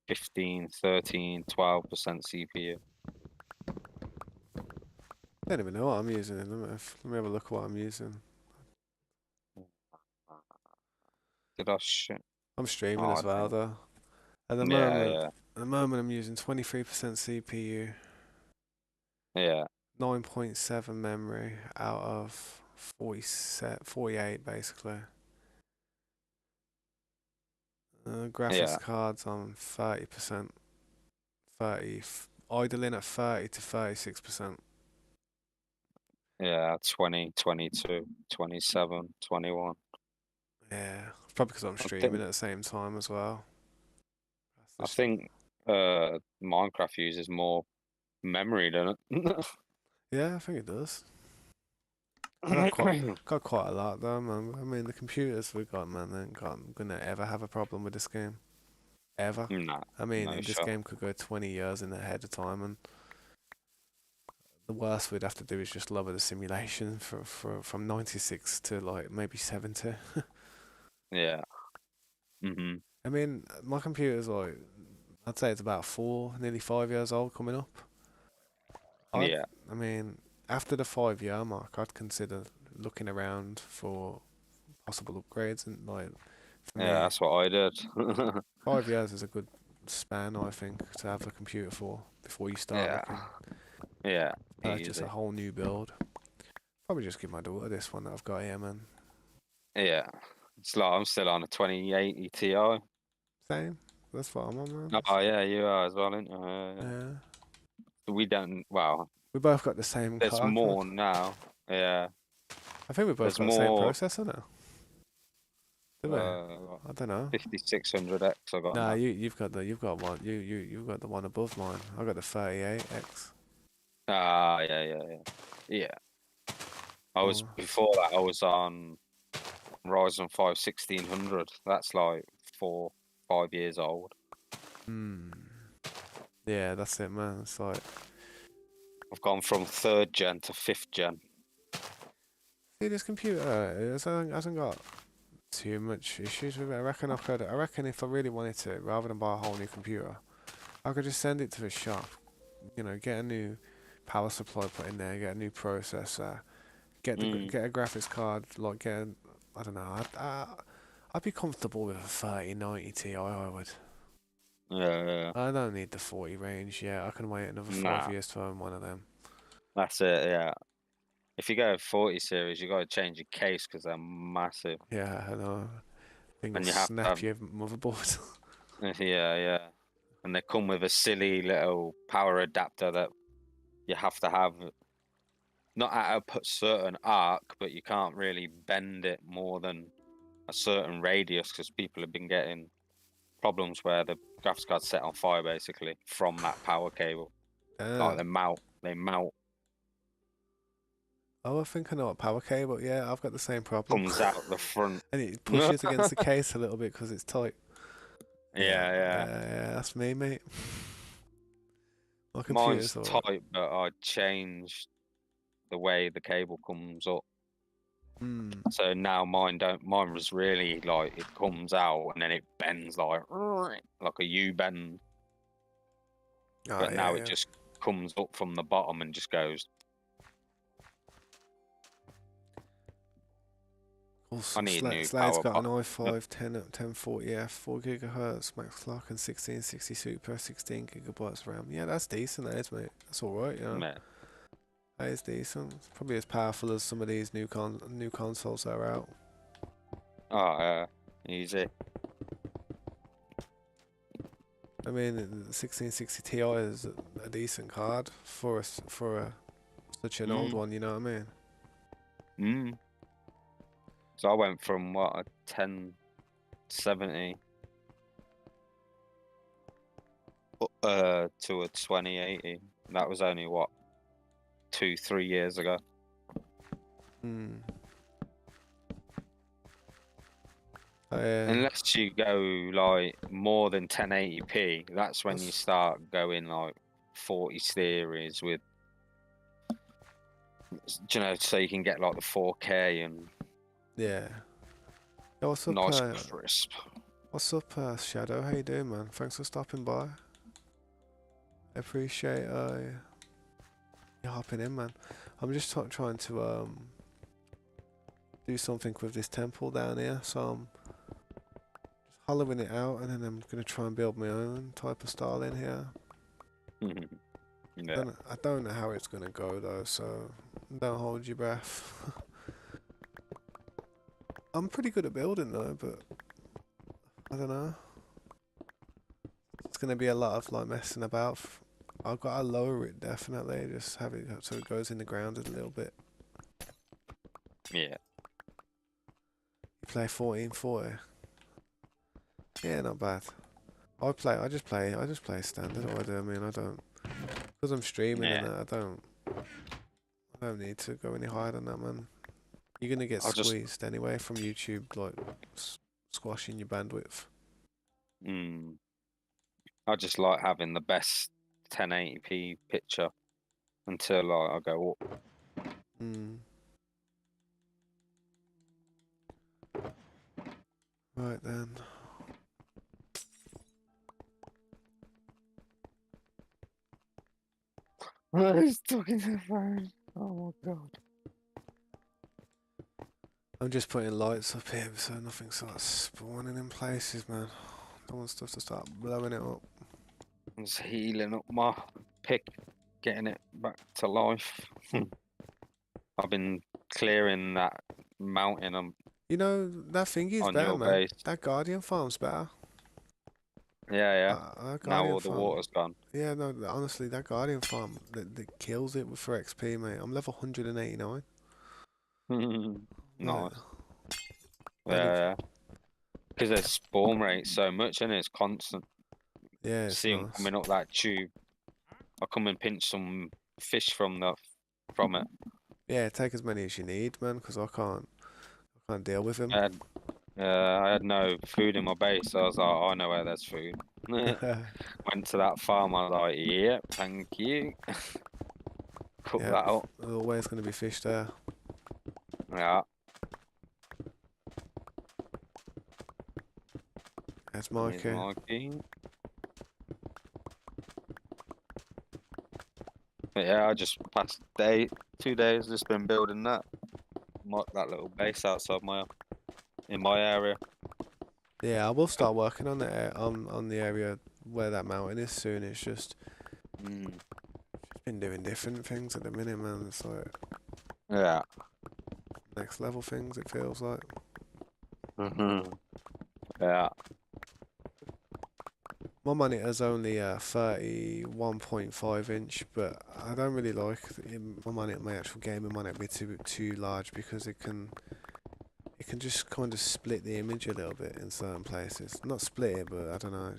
15, 13, 12% CPU. I don't even know what I'm using. Let me have a look at what I'm using. Did I shit? I'm streaming Oh, as I well think. though. At the Yeah, moment, yeah, at the moment I'm using 23% CPU, yeah, 9.7 memory out of 48 basically. Graphics yeah, cards on 30%, 30, idling at 30 to 36%. yeah. 20, 22, 27, 21. Yeah, probably because I'm I streaming think. at the same time as well. I That's think. Minecraft uses more memory, doesn't it? yeah, I think it does. I got quite a lot though, man. I mean, the computers we got, man, they ain't gonna ever have a problem with this game, ever. Nah, I mean, no this shot. game could go 20 years in ahead of time, and the worst we'd have to do is just lower the simulation from 96 to like maybe 70. Yeah. Mhm. I mean, my computer's like, I'd say it's about nearly 5 years old coming up. I'd, Yeah. I mean, after the 5 year mark, I'd consider looking around for possible upgrades, and like, for Yeah, me, that's what I did. 5 years is a good span, I think, to have a computer for before you start Yeah. looking. Yeah. Purchase a Easy. whole new build. Probably just give my daughter this one that I've got here, man. Yeah. It's like I'm still on a 2080 Ti. Same. That's what I'm on, man. Oh yeah, you are as well, aren't you? Yeah. We don't. Well, We both got the same there's card, man. more now. Yeah. I think we both There's got the same more. processor now. Do we? I don't know. 5600X I got Nah, now. you've got one. You've got the one above mine. I got the 38X. Ah, yeah, yeah, yeah. Yeah. I was Oh. before that. I was on Ryzen 5 1600. That's like 4, 5 years old. Hmm. Yeah, that's it, man. It's like, I've gone from 3rd gen to 5th gen. see, this computer hasn't got too much issues with it. I reckon I could. I reckon if I really wanted to, rather than buy a whole new computer, I could just send it to the shop. You know, get a new power supply put in there, get a new processor, get a graphics card, like I don't know. I'd be comfortable with a 3090 Ti. I would. Yeah, yeah. I don't need the 40 range. Yeah, I can wait another five Nah, years to own one of them. that's it. Yeah. If you go 40 series, you got to change your case because they're massive, Yeah, I know. Thing will and you have to snap have. your motherboard. Yeah, yeah. And they come with a silly little power adapter that you have to have, not at a certain arc, but you can't really bend it more than a certain radius because people have been getting problems where the graphics card's set on fire basically from that power cable. Like Damn. they melt, Oh, I think I know what power cable. Yeah, I've got the same problem. comes out the front. And it Yeah, pushes against the case a little bit because it's tight. Yeah, yeah. yeah, that's me, mate. My computer's Mine's alright. tight, but I changed the way the cable comes up. So now mine was really like it comes out and then it bends like a U bend. Oh, But yeah, now it yeah. just comes up from the bottom and just goes. Also, I need new Slade's power got an box. i5 1040F, 4 gigahertz max clock, and 1660 Super, 16 gigabytes RAM. Yeah, that's decent, that is, mate. That's alright, you know. Yeah. That is decent. It's probably as powerful as some of these new consoles that are out. Oh, easy. I mean, the 1660 Ti is a decent card for such an old one. You know what I mean? So I went from what a 1070 to a 2080. That was only what 2-3 years ago. Unless you go like more than 1080p, that's when you start going like 40 series with, you know, so you can get like the 4K and yeah. Yo, what's up, nice crisp. What's up, Shadow? How you doing, man? Thanks for stopping by. I appreciate you hopping in, man. I'm just trying to do something with this temple down here, so I'm just hollowing it out, and then I'm gonna try and build my own type of style in here. Yeah. I don't know how it's gonna go though, so don't hold your breath. I'm pretty good at building though, but I don't know. It's gonna be a lot of like messing about. I've got to lower it definitely, just have it so it goes in the ground a little bit. Yeah. You play 1440. Yeah, not bad. I just play standard. Or I do. I mean, I don't, because I'm streaming and that. I don't need to go any higher than that, man. You're gonna get squeezed anyway from YouTube, like squashing your bandwidth. I just like having the best 1080p picture until like, I go up. Right then. He's talking to the phone. Oh my god. I'm just putting lights up here so nothing starts spawning in places, man. Don't want stuff to start blowing it up. I'm just healing up my pick, getting it back to life. I've been clearing that mountain. You know, that thing is better, man. Base. That Guardian farm's better. Yeah. Now all the water's gone. Yeah, no, honestly, that Guardian farm that kills it for XP, mate. I'm level 189. Nice. Yeah. Because their spawn rate so much and it's constant. Yeah, it's See them coming up that tube. I come and pinch some fish from it. Yeah, take as many as you need, man, because I can't deal with him. I had no food in my base, so I was like, I know where there's food. Went to that farm, I was like, yep, thank you. Cook that up. There's always going to be fish there. Yeah. That's Mikey. But yeah, I just past 2 days just been building that little base outside in my area. Yeah, I will start working on the area where that mountain is soon. It's just been doing different things at the minute, man. It's like next level things. It feels like. Yeah. My monitor's only 31.5 inch, but I don't really like my actual gaming monitor be too large because it can just kind of split the image a little bit in certain places. Not split it, but I don't know.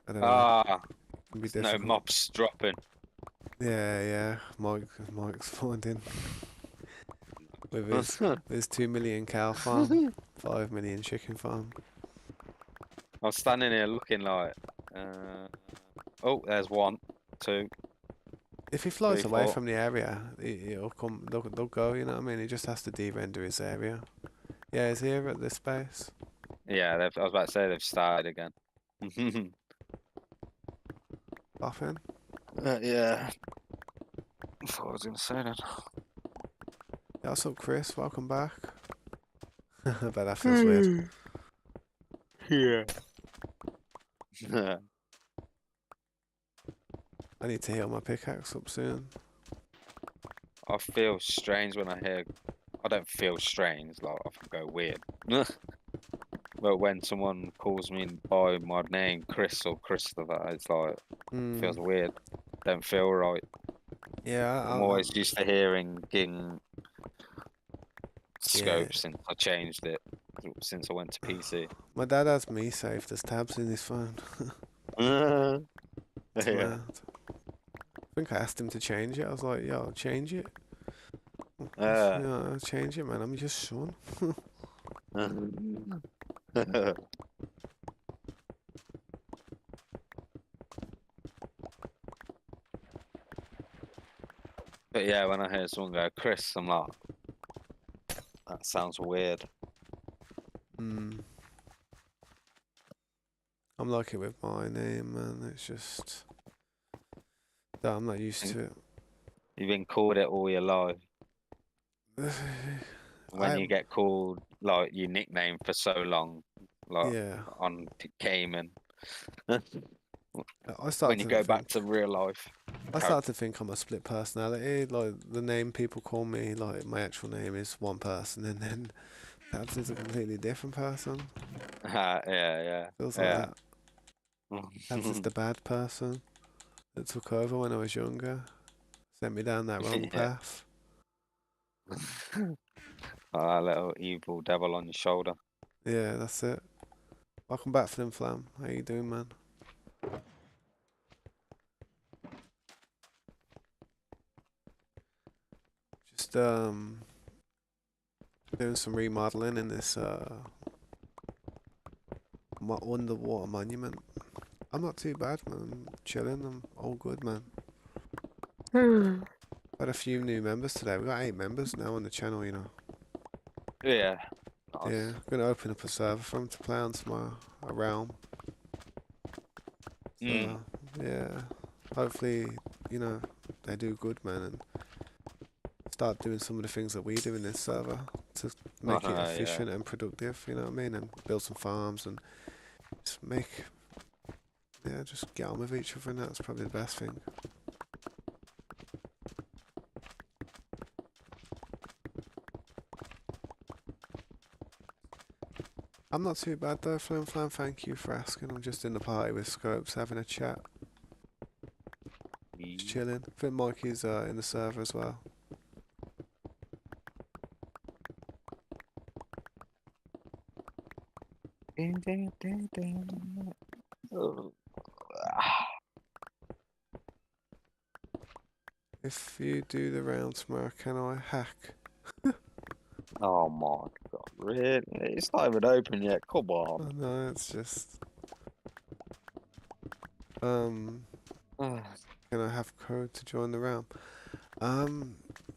I don't know. It can be difficult. No mobs dropping. Yeah. Mike's finding with his 2 million cow farm, 5 million chicken farm. I was standing here looking like, Oh, there's one, two, If he three, flies away four. from the area, it'll come. They'll go. You know what I mean? He just has to de-render his area. Yeah, he's here at this base. Yeah, I was about to say they've started again. Often. Yeah. I thought I was gonna say that. Yeah, what's up, Chris? Welcome back. I bet that feels weird. Yeah. I need to heal my pickaxe up soon. I feel strange when I hear. I don't feel strange, like I go weird. But when someone calls me by my name, Chris or Christopher, it's like feels weird. Don't feel right. Yeah, I'm always used to hearing Ging yeah. scope since I changed it, since I went to PC. My dad has me saved as tabs in his phone. It's Yeah. mad. I think I asked him to change it. I was like, yo, change it. Uh, Yeah, change it, man. I'm your son. but yeah, when I hear someone go, Chris, I'm like, that sounds weird. I'm like it with my name, man. It's just that I'm not used to it. You've been called it all your life. When I you get called like your nickname for so long, like yeah. on Cayman, I when start you to go back think to real life. I start to think I'm a split personality. Like the name people call me, like my actual name is one person, and then Tabs is a completely different person. Yeah, Feels like yeah, that. Tabs is the bad person that took over when I was younger, sent me down that wrong yeah. path. That little evil devil on your shoulder. Yeah, that's it. Welcome back, Flim Flam. How you doing, man? Just doing some remodeling in this underwater monument. I'm not too bad, man. I'm chilling. I'm all good, man. Had a few new members today. We got 8 members now on the channel, you know. Yeah, Yeah, nice. gonna open up a server for them to play on tomorrow, a realm. Mm. So yeah, hopefully, you know, they do good, man, and start doing some of the things that we do in this server to make it Yeah. efficient and productive. You know what I mean? And build some farms and just just get on with each other, and that's probably the best thing. I'm not too bad though, Flam Flam. Thank you for asking. I'm just in the party with Scopes, having a chat, just chilling. I think Mikey's in the server as well. If you do the round tomorrow, can I hack? Oh my god, really? It's not even open yet. Come on. Oh no, it's just can I have code to join the realm?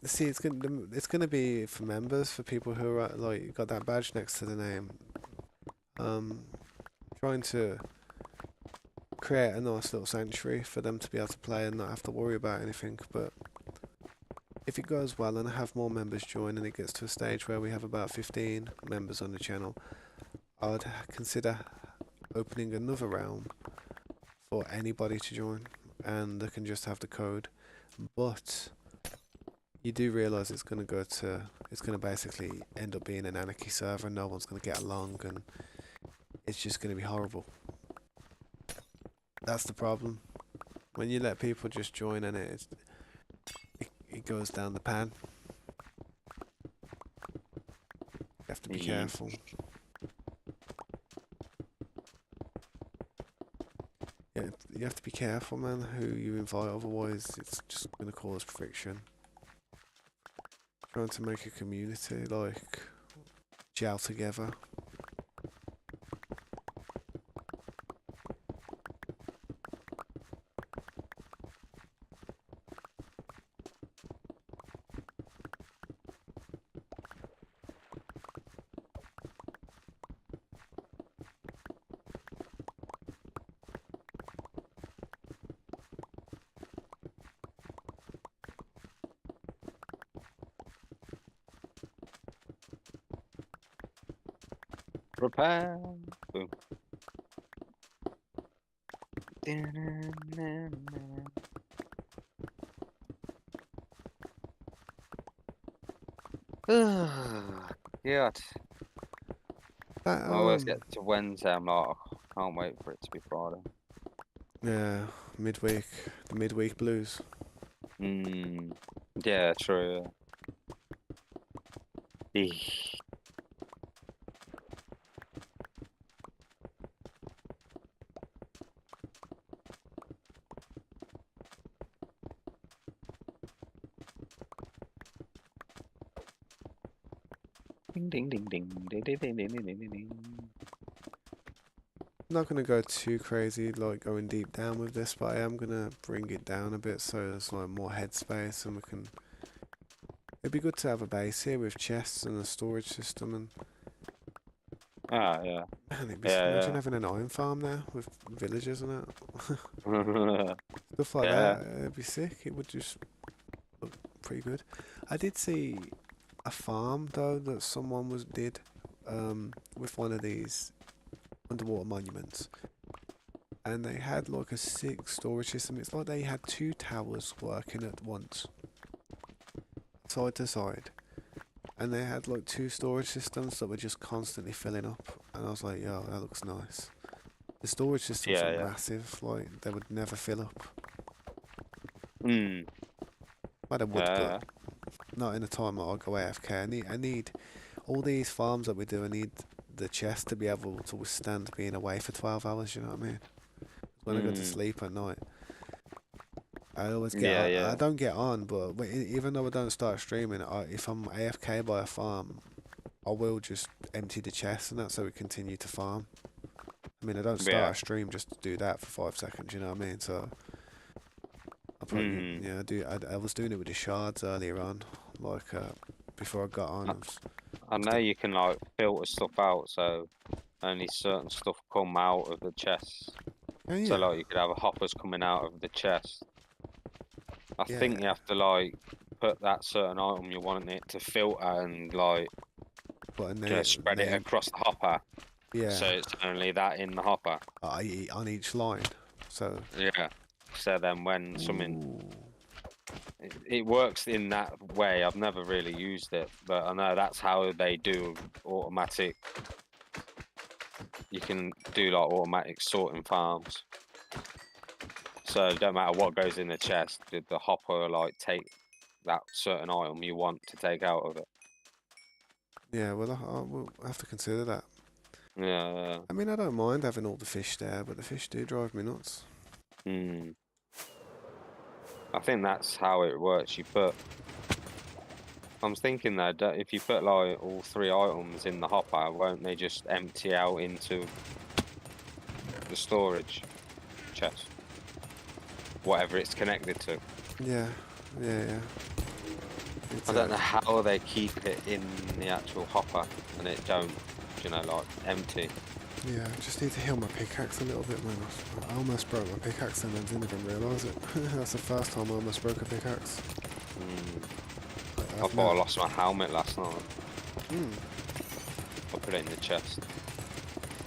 See, it's gonna be for members, for people who are like got that badge next to the name. Trying to create a nice little sanctuary for them to be able to play and not have to worry about anything. But if it goes well and I have more members join and it gets to a stage where we have about 15 members on the channel, I would consider opening another realm for anybody to join, and they can just have the code. But you do realize it's going to basically end up being an anarchy server. No one's going to get along, and it's just going to be horrible. That's the problem. When you let people just join and it goes down the pan. You have to be Yeah. careful. Yeah, you have to be careful, man, who you invite. Otherwise, it's just going to cause friction. Trying to make a community, like, gel together. Repair. Boom. God. That, I always get to Wednesday, I'm like, I can't wait for it to be Friday. yeah, midweek, the midweek blues. Yeah, true. Yeah. Ding ding ding ding ding ding ding ding ding ding ding. I'm not gonna go too crazy, like going deep down with this, but I am gonna bring it down a bit so there's like more headspace and we can. It'd be good to have a base here with chests and a storage system and. Ah, yeah. Man, it'd be, imagine Yeah, having an iron farm there with villagers and that. yeah. Stuff like Yeah. that. It'd be sick. It would just look pretty good. I did see a farm though that someone did with one of these underwater monuments, and they had like a sick storage system. It's like they had two towers working at once, side to side, and they had like two storage systems that were just constantly filling up. And I was like, yo, that looks nice. The storage systems are Yeah. massive. Like they would never fill up. Mm. Well, they would, but Yeah. not in a time that I'll go AFK. I need all these farms that we do. I need the chest to be able to withstand being away for 12 hours. You know what I mean? When I go to sleep at night, I always get. Yeah, I yeah. don't get on, but even though I don't start streaming, if I'm AFK by a farm, I will just empty the chest and that, so we continue to farm. I mean, I don't start Yeah. a stream just to do that for 5 seconds. You know what I mean? So. I probably, yeah, I do. I was doing it with the shards earlier on, like before I got on. I know you can like filter stuff out, so only certain stuff come out of the chest. Oh, yeah. So like you could have hoppers coming out of the chest. I Yeah. think you have to like put that certain item you want it to filter and like spread it across the hopper. Yeah. So it's only that in the hopper. On each line. So. Yeah. So then when something. It works in that way. I've never really used it, but I know that's how they do automatic. You can do like automatic sorting farms. So it don't matter what goes in the chest, the hopper like take that certain item you want to take out of it. Yeah, well, we'll have to consider that. Yeah. I mean, I don't mind having all the fish there, but the fish do drive me nuts. I think that's how it works. I'm thinking that if you put like all three items in the hopper, won't they just empty out into the storage chest? Whatever it's connected to. Yeah. I don't know how they keep it in the actual hopper and it don't, like empty. Yeah, I just need to heal my pickaxe a little bit, man. I almost broke my pickaxe and I didn't even realise it. That's the first time I almost broke a pickaxe. I thought I lost my helmet last night. I put it in the chest.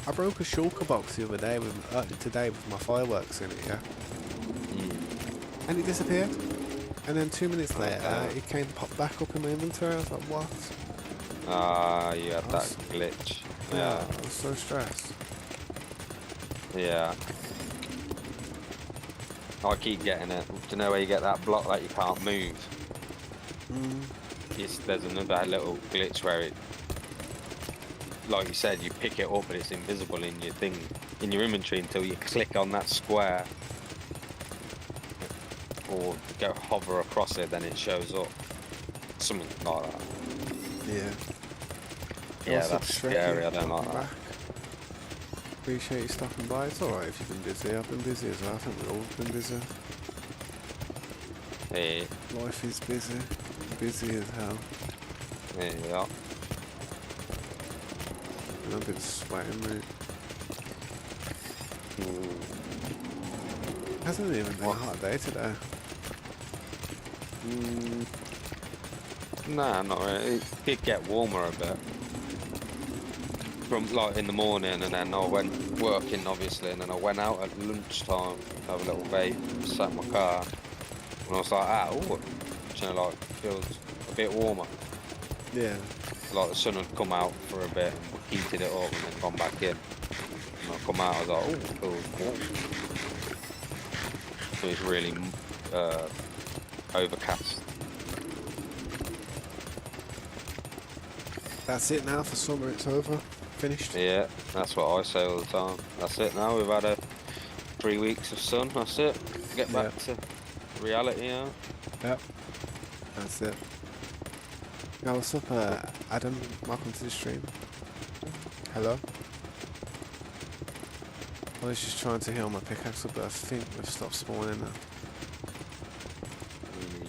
I broke a shulker box the other day today with my fireworks in it, yeah. And it disappeared. And then 2 minutes later, it came popped back up in my inventory. I was like, what? You had that glitch. Yeah. I was so stressed. Yeah. I keep getting it. Do you know where you get that block that you can't move? There's another little glitch where it, like you said, you pick it up but it's invisible in your thing, in your inventory until you click on that square or go hover across it, then it shows up. Something like that. Yeah. Yeah, that's scary. I don't like that. Appreciate you stopping by. It's alright if you've been busy. I've been busy as well. I think we've all been busy. Hey. Life is busy. Busy as hell. Yeah. And I've been sweating, mate. Hasn't even been a hot day today. Nah, not really. It did get warmer a bit. from like in the morning, and then I went working obviously, and then I went out at lunchtime to have a little vape, sat in my car, and I was like, oh, you know, like feels a bit warmer. Yeah. Like the sun had come out for a bit and heated it up, and then gone back in. And I come out, I was like, oh, it feels warm. So it's really overcast. That's it now for summer. It's over. Finished. Yeah, that's what I say all the time. That's it now. We've had 3 weeks of sun. That's it. Get back to reality now. Yep. That's it. Now, what's up, Adam? Welcome to the stream. Hello. I was just trying to heal my pickaxe up, but I think we've stopped spawning now.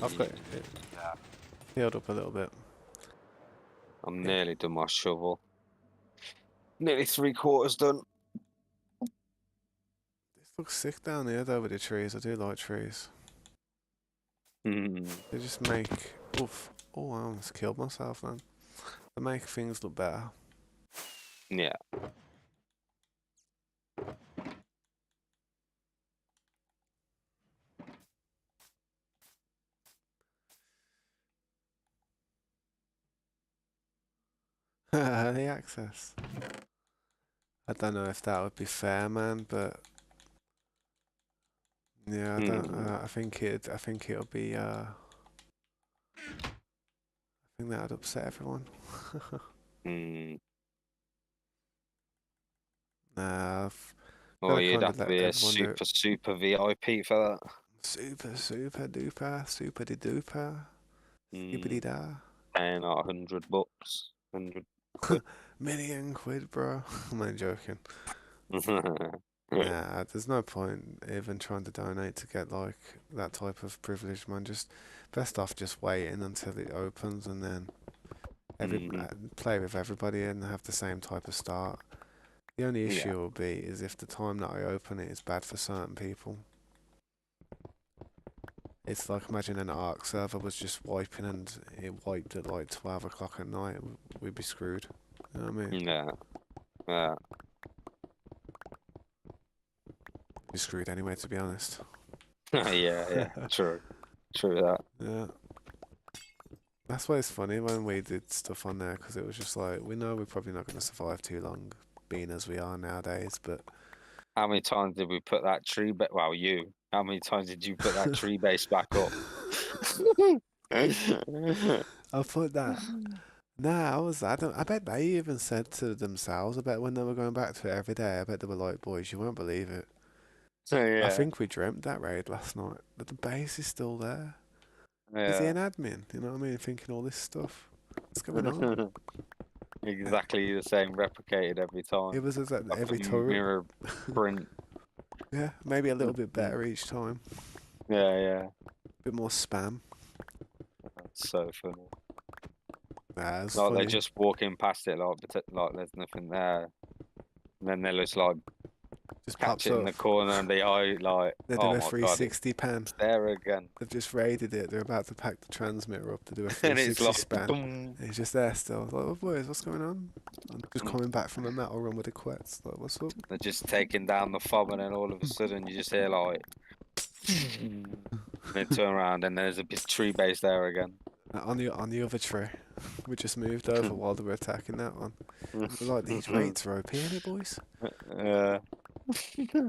I've got it healed up a little bit. I'm nearly done my shovel. Nearly 3/4 done. This looks sick down here though with the trees. I do like trees. Mm. They just make... Oof. Oh, I almost killed myself then. They make things look better. Yeah. The access. I don't know if that would be fair, man, but yeah, I don't. I think it'll be. I think that'd upset everyone. Nah, Oh, you'd kind have of to let be a everyone do it. super VIP for that. Super duper, super de duper, skibbity da. Paying like $100, 100 quid. Million quid, bro. I'm not joking. Nah, there's no point even trying to donate to get like that type of privilege, man. Just best off just waiting until it opens and then play with everybody and have the same type of start. The only issue will be is if the time that I open it is bad for certain people. It's like imagine an Ark server was just wiping and it wiped at like 12 o'clock at night. We'd be screwed. You know what I mean? Yeah. Yeah. Be screwed anyway, to be honest. Yeah. True that. Yeah. That's why it's funny when we did stuff on there, because it was just like, we know we're probably not going to survive too long, being as we are nowadays, but... How many times did we put that tree back? Well, you. How many times did you put that tree base back up? I put that... Nah, I bet they even said to themselves, I bet when they were going back to it every day, I bet they were like, boys, you won't believe it. So, yeah. I think we dreamt that raid last night, but the base is still there. Yeah. Is he an admin? You know what I mean? Thinking all this stuff. What's going on? Exactly the same, replicated every time. It was like every turret. Mirror print. Yeah, maybe a little bit better each time. Yeah. A bit more spam. That's so funny. Nah, it's like funny. they're just walking past it like there's nothing there. And then they'll just like just catch pops it up in the corner and the eye like they do a 360 pan. It's there again. They've just raided it. They're about to pack the transmitter up to do a And it's 360 like, span. boom. It's just there still. Like, oh boys, what's going on? I'm just coming back from a metal run with the quets. Like, what's up? They're just taking down the fob, and then all of a sudden you just hear like and then turn around and there's a big tree base there again. On the other tree. We just moved over while they were attacking that one. We're like, these raids are OP, ain't it, boys? Yeah.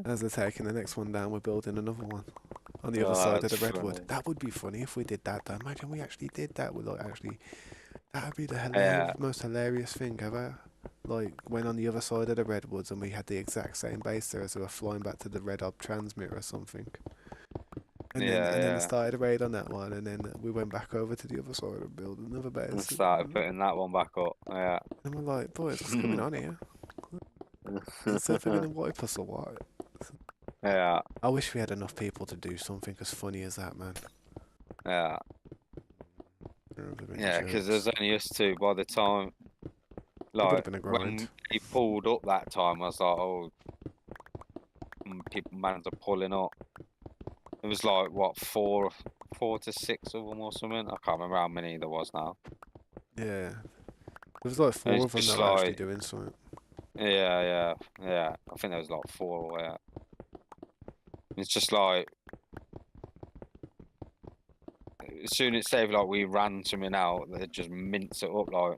As they're taking the next one down, we're building another one on the other side of the redwood. Funny. That would be funny if we did that though. Imagine we actually did that. We're like, actually, that would be the most hilarious thing ever. Like, went on the other side of the redwoods and we had the exact same base there as we were flying back to the red ob transmitter or something. And then they started a raid on that one, and then we went back over to the other side and built another base. And started putting that one back up. Yeah. And we're like, boys, what's going on here? Is they're gonna wipe us or what? Yeah. I wish we had enough people to do something as funny as that, man. Yeah. Yeah, because there's only us two by the time. Like, when he pulled up that time, I was like, oh, people managed to pulling up. It was like, what, four to six of them or something? I can't remember how many there was now. Yeah. There was like four of them that were actually doing something. Yeah. I think there was like 4. Yeah. It's just like as soon as say like we ran something out, they just mince it up. Like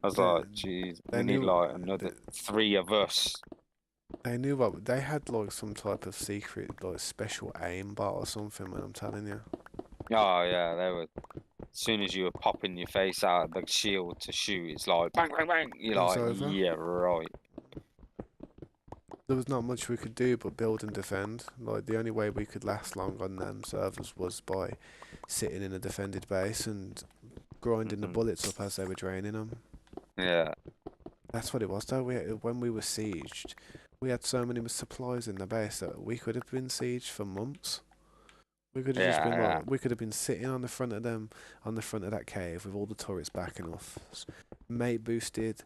I was They, like, geez, they we need knew like another 3 of us. they knew what they had, like some type of secret, like special aim bot or something. Man, I'm telling you, Oh yeah, they were. As soon as you were popping your face out of the shield to shoot, it's like bang, bang, bang. You're it was like, over. yeah, right. There was not much we could do but build and defend. Like the only way we could last long on them servers was by sitting in a defended base and grinding the Hmm. bullets up as they were draining them. Yeah, That's what it was though. When we were sieged, we had so many supplies in the base that we could have been sieged for months. We could have just been yeah, like, we could have been sitting on the front of them, on the front of that cave with all the turrets backing off, mate boosted,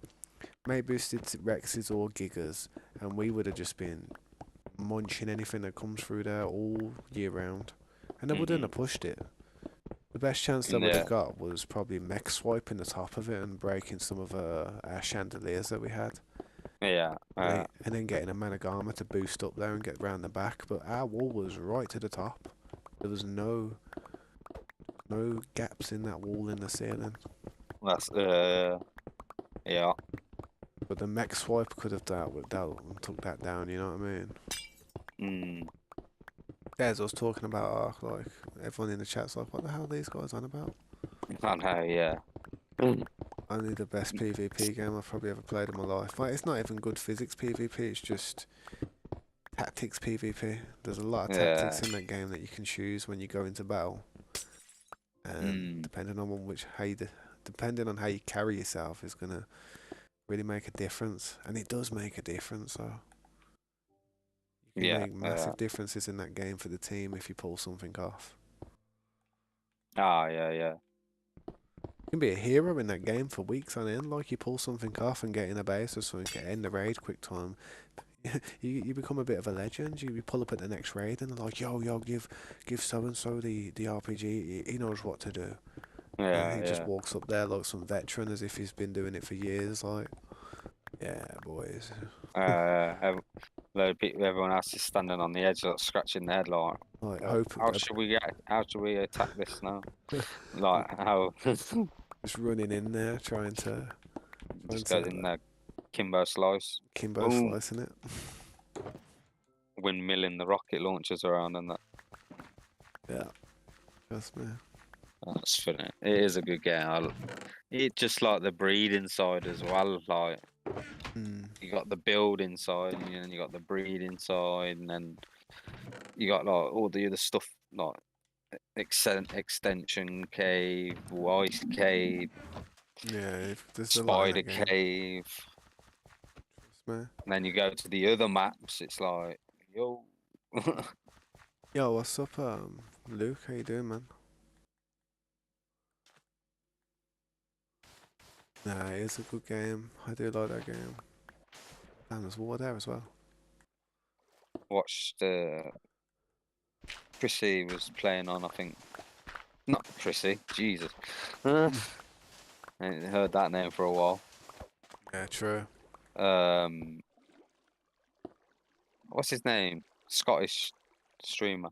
mate boosted Rexes or Gigas, and we would have just been munching anything that comes through there all year round, and they yeah. wouldn't have pushed it. The best chance they would have Yeah, got was probably mech swiping the top of it and breaking some of our chandeliers that we had, yeah, and then getting a Managama to boost up there and get round the back. But our wall was right to the top. There was no gaps in that wall in the ceiling. that's yeah. But the mech swipe could have dealt with that and took that down. You know what I mean? Mm. As I was talking about Ark, like everyone in the chat's like, "What the hell are these guys on about?" I know, yeah. Mm. Only the best PvP game I've probably ever played in my life. Like, it's not even good physics PvP, it's just tactics PvP. There's a lot of Yeah. tactics in that game that you can choose when you go into battle, and Mm. depending on how you carry yourself is gonna really make a difference, and it does make a difference. So you can Yeah, make yeah. massive differences in that game for the team if you pull something off. Ah, yeah, yeah. You can be a hero in that game for weeks on end, like you pull something off and get in a base or something, get in the raid quick time. You become a bit of a legend. You pull up at the next raid and they're like, yo, give so and so the RPG. He knows what to do. And Yeah, he just yeah. walks up there like some veteran, as if he's been doing it for years. Like, yeah, boys. Load of people, everyone else is standing on the edge, like scratching their head, like, Like, what? hope How should we attack this now? Like, how? just running in there trying Just goes to in there, Kimbo slice, Kimbo boom, slicing it. windmilling the rocket launchers around, and that. Yeah, trust me. That's funny. It is a good game. It just like the breed inside as well. Like Mm. you got the build inside, and then you got the breed inside, and then you got like all the other stuff like extension cave, ice cave, Yeah, there's a lot in spider that game. cave. Trust me. And then you go to the other maps. It's like yo. Yo, what's up, Luke? How you doing, man? Nah, it's a good game. I do like that game. And there's water there as well. Watched Chrissy was playing on. I think not Chrissy. Jesus. I ain't heard that name for a while. Yeah, true. Um, what's his name? Scottish streamer.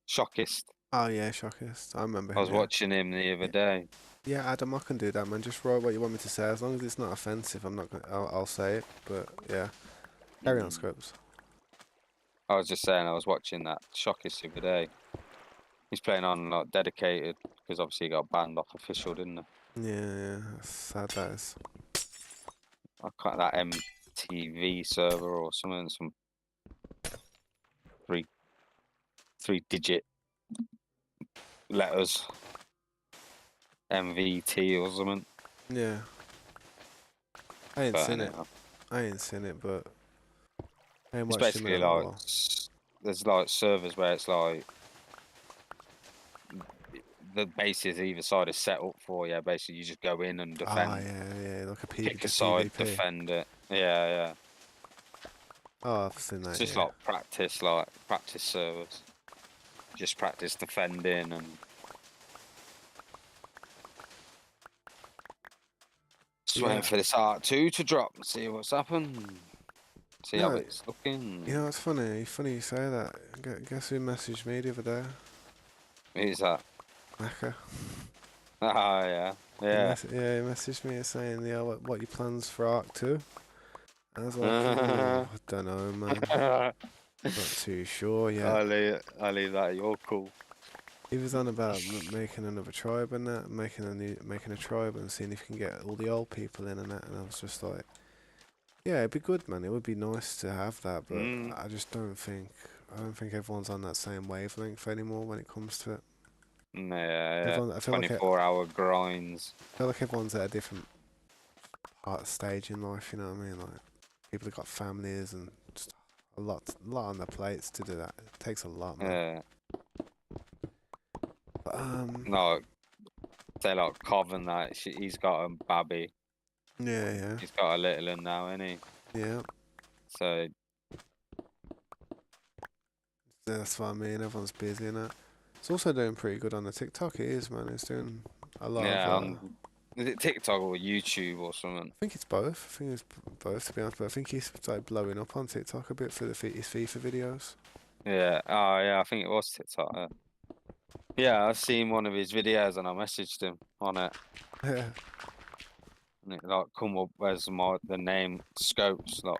Shockist. Oh yeah, Shockist. I remember I him. was Yeah. watching him the other Yeah, day. yeah, Adam, I can do that, man. Just write what you want me to say, as long as it's not offensive. I'm not gonna. I'll say it. But yeah, carry on, Mm. Scripps. I was just saying I was watching that Shockist the other day. He's playing on like dedicated because obviously he got banned off official, didn't he? Yeah, that's sad that is. I can't that MTV server or something, some three three digit letters, MVT or something. Yeah, I ain't But seen it. anyhow, I ain't seen it, but I ain't it's watched him in basically a little like while. there's like servers where it's like the bases either side is set up for you. Basically, you just go in and Ah, defend, yeah, like a pick a just side, PvP. defend it. Yeah, yeah. Oh, I've seen It's that. just Yeah. like practice servers. Just practice defending and Just waiting for this Arc 2 to drop and see what's happened. See how No, it's looking. you know, it's funny. Funny you say that. Guess who messaged me the other day? Who's that? Macca. Oh, yeah. Yeah. He messaged me saying, yeah, what your plans for Arc 2? I was like, oh, I don't know, man. Not too sure yet. I'll leave that. You're cool. He was on about making another tribe and that, making a tribe and seeing if you can get all the old people in and that. And I was just like, yeah, it'd be good, man. It would be nice to have that, but I just don't think everyone's on that same wavelength anymore when it comes to it. Yeah. I feel like 24-hour grinds. I feel like everyone's at a different stage in life. You know what I mean? Like people have got families and just a lot on their plates to do that. It takes a lot, man. Yeah. But, No, say like Coven that he's got a babby. yeah. He's got a little one now, isn't he? Yeah. So That's what I mean. Everyone's busy and that. It's also doing pretty good on the TikTok. It is, man. It's doing a lot of. Is it TikTok or YouTube or something? I think it's both. I think it's both, to be honest. But I think he's like blowing up on TikTok a bit for his FIFA videos. Yeah. Oh, yeah. I think it was TikTok. Yeah, I've seen one of his videos and I messaged him on it. Yeah. And it like come up as the name Scopes, like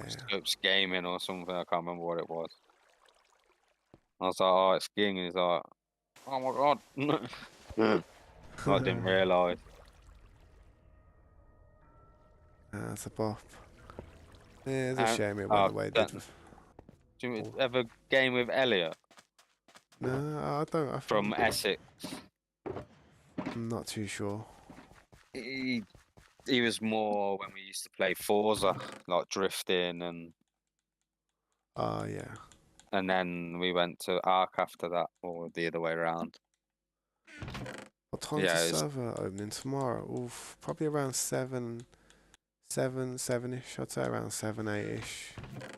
Scopes Gaming or something. I can't remember what it was. I was like, oh, it's Ging, and he's like, oh my god. I didn't realise. That's a bop. Yeah, it's a shame it went the way it did. Do you ever game with Elliot? No, I don't. From Essex. I'm not too sure. He was more when we used to play Forza, like drifting and. Oh yeah. And then we went to Ark after that, or the other way around. What time's the server opening tomorrow? Oof, probably around 7-ish. I'd say around 7, 8-ish,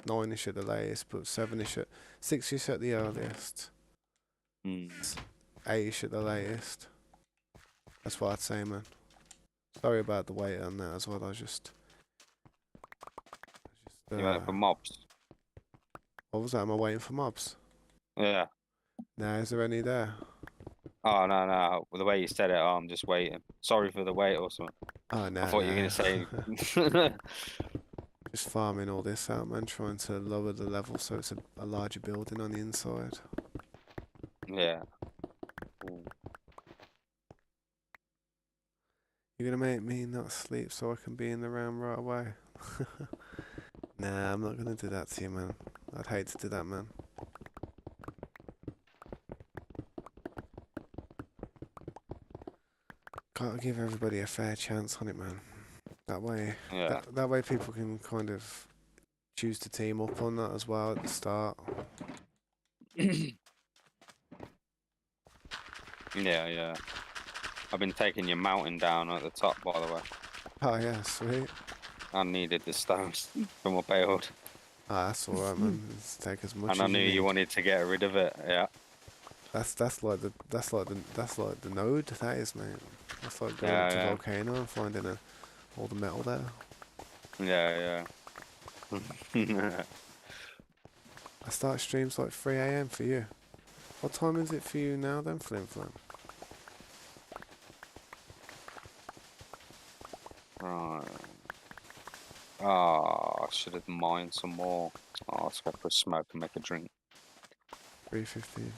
9-ish at the latest, but 7-ish 6-ish at the earliest. 8-ish at the latest. That's what I'd say, man. Sorry about the wait on that as well. I just you went for mobs. What was that? Am I waiting for mobs? Yeah. Nah, is there any there? Oh, no. The way you said it, I'm just waiting. Sorry for the wait or something. Oh, no. I thought you were going to say. Just farming all this out, man. Trying to lower the level so it's a larger building on the inside. Yeah. You're going to make me not sleep so I can be in the round right away? Nah, I'm not going to do that to you, man. I'd hate to do that, man. Gotta give everybody a fair chance on it, man. That way, that way people can kind of choose to team up on that as well at the start. Yeah. I've been taking your mountain down at the top, by the way. Oh yeah, sweet. I needed the stones from my build. Ah, that's alright, man. Let's take as much. And I knew you wanted to get rid of it. Yeah. That's like the node. That is, mate. That's like going up to Volcano and finding all the metal there. Yeah. I start streams like 3 AM for you. What time is it for you now then, Flim Flam? Right. Oh, I should have mined some more. Oh, let's go for a smoke and make a drink. 3:15.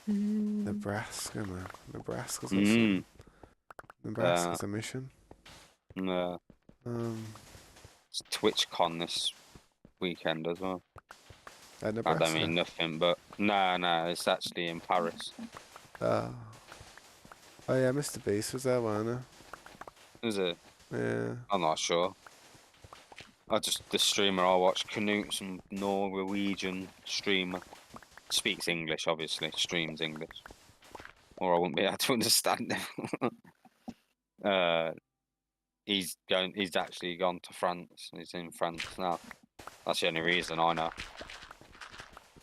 Nebraska, man. Nebraska's awesome. Nebraska's a mission. Yeah. It's TwitchCon this weekend as well. At Nebraska? I don't mean nothing, but no, it's actually in Paris. Oh yeah, Mr. Beast was there, wasn't he? Is it? Yeah. I'm not sure. The streamer I watch, Canute, some Norwegian streamer. Speaks English, obviously. Streams English. Or I wouldn't be able to understand him. He's actually gone to France. He's in France now. That's the only reason I know.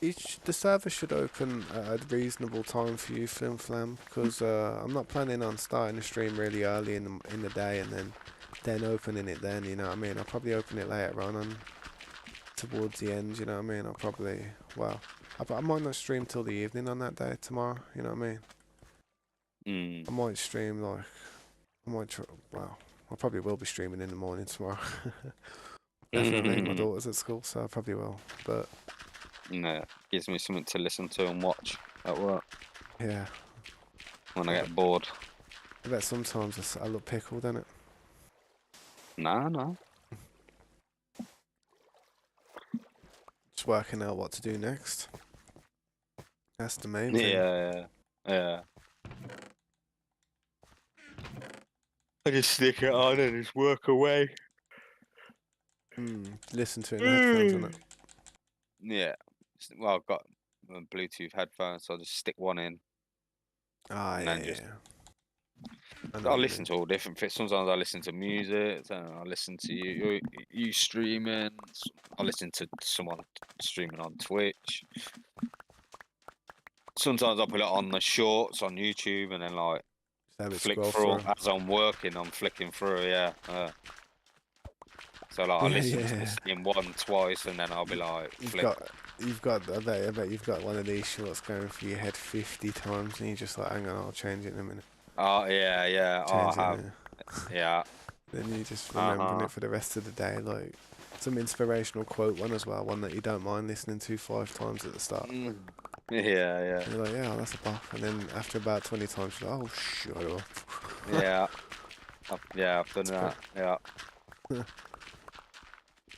The server should open at a reasonable time for you, Flim Flam, because I'm not planning on starting the stream really early in the day and then opening it then. You know what I mean? I'll probably open it later on and towards the end. You know what I mean? I'll probably I might not stream till the evening on that day tomorrow. You know what I mean? I might stream like I might try, well, I probably will be streaming in the morning tomorrow. Definitely, my daughter's at school, so I probably will. But no, gives me something to listen to and watch at work. Yeah. When I get bored. I bet sometimes I look pickled, innit? No. Just working out what to do next. That's the main thing. Yeah. I just stick it on and just work away. Listen to it in headphones, innit? Yeah. Well, I've got Bluetooth headphones, so I'll just stick one in. I listen to all different things. Sometimes I listen to music, I listen to you streaming. I listen to someone streaming on Twitch. Sometimes I put it on the shorts on YouTube and then like flick through as I'm working. I'm flicking through, yeah. So like I listen to the same one twice and then I'll be like, I bet you've got one of these shorts going through your head 50 times and you're just like, hang on, I'll change it in a minute. Oh yeah. I have. Yeah. Then you just remembering it for the rest of the day, like some inspirational quote one as well, one that you don't mind listening to 5 times at the start. Yeah. And you're like, yeah, that's a bop. And then after about 20 times, you're like, oh, shut up. I've done that. Yeah.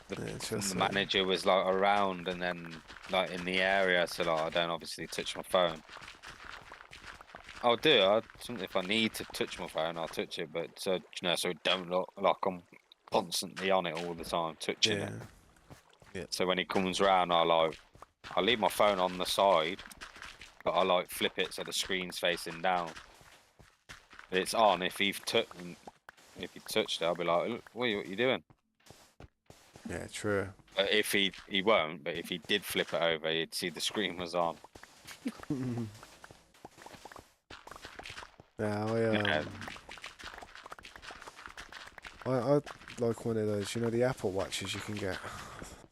The manager was like around and then like in the area, so like I don't obviously touch my phone. I'll do. If I need to touch my phone, I'll touch it. But so it don't look like I'm constantly on it all the time, touching it. Yeah. So when he comes round, I leave my phone on the side, but I like flip it so the screen's facing down. It's on. If he touched it, I'll be like, what are you doing? Yeah, true. If he won't, but if he did flip it over, he'd see the screen was on. Yeah, I like one of those, the Apple Watches you can get.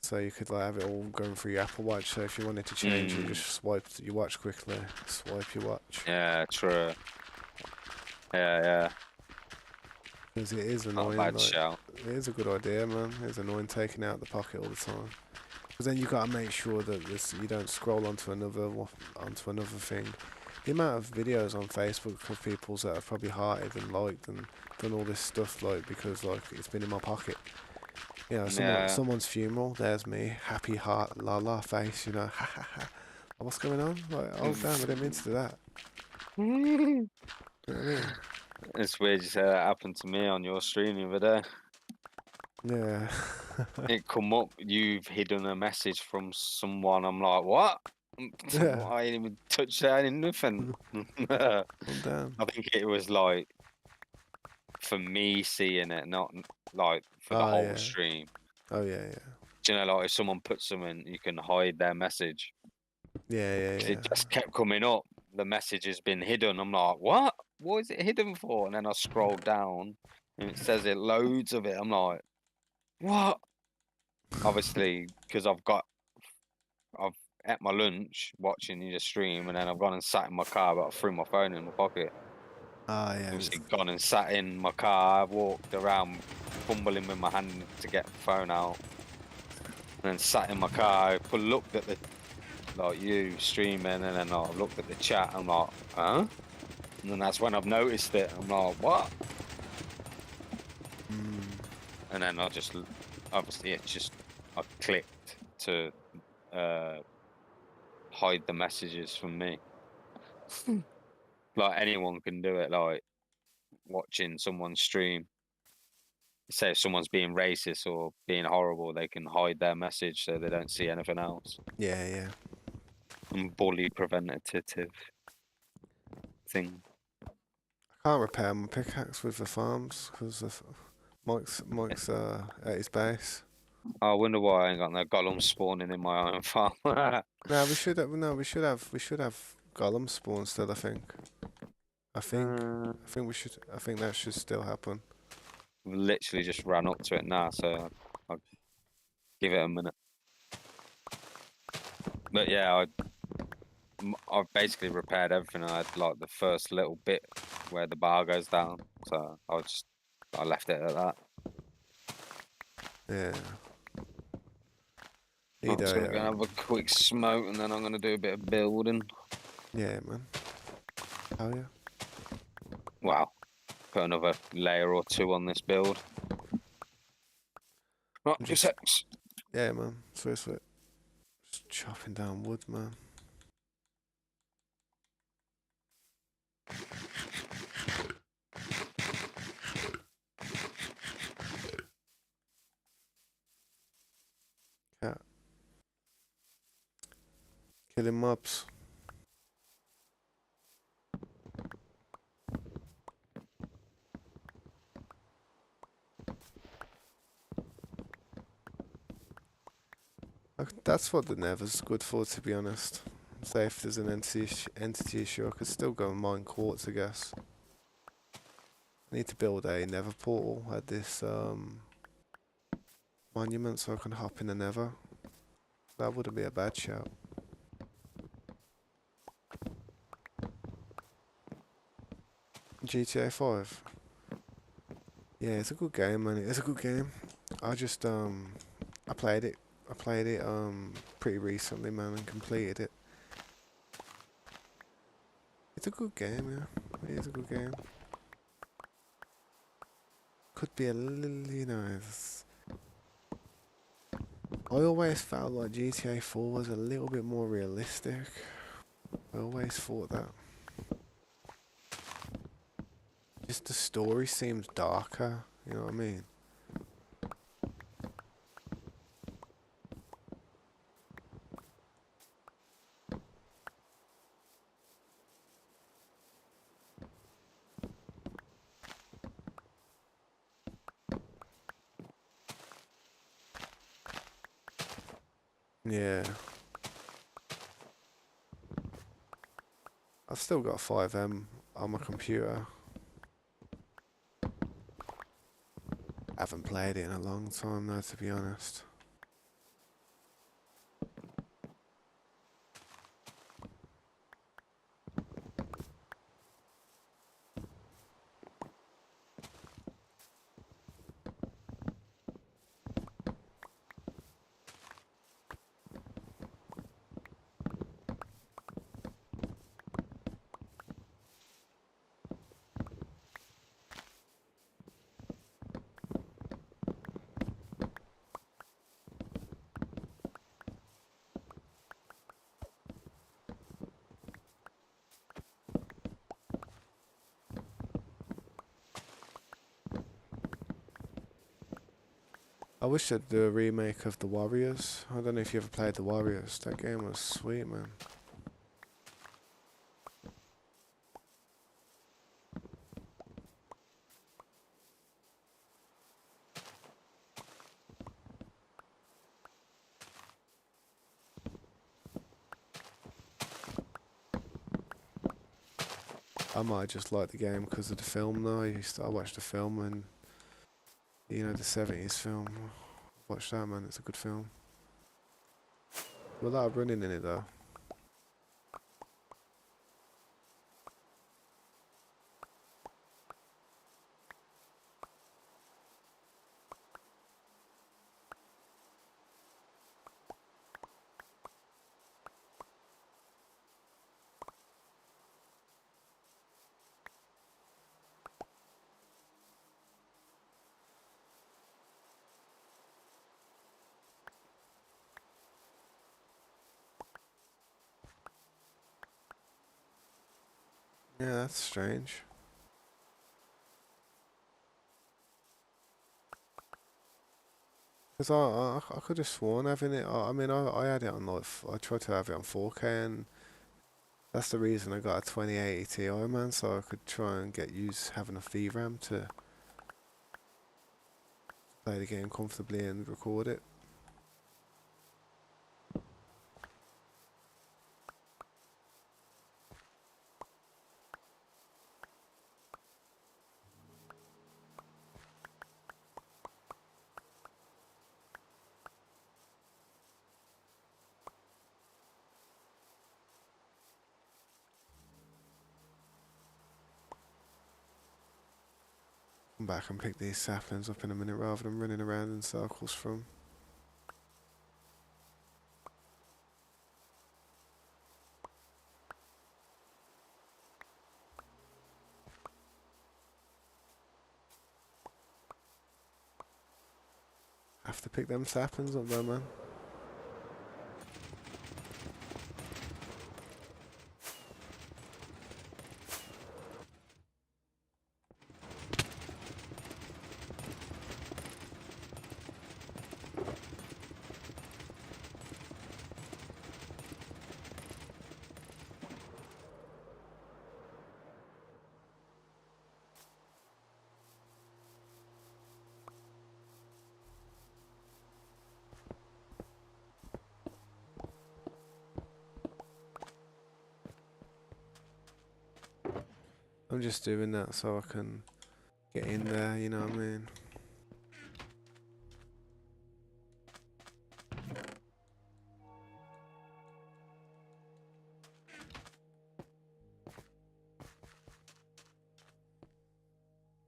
So you could like have it all going through your Apple Watch. So if you wanted to change it, just swipe your watch quickly. Swipe your watch. Yeah, true. Yeah. Because it is annoying. Not a bad shout. It is a good idea, man. It's annoying taking it out the pocket all the time. Because then you got to make sure that you don't scroll onto another thing. The amount of videos on Facebook of people that have probably hearted and liked and done all this stuff because it's been in my pocket. Someone's funeral. There's me, happy heart, la la face. Ha ha ha. What's going on? Like, oh damn, I didn't mean to do that. You know what I mean? It's weird you say that happened to me on your stream the other day. Yeah. It come up, you've hidden a message from someone. I'm like, what? Yeah. I didn't even touch that in nothing. Oh, damn. I think it was like for me seeing it, not like for the whole stream. Oh yeah. Do you know, like if someone puts something, you can hide their message. Yeah. It just kept coming up. The message has been hidden. I'm like, what? What is it hidden for? And then I scroll down and it says it, loads of it. I'm like, what? Obviously, because I've ate my lunch watching your stream, and then I've gone and sat in my car, but I threw my phone in my pocket. Yeah. Obviously, gone and sat in my car, walked around, fumbling with my hand to get the phone out, and then sat in my car, looked at you streaming, and then I looked at the chat. I'm like, huh? And then that's when I've noticed it. I'm like, what? And then I just, obviously, I clicked to hide the messages from me. Like anyone can do it, like watching someone stream. Say if someone's being racist or being horrible, they can hide their message so they don't see anything else. Yeah. And bully preventative thing. I can't repair my pickaxe with the farms because Mike's at his base. I wonder why I ain't got no golems spawning in my iron farm. No, we should have. No, we should have golem spawn still. I think. Uh, I think we should. I think that should still happen. I've literally just ran up to it now, so I'll give it a minute. But yeah, I've basically repaired everything. I had like the first little bit where the bar goes down, so I left it at that. Yeah. I'm Need just gonna a. go have a quick smoke, and then I'm gonna do a bit of building. Yeah, man. Hell yeah. Wow, put another layer or two on this build. Right, Just. seconds. Yeah, man. Sweet. Just chopping down wood, man. Cat. Killing mobs. That's what the Nether's good for, to be honest. Say if there's an entity issue, I could still go and mine quartz, I guess. I need to build a Nether portal at this monument so I can hop in the Nether. That wouldn't be a bad shout. GTA 5. Yeah, it's a good game, man. It's a good game. I just I played it. Pretty recently, man, and completed it. It's a good game, yeah. It is a good game. Could be a little, I always felt like GTA 4 was a little bit more realistic. I always thought that. Just the story seems darker, you know what I mean? Yeah. I've still got 5M on my computer. Haven't played it in a long time though, to be honest. I wish they'd do a remake of The Warriors. I don't know if you ever played The Warriors. That game was sweet, man. I might just like the game because of the film though. I watched the film and, the 70s film. Watch that, man. It's a good film. A lot of running in it though. Yeah, that's strange. Because I could have sworn having it. I mean, I had it on like. I tried to have it on 4K, and that's the reason I got a 2080 Ti, man, so I could try and get used having a VRAM to play the game comfortably and record it. Come back and pick these saplings up in a minute rather than running around in circles from. Have to pick them saplings up though, man. I'm just doing that so I can get in there, you know what I mean?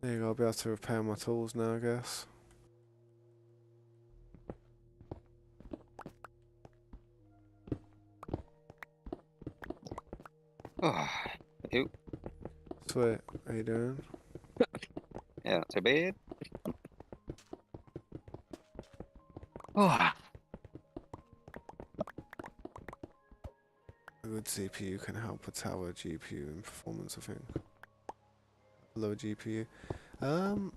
There you go, I'll be able to repair my tools now, I guess. Oh, ew. Sweet, how you doing? Yeah, not too bad. Oh. A good CPU can help a tower GPU in performance, I think. Low GPU. To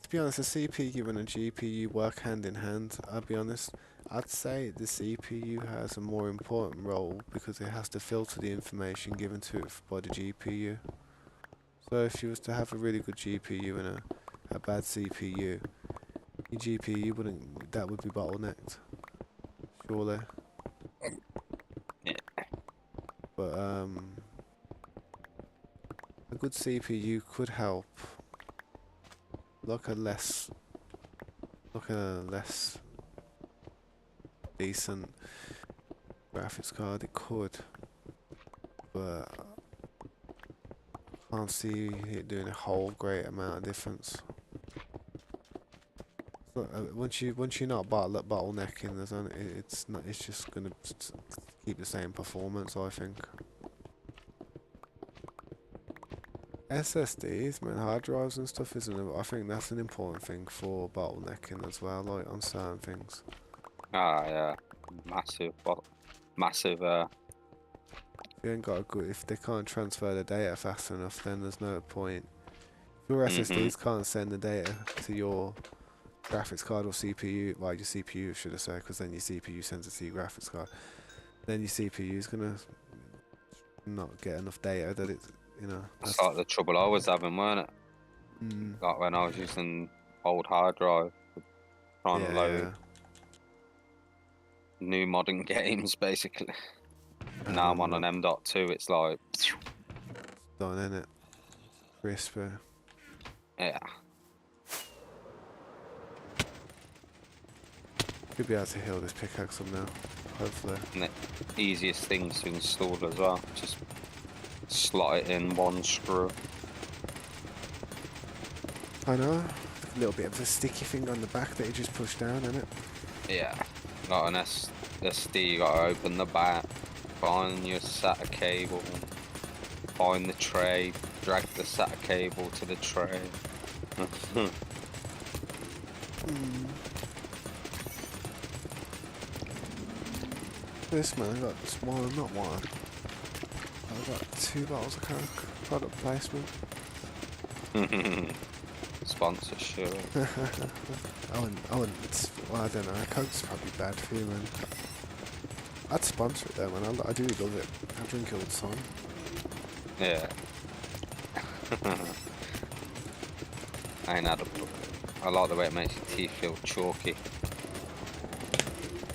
be honest, a CPU and a GPU work hand in hand, I'll be honest. I'd say the CPU has a more important role because it has to filter the information given to it by the GPU. So if you was to have a really good GPU and a bad CPU, your GPU wouldn't, that would be bottlenecked. Surely. Yeah. But a good CPU could help like a less decent graphics card. It could, but I can't see it doing a whole great amount of difference. So, once you're not bottlenecking, it's just gonna keep the same performance, I think. SSDs, man, hard drives and stuff I think that's an important thing for bottlenecking as well, like on certain things. Ah, yeah. Massive. If you ain't got a good, if they can't transfer the data fast enough, then there's no point. If your SSDs can't send the data to your graphics card or CPU, well, your CPU should I say, because then your CPU sends it to your graphics card. Then your CPU is gonna not get enough data that it's, you know. That's like the trouble I was having, weren't it? Like when I was using old hard drive, trying to load new modern games, basically. Now I'm on an M.2, it's like... done, innit? Crispy. Yeah. You'll be able to heal this pickaxe up now, hopefully. And the easiest things to install as well. Just slot it in one screw. I know. A little bit of a sticky thing on the back that you just push down, innit? Yeah. Got an SD, you gotta open the back, find your SATA cable, find the tray, drag the SATA cable to the tray. This man, I got one, not one. I got 2 bottles of Coke. Product placement. Sponsorship. well, I don't know. Coke's probably bad for you, man. I'd sponsor it though, man. I do love it. I drink it all the time. Yeah. I ain't had a... I like the way it makes your teeth feel chalky.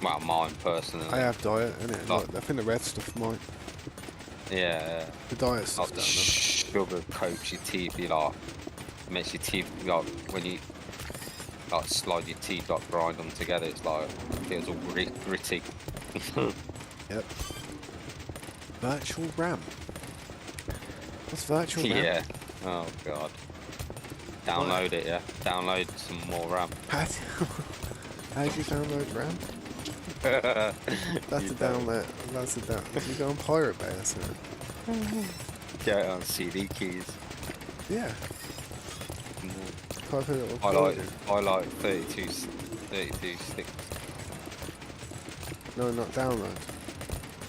Well, mine personally. I have diet, innit? Like, I think the red stuff might. Yeah. The diet stuff, like sugar coats your teeth, you like, makes your teeth, like, when you like slide your teeth, like grind them together, it's like, it feels all gritty. Yep. Virtual RAM. What's virtual RAM? Yeah. Oh god. Download it, yeah. Download some more RAM. How do you download RAM? That's You a don't. download. That's a down. You go on Pirate Bay or something. Get it on CD keys. Yeah. Type a little I like 32 sticks. No, not download.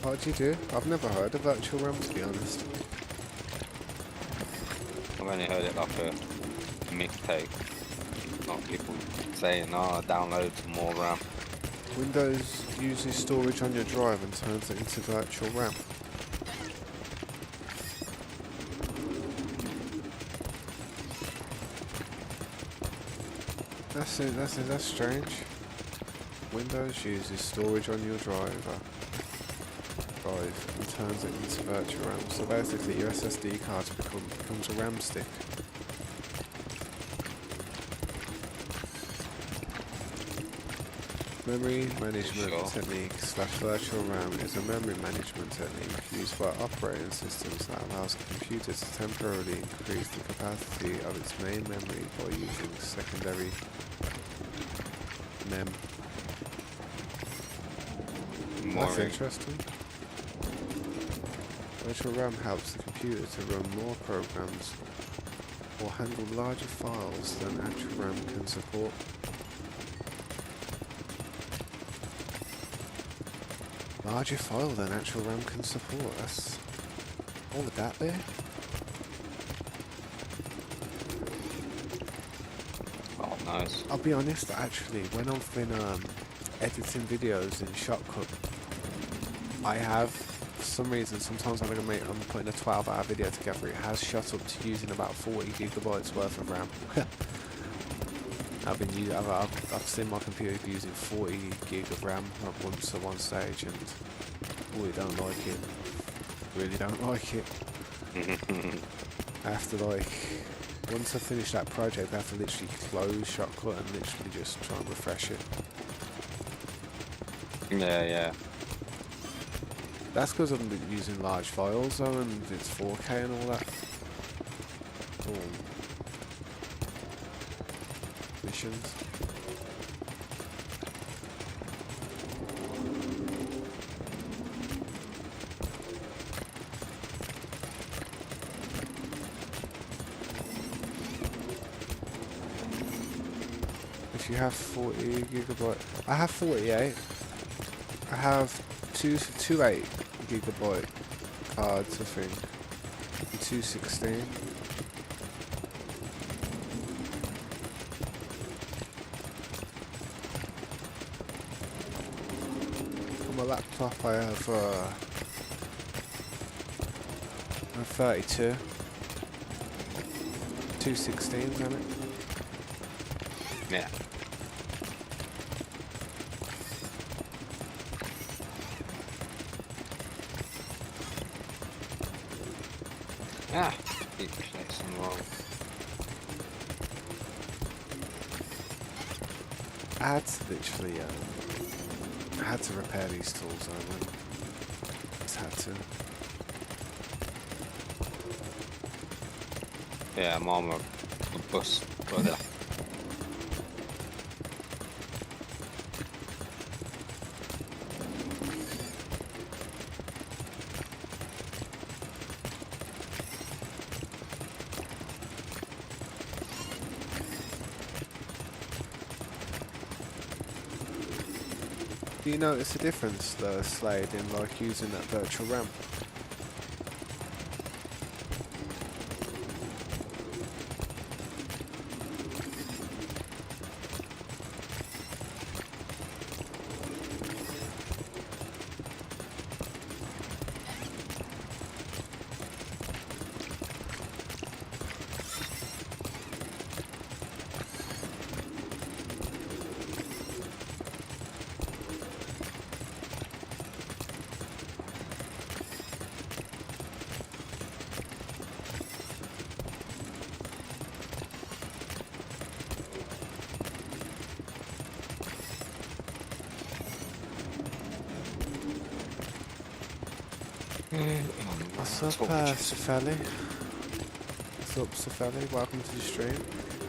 What do you do? I've never heard of virtual RAM, to be honest. I've only heard it like a mixtape. Not people saying, oh, download some more RAM. Windows uses storage on your drive and turns it into virtual RAM. That's strange. Windows uses storage on your drive and turns it into virtual RAM. So basically your SSD card becomes a RAM stick. Memory management technique / virtual RAM is a memory management technique used by operating systems that allows a computer to temporarily increase the capacity of its main memory by using secondary mem. That's interesting. Virtual RAM helps the computer to run more programs or handle larger files than actual RAM can support. Larger file than actual RAM can support. That's all of that there. Oh, nice. I'll be honest, actually, when I've been editing videos in Shotcut, I have, for some reason, sometimes when I'm putting a 12-hour video together, it has shot up to using about 40 gigabytes worth of RAM. I've seen my computer using 40 gig of RAM at one stage, and I don't like it. Really don't like it. I have to once I finish that project, I have to literally close Shotcut and literally just try and refresh it. Yeah. That's because I'm using large files though, and it's 4K and all that. Missions. If you have 40 gigabyte, I have 48. I have two 8 gigabyte cards, I think, and 216. On my laptop I have 32. 216s on it. Yeah. Ah, keep flexing wrong. I had to literally, I had to repair these tools, I just had to. Yeah, I'm on a bus, brother. Do you notice a difference though, Slade, in using that virtual RAM? What's up, Safali? What's up, Safali? Welcome to the stream.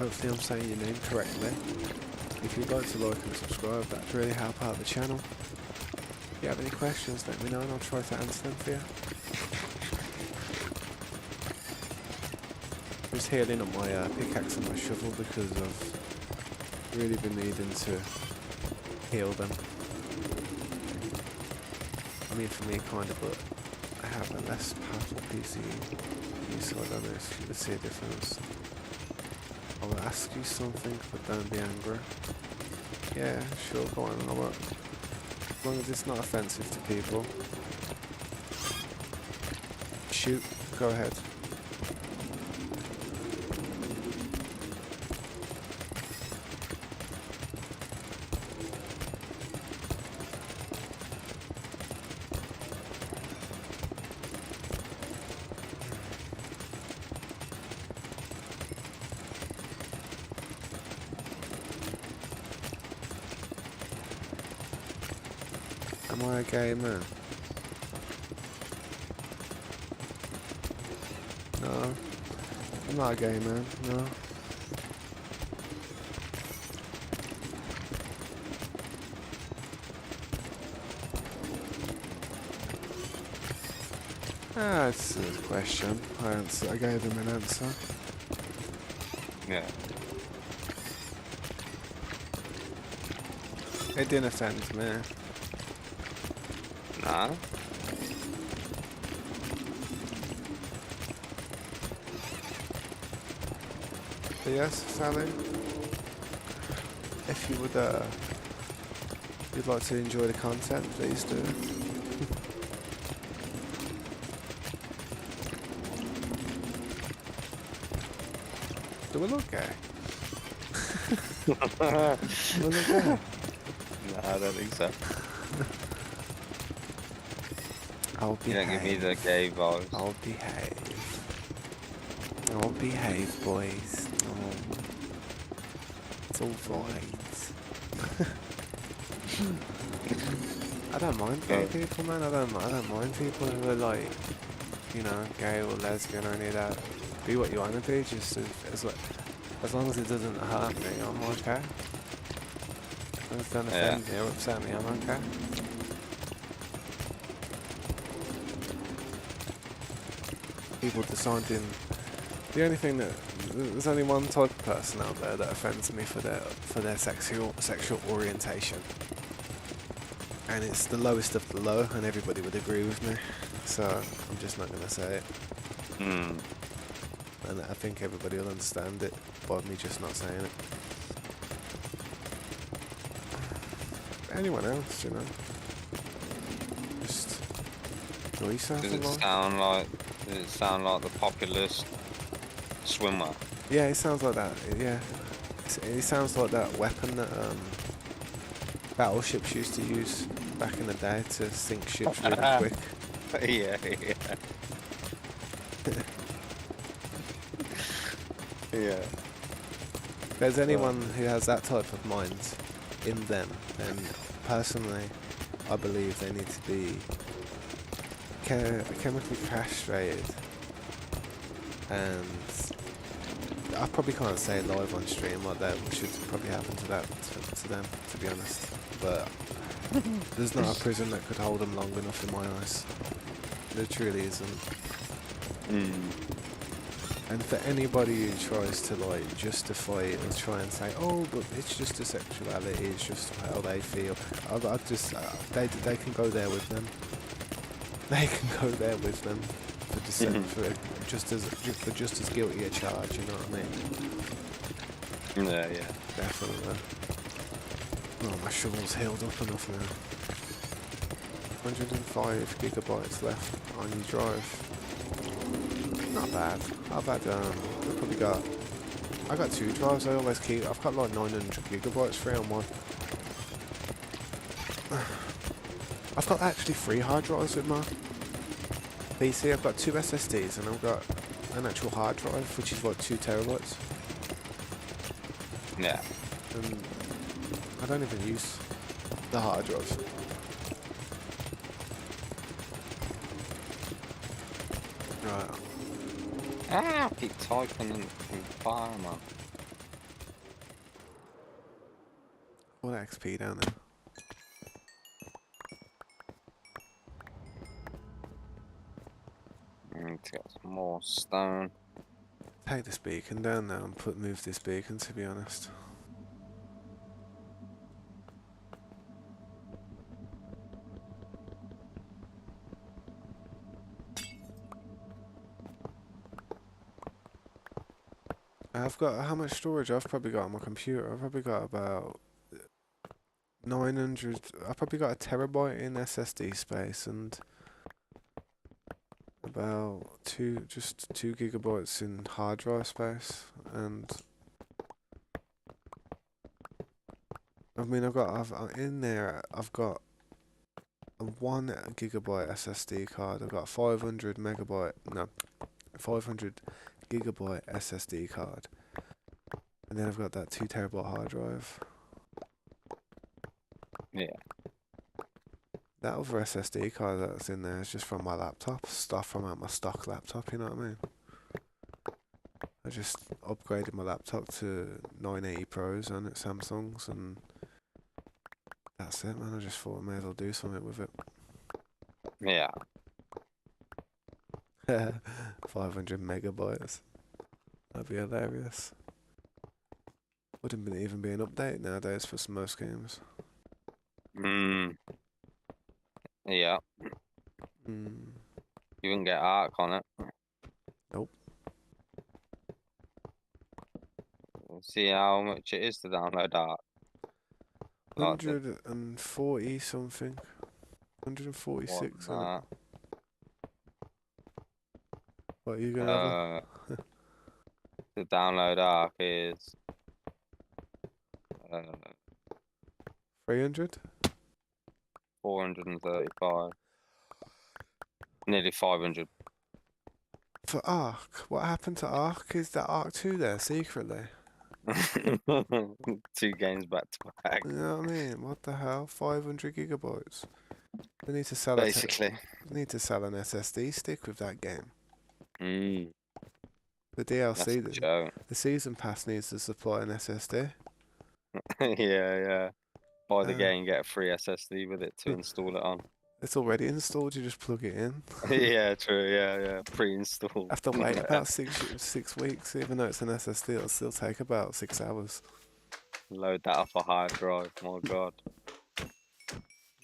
Hopefully I'm saying your name correctly. If you'd like to like and subscribe, that'd really help out the channel. If you have any questions, let me know and I'll try to answer them for you. Just healing up my pickaxe and my shovel because I've really been needing to heal them. I mean, for me, kind of, but I have a less powerful PC, so I don't know if you would see a difference. I will ask you something, but don't be angry. Yeah, sure, go on, I won't. As long as it's not offensive to people. Shoot, go ahead. Am I a gay man? No. I'm not a gay man, no. That's a question. I gave him an answer. Yeah. It didn't offend me. Nah. But yes, Sally, if you would, you'd like to enjoy the content, please do. Do we look gay? Do we look gay? No, I don't think so. I'll behave. You don't give me the gay vibes. I'll behave. I'll behave, boys. Oh, it's all right. I don't mind gay people, man. I don't mind people who are like, you know, gay or lesbian or any of that. Be what you want to be. Just as long as it doesn't hurt me, I'm okay. As long as it doesn't offend me or upset me, I'm okay. People deciding the only thing that there's only one type of person out there that offends me for their sexual orientation, and it's the lowest of the low, and everybody would agree with me, so I'm just not gonna say it. And I think everybody will understand it by me just not saying it. Anyone else, you know, just enjoy yourself. Does it sound like the populist swimmer? Yeah, it sounds like that. Yeah, it sounds like that weapon that battleships used to use back in the day to sink ships really quick. Yeah. Yeah. If there's anyone who has that type of mind in them, then personally, I believe they need to be chemically castrated, and I probably can't say live on stream like that, which should probably happen to them, to be honest. But there's not a prison that could hold them long enough in my eyes. There truly isn't. And for anybody who tries to like justify it and try and say, oh, but it's just a sexuality, it's just how they feel, I just they can go there with them. They can go there with them for just as guilty a charge. You know what I mean? Yeah, yeah. Definitely. Oh, my shovel's healed up enough now. 105 gigabytes left on your drive. Not bad. I've had I got 2 drives. I've got like 900 gigabytes free on one. I've got actually 3 hard drives with my PC. I've got 2 SSDs and I've got an actual hard drive, which is like 2 terabytes. Yeah. And I don't even use the hard drives. Right. I keep typing in fire, man. all that XP down there. Need to get some more stone. Take this beacon down now and move this beacon, to be honest. I've got, how much storage I've probably got on my computer? I've probably got about 900, I've probably got a terabyte in SSD space and about just 2 gigabytes in hard drive space. And I mean, in there, I've got a 1 gigabyte SSD card. I've got 500 gigabyte SSD card. And then I've got that 2 terabyte hard drive. Yeah. That other SSD card that's in there is just from my laptop, stuff from my stock laptop, you know what I mean? I just upgraded my laptop to 980 Pros on it, Samsung's, and that's it, man. I just thought I may as well do something with it. Yeah. 500 megabytes. That'd be hilarious. Wouldn't even be an update nowadays for most games. Yeah. You wouldn't get Arc on it. Nope. See how much it is to download Arc. 140 something. 146 on it. What are you gonna have? To download Arc is 300? 435. Nearly 500. For Ark? What happened to Ark? Is that Ark 2 there secretly? 2 games back to back. You know what I mean? What the hell? 500 gigabytes. They need to sell Basically. They need to sell an SSD stick with that game. The That's DLC, a joke. the season pass needs to supply an SSD. Yeah. Buy the game, get a free SSD with it to install it on. It's already installed. You just plug it in. Yeah, true. Yeah. Pre-installed. Have to wait about 6 weeks, even though it's an SSD. It'll still take about 6 hours. Load that off a hard drive. My God.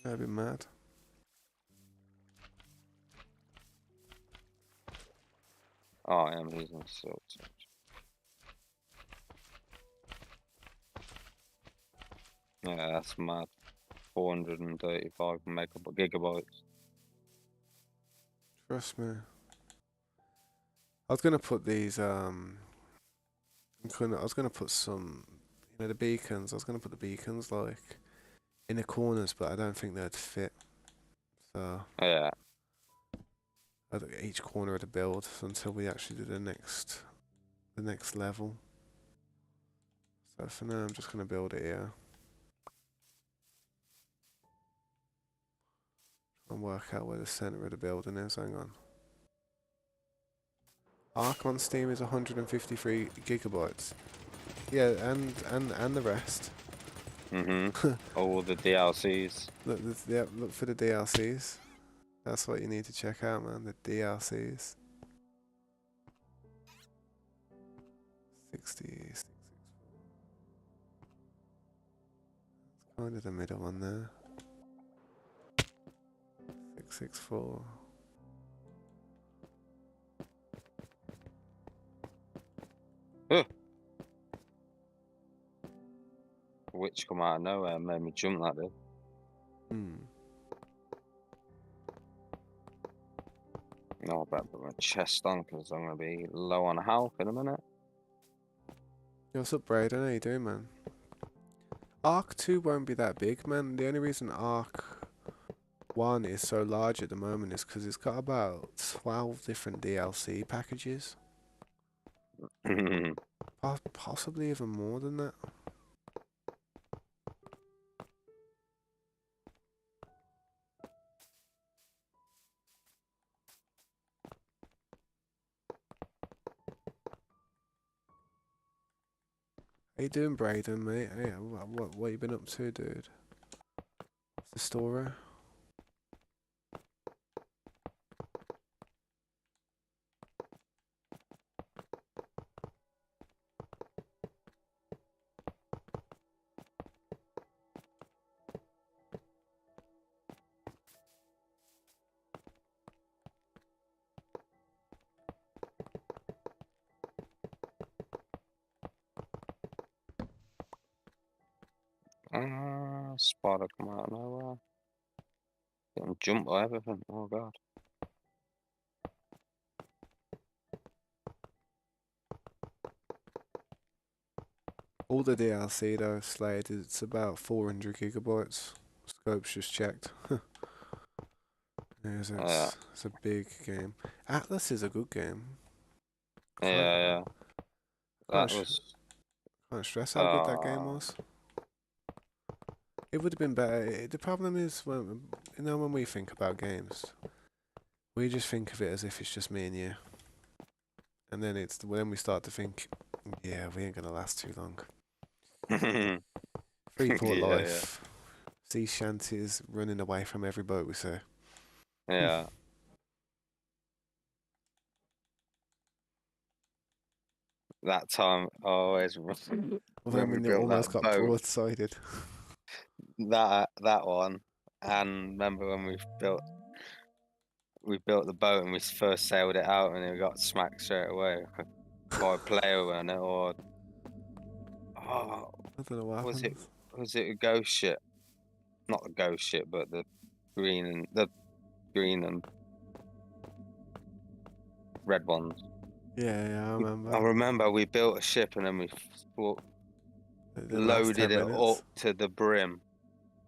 That'd be mad. Oh, I am using silk. Yeah, that's mad. 435 gigabytes. Trust me. I was gonna put these. I was gonna put some. You know, the beacons. I was gonna put the beacons like in the corners, but I don't think they'd fit. So Yeah. at each corner of the build until we actually do the next level. So for now, I'm just gonna build it here. And work out where the center of the building is. Hang on. Arc on Steam is 153 gigabytes. Yeah, and the rest. All the DLCs. Look for the DLCs. That's what you need to check out, man. The DLCs. 60. It's kind of the middle one there. 664. Which come out of nowhere and made me jump like this. No, I better put my chest on because I'm going to be low on health in a minute. Yo, what's up, Braden? How you doing, man? Arc 2 won't be that big, man. The only reason Arc 1 is so large at the moment is because it's got about 12 different DLC packages. Possibly even more than that. How you doing, Braden, mate? Yeah, what you been up to, dude? What's the story? Spider come out of nowhere. Getting jumped by everything. Oh god. All the DLC though, Slade, it's about 400 gigabytes. Scope's just checked. Yeah, so Yeah, it's a big game. Atlas is a good game. yeah, Can't yeah. can't That was. can't stress how good that game Uh, was. It would have been better. The problem is when we think about games, we just think of it as if it's just me and you, and then it's when we start to think, yeah, we ain't gonna last too long. yeah, Freeport yeah, life, sea shanties, running away from every boat we see. yeah. That time, I always remember When when we we built almost that got boat. broadsided. That one, and remember when we built the boat and we first sailed it out and we got smacked straight away by a player on it, or oh, I don't know what was it happens. was it a ghost ship? Not the ghost ship, but the green and red ones. Yeah, I I remember. remember we built a ship and then we The last loaded 10 it up minutes. to the brim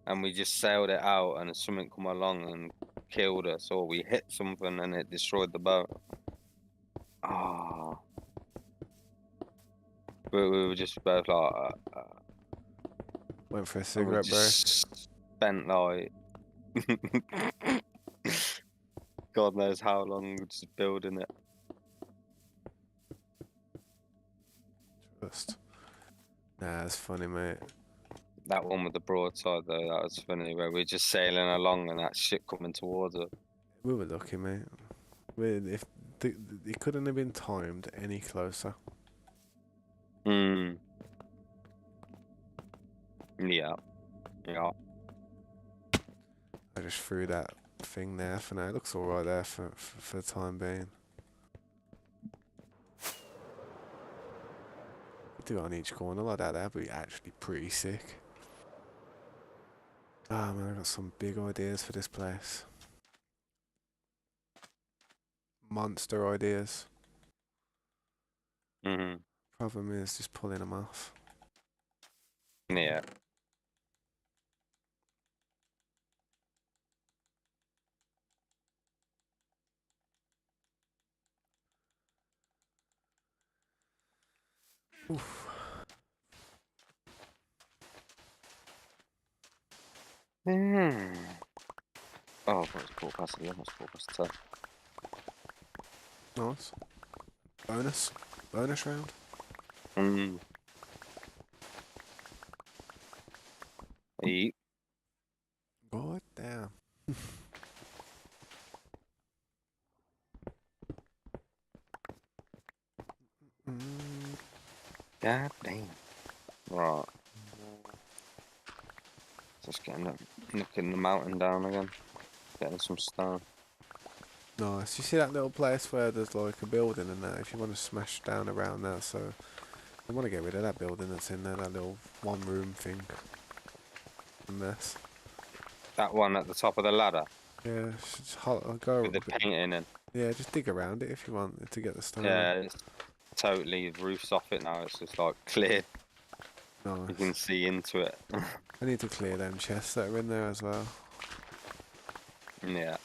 and we just sailed it out and something come along and killed us, or we hit something and it destroyed the boat. Ah, we were just both like, Went for a and we cigarette break. just spent like God knows how long just building it. Trust. Nah, it's funny, mate. That one with the broadside though, that was funny. Where we're just sailing along and that ship coming towards us. We were lucky, mate. If it couldn't have been timed any closer. Hmm. Yeah. Yeah. I just threw that thing there for now. It looks alright there for the time being. Do it on each corner like that, that'd be actually pretty sick. Ah man, I got some big ideas for this place. Monster ideas. Hmm. Problem is just pulling them off. Yeah. Oof. Hmm. Oh, what's quarter past 11? What's quarter past 10? Nice. Bonus. Bonus round. Hmm. Eat. God damn. Mm, God damn. Right. Just knocking the mountain down again. Getting some stone. nice. You see that little place where there's like a building and that? If you want to smash down around that, so I want to get rid of that building that's in there, that little one room thing. A mess. That one at the top of the ladder Yeah, just go with a the bit. painting and Yeah, just dig around it if you want to get the stone. yeah, it's totally roofs off it now. It's just like clear. You Nice. can see into it. I need to clear them chests that are in there as well. Yeah.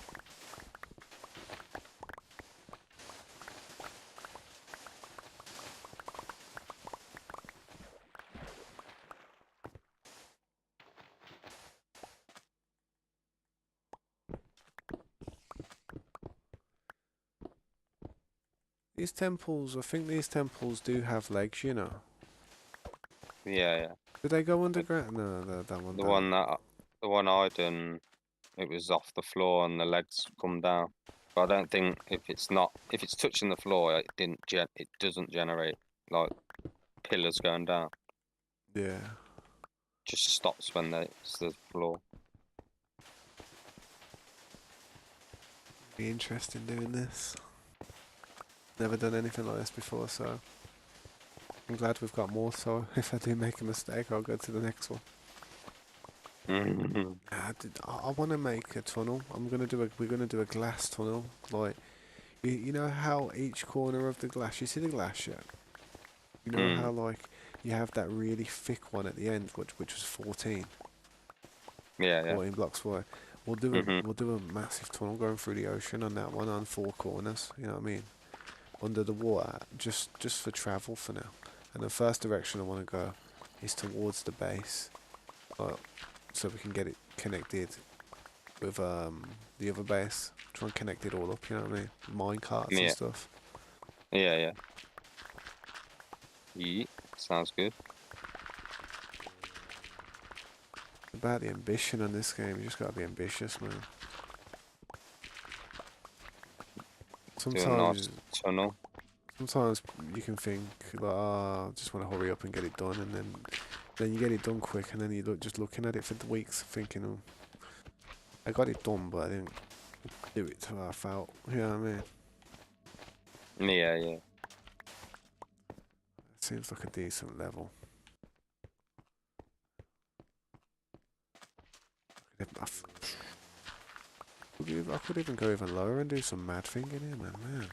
These temples, I think these temples do have legs, you know. Yeah, yeah. Did they go But underground? No, that one the don't. one that the one I done, it was off the floor and the legs come down. But I don't think if it's touching the floor, it doesn't generate like pillars going down. Yeah. Just stops when it's the floor. Be interesting doing this. Never done anything like this before, so I'm glad we've got more. So if I do make a mistake, I'll go to the next one. I want to make a tunnel. We're gonna do a glass tunnel. Like you know how each corner of the glass. You see the glass, yeah. You know how Mm. like you have that really thick one at the end, which was 14, Yeah, yeah. 14 blocks wide. Mhm. We'll do a massive tunnel going through the ocean on that one on four corners. You know what I mean? Under the water, just for travel for now. And the first direction I want to go is towards the base, so we can get it connected with the other base. Try and connect it all up. You know what I mean? Mine carts and Yeah, stuff. yeah, yeah. Yeah. Sounds good. About the ambition on this game, you just gotta be ambitious, man. Do a nice Sometimes, tunnel. sometimes you can think like, oh, I just want to hurry up and get it done, and then you get it done quick, and then you just looking at it for the weeks, thinking, oh, I got it done, but I didn't do it to how I felt. You know what I mean? Yeah, yeah. It seems like a decent level. I could even go even lower and do some mad thing in here, man.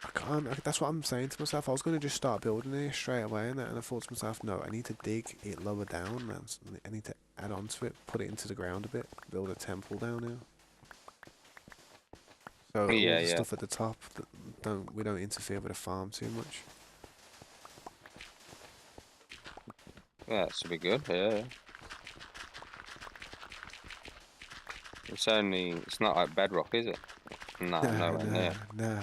I can't. That's what I'm saying to myself. I was going to just start building it straight away, and I thought to myself, no, I need to dig it lower down, man. I need to add on to it, put it into the ground a bit, build a temple down here. So all Yeah, the yeah. stuff at the top, we don't interfere with the farm too much. Yeah, that should be good. Yeah. It's not like Bedrock, is it? Nah, Nah, nowhere nah, near. nah.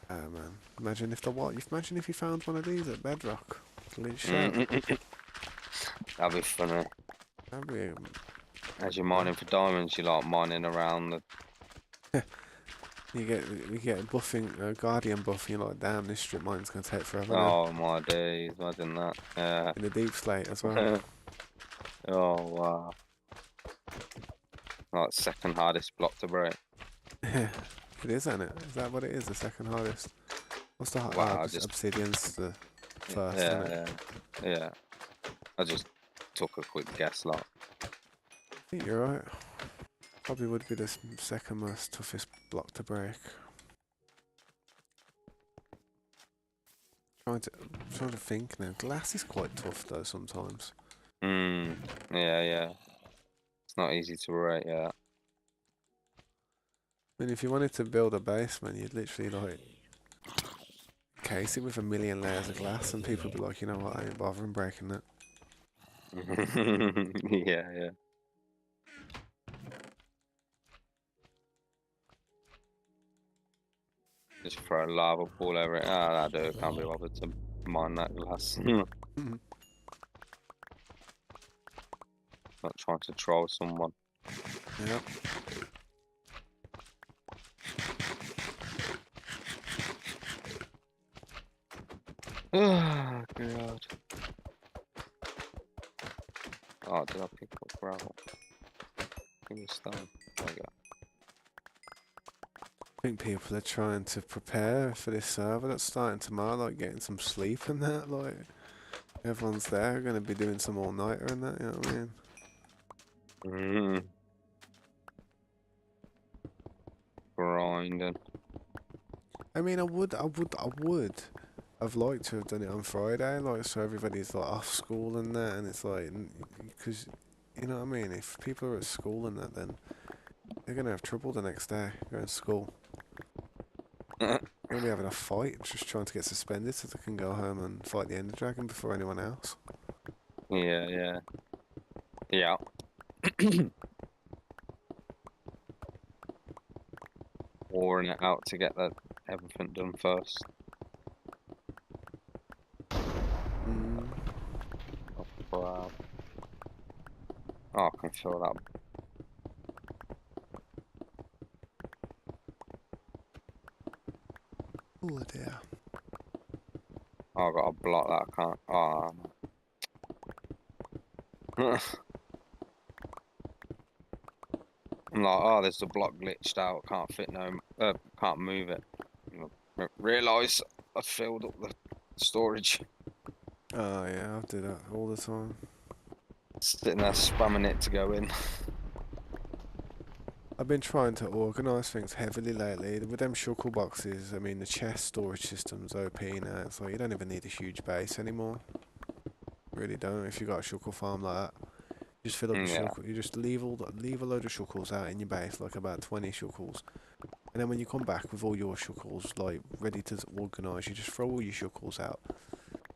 Ah, man. Imagine if the what? Imagine if you found one of these at Bedrock. Glitched out. That'd be funny. That'd be. As you're mining for diamonds, you're like mining around the. You get a buffing, a guardian buff, and you're like, damn, this strip mine's gonna take forever now. Oh my days, imagine that. Yeah. In the deep slate as well. Oh wow. Like second hardest block to break. It is, isn't it? Is that what it is? The second hardest? What's the Wow, just obsidian's the first, isn't yeah, it? yeah, yeah. I just took a quick guess, like. I think you're right. Probably would be the second most toughest block to break. Trying to think now. Glass is quite tough though sometimes. Yeah, yeah. It's not easy to rate, yeah. I mean, if you wanted to build a basement, you'd literally like case it with a million layers of glass, and people would be like, you know what, I ain't bothering breaking that. Yeah, yeah. Just throw a lava pool over it. Ah, that dude can't be bothered to mine that glass. Not trying to troll someone. Yep. Oh, God. Oh, did I pick up gravel? Give me stone. There we go. I think people are trying to prepare for this server that's starting tomorrow, like getting some sleep and that, like everyone's there, gonna be doing some all-nighter and that, you know what I mean? Grinding. I mean, I would have liked to have done it on Friday, like so everybody's like off school and that, and it's like, because, you know what I mean? If people are at school and that, then they're gonna have trouble the next day going to school. They're gonna be having a fight, just trying to get suspended so they can go home and fight the Ender Dragon before anyone else. Yeah, yeah. Yeah. Warring it out to get that everything done first. Oh, I can feel that. Oh dear. Oh, I gotta block that. I can't. Oh. I'm like, oh, there's the block glitched out. Can't fit no. Can't move it. Realise I filled up the storage. Oh yeah, I do that all the time. Sitting there spamming it to go in. I've been trying to organise things heavily lately. With them shuckle boxes, I mean the chest storage system's OP now. It's like you don't even need a huge base anymore. Really don't. If you got a shuckle farm like that, you just fill up the Yeah. shuckle. You just leave a load of shuckles out in your base, like about 20 shuckles. And then when you come back with all your shuckles like ready to organise, you just throw all your shuckles out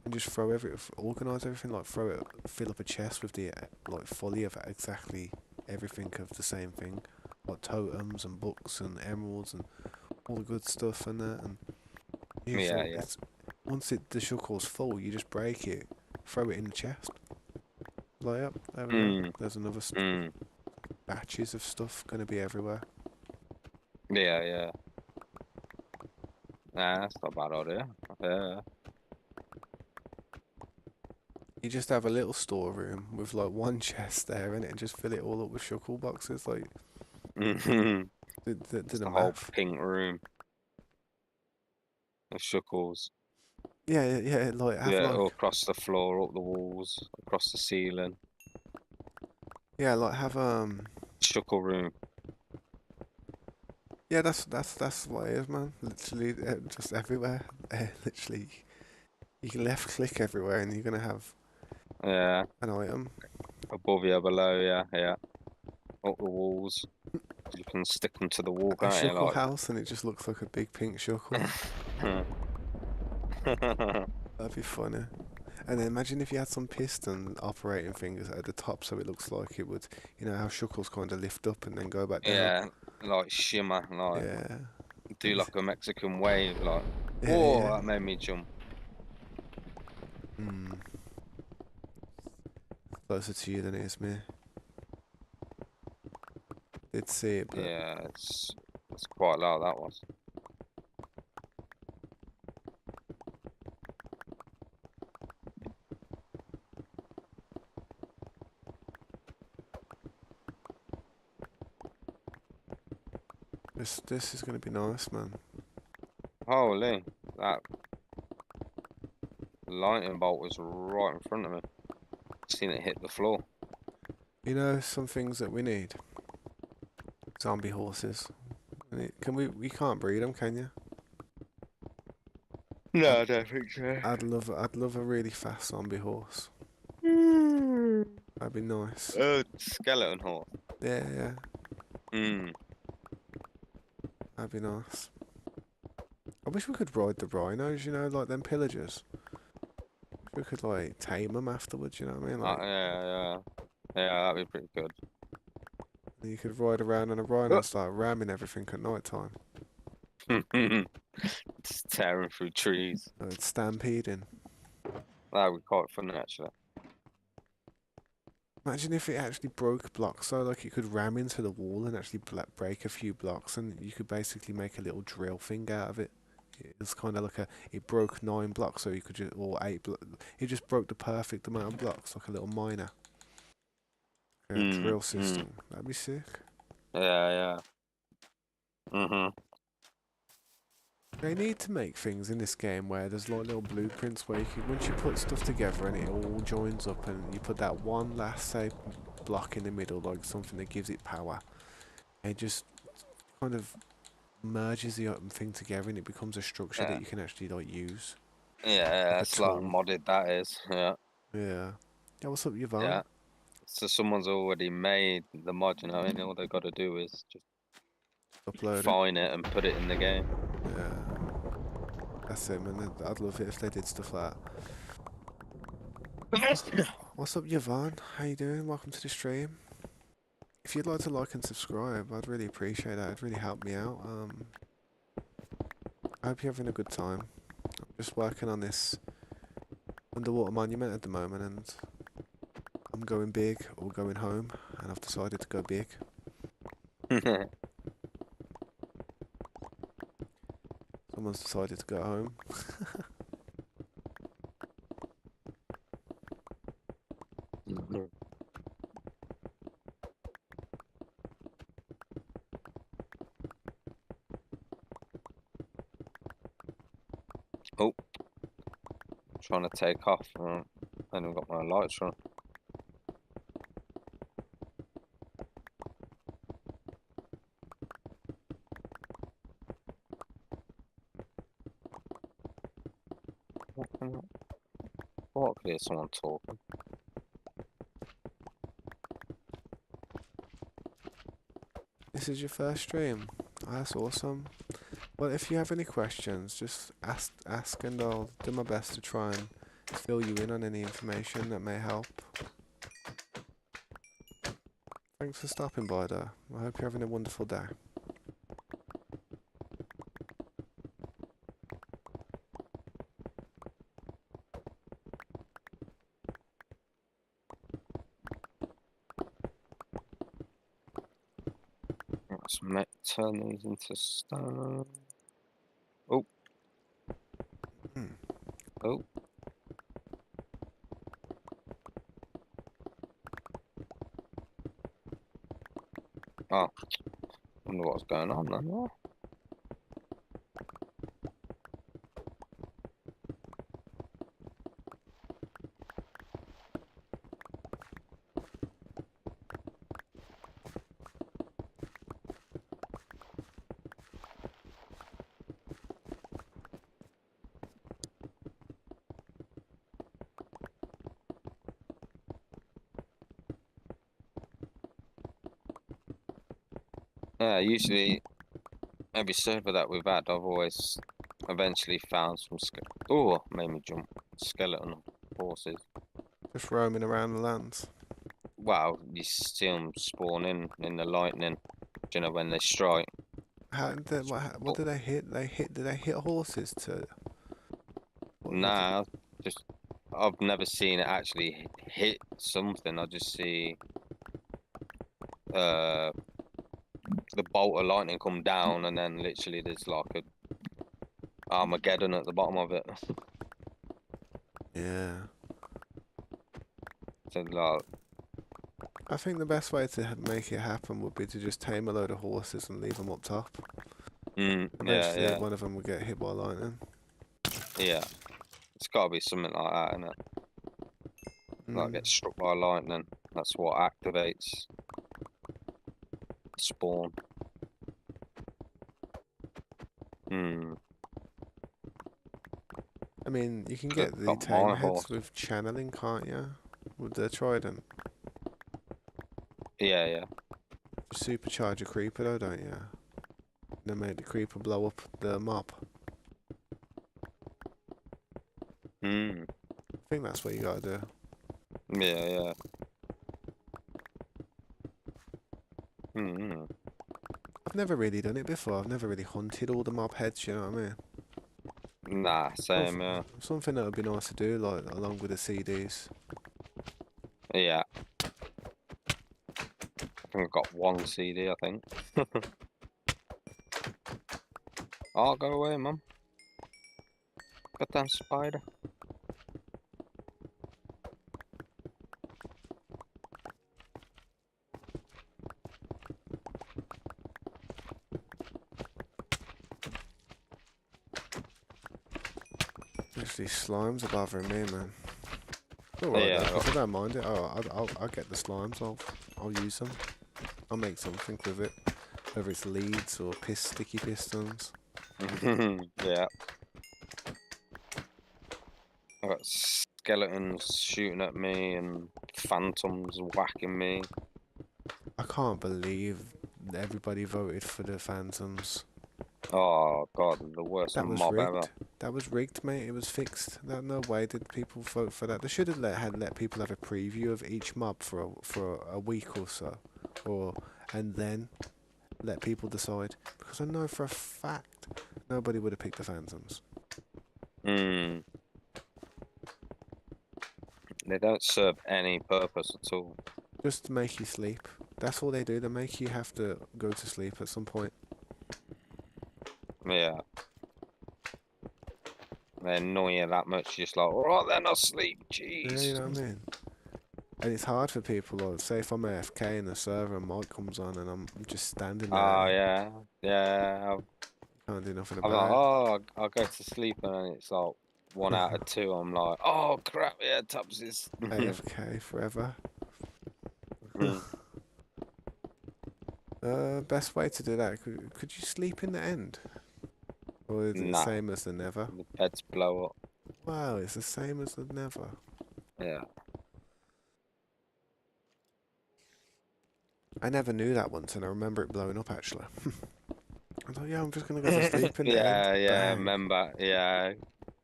and just organise everything. Like fill up a chest with the like fully of exactly everything of the same thing, like totems and books and emeralds and all the good stuff and that. And you Yeah, fill yeah. it's once the shuckle's full, you just break it, throw it in the chest. Like, yep, there we go. Mm, There's another mm. batches of stuff gonna be everywhere. Yeah, yeah. Nah, that's not a bad idea. Yeah. You just have a little storeroom with like one chest there in it and just fill it all up with shuckle boxes. Like, Mm-hmm. do It's the the whole math. pink room of shuckles. Yeah, yeah, yeah. Like, have Yeah, like, all across the floor, up the walls, across the ceiling. yeah, like have Shuckle room. yeah. That's what it is, man. Literally, just everywhere. Literally, you can left click everywhere, and you're gonna have Yeah. an item. Above you, below you, yeah. Up the walls. You can stick them to the wall, A can't shuckle house, and it just looks like a big pink shuckle. you? Like That'd be funny. And then imagine if you had some piston operating things at the top, so it looks like it would, you know, how shuckles kind of lift up and then go back down. yeah, like shimmer, like Yeah. do like a Mexican wave, like Yeah, whoa, yeah. that made me jump. Hmm. Closer to you than it is me. Did see it, but Yeah, it's quite loud that was. this is gonna be nice, man. Holy, that lightning bolt was right in front of me. Seen it hit the floor. You know, some things that we need. Zombie horses. Can we? We can't breed them, can you? I'd, No, I don't think so. I'd love a really fast zombie horse. That'd be nice. Skeleton horse. Yeah, yeah. Mm. That'd be nice. I wish we could ride the rhinos, you know, like them pillagers. We could like tame them afterwards, you know what I mean? Like, Yeah, yeah, that'd be pretty good. you could ride around on a rhino and start ramming everything at night time. Just tearing through trees. It's stampeding. That would be quite funny actually. Imagine if it actually broke blocks, so like it could ram into the wall and actually break a few blocks, and you could basically make a little drill thing out of it. It's kind of like it broke 9 blocks, so you could just, or 8 blocks. It just broke the perfect amount of blocks, like a little miner. A Mm, drill mm. system. That'd be sick. Yeah, yeah. Mhm. They need to make things in this game where there's like little blueprints where you can, once you put stuff together and it all joins up, and you put that one last, say, block in the middle, like something that gives it power. It just kind of merges the thing together, and it becomes a structure that Yeah. you can actually like use, Yeah, like a it's like tool. modded that is. Yeah. Yeah. Yeah. What's up, Yvonne? Yeah. So someone's already made the mod, you know, and all they got to do is just Upload it. refine it and put it in the game. Yeah. That's it, man. I'd love it if they did stuff like that. What's up, Yvonne? How you doing? Welcome to the stream. If you'd like to like and subscribe, I'd really appreciate that. It'd really help me out. I hope you're having a good time. I'm just working on this underwater monument at the moment, and I'm going big or going home, and I've decided to go big. Someone's decided to go home. Oh, trying to take off. I haven't got my lights on. What could hear someone talking? This is your first stream. That's awesome. Well, if you have any questions, just ask, and I'll do my best to try and fill you in on any information that may help. Thanks for stopping by, though. I hope you're having a wonderful day. Let's turn these into stone. Oh. Oh. Oh. Wonder what's going on then. Yeah, usually every server that we've had, I've always eventually found some made me jump. Skeleton horses. Just roaming around the lands. Wow, you see them spawn in the lightning. Do you know when they strike? What did they hit? Did they hit horses too? Nah, just I've never seen it actually hit something. I just see the bolt of lightning come down, and then literally there's like a Armageddon at the bottom of it. Yeah. So like, I think the best way to make it happen would be to just tame a load of horses and leave them up top. Eventually, yeah, one of them will get hit by lightning. yeah. It's got to be something like that, innit? Like get struck by lightning. That's what activates spawn. I mean, you can get the Got tame my heads horse. with channeling, can't you? With the trident. Yeah, yeah. You supercharge a creeper though, don't you? Then make the creeper blow up the mob. I think that's what you gotta do. Yeah, yeah. I've never really done it before. I've never really hunted all the mob heads, you know what I mean? Nah, same, yeah. Something that would be nice to do, like, along with the CDs. Yeah. I think I've got one CD, I think. Oh, go away, mum. Goddamn spider. Just these slimes are bothering me, man. Alright Yeah, though, 'cause I don't mind it. I'll get the slimes. I'll use them. I'll make something with it. Whether it's leads or sticky pistons. yeah. I've got skeletons shooting at me and phantoms whacking me. I can't believe everybody voted for the phantoms. Oh god, the worst That was mob ever. rigged. That was rigged, mate. It was fixed. No way did people vote for that. They should have let people have a preview of each mob for a week or so, and then let people decide. Because I know for a fact nobody would have picked the phantoms. Yeah, They don't serve any purpose at all. Just to make you sleep. That's all they do. They make you have to go to sleep at some point. Yeah. They annoy you that much. You're just like, all right, then I'll sleep. Yeah, Jeez. you know what I mean? And it's hard for people, like, say if I'm AFK in the server and mic comes on and I'm just standing Oh, there, yeah. Yeah. can't do nothing I'm like, about it. oh, I'll go to sleep, and then it's like 1 out of 2. I'm like, oh, crap, yeah, Tubbs. AFK forever. Mm. Best way to do that, could you sleep in the end? Or is it the Nah, same as the never? the beds blow up. Wow, it's the same as the never. Yeah. I never knew that once, and I remember it blowing up actually. I thought, yeah, I'm just gonna go to sleep in the end. Yeah, Bang. remember, yeah, it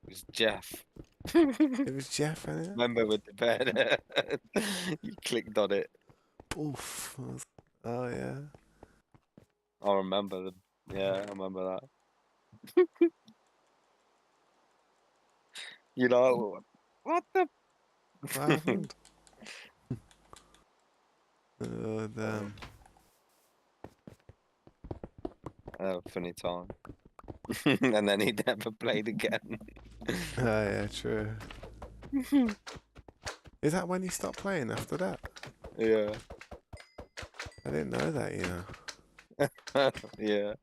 was Jeff. It was Jeff in it. Remember with the bed? You clicked on it. Oof. Oh yeah. I remember the, yeah, I remember that. You know, what the? What happened? Oh damn. Funny time. And then he never played again. Oh yeah, true. Is that when you stopped playing after that? Yeah. I didn't know that, you know. Yeah.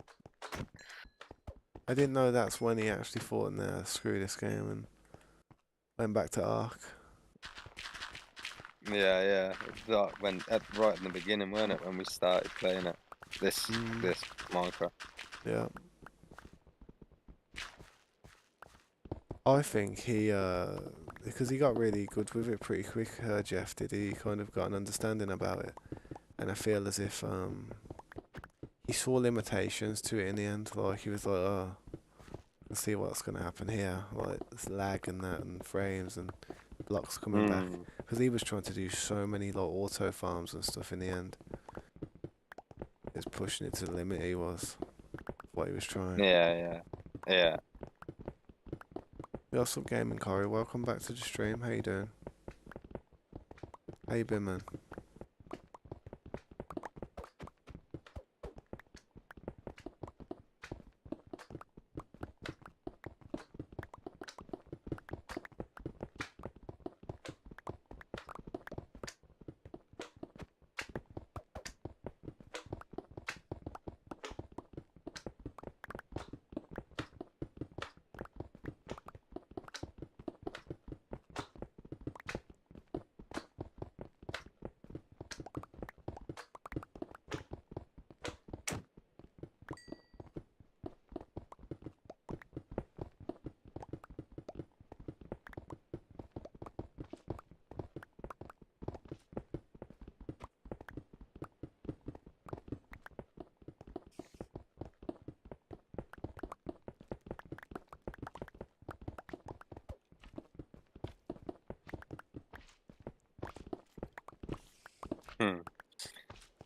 I didn't know that's when he actually thought, nah, screw this game and went back to Ark. Yeah. It's like when right in the beginning, weren't it, when we started playing it? This Minecraft. Yeah. I think he, because he got really good with it pretty quick, Jeff did. He kind of got an understanding about it. And I feel as if, he saw limitations to it in the end. Like, he was like, oh, let's see what's going to happen here. Like, this lag and that, and frames and blocks coming back. Because he was trying to do so many, like, auto farms and stuff in the end. He was pushing it to the limit, he was. What he was trying. Yeah. What's up, Gaming Corey? Welcome back to the stream. How you doing? How you been, man?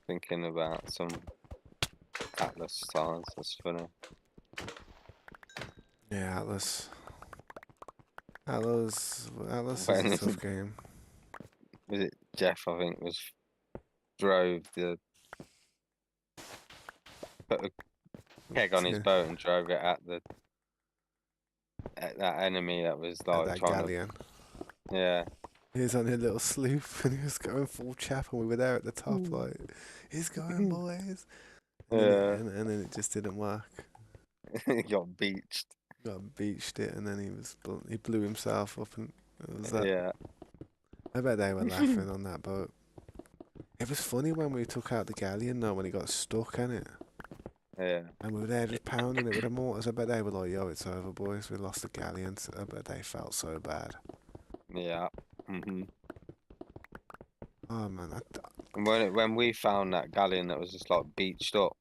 Thinking about some Atlas stars. That's funny. Yeah, Atlas is When a tough game. was it Jeff? I think drove put a keg on his boat and drove it at that enemy that was like that trying galleon. to. Yeah. He was on a little sloop and he was going full chap, and we were there at the top, like, he's going, boys. And then it just didn't work. He got beached. Beached it, and then he blew himself up, and it was that. Yeah. I bet they were laughing on that boat. It was funny when we took out the galleon, though, when it got stuck in it. Yeah. And we were there just pounding it with the mortars. I bet they were like, yo, it's over, boys. We lost the galleon. I bet they felt so bad. Yeah. Oh, man. And when we found that galleon that was just like beached up,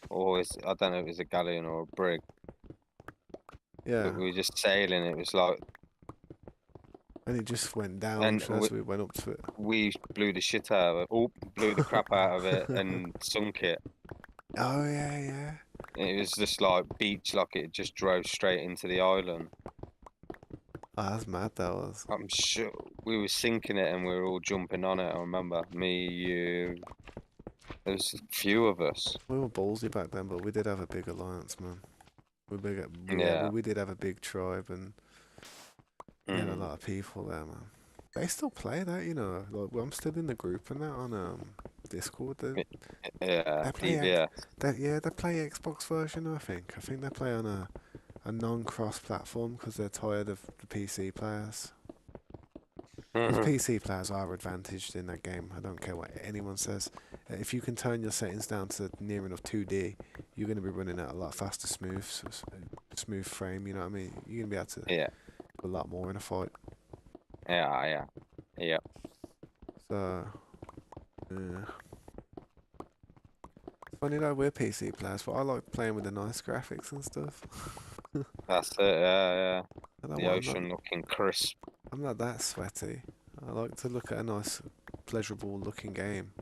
or I don't know if it was a galleon or a brig. Yeah. But we were just sailing. It was like. And it just went down as we went up to it. We blew the shit out of it. Oh, blew the crap out of it and sunk it. Oh, yeah. It was just like beach, like it just drove straight into the island. Oh, that's mad. That was. I'm sure we were sinking it and we were all jumping on it. I remember me, you. There was a few of us. We were ballsy back then, but we did have a big alliance, man. Yeah. We did have a big tribe, and we had a Mm. lot of people there, man. They still play that, you know. Like, I'm still in the group and that on Discord. Yeah. They play PBS. they play Xbox version. I think. I think they play on a non-cross platform because they're tired of the PC players. Because PC players are advantaged in that game. I don't care what anyone says. If you can turn your settings down to near enough 2D, you're going to be running at a lot faster, smooth frame. You know what I mean? You're going to be able to Yeah. do a lot more in a fight. Yeah. Yeah. Yeah. So, yeah. It's funny though, we're PC players, but I like playing with the nice graphics and stuff. That's it. Yeah. Yeah. I don't The want, ocean looking crisp. I'm not that sweaty. I like to look at a nice, pleasurable looking game.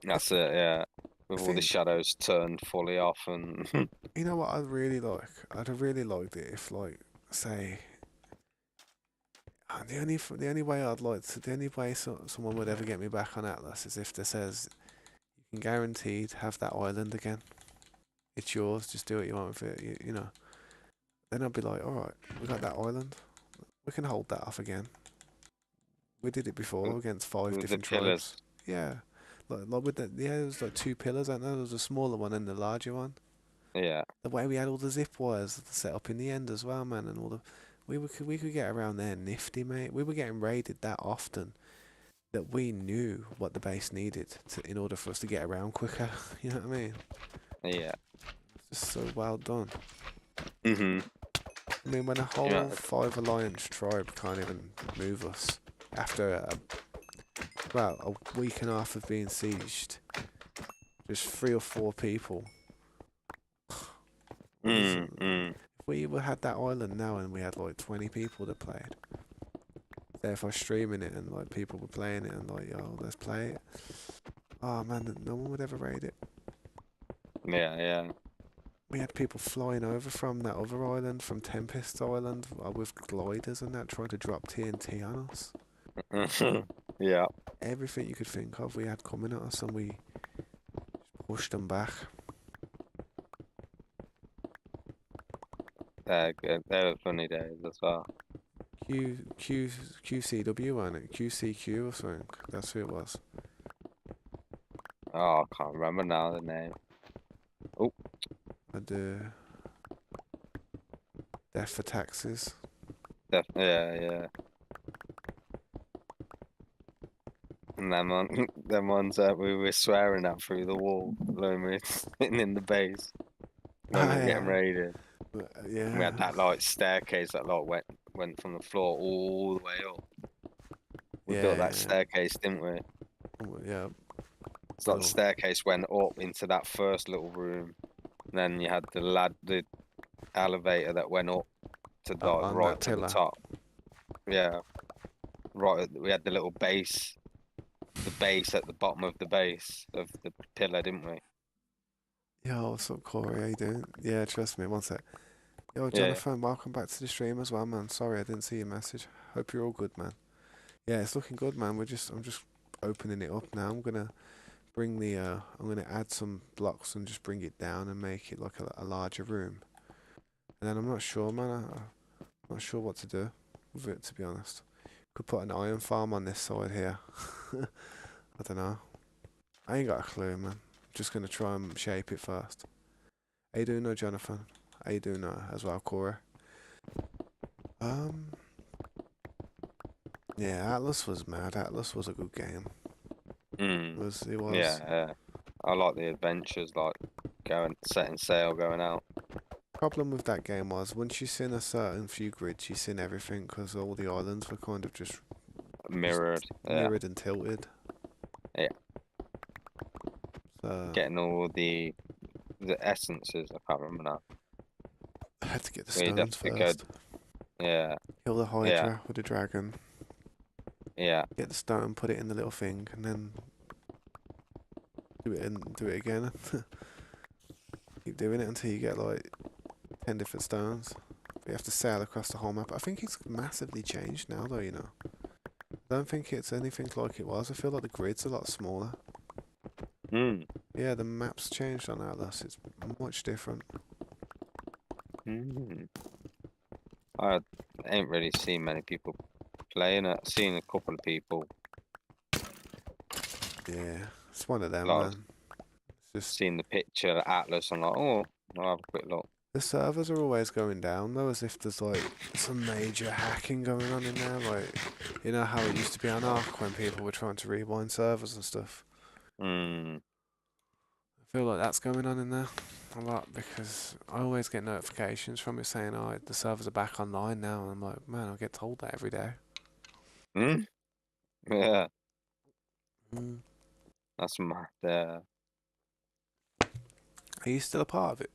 That's it. Yeah. I With all the think, shadows turned fully off and you know what I'd really like? I'd have really liked it if, like, say, the only way someone would ever get me back on Atlas is if they says you can guaranteed have that island again. It's yours. Just do what you want with it. You know. Then I'd be like, all right, we got that island. We can hold that off again. We did it before with, against five with the different pillars. tribes. Yeah, like with the yeah, there was like two pillars. I know there was a smaller one and the larger one. Yeah. The way we had all the zip wires set up in the end as well, man, and all the we could get around there nifty, mate. We were getting raided that often that we knew what the base needed in order for us to get around quicker. You know what I mean? Yeah. It's just so well done. Mhm. I mean, when a Yeah. whole five alliance tribe can't even move us after a week and a half of being sieged, just three or four people. Mm. Mm. If we had that island now and we had like 20 people that played, say if I was streaming it and like people were playing it and like, yo, let's play it. Oh man, no one would ever raid it. Yeah. Yeah. We had people flying over from that other island, from Tempest Island, with gliders and that, trying to drop TNT on us. Yeah. Everything you could think of, we had coming at us, and we pushed them back. They're good. They were funny days as well. QCW, wasn't it? QCQ or something. That's who it was. Oh, I can't remember now the name. Oh, And Death for Taxes. yeah, yeah. And them ones that we were swearing at through the wall when we were sitting in the base when we Ah, were getting yeah. raided. And we Yeah. had that like staircase that like went from the floor all the way up. We built that Yeah. staircase, didn't we? Yeah. It's like the Little. staircase went up into that first little room. And then you had the elevator that went up to like On right that to the pillar. top. Yeah, right. We had the little base, the base at the bottom of the base of the pillar, didn't we? Yo, what's up, Corey? How you doing? Yeah, trust me. One sec. Yo, Yeah. Jonathan, welcome back to the stream as well, man. Sorry I didn't see your message. Hope you're all good, man. Yeah, it's looking good, man. I'm just opening it up now. I'm gonna add some blocks and just bring it down and make it like a larger room. And then I'm not sure, man. I'm not sure what to do with it, to be honest. Could put an iron farm on this side here. I don't know. I ain't got a clue, man. Just gonna try and shape it first. How you doing, though, Jonathan? How you doing, as well, Cora? Um, yeah, Atlas was mad. Atlas was a good game. Mm. It Yeah, was. yeah. I like the adventures, like setting sail, going out. Problem with that game was once you seen a certain few grids, you seen everything because all the islands were kind of just Mirrored. Yeah, mirrored and tilted. yeah. So Getting all the essences. I can't remember now. I had to get the We'd have stones to go. first. Yeah, Kill the yeah, Hydra with the dragon. yeah. Get the stone, put it in the little thing, and then do it again. Keep doing it until you get like 10 different stones. You have to sail across the whole map. I think it's massively changed now, though. You know, I don't think it's anything like it was. I feel like the grid's a lot smaller. Mm. Yeah, the map's changed on Atlas. It's much different. Mm. I ain't really seen many people playing it. Seen a couple of people. Yeah, it's one of them, Like man. It's just seen the picture Atlas. I'm like, oh, I'll have a quick look. the servers are always going down though, as if there's like some major hacking going on in there. Like, you know how it used to be on Ark when people were trying to rewind servers and stuff. Mm. I feel like that's going on in there a lot because I always get notifications from it saying, "Oh, the servers are back online now," and I'm like, "Man, I get told that every day." Mm? Yeah, Mm. that's mad. Yeah. Are you still a part of it?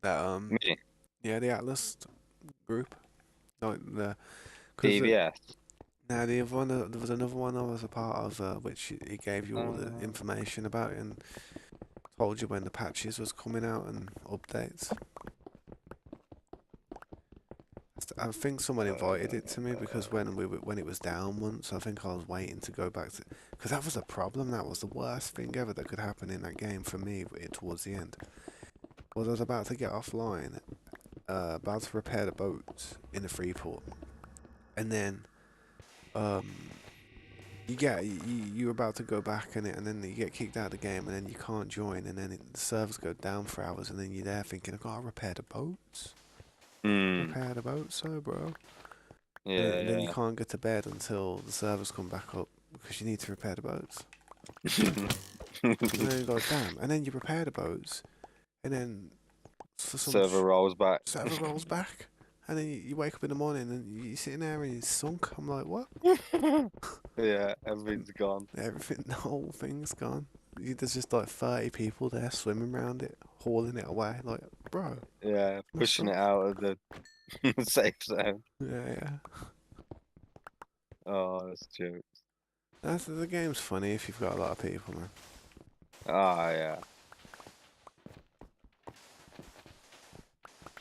That Me, yeah, the Atlas group. Like the because DBS. now the other one, there was another one I was a part of, which it gave you all the information about it and told you when the patches was coming out and updates. I think someone invited it to me because when it was down once, I think I was waiting to go back to because that was a problem. That was the worst thing ever that could happen in that game for me. Towards the end, was I was about to get offline, about to repair the boat in the Freeport, and then um, you're about to go back in it, and then you get kicked out of the game, and then you can't join, and then the servers go down for hours, and then you're there thinking, I gotta repair the boats, Mm. repair the boats, so bro. Yeah, And then you yeah. can't get to bed until the servers come back up because you need to repair the boats. And then you're like, damn. And then you repair the boats, and then for some Server rolls back. server rolls back, and then you wake up in the morning and you're sitting there and it's sunk. I'm like, what? Yeah, everything's gone. Everything, the whole thing's gone. There's just like 30 people there swimming around it, hauling it away. Like, bro, Yeah, that pushing it sucks. out of the safe zone. Yeah, yeah. Oh, that's true. The game's funny if you've got a lot of people, man. Ah, yeah.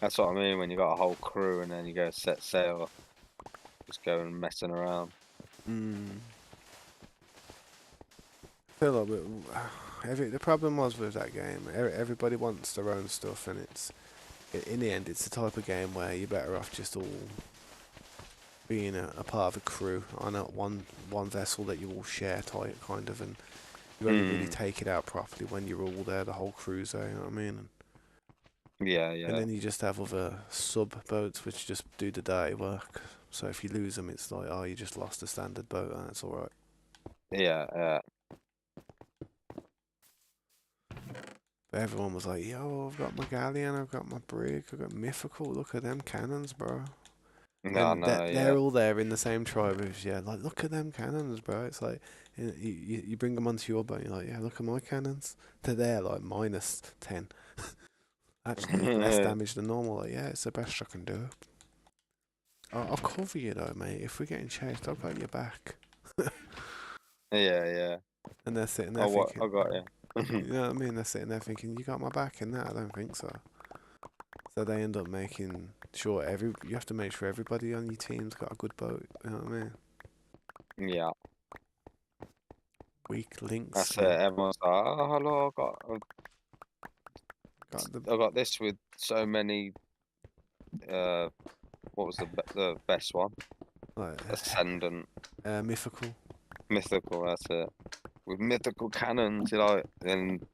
That's what I mean when you got a whole crew and then you go set sail, just going messing around. Mm. Feel like the problem was with that game. Everybody wants their own stuff, and in the end, it's the type of game where you're better off just all being a part of a crew on one vessel that you all share, type kind of, and you only really Mm. take it out properly when you're all there, the whole crew's there. You know what I mean? Yeah, And yeah. then you just have other sub boats which just do the dirty work. So if you lose them, it's like, oh, you just lost a standard boat, and it's all right. Yeah, yeah. But everyone was like, yo, I've got my galleon, I've got my brig, I've got mythical. Look at them cannons, bro. No, And no, they're yeah. all there in the same tribe as yeah. Like, look at them cannons, bro. It's like you bring them onto your boat. You're like, yeah, look at my cannons. They're there like -10. Actually, less damage than normal. Like, yeah, it's the best I can do. I'll cover you though, mate. If we're getting chased, I've got your back. Yeah, yeah. And they're sitting there Oh, what? thinking, I got you. you know what I mean? They're sitting there thinking, you got my back in that? I don't think so. So they end up making sure you have to make sure everybody on your team's got a good boat. You know what I mean? Yeah, Weak links, that's it. man. Everyone's like, oh, hello, Got the I got this with so many. Uh, what was the best one? like Ascendant, mythical, mythical. That's it. With mythical cannons, you know, and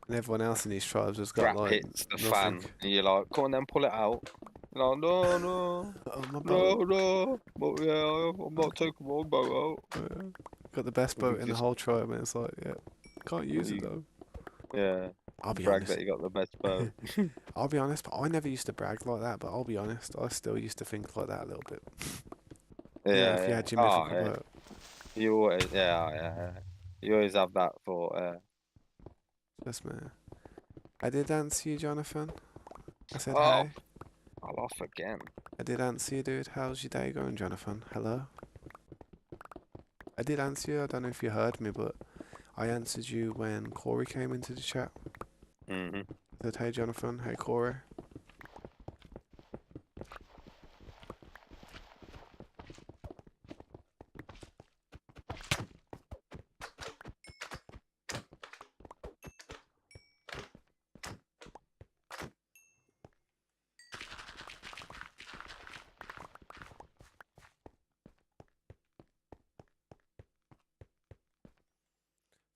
and everyone else in these tribes has got crap like hits the nothing. fan, and you're like, come on, then pull it out. You're like, no, no, Oh, my no, boat. no. But yeah, I'm not taking my boat out. Got the best And you boat in the just, whole tribe, and it's like, yeah, can't use it you, though. yeah, I'll be brag honest. that you got the best boat. I'll be honest, but I never used to brag like that. But I'll be honest, I still used to think like that a little bit. You know, Yeah, if you yeah. had your Oh, mythical yeah. boat. You always, yeah, yeah, yeah. You always have that thought. Yes, man. I did answer you, Jonathan. I said Oh, hey. I'm off again. I did answer you, dude. How's your day going, Jonathan? Hello. I did answer you. I don't know if you heard me, but I answered you when Corey came into the chat. Hmm. Said, hey Jonathan, hey Corey.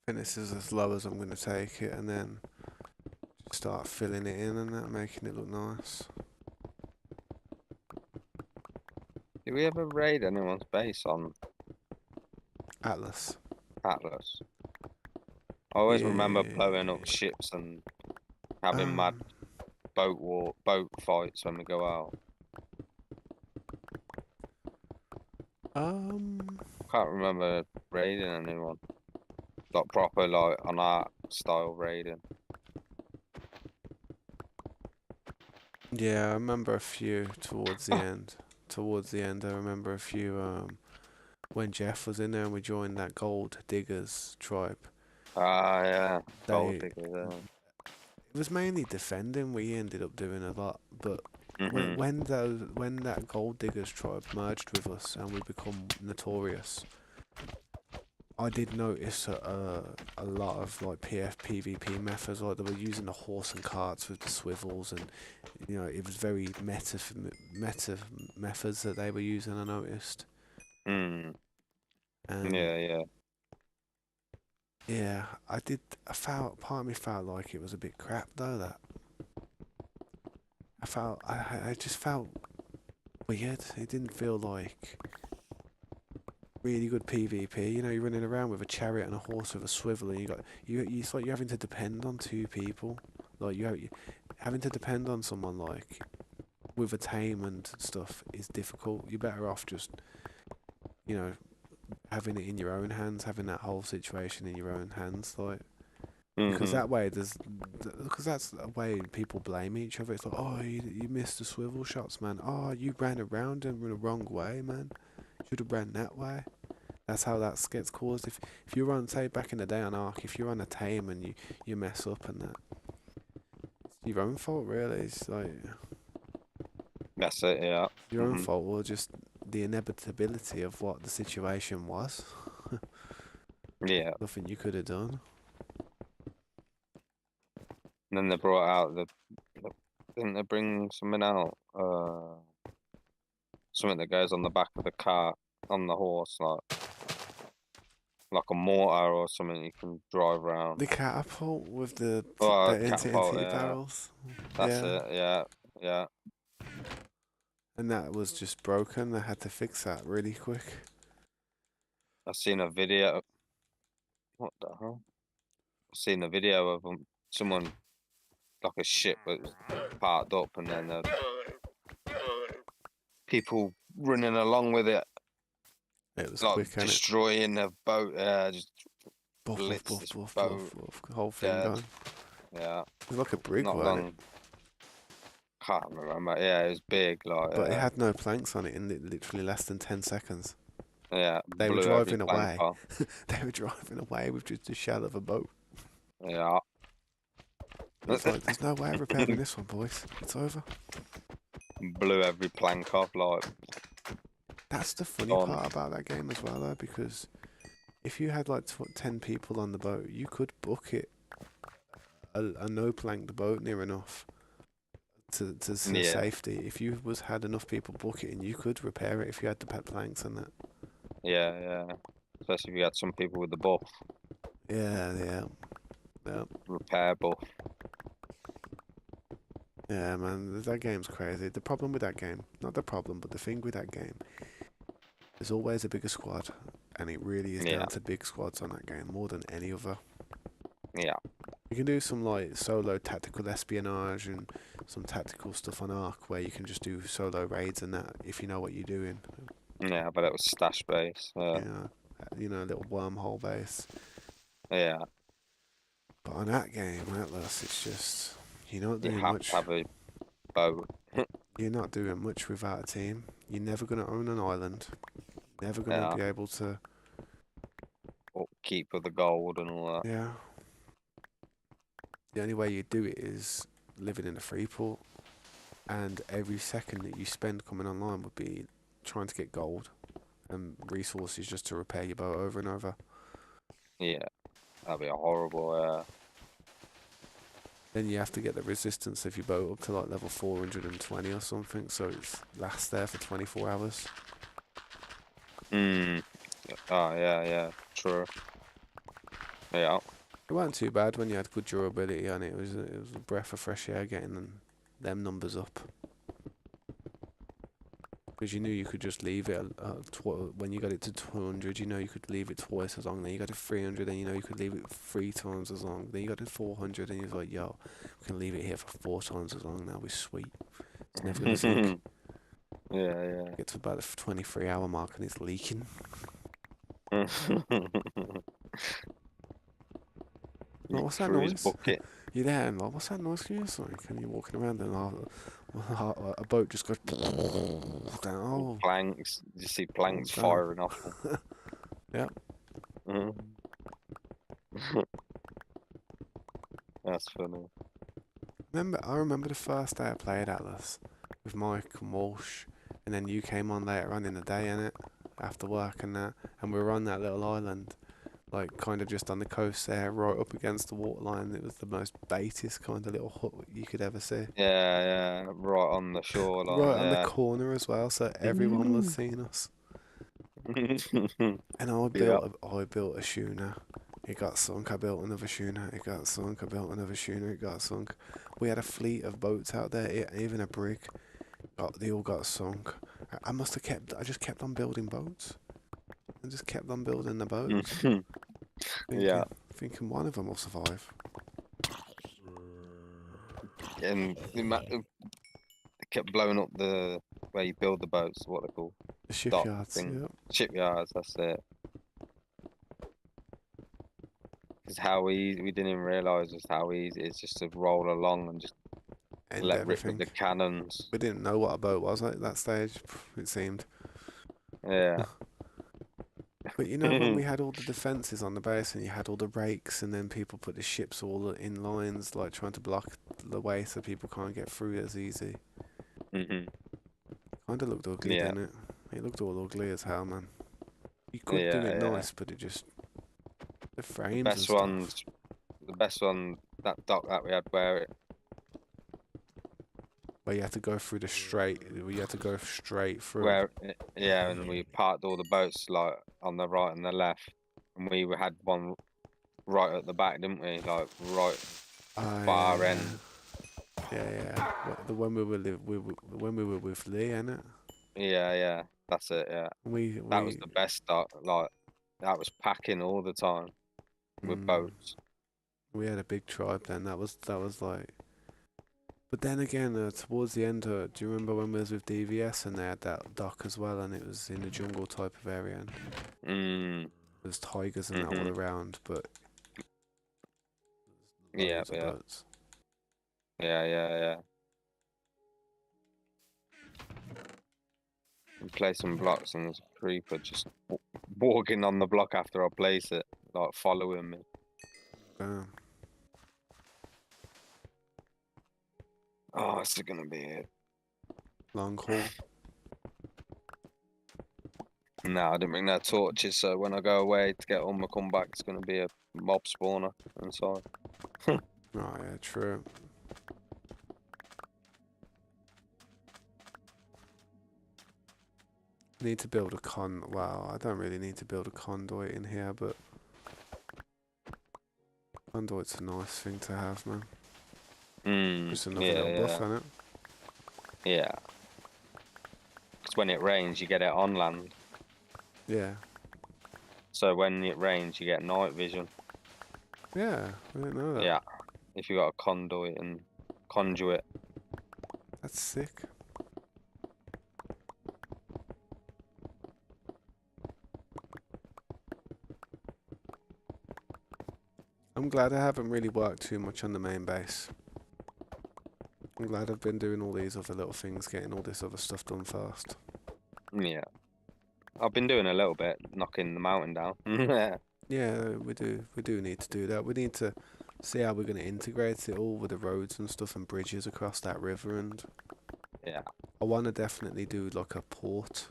I think this is as low as I'm going to take it, and then just start filling it in and that, making it look nice. Did we ever raid anyone's base on Atlas. Atlas? I always remember blowing up Yeah. ships and having mad Um. boat fights when we go out. Um. Can't remember raiding anyone. Like proper, like on art style raiding. Yeah, I remember a few towards the end. Towards the end, I remember a few. When Jeff was in there and we joined that Gold Diggers tribe. Ah, yeah, gold They digger. It was mainly defending. We ended up doing a lot, but Mhm. when that Gold Diggers tribe merged with us and we become notorious, I did notice a lot of like PvP methods. Like they were using the horse and carts with the swivels, and it was very meta methods that they were using. I noticed, Mm. and Yeah, yeah. yeah, I did. I felt part of me felt like it was a bit crap though. That I just felt weird. It didn't feel like really good PvP. You're running around with a chariot and a horse with a swivel, and it's like you're having to depend on two people. Like you having to depend on someone like with a tame and stuff is difficult. You're better off just you know having it in your own hands, having that whole situation in your own hands, like. Because Mhm. that way, because that's a way people blame each other. It's like, oh, you missed the swivel shots, man. Oh, you ran around them in the wrong way, man. Should have ran that way. That's how that gets caused. If you're on, say, back in the day on Ark, if you're on a tame and you mess up and that, it's your own fault, really. It's like That's it. Yeah. your own Mhm. fault, or just the inevitability of what the situation was. Yeah. Nothing you could have done. And then they brought out didn't they bring something out? Something that goes on the back of the car on the horse, like a mortar or something you can drive around. The catapult with Oh, the catapult. TNT Yeah. barrels. That's Yeah. it. Yeah. Yeah. And that was just broken. They had to fix that really quick. I seen a video. What the hell? I seen a video of someone like a ship that was parked up, and then people running along with it, It was like quick, and it destroying the boat. Just buff, buff, blitz buff, this buff, boat. buff, buff. The whole thing Dead. gone. Yeah. It was like a brig, Not wasn't it? long. Can't remember. Yeah, it was big. Like, But it had no planks on it in literally less than 10 seconds. yeah, They were blew every driving plank away. off. They were driving away with just a shell of a boat. Yeah. It was like, there's no way of repairing this one, boys. It's over. Blew every plank off. Like, That's the funny gone. part about that game as well, though, because if you had like 10 people on the boat, you could book it a no planked boat near enough to Yeah. safety. If you had enough people book it, and you could repair it if you had the pet planks and that. Yeah. Yeah. Especially if you had some people with the buff, Yeah, yeah, yeah, repair buff. yeah, man. That game's crazy. The problem with that game, not the problem, but the thing with that game, there's always a bigger squad, and it really is Yeah. down to big squads on that game more than any other. Yeah. You can do some like solo tactical espionage and some tactical stuff on Ark where you can just do solo raids and that if you know what you're doing. Yeah. But it was stash base. A little wormhole base. Yeah. But on that game, Atlas, it's just you're not You doing have to much. have a boat. You're not doing much without a team. You're never gonna own an island. Never gonna Yeah. be able to. Keep with the gold and all that. Yeah. The only way you do it is living in a free port, and every second that you spend coming online would be trying to get gold and resources just to repair your boat over and over. Yeah, that'd be a horrible. Then you have to get the resistance of your boat up to like level 420 or something, so it lasts there for 24 hours. Oh yeah, true. Yeah. It wasn't too bad when you had good durability on it. It was a breath of fresh air getting them numbers up. Because you knew you could just leave it when you got it to 200, you know you could leave it twice as long. Then you got to 300, and you know you could leave it 3 times as long. Then you got to 400, and you're like, yo, we can leave it here for 4 times as long now. We're sweet. It's never gonna sink. Yeah. Get to about the 23-hour mark, and it's leaking. Like, what's that Cruise noise? bucket. You're there, and like, what's that noise? Can you like? And you're walking around, and a boat just goes down. Oh, Planks. You see planks down. firing off them. Yep. That's funny. I remember the first day I played Atlas with Mike and Walsh, and then you came on later on in the day, innit? After work and that, and we were on that little island, like kind of just on the coast there, right up against the waterline. It was the most baitest kind of little hut you could ever see. Yeah, right on the shoreline. Right on the corner as well, so everyone was seeing us. And I built a schooner. It got sunk. I built another schooner. It got sunk. I built another schooner. It got sunk. We had a fleet of boats out there. Even a brig. They all got sunk. I just kept on building boats. I just kept on building the boats. Thinking one of them will survive. And they kept blowing up the where you build the boats. What they're called? The shipyards. Yeah. Shipyards. That's it. Because how easy, we didn't even realise just how easy it's just to roll along and just let rip with the cannons. We didn't know what a boat was at that stage, it seemed. Yeah. But you know, when we had all the defences on the base and you had all the rakes, and then people put the ships all in lines, like trying to block the way so people can't get through as easy. Kind of looked ugly, didn't it? It looked all ugly as hell, man. You could do it nice, but it just... The frames The best one, that dock that we had where you had to go through where you had to go straight through. And we parked all the boats like on the right and the left, and we had one right at the back, didn't we? Like right far end. Yeah. The when we were with Lee, innit? Yeah, that's it. Yeah, that was the best dock. Like that was packing all the time with boats. We had a big tribe then. That was like. But then again, towards the end, do you remember when we was with DVS and they had that dock as well, and it was in the jungle type of area? There's tigers and that all around, but boats. Yeah. We play some blocks and there's a creeper just walking on the block after I place it, like following me. Damn. Oh, it's gonna be it. Long haul. No, I didn't bring no torches, so when I go away to get on my comeback, it's gonna be a mob spawner inside. Oh yeah, true. Need to build a Well, I don't really need to build a conduit in here, but conduit's a nice thing to have, man. Just another little buff on it. Yeah. Because when it rains, you get it on land. Yeah. So when it rains, you get night vision. Yeah, I didn't know that. Yeah. If you got a conduit and conduit. That's sick. I'm glad I haven't really worked too much on the main base. I'm glad I've been doing all these other little things, getting all this other stuff done first. Yeah. I've been doing a little bit, knocking the mountain down. Yeah, we do need to do that. We need to see how we're going to integrate it all with the roads and stuff and bridges across that river. And Yeah. I want to definitely do like a port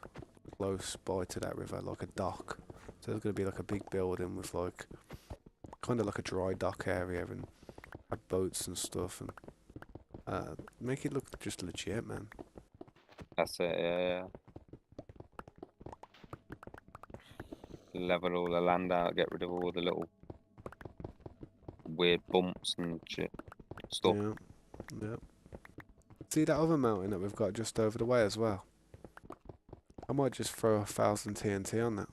close by to that river, like a dock. So there's going to be like a big building with like kind of like a dry dock area and have boats and stuff and make it look just legit, man. That's it. Yeah. Level all the land out, get rid of all the little weird bumps and shit stuff. Yeah, yeah. See that other mountain that we've got just over the way as well? I might just throw 1,000 TNT on that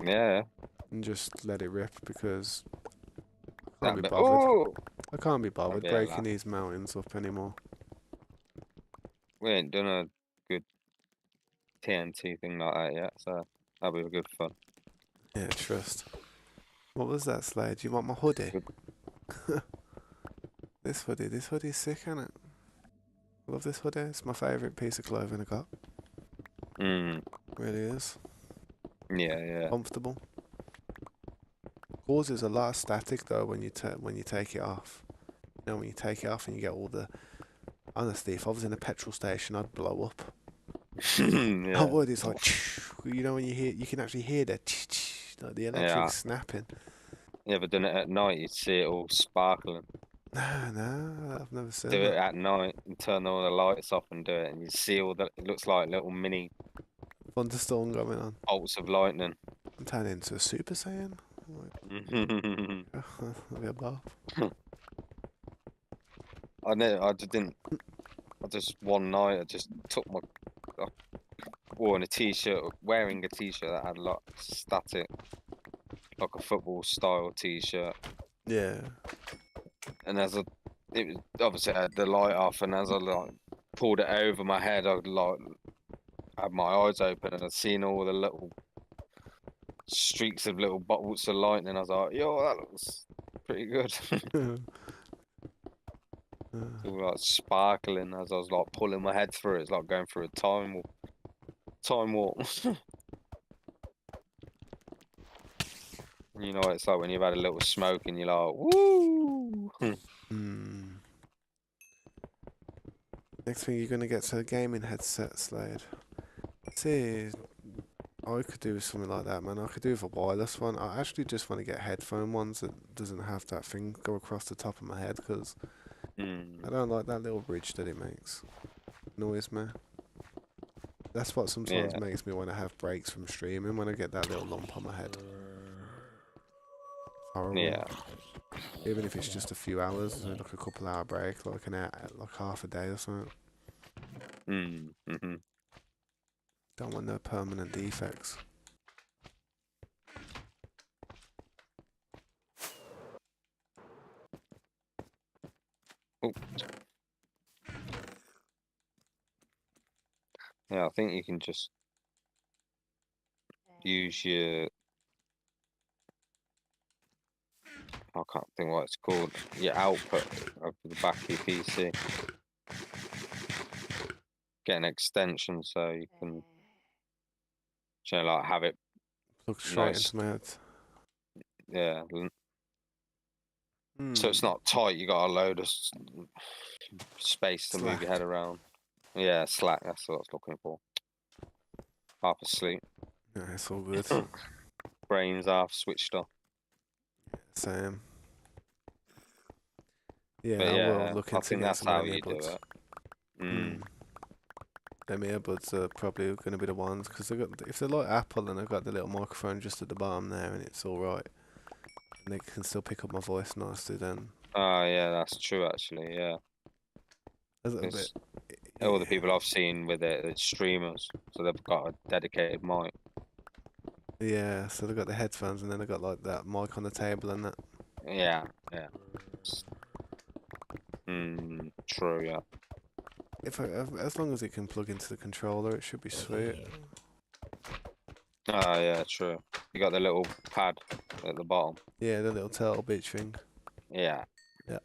Yeah. and just let it rip because I can't That'd be be, bothered. oh, I can't be that'd bothered be a breaking laugh. these mountains up anymore. We ain't done a good TNT thing like that yet, so that'll be good fun. Yeah, trust. What was that, Slade? You want my hoodie? Good. This hoodie's sick, isn't it? I love this hoodie. It's my favourite piece of clothing I got. Really is. Yeah. Comfortable. Causes a lot of static though when you take it off. You know, when you take it off and you get all the. Honestly, if I was in a petrol station, I'd blow up. I Yeah. would. It's like, you know, when you can actually hear like the electric Yeah. snapping. You ever done it at night? You'd see it all sparkling. Nah, I've never Do seen it that. at night and turn all the lights off and do it, and you see all the. It looks like little mini Thunderstorm going on. bolts of lightning. I'm turning into a Super Saiyan. I'll be a bath. I know. I just didn't. I just one night I just took my. I wore in a t-shirt, wearing a t-shirt that had like static, like a football style t-shirt, Yeah. and it was obviously I had the light off, and as I like pulled it over my head, I like had my eyes open and I'd seen all the little streaks of little bolts of lightning. I was like, yo, that looks pretty good. All like sparkling as I was like pulling my head through it. It's like going through a time warp. You know what it's like when you've had a little smoke and you're like, woo. Next thing you're gonna get to a gaming headset, Slade. See, I could do something like that, man. I could do with a wireless one. I actually just want to get headphone ones that doesn't have that thing go across the top of my head because I don't like that little bridge that it makes. Annoys me. That's what sometimes Yeah. makes me want to have breaks from streaming when I get that little lump on my head. Horrible. Yeah. Even if it's just a few hours, like a couple-hour break, like an hour, like half a day or something. Don't want no permanent defects. Oh. Yeah, I think you can just use your. I can't think what it's called. Your output of the back of your PC. Get an extension so you can, like have it Look straight nice. into my head. Yeah. So it's not tight. You got a load of space to move your head around. Yeah, slack. That's what I was looking for. Half asleep. Yeah, it's all good. Brains half switched off. Same. Yeah, But I will yeah, look I into think getting that's some of how them you do earbuds. it. Them earbuds are probably going to be the ones because if they're like Apple and they've got the little microphone just at the bottom there and it's all right, and they can still pick up my voice nicely. Then. Oh yeah, that's true actually. Yeah. A little bit. All the people I've seen with it, it's streamers, so they've got a dedicated mic. Yeah, so they've got the headphones and then they've got like that mic on the table and that. Yeah. True. Yeah. As long as it can plug into the controller, it should be sweet. Ah, yeah, true. You got the little pad at the bottom. Yeah, the little turtle beach thing. Yeah. Yeah.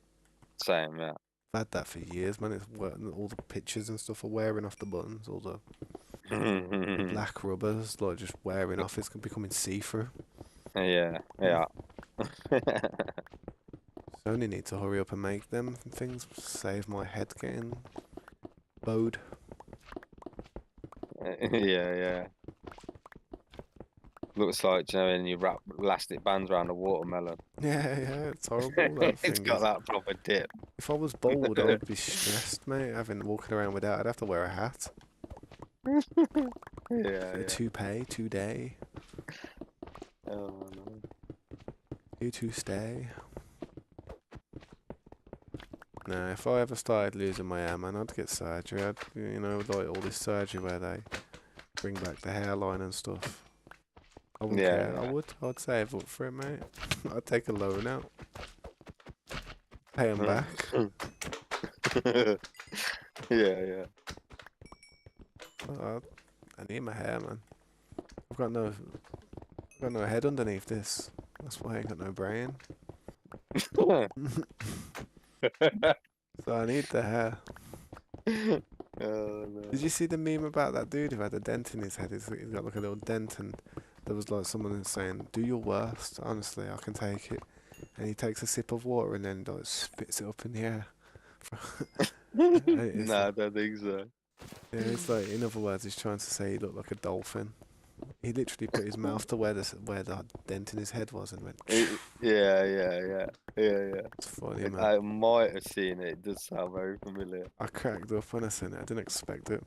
Same. Yeah. I've had that for years, man. It's all the pictures and stuff are wearing off the buttons, all the black rubbers, like just wearing off. It's becoming see-through. Yeah. Only need to hurry up and make them things. Save my head getting bowed. Yeah. Looks like, you know, when you wrap elastic bands around a watermelon. Yeah, it's horrible. That It's thing got is. that proper dip. If I was bald, I would be stressed, mate. Having walking around without, I'd have to wear a hat. A Yeah. toupee, today. Oh no. You two stay. No, if I ever started losing my hair, man, I'd get surgery. I'd, like all this surgery where they bring back the hairline and stuff. I wouldn't care. Yeah. I'd save up for it, mate. I'd take a loan out. Pay them back. Yeah. I need my hair, man. I've got no head underneath this. That's why I ain't got no brain. So I need the hair. Oh no. Did you see the meme about that dude who had a dent in his head? He's got like a little dent, and there was like someone saying, "Do your worst. Honestly, I can take it." And he takes a sip of water and then like spits it up in the air. It's Nah, I don't think so. yeah, it's like in other words, he's trying to say he looked like a dolphin. He literally put his mouth to where the dent in his head was and went. Yeah. It's funny, man. I might have seen it. It does sound very familiar. I cracked up when I seen it. I didn't expect it.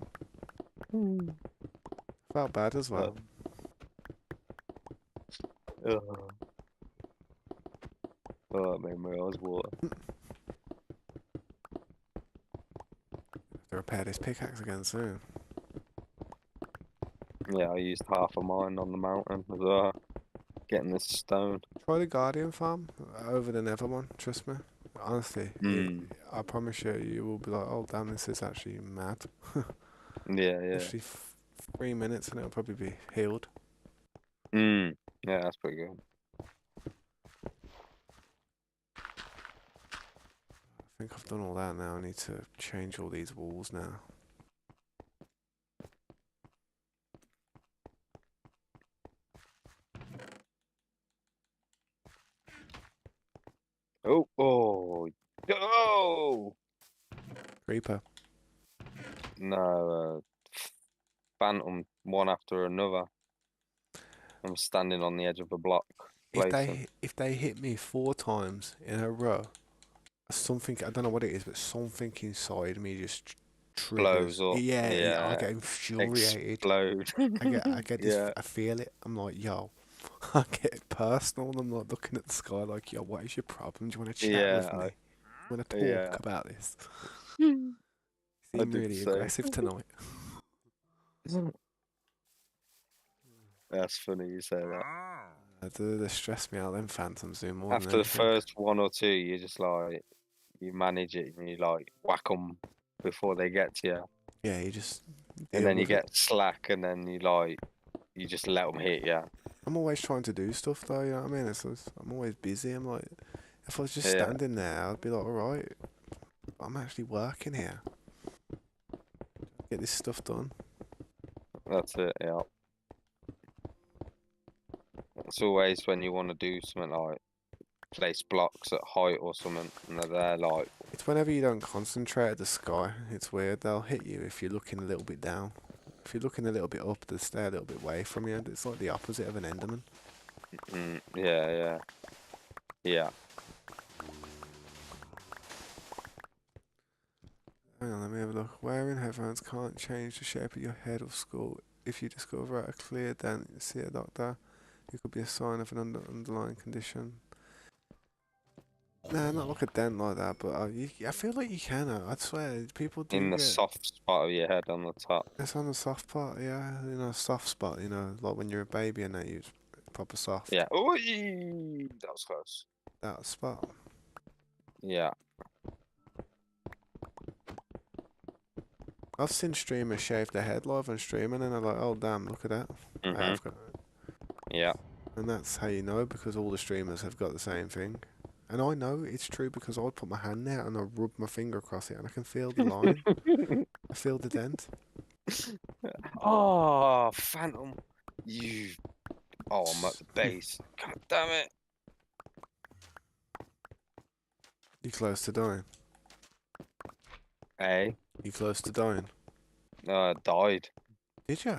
Felt bad as well. Oh, that made my eyes water. To repair this pickaxe again soon. Yeah, I used half of mine on the mountain as well. Getting this stone. Try the Guardian farm over the Nether one. Trust me. Honestly, I promise you, you will be like, oh damn, this is actually mad. Yeah. Literally 3 minutes and it'll probably be healed. Yeah, that's pretty good. I think I've done all that now. I need to change all these walls now. Oh! Creeper. No, phantom one after another. I'm standing on the edge of a block. If they hit me 4 times in a row, something, I don't know what it is, but something inside me just triggers. Blows up. Yeah, I Yeah. get infuriated. Explode. I get this. Yeah. I feel it. I'm like, yo. I get it personal. And I'm like looking at the sky, like, yo, what is your problem? Do you want to chat with me? Do you want to talk about this? You I seem did really say. aggressive tonight. That's funny you say that. They stress me out. Them phantoms do more After than the anything. first one or two, you just like you manage it and you like whack them before they get to you, Yeah, you just and deal then you with it. get slack, and then you just let them hit you. I'm always trying to do stuff though. You know what I mean? I'm always busy. I'm like, if I was just Yeah. standing there, I'd be like, all right, I'm actually working here. Get this stuff done. That's it. Yeah. It's always when you want to do something like place blocks at height or something, and they're like, It's whenever you don't concentrate at the sky. It's weird. They'll hit you if you're looking a little bit down. If you're looking a little bit up, they stay a little bit away from you. It's like the opposite of an Enderman. Yeah. Hang on, let me have a look. Wearing headphones can't change the shape of your head or skull. If you discover a clear dent, see a doctor. It could be a sign of an underlying condition. Nah, not like a dent like that, but I feel like you can. I swear, people do In the get. soft spot of your head on the top. It's on the soft part, yeah. Soft spot. Like when you're a baby and that you proper soft. Yeah. Oh, that was close. That spot. Yeah. I've seen streamers shave their head live on streaming, and I'm like, oh damn, look at that. I've got. Yeah. And that's how you know, because all the streamers have got the same thing. And I know it's true because I put my hand there and I rub my finger across it and I can feel the line. I feel the dent. Oh, Phantom. Oh, I'm at the base. God damn it. You close to dying? Hey, You close to dying? died. Did you?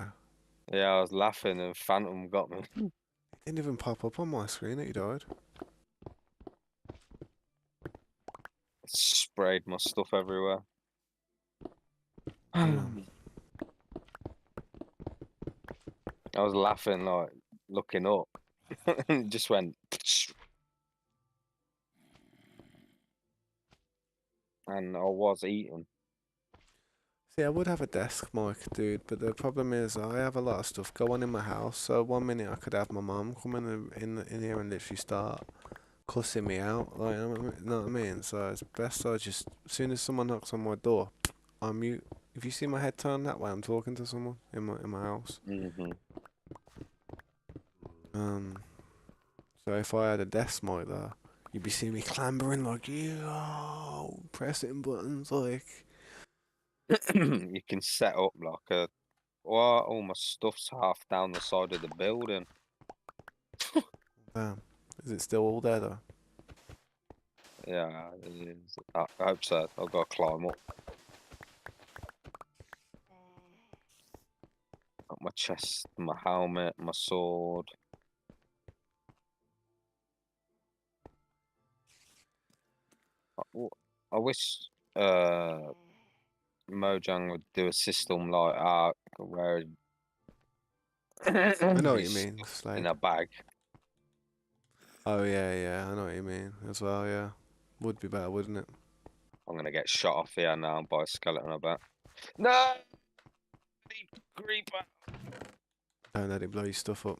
Yeah, I was laughing and Phantom got me. It didn't even pop up on my screen that you died. Sprayed my stuff everywhere. Yeah. I was laughing, like looking up, and it just went. And I was eating. See, I would have a desk mic, dude, but the problem is I have a lot of stuff going in my house. So one minute I could have my mum come in here and literally start cussing me out, like, you know what I mean? So it's best I just, as soon as someone knocks on my door, I mute. If you see my head turn that way, I'm talking to someone in my house. Mm-hmm. So if I had a desk mic there, you'd be seeing me clambering like, yo, pressing buttons like. You can set up like a. Well, all my stuff's half down the side of the building. Damn. Is it still all there though? Yeah, it is. I hope so. I've got to climb up. Got my chest, my helmet, my sword. I wish Mojang would do a system like Ark where I know what you he's mean, stuck in Slade. a bag. Oh yeah, yeah, I know what you mean as well. Yeah, would be better, wouldn't it? I'm gonna get shot off here now by a skeleton, I bet. No! Creeper! Don't let it blow your stuff up.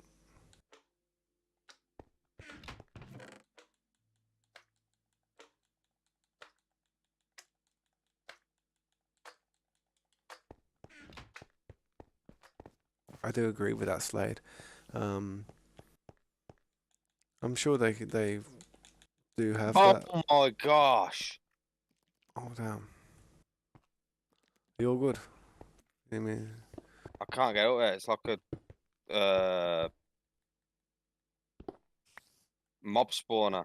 I do agree with that, Slade. Um, I'm sure they do have Oh that. my gosh! Oh damn, you're good. I mean, I can't get out there. It's like a mob spawner.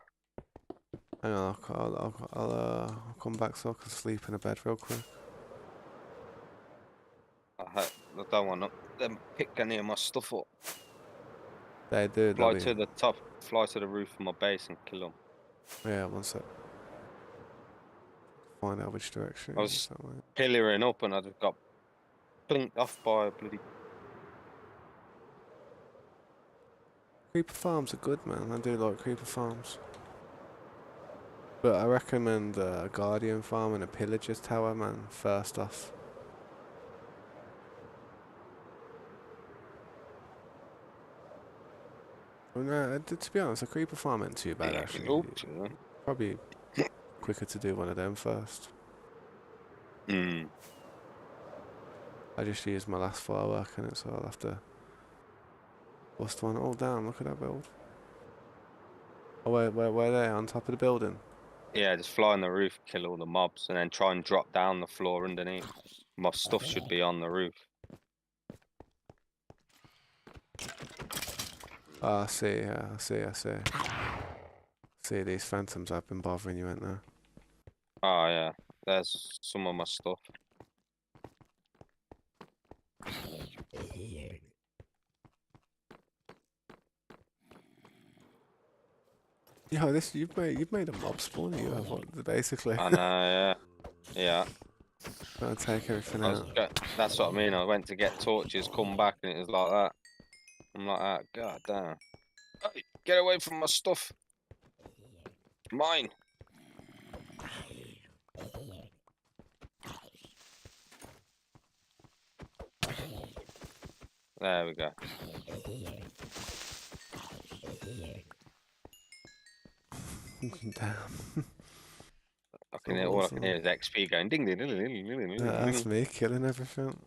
hang on, I'll come back so I can sleep in a bed real quick. I don't want them pick any of my stuff up. They do, they'll Fly be. to the top, fly to the roof of my base and kill them. Yeah, one sec. Find out which direction I it is was that way. pillaring up and I just got blinked off by a bloody. Creeper farms are good, man. I do like creeper farms. But I recommend a guardian farm and a pillager's tower, man. First off. Well, no, to be honest, a creeper farm ain't too bad actually. Oops. Probably quicker to do one of them first. Mm. I just used my last firework in it, so I'll have to bust one. Oh damn, look at that build. Oh where are they? On top of the building? Yeah, just fly on the roof, kill all the mobs, and then try and drop down the floor underneath. My stuff should be on the roof. Oh, I see, yeah, I see. See, these phantoms have been bothering you, ain't they? Oh yeah, there's some of my stuff. Yo, this you've made a mob spawner, you have basically. I know, yeah. Yeah. Gotta take everything out. That's what I mean. I went to get torches, come back, and it was like that. I'm like that. God damn. Hey, get away from my stuff. Mine. There we go. Damn. All I can hear is XP going ding ding ding ding ding ding ding That's ding. me killing everything.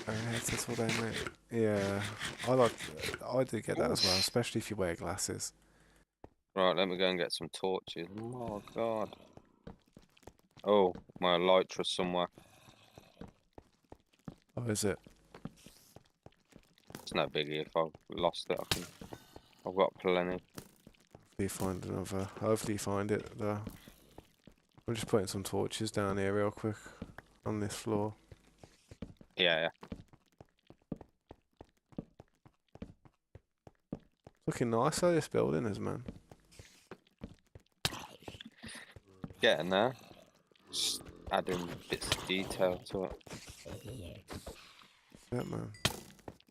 Alright, that's what I meant. Yeah, I do get that as well, Oof. especially if you wear glasses. Right, let me go and get some torches. Oh god. Oh, my elytra somewhere. Oh, is it? It's no biggie if I've lost it. I've got plenty. You find another. Hopefully you find it though. I'm just putting some torches down here real quick on this floor. Yeah, Looking nice how this building is, man. getting there. Just adding bits of detail to it. Yeah, man.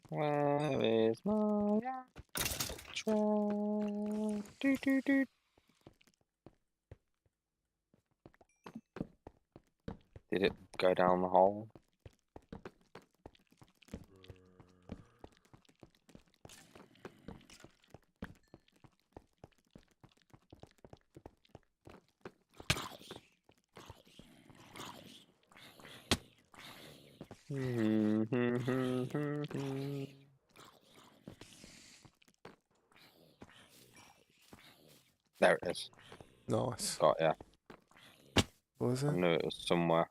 Where is my train? Do, do, do. Did it go down the hole? There it is. Nice. Got ya. What was I it? knew it was somewhere.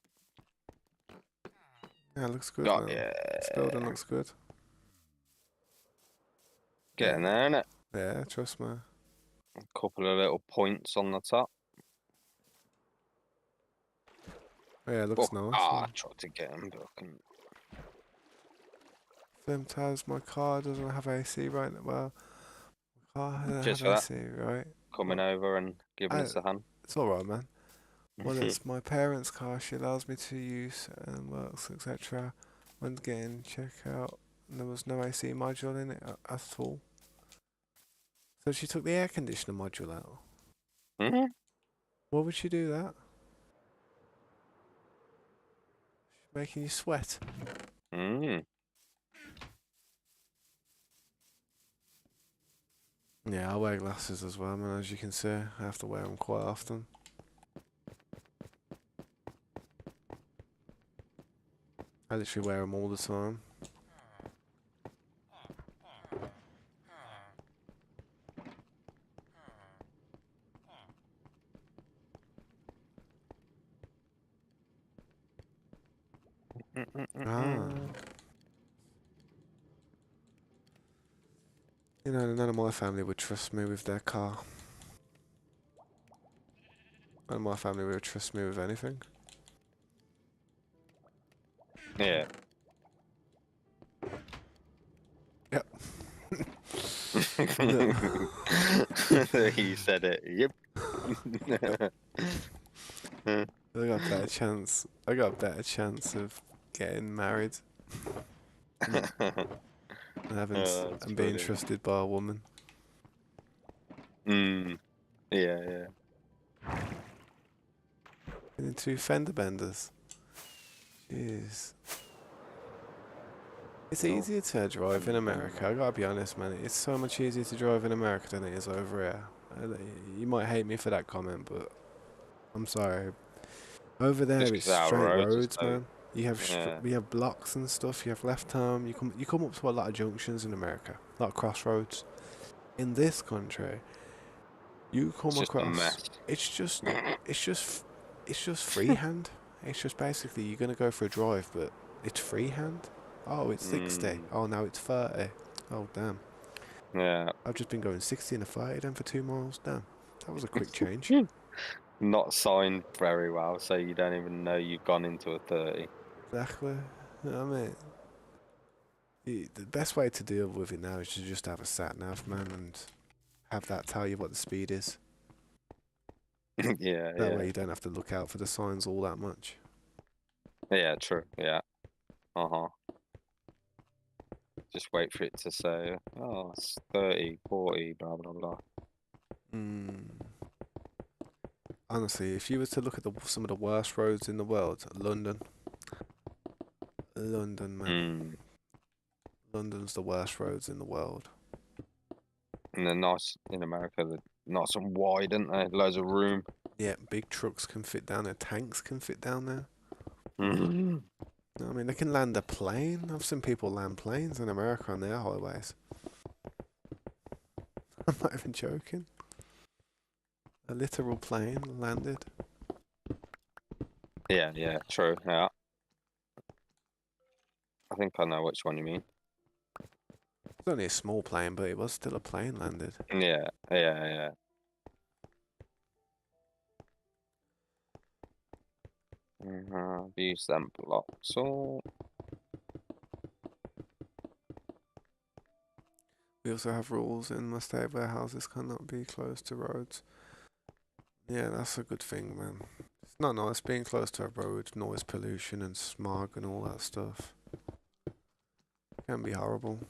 Yeah, it looks good, Got man. ya. This building looks good. Getting there, innit? Yeah, trust me. A couple of little points on the top. Yeah, it looks nice. I Man. tried to get him, but I couldn't. Sometimes my car doesn't have AC right now. Well, my car doesn't Cheers have for that. AC, right? Coming Well, over and giving us a hand. it's alright, man. Well, it's my parents' car. She allows me to use and works, etc. When getting check out, there was no AC module in it at all. So she took the air conditioner module out. Mm-hmm. Why would she do that? She's making you sweat. Mm. Yeah, I wear glasses as well, man. As you can see, I have to wear them quite often. I literally wear them all the time. Ah. You know, none of my family would trust me with their car. None of my family would trust me with anything. Yeah. Yep. He said it. Yep. I got a better chance. I got a better chance of getting married and having That's and being funny. trusted by a woman. Mm. Yeah. And two fender benders. Jeez. It's easier to drive in America. I gotta be honest, man. It's so much easier to drive in America than it is over here. You might hate me for that comment, but I'm sorry. Over Just there, it's 'cause our straight roads are roads, so. man. You have Yeah. we have blocks and stuff. You have left turn. You come up to a lot of junctions in America, a lot of crossroads. In this country, you come It's just a across. mess. It's just it's just it's just freehand. It's just basically you're gonna go for a drive, but it's freehand. Oh, it's 60. Oh, now it's 30. Oh, damn. Yeah. I've just been going 60 and a 30 then for 2 miles. Damn, that was a quick change. Not signed very well, so you don't even know you've gone into a 30. Exactly. You know what I mean? The best way to deal with it now is to just have a sat nav, man, and have that tell you what the speed is. That way Yeah. you don't have to look out for the signs all that much. Yeah, true. Yeah. Uh-huh. Just wait for it to say, oh, it's 30, 40, blah, blah, blah. Honestly, if you were to look at some of the worst roads in the world, London, man. Mm. London's the worst roads in the world. And they're nice in America. They're nice and wide, aren't they? Loads of room. Yeah, big trucks can fit down there. Tanks can fit down there. Mm. I mean, they can land a plane. I've seen people land planes in America on their highways. I'm not even joking. A literal plane landed. Yeah, true. Yeah. I think I know which one you mean. It was only a small plane, but it was still a plane landed. Yeah. Use them blocks. So We also have rules in my state where houses cannot be close to roads. Yeah, that's a good thing, man. It's not nice being close to a road, noise pollution and smog and all that stuff. It can be horrible.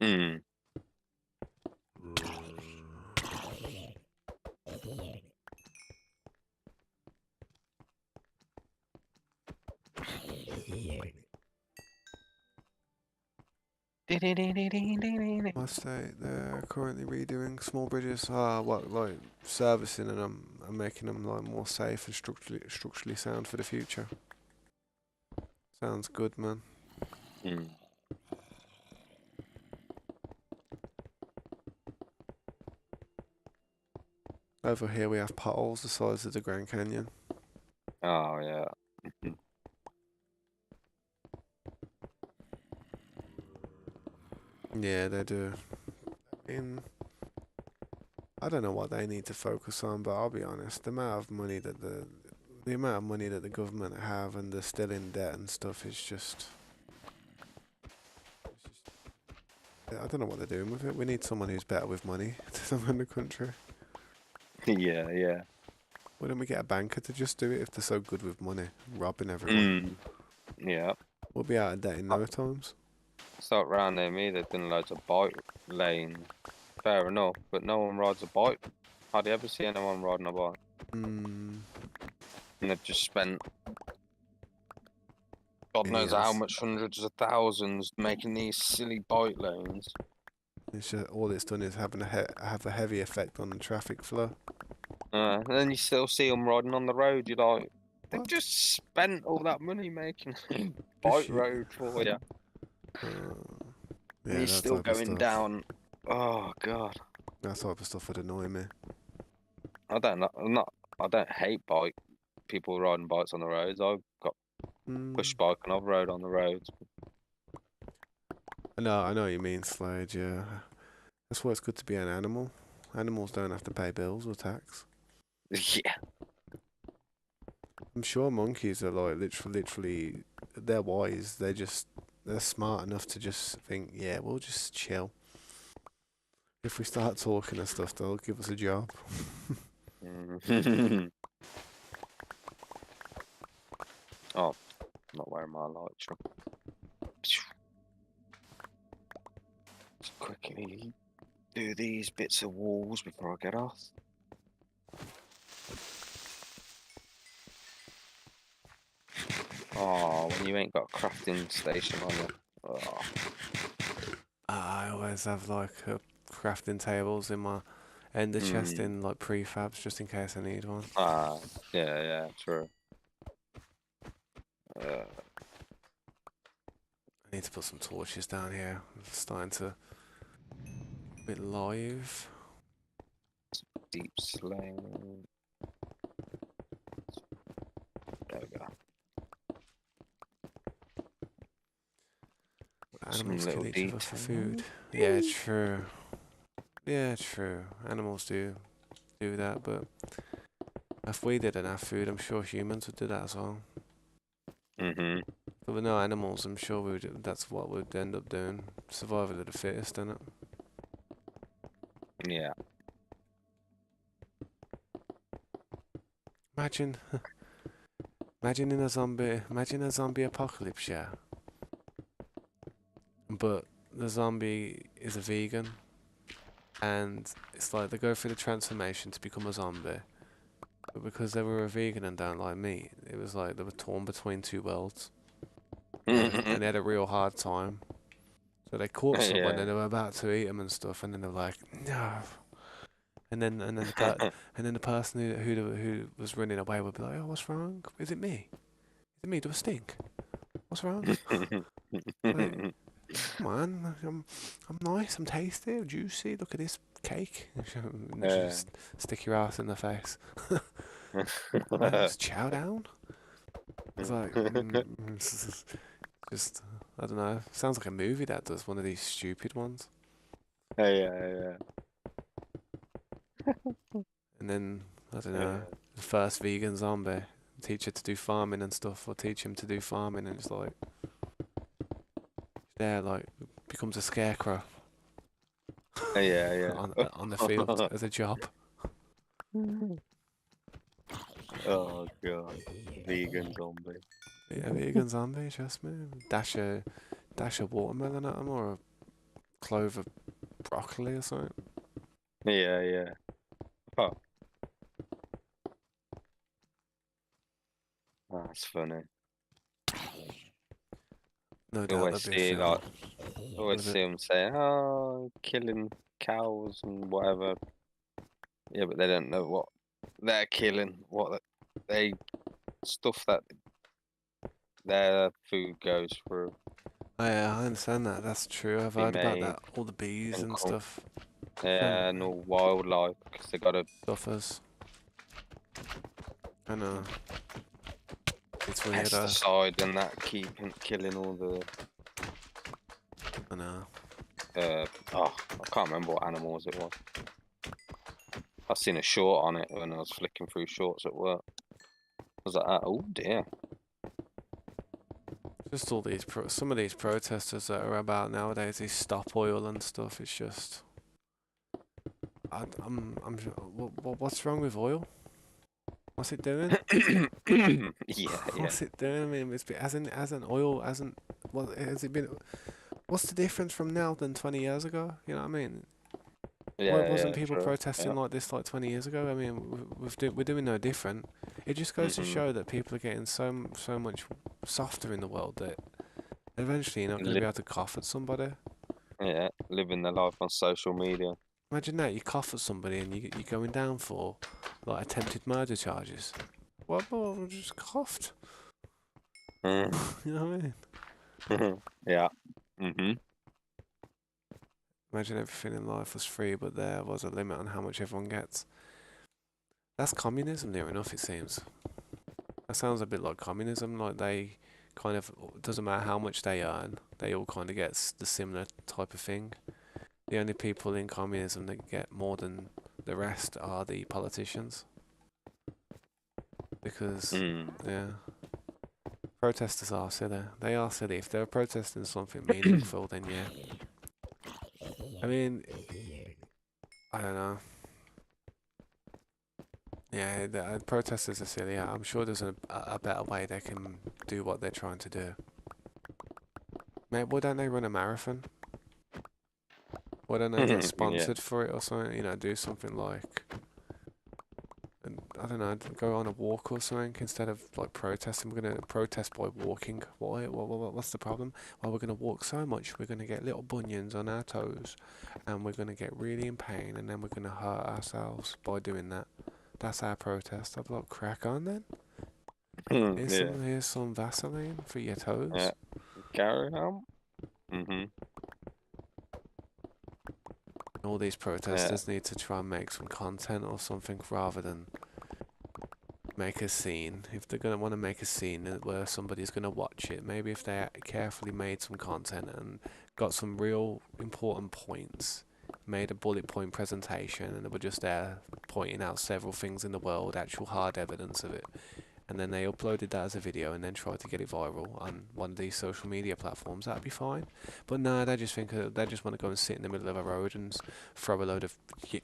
mm. My state, they're currently redoing small bridges, like servicing and making them like more safe and structurally sound for the future. Sounds good, man. Mm. Over here we have potholes the size of the Grand Canyon. Oh yeah. Yeah, they do. I don't know what they need to focus on, but I'll be honest, the amount of money that the government have and they're still in debt and stuff is just I don't know what they're doing with it. We need someone who's better with money to run the country. Yeah, yeah. Why don't we get a banker to just do it if they're so good with money, robbing everyone? Mm. Yeah. We'll be out of debt in no times. Start round near me, they've done loads of bike lanes. Fair enough, but no one rides a bike. Hardly ever see anyone riding a bike. Hmm. And they've just spent God knows how much, hundreds of thousands, making these silly bike lanes. It's just, all it's done is have a heavy effect on the traffic flow. And then you still see them riding on the road. You're like, they've What? just spent all that money making a Just bike you. road for you. And Yeah, you're that still type of going stuff. down. Oh God. That type of stuff would annoy me. I don't know. I don't hate bike people riding bikes on the roads. I've got push Mm. bike and I've rode on the roads. No, I know what you mean, Slade. Yeah, that's why it's good to be an animal. Animals don't have to pay bills or tax. Yeah. I'm sure monkeys are like literally, they're wise. They're smart enough to just think, yeah, we'll just chill. If we start talking and stuff, they'll give us a job. Oh, not wearing my lights. Just quickly do these bits of walls before I get off. Oh, when you ain't got a crafting station on it. Oh. I always have like crafting tables in my ender chest in like prefabs just in case I need one. Ah, yeah, true. I need to put some torches down here. It's starting to be live. Deep slaying. There we go. Animals Some little kill each other for food. detail. Yeah, true. Yeah, true. Animals do that, but if we didn't have food, I'm sure humans would do that as well. Mm-hmm. If there were no animals, I'm sure that's what we'd end up doing. Survival of the fittest, isn't it? Yeah. Imagine, imagine a zombie apocalypse, yeah. But the zombie is a vegan, and it's like they go through the transformation to become a zombie. But because they were a vegan and don't like meat, it was like they were torn between two worlds. And they had a real hard time. So they caught someone and they were about to eat them and stuff, and then they're like, no. And then the person who was running away would be like, oh, what's wrong? Is it me? Is it me? Do I stink? What's wrong? Like, come on, I'm nice, I'm tasty, I'm juicy. Look at this cake. And just stick your ass in the face. It's chow down. It's like, just I don't know. Sounds like a movie that does one of these stupid ones. Yeah. And then I don't know. the first vegan zombie. Teach her to do farming and stuff, or teach him to do farming, and it's like, yeah, like becomes a scarecrow Yeah, on the field yeah. as a job. Oh god, vegan zombie. Yeah, vegan zombie, trust me. Dash a watermelon at him or a clove of broccoli or something. Yeah, yeah. Oh, that's funny. No You doubt always there'll be a see film like, always with it. see them saying, "Oh, killing cows and whatever." Yeah, but they don't know what they're killing. They stuff that their food goes through Oh, yeah, I understand that. That's true. I've be heard about made that. All the bees and and stuff. and all wildlife because they gotta Suffers. I know. It's weird. pesticide and that keep killing all the I know. oh, I can't remember what animals it was. I seen a short on it when I was flicking through shorts at work. I was like, oh dear. Just all these some of these protesters that are about nowadays. These stop oil and stuff. It's just. What's wrong with oil? What's it doing? Yeah. What's it doing? I mean, hasn't oil hasn't. What has it been? What's the difference from now than 20 years ago? You know what I mean? Why wasn't Yeah, people true. protesting Yeah. like this like 20 years ago? I mean, we're doing no different. It just goes to hmm show that people are getting so much softer in the world that eventually you're not going to Li be able to cough at somebody. yeah, living their life on social media. Imagine that you cough at somebody and you're going down for like attempted murder charges. Well, I just coughed. Mm. You know what I mean? Yeah. hmm Imagine everything in life was free, but there was a limit on how much everyone gets. That's communism near enough, it seems. That sounds a bit like communism, like they kind of, doesn't matter how much they earn, they all kind of get the similar type of thing. The only people in communism that get more than the rest are the politicians. Because, Mm. yeah, protesters are silly. They are silly. If they're protesting something meaningful, then yeah. I mean, I don't know. Yeah, the protesters are silly. I'm sure there's a better way they can do what they're trying to do. Mate, why don't they run a marathon? Why don't they get Yeah. sponsored for it or something? You know, do something like, I don't know, go on a walk or something instead of like protesting. We're gonna protest by walking. Why? What's the problem? Well, we're gonna walk so much, we're gonna get little bunions on our toes, and we're gonna get really in pain, and then we're gonna hurt ourselves by doing that. That's our protest. I'd like crack on then. Yeah. Here's some Vaseline for your Yeah. toes. Carry on. hmm All these Yeah. protesters need to try and make some content or something rather than make a scene. If they're gonna want to make a scene where somebody's gonna watch it, maybe if they carefully made some content and got some real important points, made a bullet point presentation, and they were just there pointing out several things in the world, actual hard evidence of it, and then they uploaded that as a video and then tried to get it viral on one of these social media platforms, that'd be fine. But no, they just think they just want to go and sit in the middle of a road and throw a load of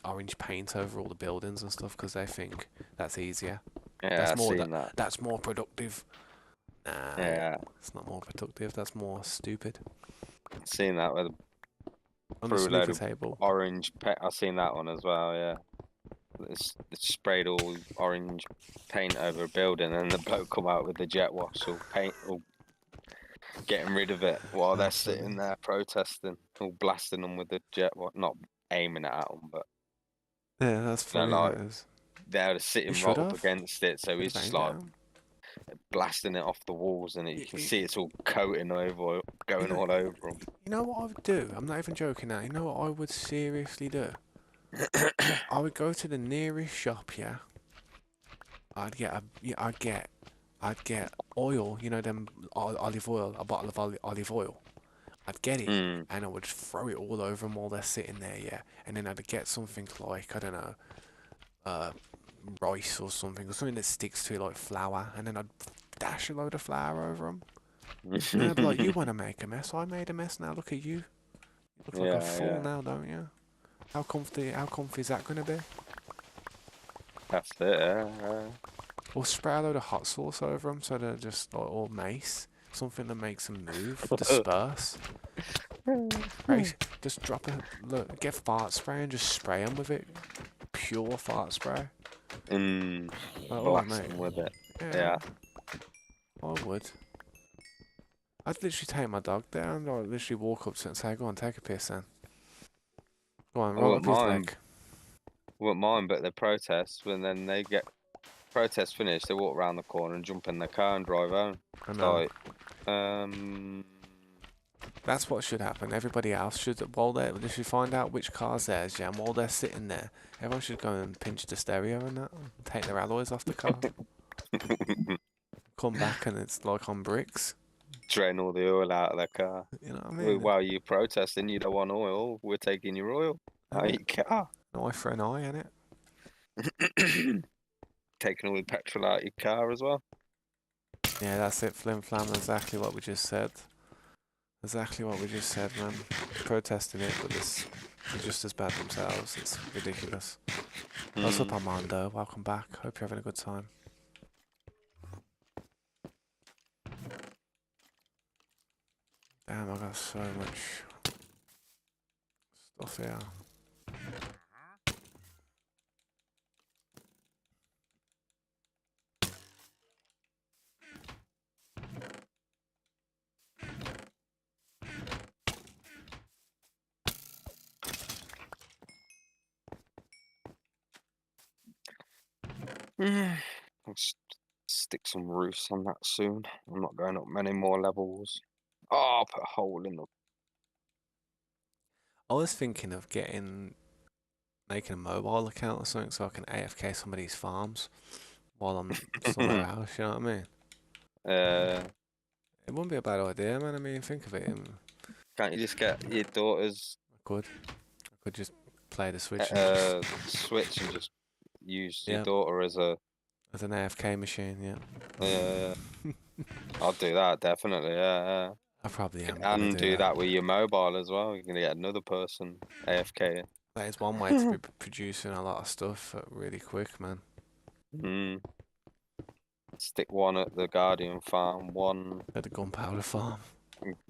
orange paint over all the buildings and stuff because they think that's easier. Yeah, That's I've more seen that. that's more productive. Nah, Yeah, it's not more productive. That's more stupid. I've seen that with On the threw a load snooker of table. orange paint. I've seen that one as well. Yeah, it's sprayed all orange paint over a building, and the bloke come out with the jet wash or paint, or getting rid of it while they're That's funny. sitting there protesting, all blasting them with the jet wash, not aiming it at them, but Yeah, that's funny. like That is. they're You sitting right should up have. against it, so Should he's have just aimed like down. blasting it off the walls, and you You, can you, see it's all coating over, you going know, all over them. you know what I would do? I'm not even joking now. You know what I would seriously do? I would go to the nearest shop. Yeah, I'd get oil. You know, them olive oil, a bottle of olive oil. I'd get it Mm. and I would throw it all over them while they're sitting there. Yeah, and then I'd get something like I don't know, rice or something, or something that sticks to it, like flour, and then I'd dash a load of flour over them. And then I'd be like, you want to make a mess? I made a mess now, look at you. You look like a Yeah, fool yeah. now, don't you? How comfy is that going to be? That's it. Yeah. Or spray a load of hot sauce over them so they're just like all mace. Something that makes them move, disperse. Right? Just drop a look, get fart spray and just spray them with it. Pure fart spray. Oh Blast mate, them with it. yeah, Yeah. I would. I'd literally take my dog down, or literally walk up to it and say, "Go on, take a piss, then. Go on, I roll wouldn't up his mind. leg." Wouldn't mind, but they protest when then they get protest finished. They walk around the corner and jump in the car and drive home. I It's know. like, That's what should happen. Everybody else should, while they should find out which car's theirs, yeah, and while they're sitting there, everyone should go and pinch the stereo and that, and take their alloys off the car. Come back and it's like on bricks. drain all the oil out of the car. You know what I Well, mean? while you protesting, you don't want oil. We're taking your oil. Out Innit? your car. An eye for an eye, innit? Taking all the petrol out of your car as well. Yeah, that's it, flim flam. Exactly what we just said. Exactly what we just said, man. Protesting it, but they're just as bad themselves. It's ridiculous. What's up, Armando? Welcome back. Hope you're having a good time. Damn, I got so much stuff here. I'll stick some roofs on that soon. I'm not going up many more levels. Oh, I'll put a hole in the. I was thinking of making a mobile account or something so I can AFK somebody's farms while I'm somewhere else, you know what I mean? Uh, It wouldn't be a bad idea, man. I mean, think of it. can't you just get your daughter's I could just play the Switch and just, Switch and just use your yeah, daughter as a? as an AFK machine, yeah. Uh, I'll do that definitely. Yeah. I probably am gonna And do do that. that with your mobile as well. You're gonna get another person AFK. That is one way to be producing a lot of stuff really quick, man. Stick one at the Guardian farm, one At the gunpowder farm.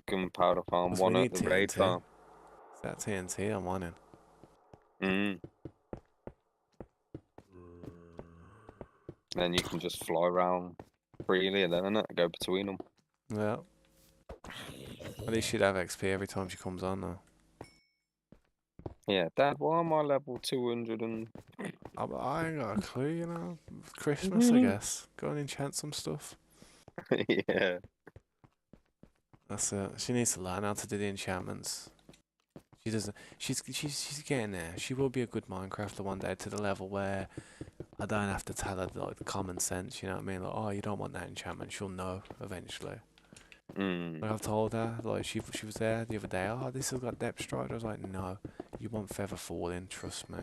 gunpowder farm, Because we one at need the raid TNT. farm. Is that TNT I'm wanting? Then you can just fly around freely and then go between them. Yeah. At least she'd have XP every time she comes on, though. Yeah, Dad, why am I level 200 and... I ain't got a clue, you know. Christmas, I guess. Go and enchant some stuff. Yeah. That's it. She needs to learn how to do the enchantments. She doesn't. She's getting there. She will be a good Minecrafter one day to the level where I don't have to tell her like the common sense. You know what I mean? Like, oh, you don't want that enchantment. She'll know eventually. Like I've told her, like she was there the other day. Oh, this has got depth strike. I was like, no, you want feather falling. Trust me.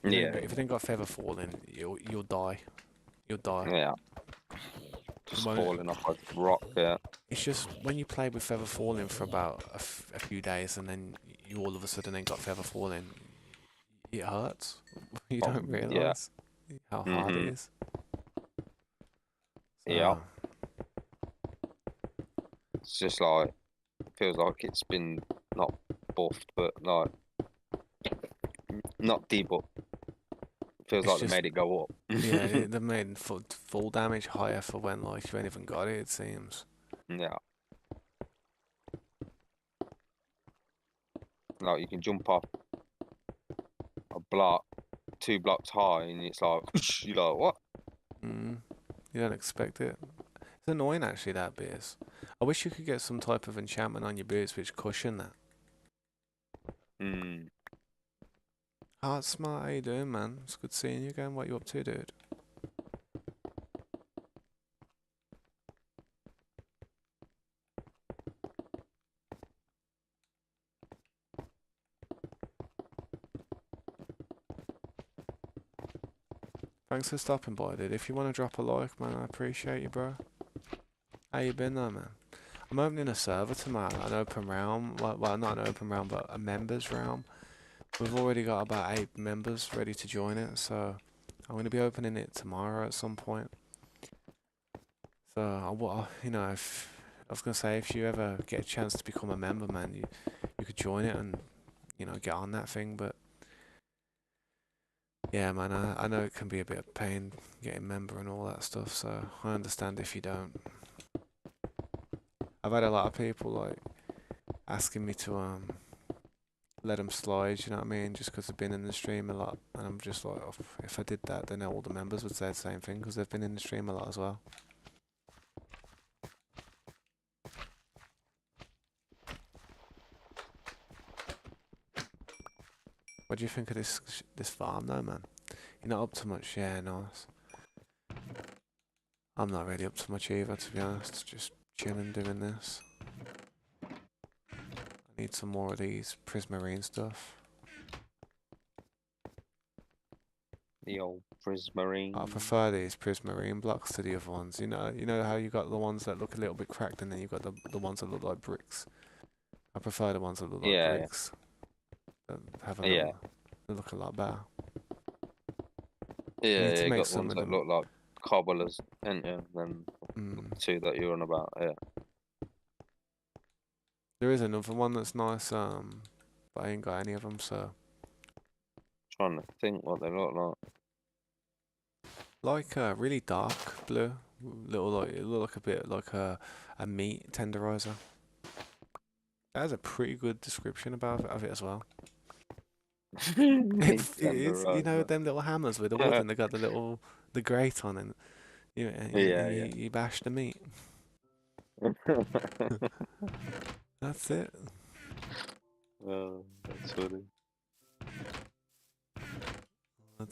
Yeah. If it ain't got feather falling, you'll die. You'll die. Yeah. Just falling off like a rock, yeah. It's just when you play with feather falling for about a few days and then you all of a sudden then got feather falling, it hurts. You don't Yeah. realise how hard it is. Yeah. It's just like, feels like it's been not buffed, but like, not debuffed. Feels like they made it go up. Yeah, they made full damage higher for when like you ain't even got it. It seems. Yeah. Like you can jump off a block, 2 blocks high, and it's like, you're like, what? You don't expect it. It's annoying actually, that bit. I wish you could get some type of enchantment on your boots which cushion that. Heart Smart, how you doing, man? It's good seeing you again. What you up to, dude? Thanks for stopping by, dude. If you want to drop a like, man, I appreciate you, bro. How you been though, man? I'm opening a server tomorrow, an open realm. Well, not an open realm, but a members realm. We've already got about 8 members ready to join it, so I'm going to be opening it tomorrow at some point. So, if I was going to say, if you ever get a chance to become a member, man, you could join it and, get on that thing. But yeah, man, I know it can be a bit of a pain getting member and all that stuff, so I understand if you don't. I've had a lot of people like asking me to let them slide, you know what I mean? Just because they've been in the stream a lot, and I'm just like, oh, if I did that, then all the members would say the same thing because they've been in the stream a lot as well. What do you think of this farm though, man? You're not up to much, yeah, nice. I'm not really up to much either, to be honest. Just chilling doing this. I need some more of these prismarine stuff. The old prismarine. I prefer these prismarine blocks to the other ones. You know how you got the ones that look a little bit cracked, and then you got the ones that look like bricks. I prefer the ones that look like Yeah, bricks. That have a yeah, they look a lot better. yeah, I need yeah. to You make got the some ones of that them. look like cobblers, ain't you? Then Mm. two that you're on about, yeah. There is another one that's nice, but I ain't got any of them, so. Trying to think what they look like. Like really dark blue, it look like a bit like a meat tenderizer. That has a pretty good description of it as well. It is, Tenderizer. them little hammers with the wood and they got the grate on and Yeah, yeah. you bash the meat. That's it. Oh, that's funny. I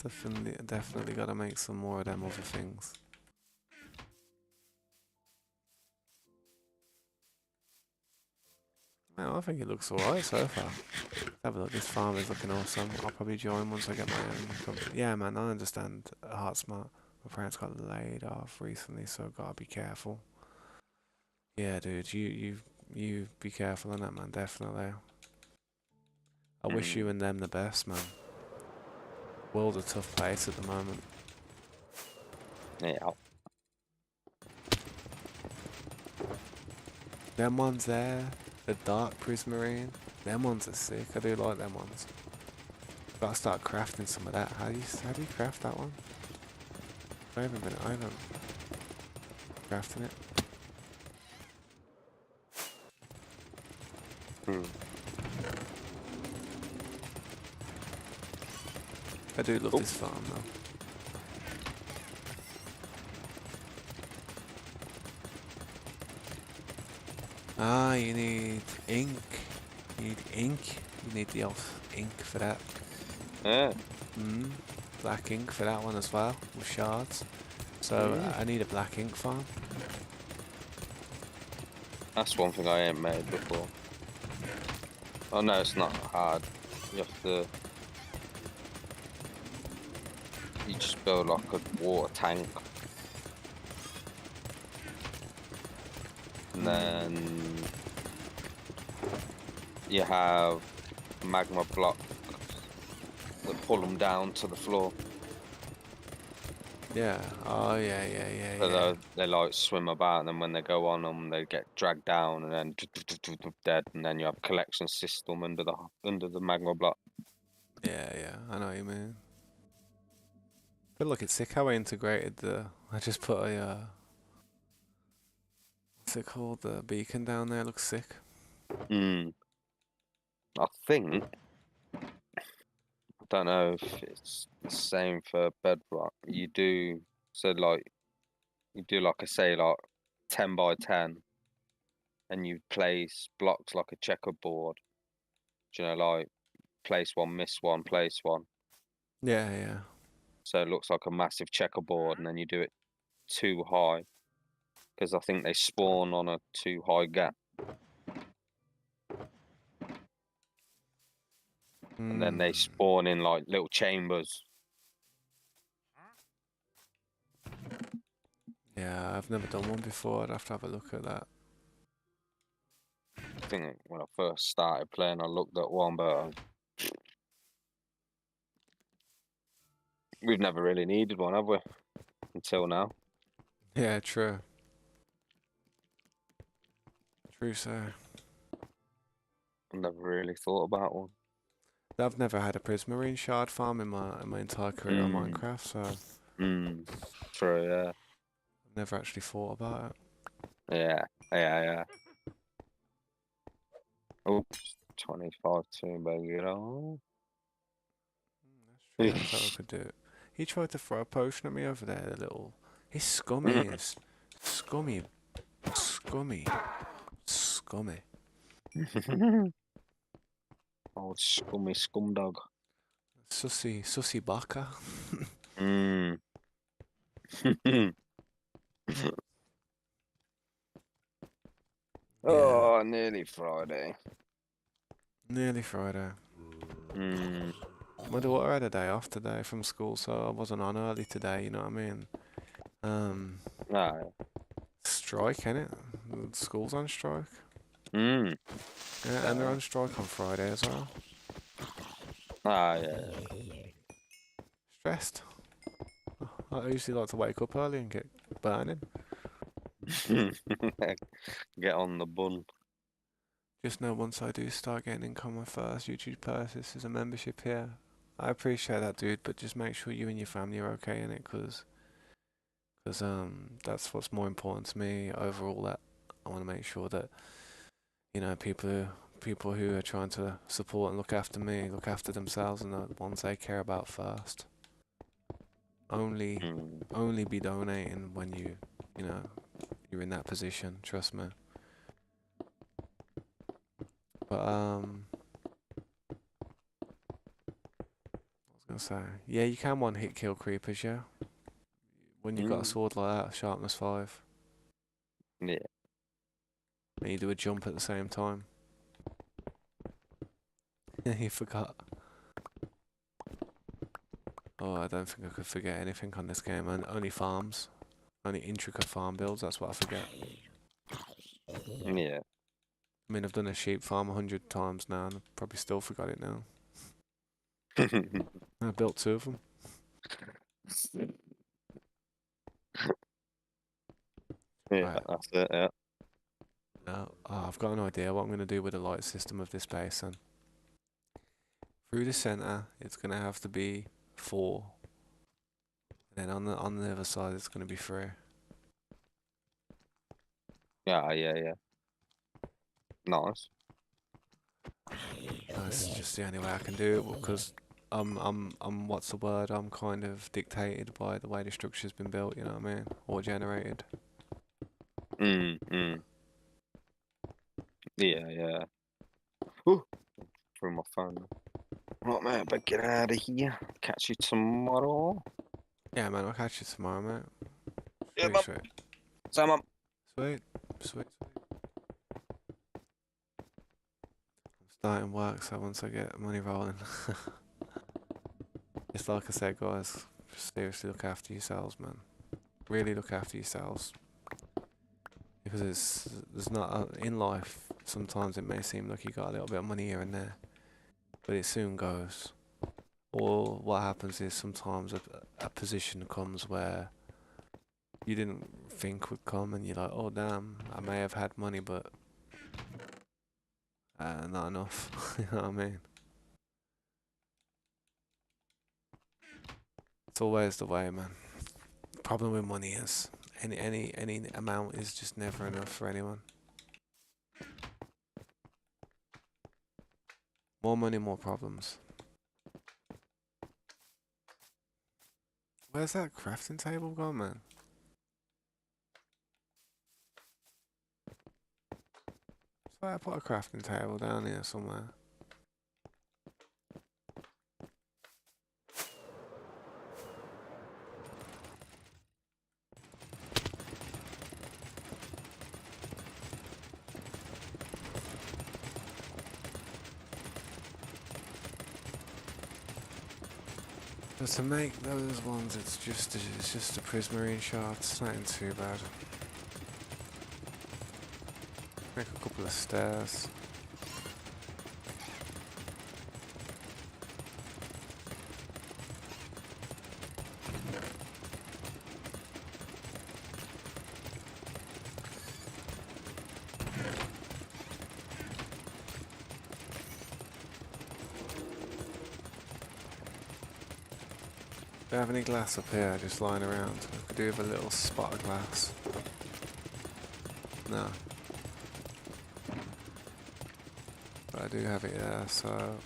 definitely got to make some more of them other things. Man, I think it looks alright so far. Have a look, this farm is looking awesome. I'll probably join once I get my own company. Yeah, man, I understand. Heart smart. My parents got laid off recently, so gotta be careful. Yeah, dude, you be careful on that, man. Definitely. I wish you and them the best, man. World's a tough place at the moment. Yeah. Them ones there, the dark prismarine, them ones are sick. I do like them ones. Gotta start crafting some of that. How do you craft that one? I haven't crafting it. I do love this farm though. Ah, you need ink. You need ink. You need the elf ink for that. Yeah. Black ink for that one as well, with shards. So I need a black ink farm. That's one thing I ain't made before. Oh no, it's not hard. You have to. You just build like a water tank. And then you have magma blocks that pull them down to the floor. Yeah. Oh yeah. So they like swim about, and then when they go on them, they get dragged down, and then dead, and then you have a collection system under the magma block. Yeah. I know what you mean. But look, it's sick how I integrated the. I just put a. What's it called? The beacon down there. Looks sick. I think. I don't know if it's the same for Bedrock. You do like I say like 10 by 10, and you place blocks like a checkerboard. Do you know, like place one, miss one, place one. Yeah. So it looks like a massive checkerboard, and then you do it too high, because I think they spawn on a too high gap. And then they spawn in like little chambers. Yeah, I've never done one before. I'd have to have a look at that. I think when I first started playing, I looked at one, but we've never really needed one, have we? Until now. Yeah, true. True, sir. I've never really thought about one. I've never had a prismarine shard farm in my entire career on Mm. Minecraft, so True, yeah. I've never actually thought about it. Yeah, yeah. Oops, 25 too big, you know. That's what I could do. He tried to throw a potion at me over there, the little... He's scummy, he is. Scummy. Scummy. Scummy. Old scummy scumdog. Sussy baka. Mm. Yeah, Oh, nearly Friday. nearly Friday. Mm. My daughter had a day off today from school, so I wasn't on early today, you know what I mean? Ah, Strike, innit? School's on strike. mm. Yeah, and they're on strike on Friday as well. Yeah. Stressed. I usually like to wake up early and get burning. Get on the bun. Just know once I do start getting income, my first YouTube purchase is a membership here. I appreciate that, dude, but just make sure you and your family are okay in it, cause that's what's more important to me overall. That I want to make sure that people who are trying to support and look after me look after themselves and the ones they care about first. Only Mm. only be donating when you know you're in that position. Trust me. But I was gonna say, yeah, you can one hit kill creepers, yeah. When you got a Mm. sword like that, sharpness 5, Yeah. and you do a jump at the same time. You forgot. Oh, I don't think I could forget anything on this game, and only farms. Only intricate farm builds, that's what I forget. Yeah. I mean, I've done a sheep farm 100 times now, and I've probably still forgot it now. I built 2 of them. Yeah, Right, that's it, yeah. now, I've got an idea what I'm going to do with the light system of this basin. Through the centre, it's going to have to be 4. And then on the other side, it's going to be 3. Yeah. Nice. That's just the only way I can do it because what's the word? I'm kind of dictated by the way the structure's been built. You know what I mean? Or generated. Mm. Yeah. Ooh, threw my phone. Right, mate, but get out of here. Catch you tomorrow. Yeah, man. I'll catch you tomorrow, mate. Yeah, Sweet, mum. sweet, So, mum. sweet. I'm starting work, so once I get money rolling, it's like I said, guys. Seriously, look after yourselves, man. Really look after yourselves. Because there's not in life. Sometimes it may seem like you got a little bit of money here and there, but it soon goes. Or what happens is sometimes a position comes where you didn't think would come, and you're like, oh damn, I may have had money, but not enough. You know what I mean? It's always the way, man. Problem with money is any amount is just never enough for anyone. More money, more problems. Where's that crafting table gone, man? So I put a crafting table down here somewhere. But to make those ones, it's just a prismarine shard. It's nothing too bad. Make a couple of stairs. Do you have any glass up here just lying around? I could do with a little spot of glass. No. But I do have it there, so...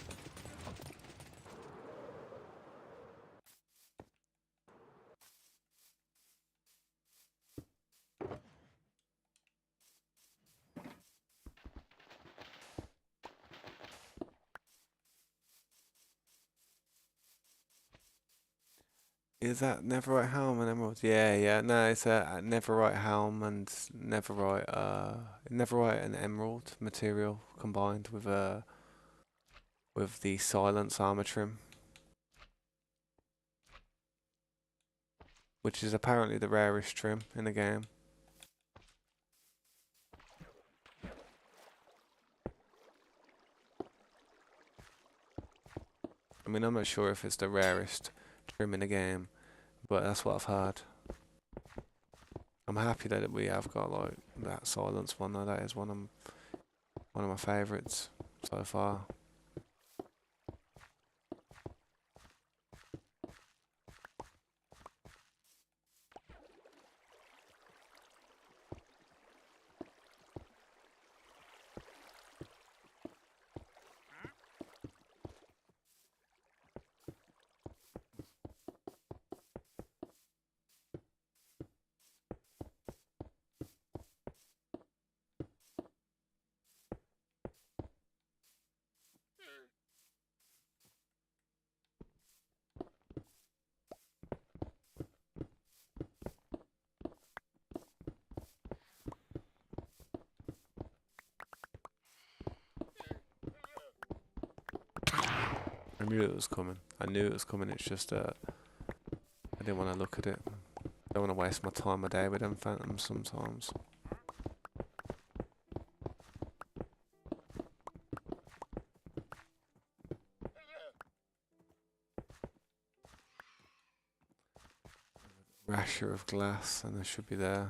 Is that Neverite Helm and Emerald? Yeah, yeah. No, it's a Neverite Helm and Neverite and Emerald material combined with the Silence armor trim, which is apparently the rarest trim in the game. I mean, I'm not sure if it's the rarest trim in the game, but that's what I've heard. I'm happy that we have got like that Silence one though. That is one of my favourites so far. I knew it was coming. I knew it was coming. It's just I didn't want to look at it. I don't want to waste my time a day with them phantoms sometimes. Rasher of glass, and they should be there.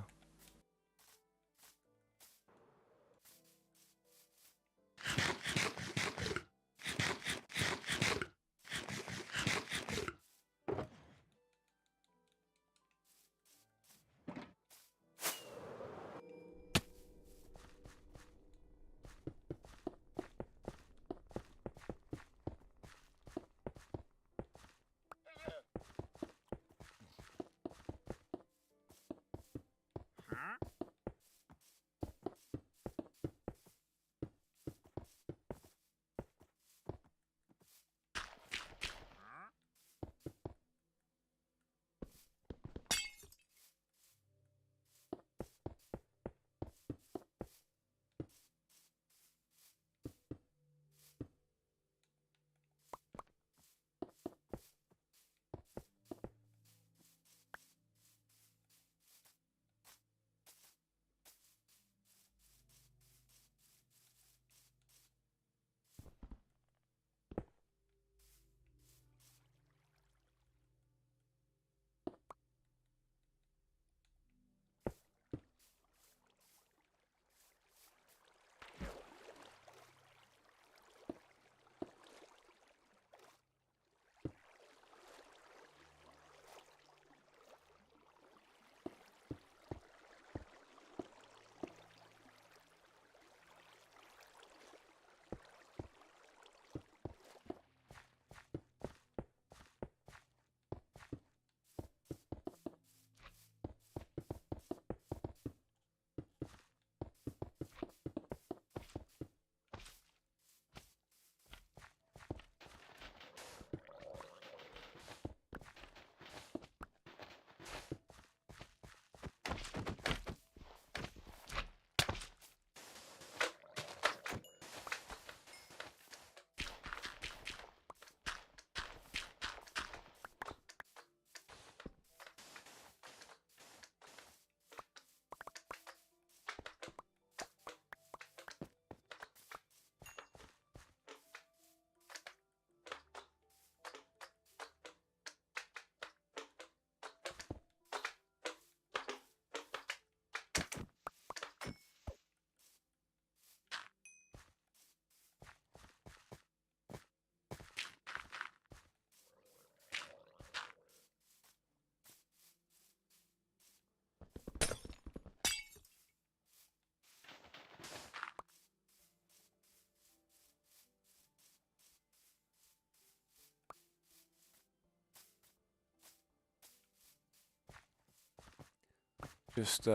Just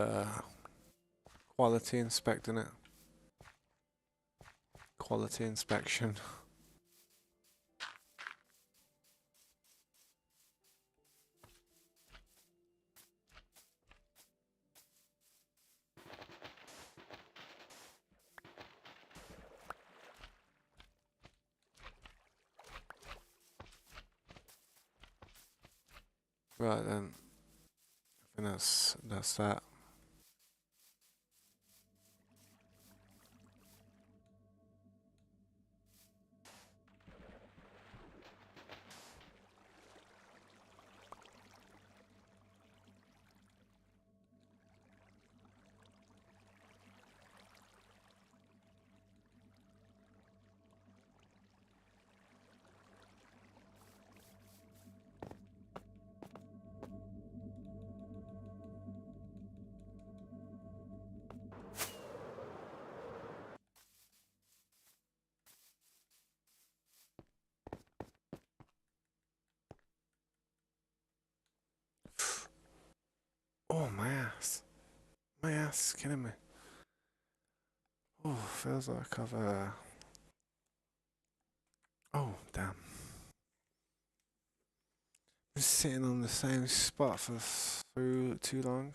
quality inspecting it. Quality inspection. Right then. I think that's that. Oh, my ass. My ass is killing me. Oh, feels like I've oh, damn. Been sitting on the same spot for too long.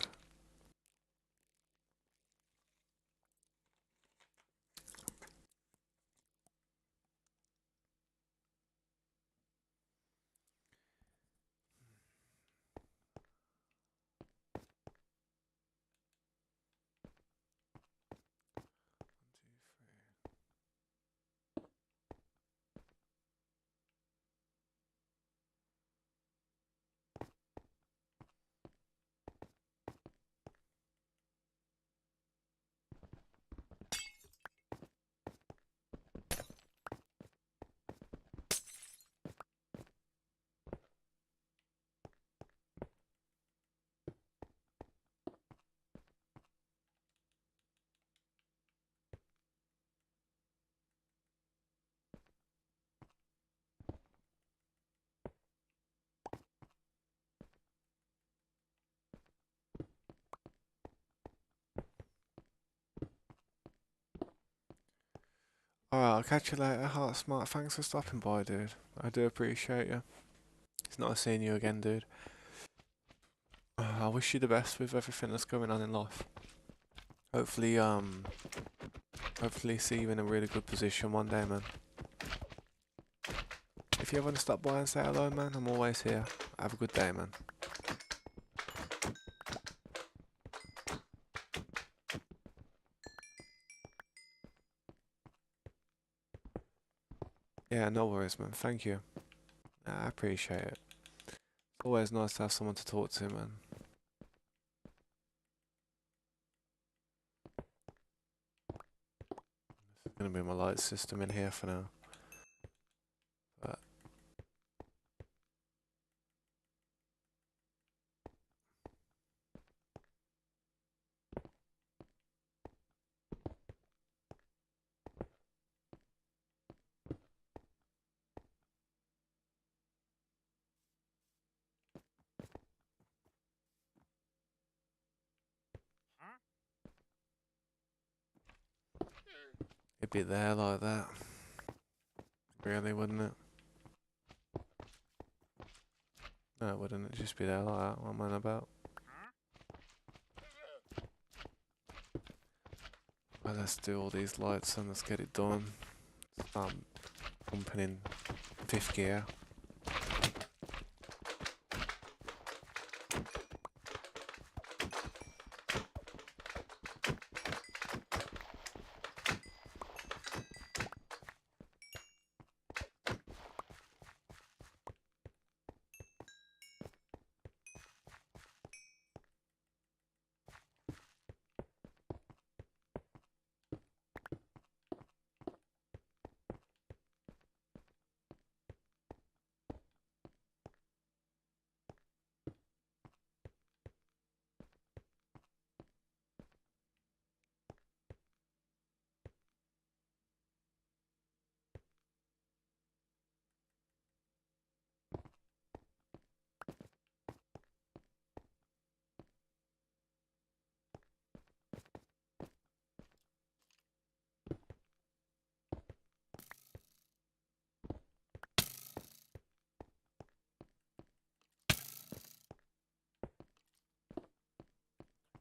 Alright, I'll catch you later, Heart Smart. Thanks for stopping by, dude. I do appreciate you. It's nice seeing you again, dude. I wish you the best with everything that's going on in life. Hopefully, hopefully see you in a really good position one day, man. If you ever want to stop by and say hello, man, I'm always here. Have a good day, man. Yeah, no worries, man. Thank you. I appreciate it. It's always nice to have someone to talk to, man. This is gonna be my light system in here for now. But it'd be there like that. Really, wouldn't it? No, wouldn't it just be there like that? What am I on about? Well, let's do all these lights and let's get it done. Start pumping in 5th gear.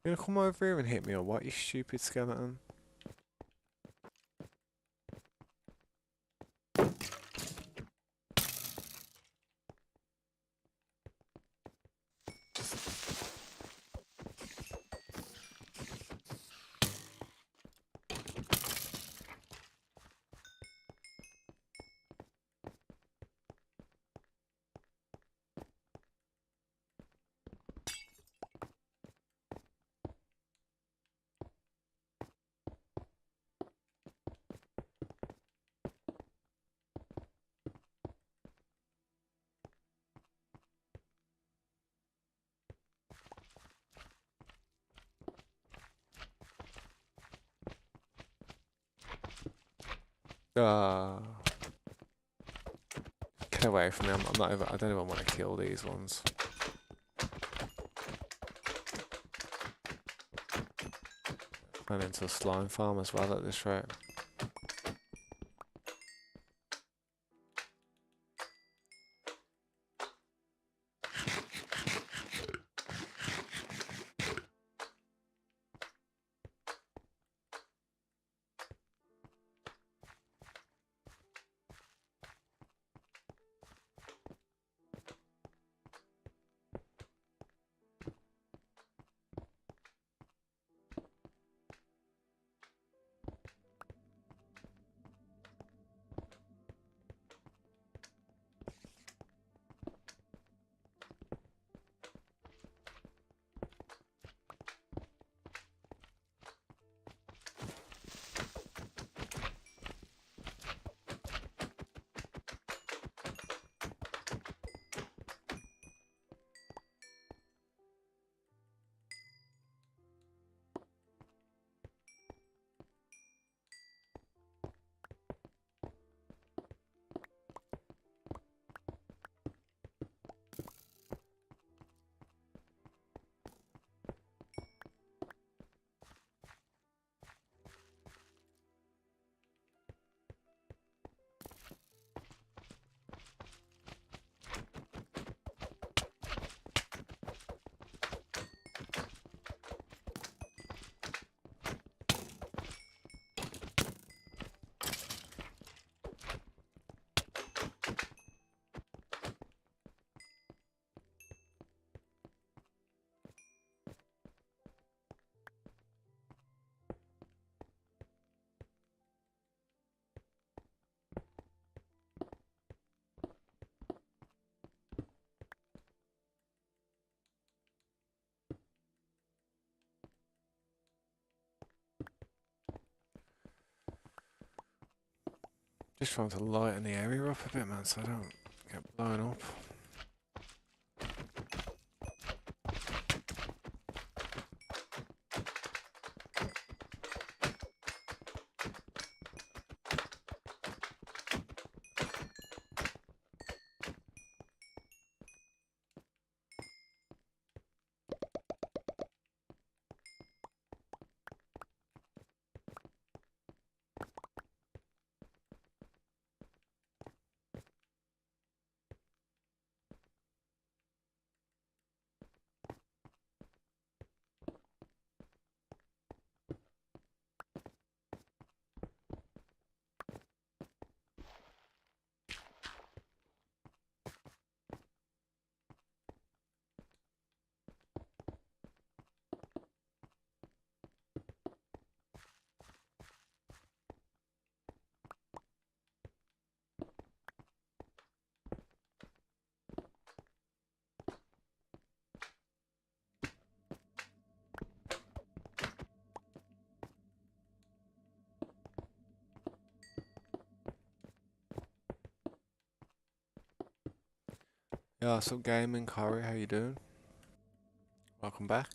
You gonna come over here and hit me or what, you stupid skeleton? Ah, get away from me. I'm not even, I don't even want to kill these ones. Run into a slime farm as well at this rate. Just trying to lighten the area up a bit, man, so I don't get blown up. Yeah, what's up, gaming? Corey, how you doing? Welcome back.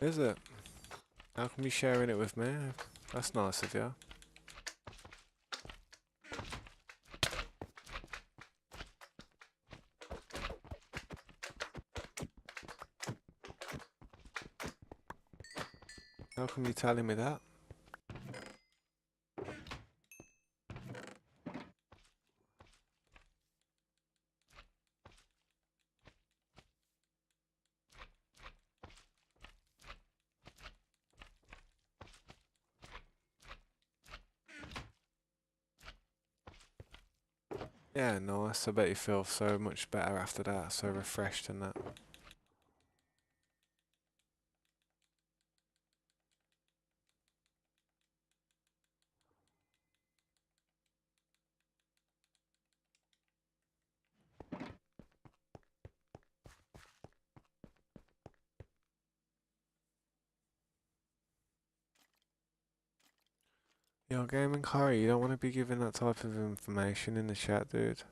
Is it? How come you sharing it with me? That's nice of you. How come you telling me that? Yeah, nice. I bet you feel so much better after that, so refreshed and that. Yo, Gaming Curry, you don't want to be giving that type of information in the chat, dude.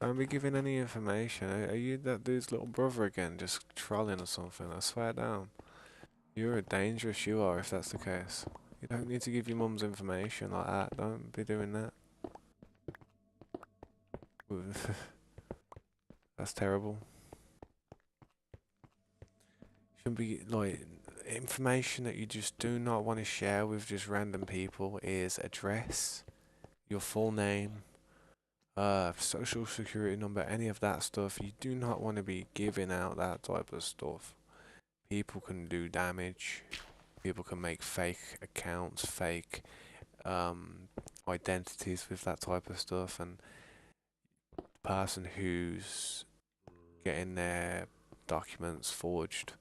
Don't be giving any information. Are you that dude's little brother again, just trolling or something? I swear down. You're a dangerous, you are, if that's the case. You don't need to give your mum's information like that. Don't be doing that. That's terrible. Shouldn't be, like, information that you just do not want to share with just random people is address, your full name, social security number, any of that stuff. You do not want to be giving out that type of stuff. People can do damage. People can make fake accounts, fake identities with that type of stuff, and the person who's getting their documents forged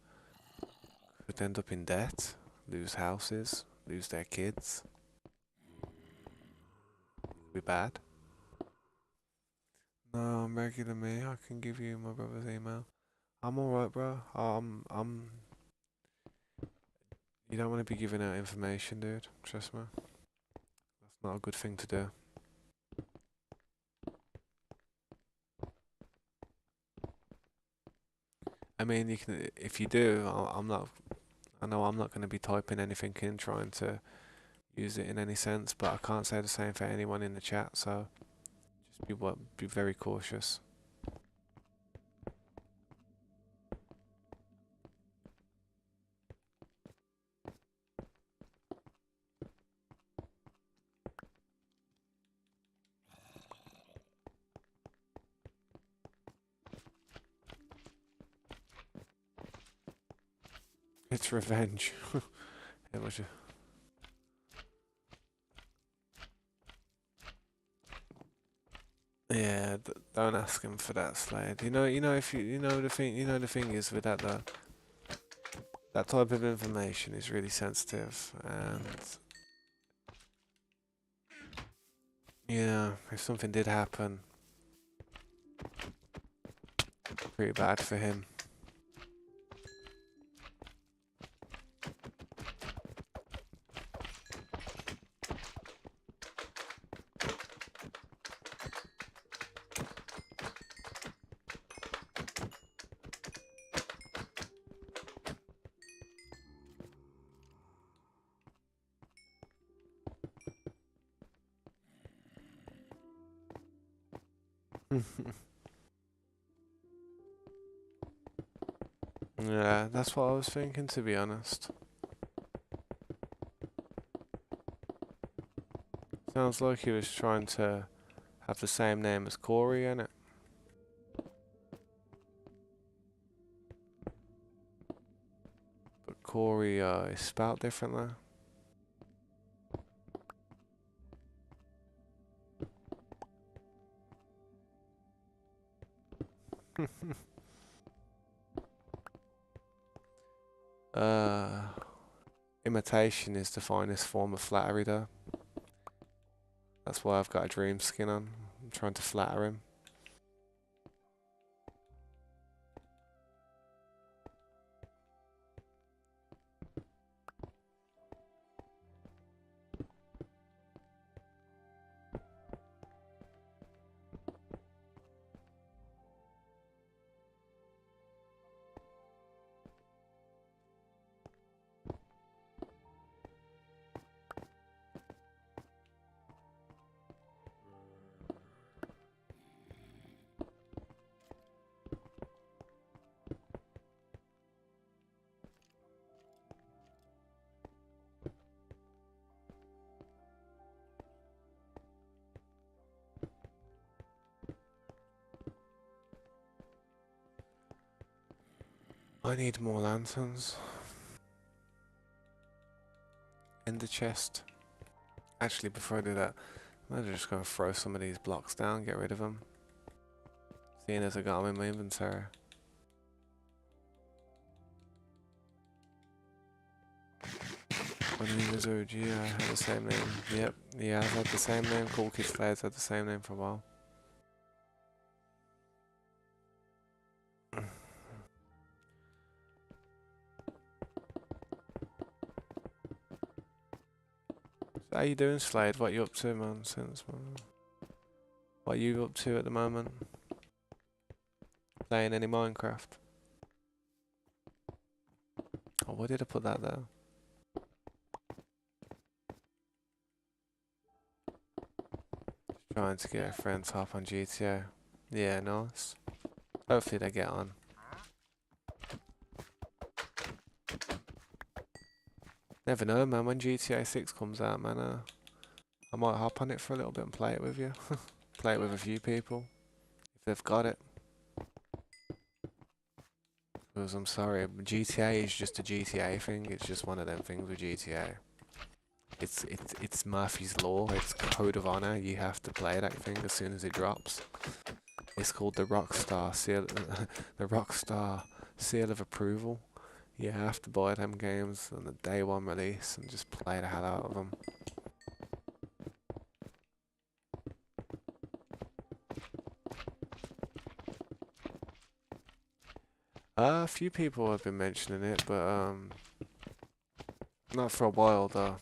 could end up in debt, lose houses, lose their kids. Be bad. No, I'm regular me. I can give you my brother's email. I'm alright, bro. You don't want to be giving out information, dude. Trust me. That's not a good thing to do. I mean, you can, if you do, I'm not, I know I'm not going to be typing anything in trying to use it in any sense, but I can't say the same for anyone in the chat, so just be very cautious. It's revenge. It was just... Yeah, don't ask him for that, Slade. If you know the thing is with that though, that type of information is really sensitive, and if something did happen, pretty bad for him. Yeah, that's what I was thinking, to be honest. Sounds like he was trying to have the same name as Corey, innit? But Corey is spelled differently. uh, Imitation is the finest form of flattery, though. That's why I've got a dream skin on. I'm trying to flatter him. I need more lanterns. In the chest. Actually, before I do that, I'm just going to throw some of these blocks down, get rid of them. Seeing as I got them in my inventory. Money Wizard, yeah, I had the same name. Yep, yeah, I've had the same name. Cool Kids Players had the same name for a while. How you doing, Slade? What you up to, man? What are you up to at the moment? Playing any Minecraft? Oh, why did I put that there? Trying to get a friend to hop on GTA. Yeah, nice. Hopefully they get on. Never know, man. When GTA 6 comes out, man, I might hop on it for a little bit and play it with you. Play it with a few people, if they've got it. Because I'm sorry, GTA is just a GTA thing. It's just one of them things with GTA. It's Murphy's Law. It's code of honor. You have to play that thing as soon as it drops. It's called the Rockstar seal, the Rockstar seal of approval. You have to buy them games on the day one release and just play the hell out of them. A few people have been mentioning it, but not for a while though.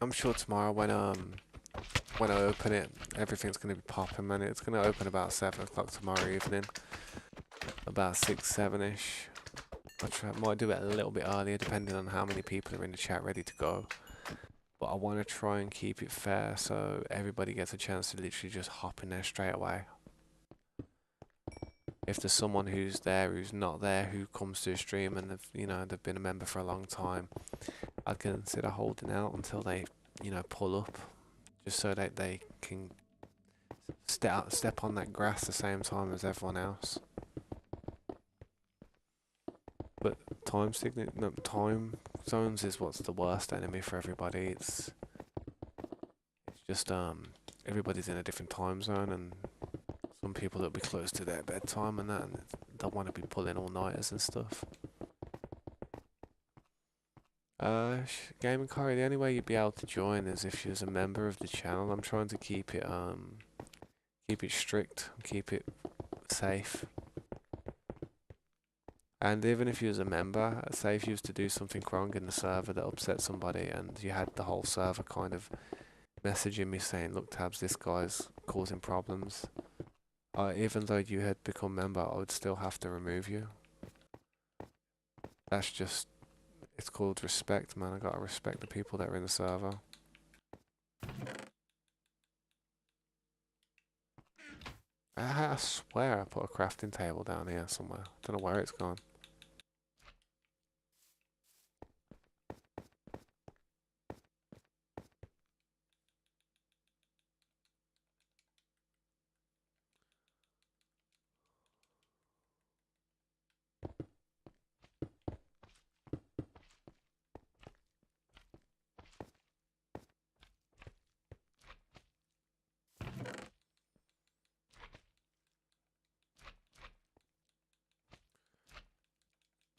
I'm sure tomorrow when I open it, everything's gonna be popping, man. It's gonna open about 7 o'clock tomorrow evening, about 6, 7ish. Might do it a little bit earlier, depending on how many people are in the chat ready to go. But I want to try and keep it fair so everybody gets a chance to literally just hop in there straight away. If there's someone who's there who's not there who comes to a stream and they've been a member for a long time, I'd consider holding out until they pull up, just so that they can step on that grass the same time as everyone else. But time zones is what's the worst enemy for everybody. It's just everybody's in a different time zone, and some people that'll be close to their bedtime and that, and they'll want to be pulling all-nighters and stuff. Gaming Corey, the only way you'd be able to join is if you're a member of the channel. I'm trying to keep it strict, keep it safe. And even if you was a member, say if you was to do something wrong in the server that upset somebody and you had the whole server kind of messaging me saying, look Tabs, this guy's causing problems. Even though you had become member, I would still have to remove you. That's just, it's called respect, man. I gotta respect the people that are in the server. I swear I put a crafting table down here somewhere. Don't know where it's gone.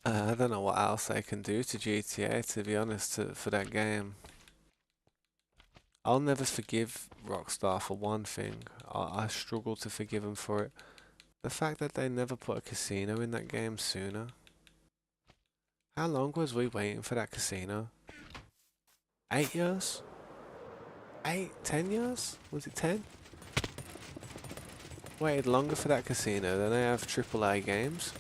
I don't know what else I can do to GTA, to be honest, for that game. I'll never forgive Rockstar for one thing. I struggle to forgive them for it. The fact that they never put a casino in that game sooner. How long was we waiting for that casino? 8 years? 8? 10 years? Was it 10? Waited longer for that casino than they have AAA games.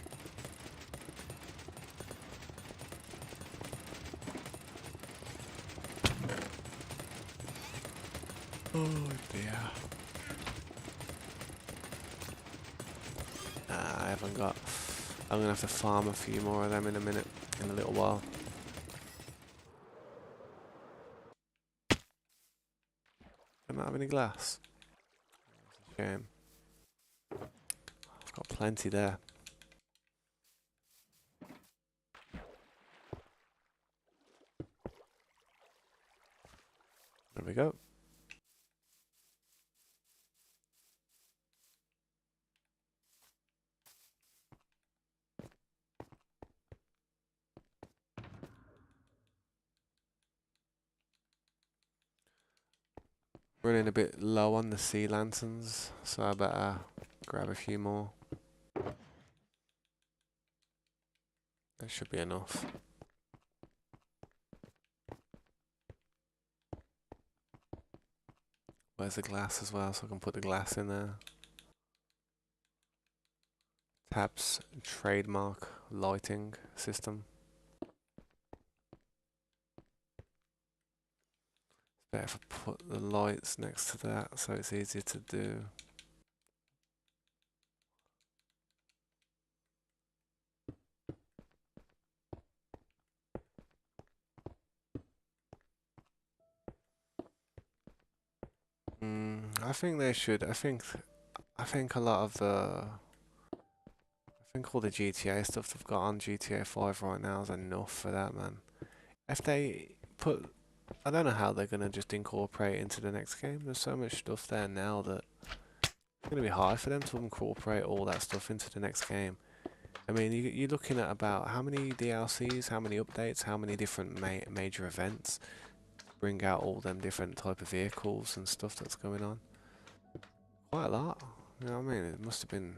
Oh dear. I haven't got... I'm gonna have to farm a few more of them in a minute, in a little while. I don't have any glass. It's a shame. I've got plenty there. we go. Running a bit low on the sea lanterns, so I better grab a few more. That should be enough. Where's the glass as well, so I can put the glass in there. Tabs trademark lighting system. Better if I put the lights next to that so it's easier to do. I think they should. I think a lot of the. I think all the GTA stuff they've got on GTA 5 right now is enough for that, man. If they put, I don't know how they're gonna just incorporate into the next game. There's so much stuff there now that it's gonna be hard for them to incorporate all that stuff into the next game. I mean, you're looking at about how many DLCs, how many updates, how many different major events bring out all them different type of vehicles and stuff that's going on. Quite a lot. You know what I mean? It must have been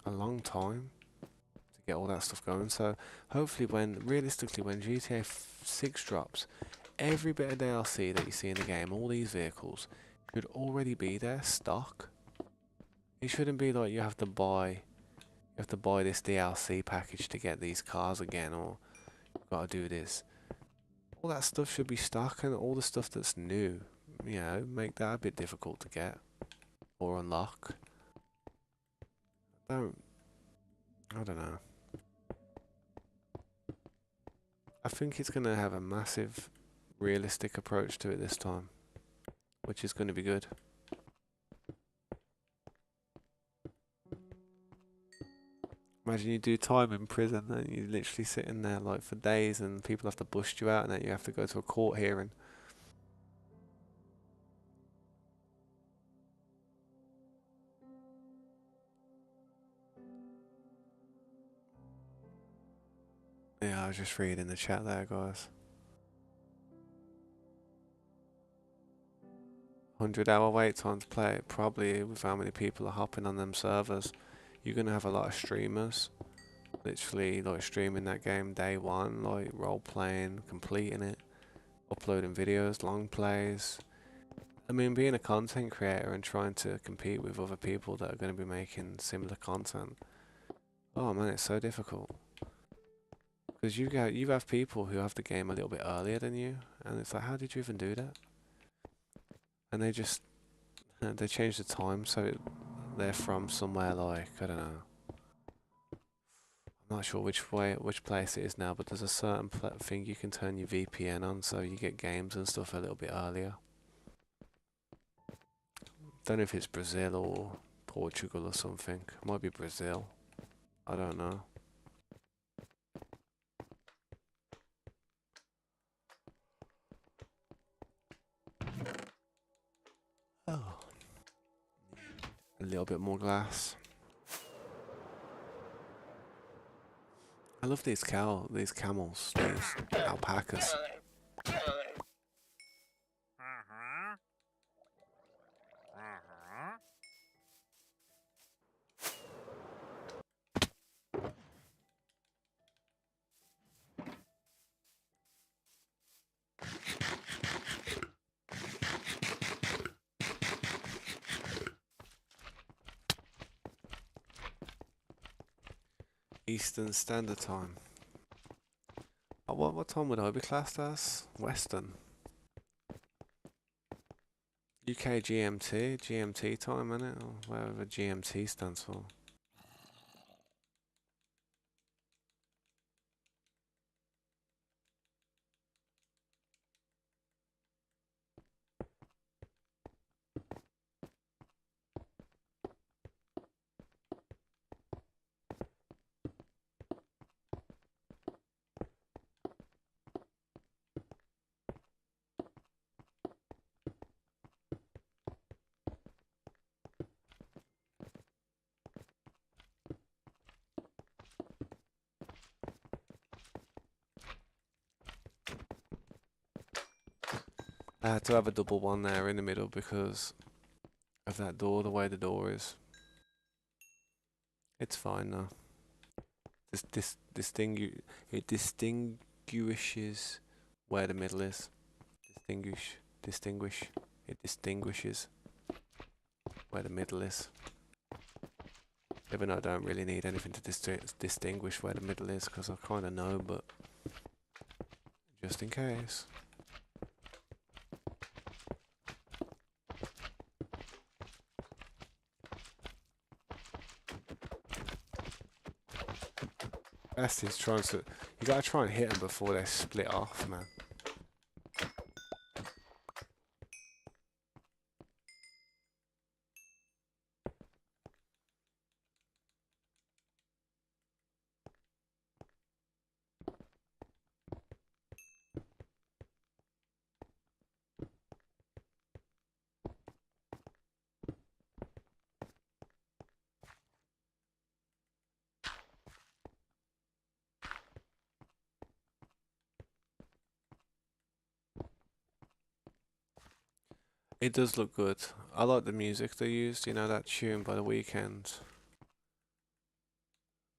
a long time to get all that stuff going. So hopefully realistically when GTA 6 drops, every bit of DLC that you see in the game, all these vehicles, should already be there, stock. It shouldn't be like you have to buy this DLC package to get these cars again, or you've got to do this. All that stuff should be stock, and all the stuff that's new, you know, make that a bit difficult to get or unlock. I don't know. I think it's going to have a massive realistic approach to it this time, which is going to be good. Imagine you do time in prison and you're literally sitting there like for days and people have to bust you out and then you have to go to a court hearing. Yeah, I was just reading the chat there, guys. 100-hour wait time to play it, probably with how many people are hopping on them servers. You're going to have a lot of streamers, literally like streaming that game day one, like role playing, completing it, uploading videos, long plays. I mean, being a content creator and trying to compete with other people that are going to be making similar content. Oh man, it's so difficult. Because you have people who have the game a little bit earlier than you, and it's like, how did you even do that? And they change the time so they're from somewhere like, I don't know. I'm not sure which place it is now, but there's a certain thing you can turn your VPN on so you get games and stuff a little bit earlier. Don't know if it's Brazil or Portugal or something. It might be Brazil. I don't know. Oh. A little bit more glass. I love these camels, these alpacas. Eastern Standard Time. What time would I be classed as? Western. UK GMT time, innit? Or whatever GMT stands for. I had to have a double one there in the middle because of that door, the way the door is. It's fine though. It distinguishes where the middle is. Distinguish. It distinguishes where the middle is. Even though I don't really need anything to distinguish where the middle is, because I kind of know, but just in case. Best is trying to. You gotta try and hit them before they split off, man. It does look good. I like the music they used, you know, that tune by The Weeknd.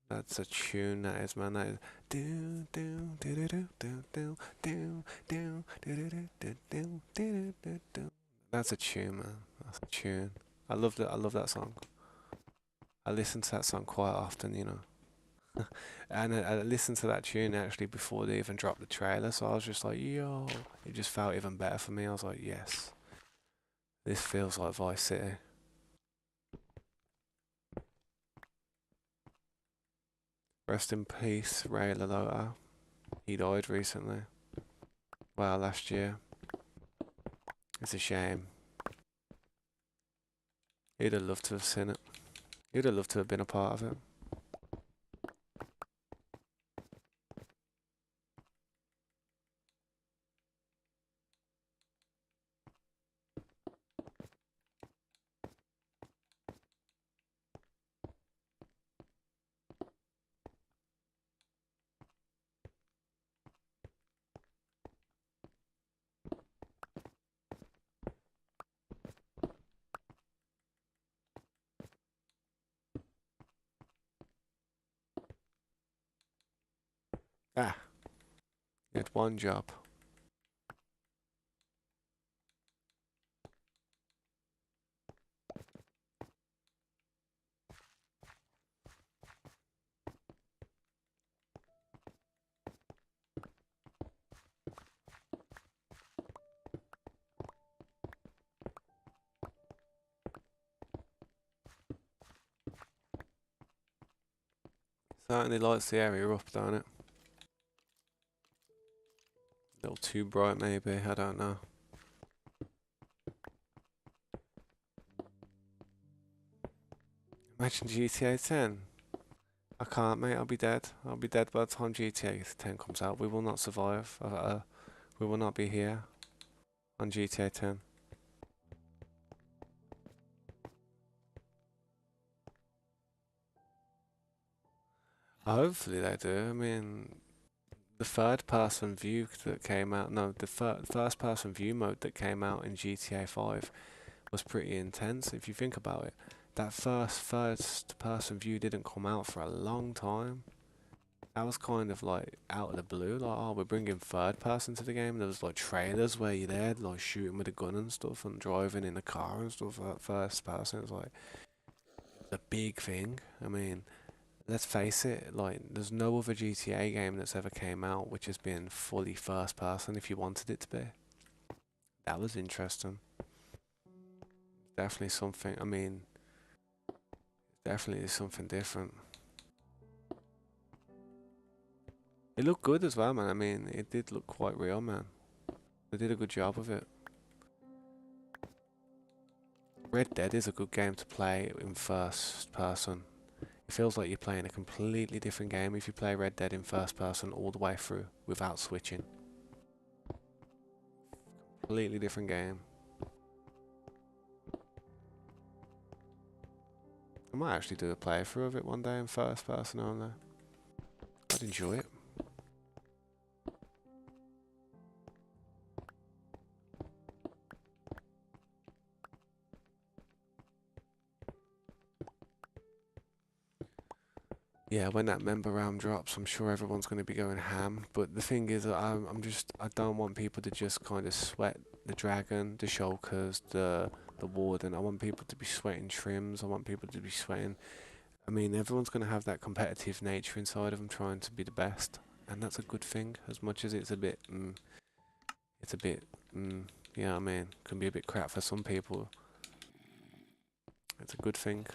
That's a tune, that is, man. That is. Do do do do do do do do do do do do do do do. That's a tune, man. That's a tune. I love that. I love that song. I listen to that song quite often, you know. And I listened to that tune actually before they even dropped the trailer, so I was just like, yo, it just felt even better for me. I was like, yes, this feels like Vice City. Rest in peace, Ray Liotta. He died recently. Well, last year. It's a shame. He'd have loved to have seen it. He'd have loved to have been a part of it. Ah, he had one job. Certainly lights the area up, don't it? A little too bright, maybe. I don't know. Imagine GTA 10. I can't, mate. I'll be dead. I'll be dead by the time GTA 10 comes out. We will not survive. We will not be here on GTA 10. Hopefully they do. I mean, the third person view that came out, no, the first person view mode that came out in GTA 5 was pretty intense if you think about it. That first person view didn't come out for a long time. That was kind of like out of the blue, like, oh, we're bringing third person to the game. There was like trailers where you're there, like shooting with a gun and stuff and driving in a car and stuff. That first person, it was like the big thing. I mean, let's face it, like there's no other GTA game that's ever came out which has been fully first person if you wanted it to be. That was interesting. Definitely something. I mean, definitely something different. It looked good as well, man. I mean, it did look quite real, man. They did a good job of it. Red Dead is a good game to play in first person. It feels like you're playing a completely different game if you play Red Dead in first person all the way through without switching. Completely different game. I might actually do a playthrough of it one day in first person only. I'd enjoy it. Yeah, when that member realm drops, I'm sure everyone's going to be going ham. But the thing is, I don't want people to just kind of sweat the dragon, the shulkers, the warden. I want people to be sweating trims. I want people to be sweating. I mean, everyone's going to have that competitive nature inside of them, trying to be the best, and that's a good thing. As much as it's a bit, yeah, I mean, can be a bit crap for some people. It's a good thing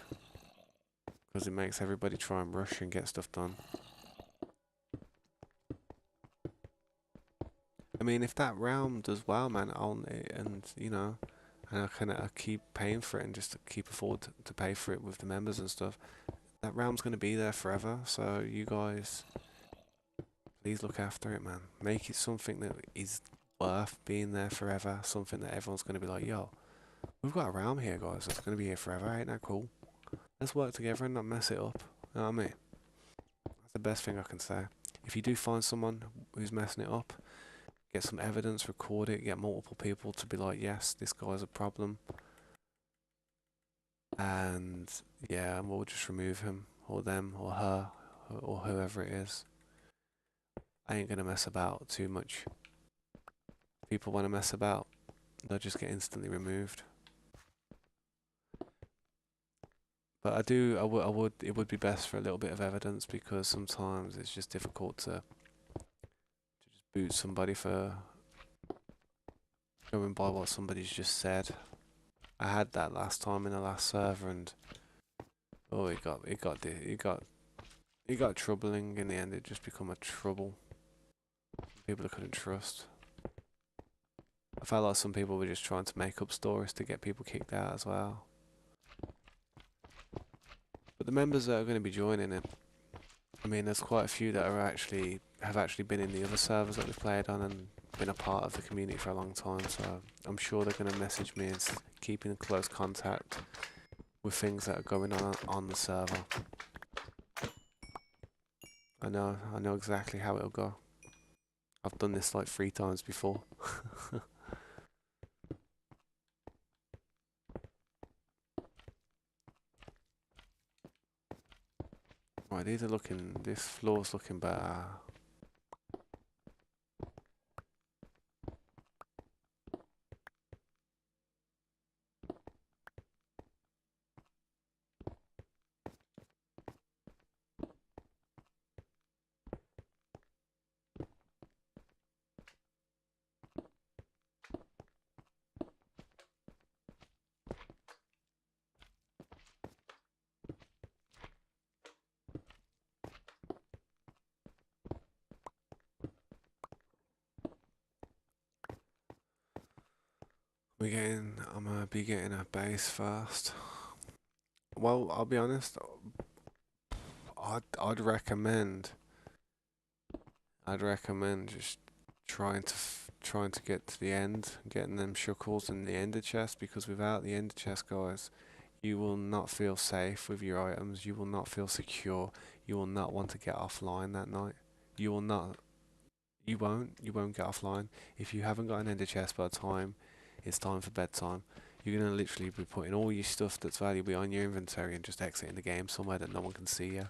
because it makes everybody try and rush and get stuff done. I mean, if that realm does well, man, and you know, and I keep paying for it and just to keep afford to pay for it with the members and stuff, that realm's gonna be there forever. So you guys, please look after it, man. Make it something that is worth being there forever. Something that everyone's gonna be like, yo, we've got a realm here, guys. That's gonna be here forever. Ain't that cool? Let's work together and not mess it up. You know what I mean? That's the best thing I can say. If you do find someone who's messing it up, get some evidence, record it, get multiple people to be like, yes, this guy's a problem. And yeah, and we'll just remove him or them or her or whoever it is. I ain't gonna mess about too much. If people want to mess about, they'll just get instantly removed. But I would, it would be best for a little bit of evidence because sometimes it's just difficult to just boot somebody for going by what somebody's just said. I had that last time in the last server, and oh, it got troubling in the end. It just become a trouble. People I couldn't trust. I felt like some people were just trying to make up stories to get people kicked out as well. But the members that are going to be joining it, I mean, there's quite a few that are have actually been in the other servers that we've played on and been a part of the community for a long time. So I'm sure they're going to message me and keep in close contact with things that are going on the server. I know exactly how it'll go. I've done this like 3 times before. Right, this floor's looking better. I'm gonna be getting a base first. Well, I'll be honest, I'd recommend just trying to get to the end, getting them shuckles and the ender chest, because without the ender chest, guys, you will not feel safe with your items. You will not feel secure. You will not want to get offline that night. You will not. You won't get offline if you haven't got an ender chest by the time it's time for bedtime. You're gonna literally be putting all your stuff that's valuable on your inventory and just exiting the game somewhere that no one can see you.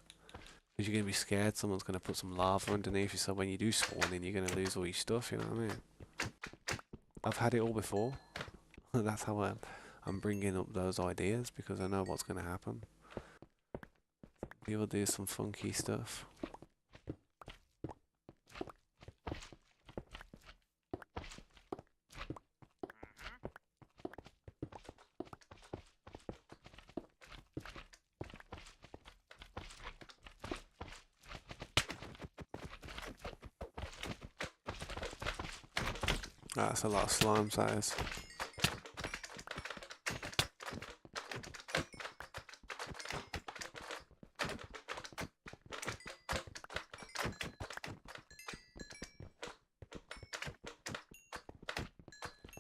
Because you're gonna be scared someone's gonna put some lava underneath you, so when you do spawn in, you're gonna lose all your stuff. You know what I mean? I've had it all before. That's how I'm bringing up those ideas because I know what's gonna happen. People do some funky stuff. That's a lot of slimes, that is.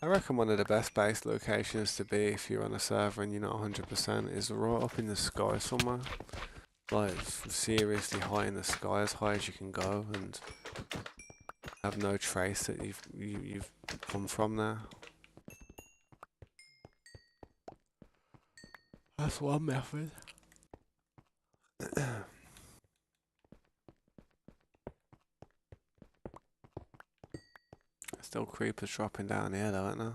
I reckon one of the best base locations to be if you're on a server and you're not 100% is right up in the sky somewhere. Like, seriously high in the sky, as high as you can go, and have no trace that you've come from there. That's one method. creepers dropping down here though, aren't there?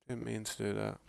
Didn't mean to do that.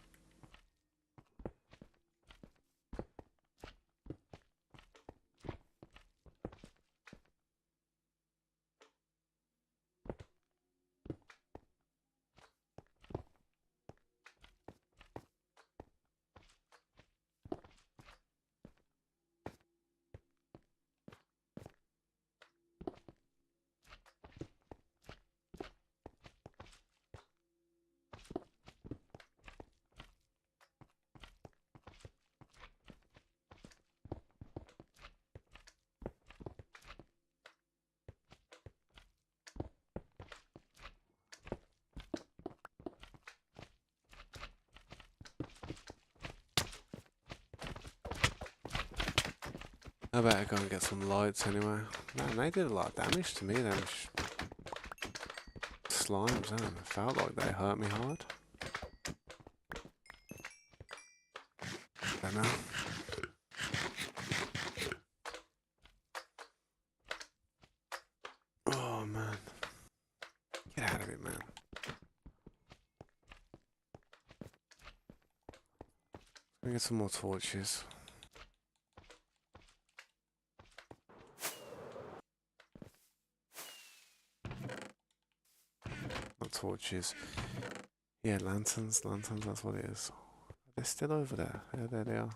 I better go and get some lights anyway. Man, they did a lot of damage to me, them slimes, I felt like they hurt me hard. Don't know. Oh man. Get out of it, man. Let me get some more torches. Not torches. Yeah, lanterns, that's what it is. They're still over there. Yeah, there they are.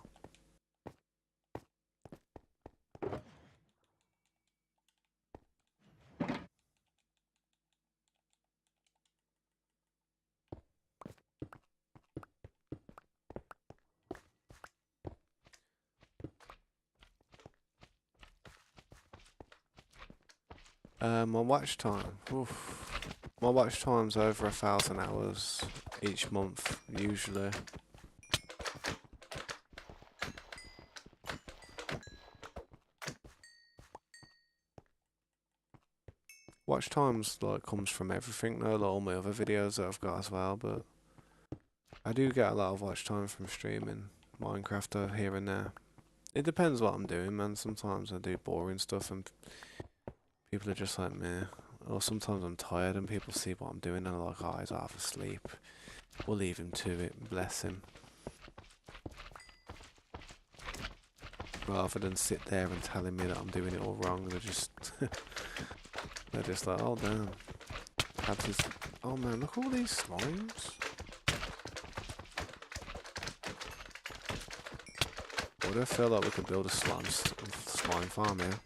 My watch time. Oof. My watch time's over 1,000 hours each month, usually. Watch times like comes from everything, though, like all my other videos that I've got as well, but I do get a lot of watch time from streaming Minecraft here and there. It depends what I'm doing, man. Sometimes I do boring stuff and people are just like meh. Or sometimes I'm tired and people see what I'm doing and are like, oh, he's half asleep. We'll leave him to it, bless him. Rather than sit there and telling me that I'm doing it all wrong, they're just they're just like, oh damn. That's just, oh man, look at all these slimes. Why do I feel like we could build a slime farm here?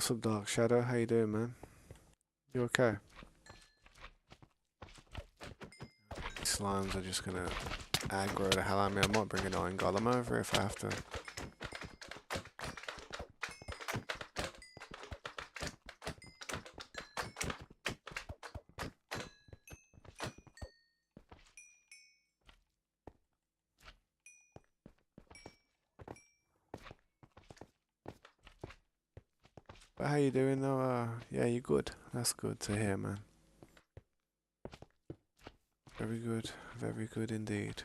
What's up, Dark Shadow? How you doing, man? You okay? Slimes are just gonna aggro the hell out of me. I might bring an iron golem over if I have to. But how you doing though? Yeah, you good? That's good to hear, man. Very good indeed.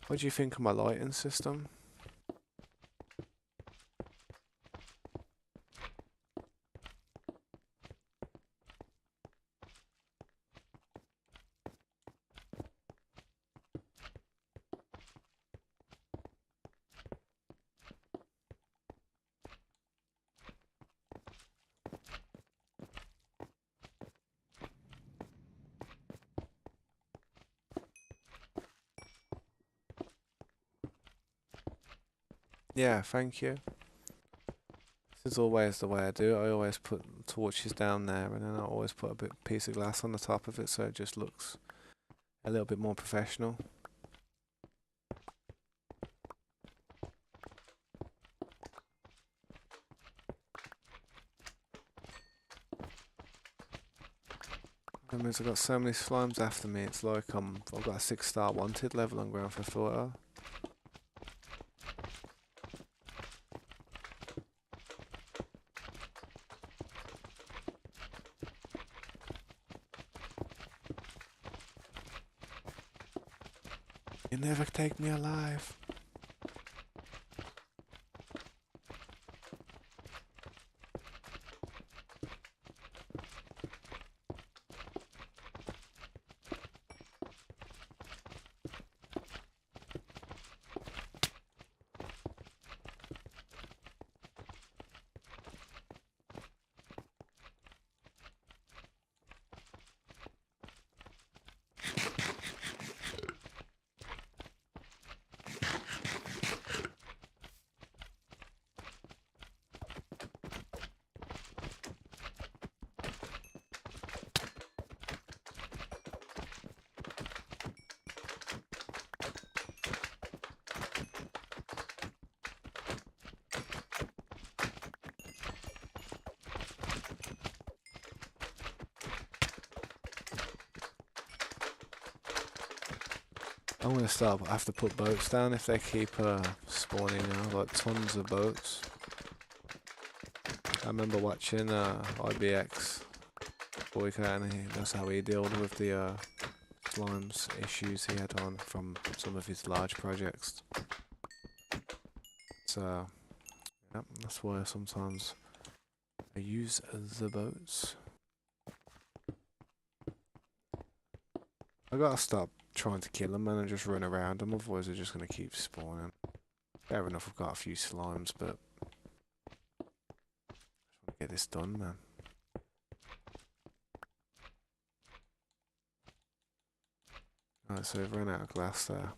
What do you think of my lighting system? Yeah, thank you. This is always the way I do it. I always put torches down there and then I always put a piece of glass on the top of it so it just looks a little bit more professional. That means I've got so many slimes after me, it's like I've got a 6-star wanted level on Grand Theft Auto. You never take me alive. I'm gonna start. I have to put boats down if they keep spawning now, like tons of boats. I remember watching IBX Boyka and that's how he dealt with the slimes issues he had on from some of his large projects. So yeah, that's why sometimes I use the boats. I gotta stop trying to kill them, man, and just run around them, otherwise they're just gonna keep spawning. Fair enough, I've got a few slimes, but I just want to get this done, man. Alright, so we've run out of glass there.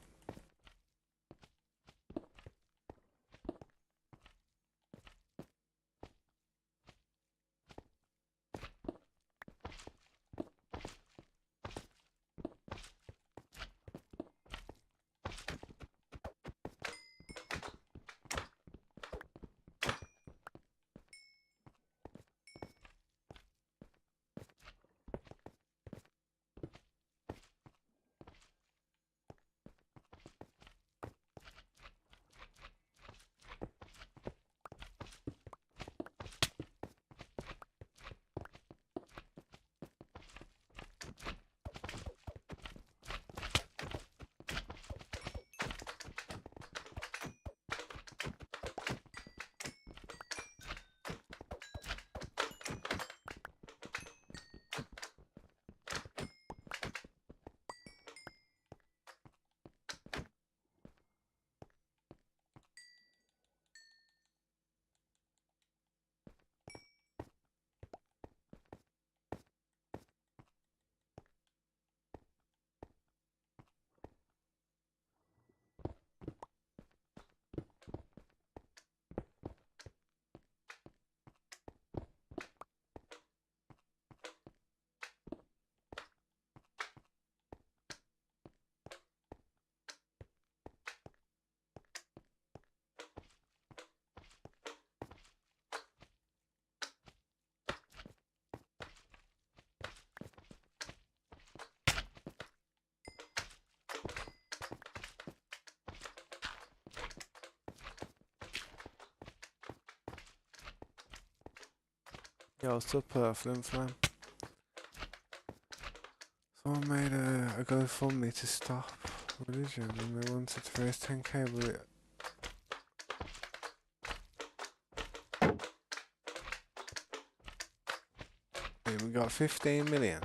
Yo, what's up, Flim Flam? Someone made a GoFundMe to stop religion and they wanted to raise 10k, but we got 15 million.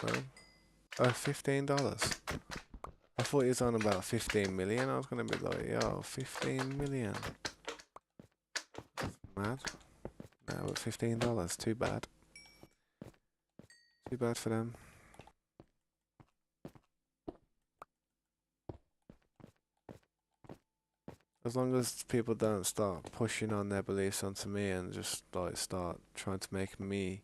Boom. Oh, $15. I thought he was on about 15 million. I was gonna be like, yo, 15 million. That's mad. No, but $15, too bad. Too bad for them. As long as people don't start pushing on their beliefs onto me and just like start trying to make me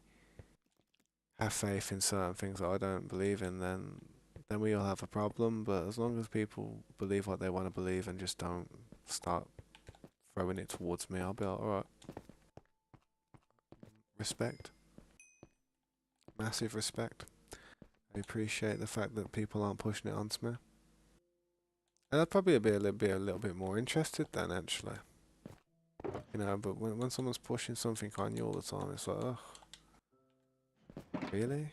have faith in certain things that I don't believe in, then we all have a problem. But as long as people believe what they want to believe and just don't start throwing it towards me, I'll be like, alright. Respect. Massive respect. I appreciate the fact that people aren't pushing it onto me. And I'd probably be a little bit more interested then, actually. You know, but when someone's pushing something on you all the time, it's like, ugh. Really?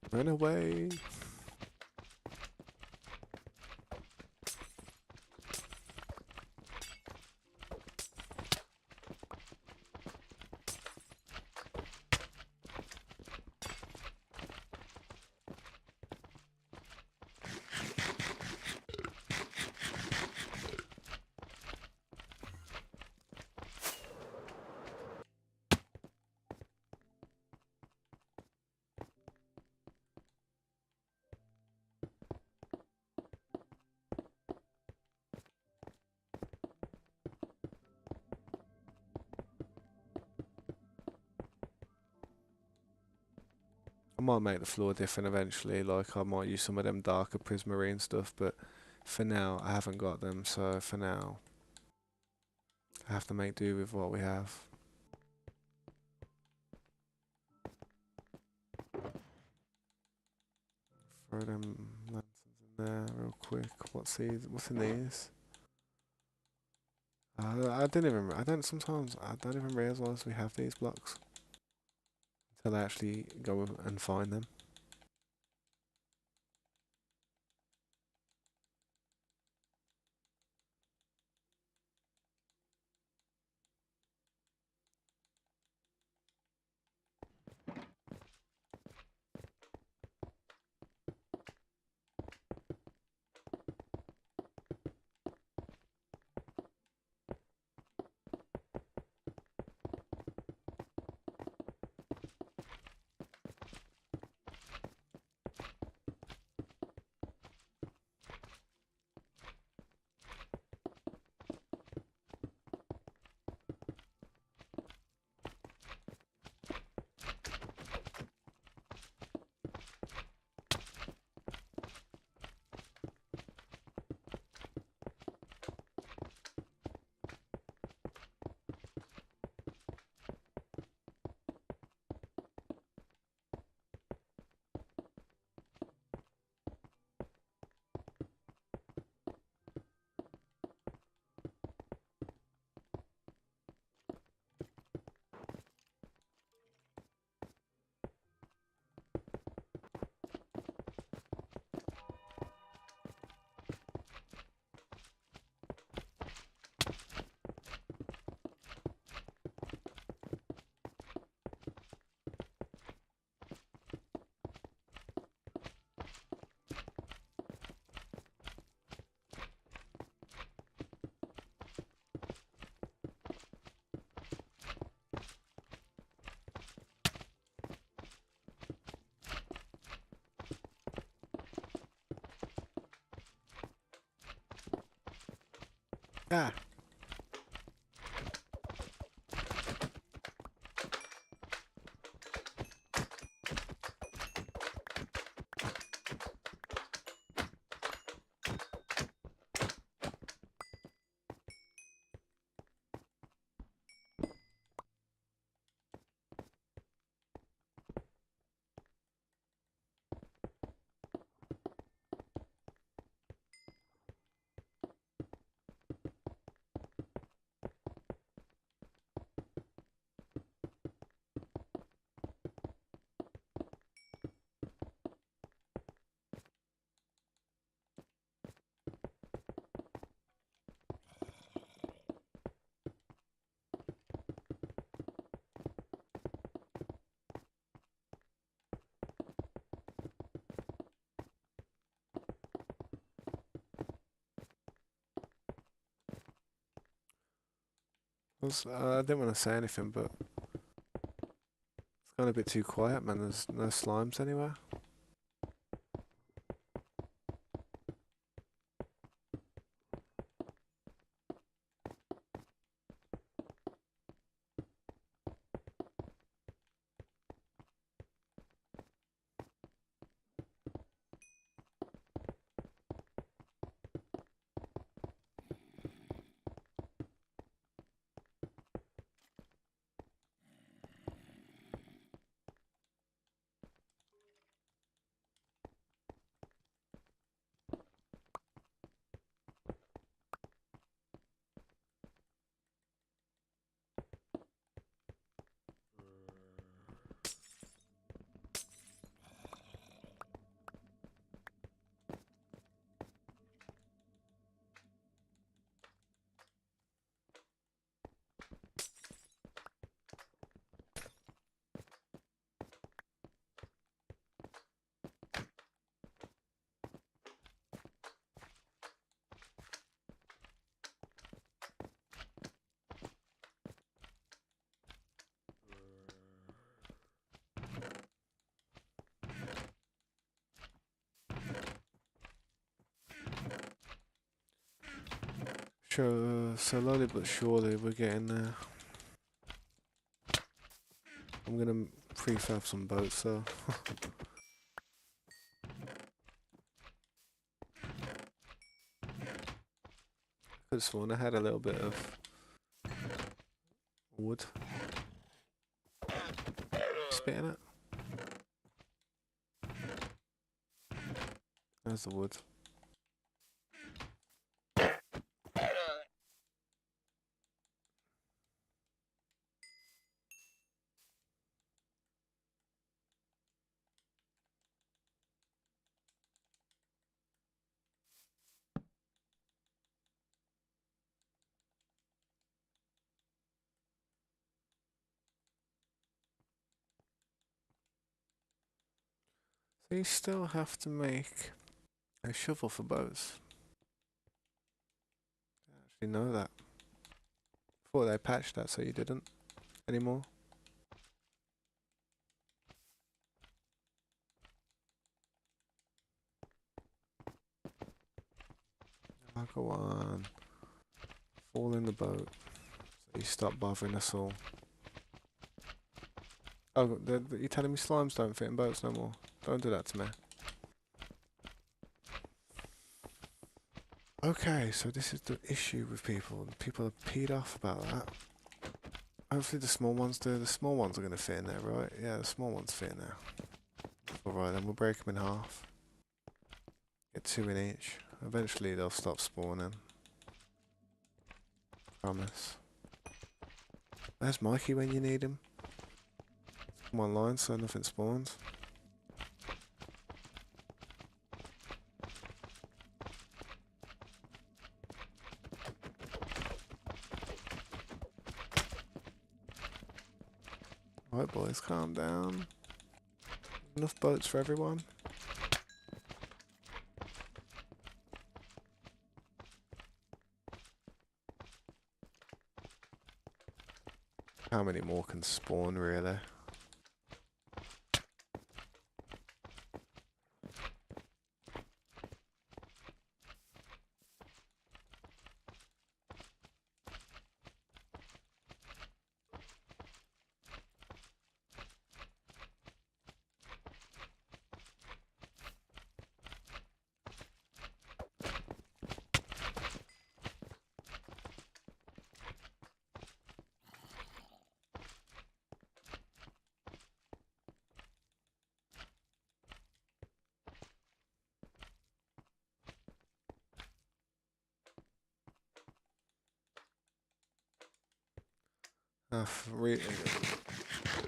Run away. I might make the floor different eventually, like I might use some of them darker prismarine stuff, but for now I haven't got them, so for now I have to make do with what we have. Throw them lanterns in there real quick. What's these? What's in these? Sometimes I don't even realise we have these blocks until I actually go and find them. Ah. I didn't want to say anything, but it's gone a bit too quiet, man. There's no slimes anywhere. Sure, slowly but surely we're getting there. I'm gonna prefab some boats, so. Could have sworn I had a little bit of wood. Spitting it. There's the wood. So you still have to make a shovel for boats. I actually know that. Before they patched that, so you didn't anymore. Oh, go on. Fall in the boat. So you stop bothering us all. Oh, you're telling me slimes don't fit in boats no more? Don't do that to me. Okay, so this is the issue with people. People are peed off about that. Hopefully the small ones do. The small ones are going to fit in there, right? Yeah, the small ones fit in there. Alright, then we'll break them in half. Get 2 in each. Eventually they'll stop spawning. Promise. Where's Mikey when you need him? Come online so nothing spawns. Alright boys, calm down. Enough boats for everyone. How many more can spawn really?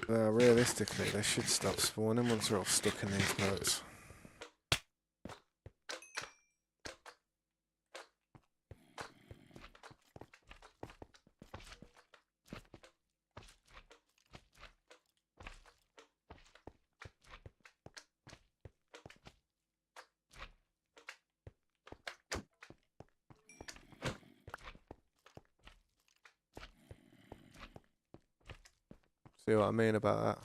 Realistically, they should stop spawning once they're all stuck in these boats. See what I mean about that?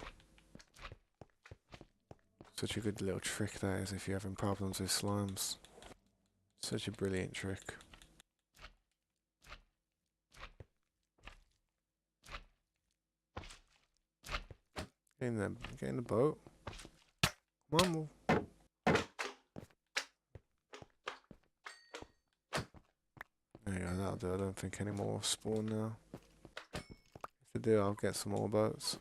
Such a good little trick that is if you're having problems with slimes. Such a brilliant trick. Get in the boat. Come on, move. There you go, that'll do. I don't think any more spawn now. If they do, I'll get some more boats.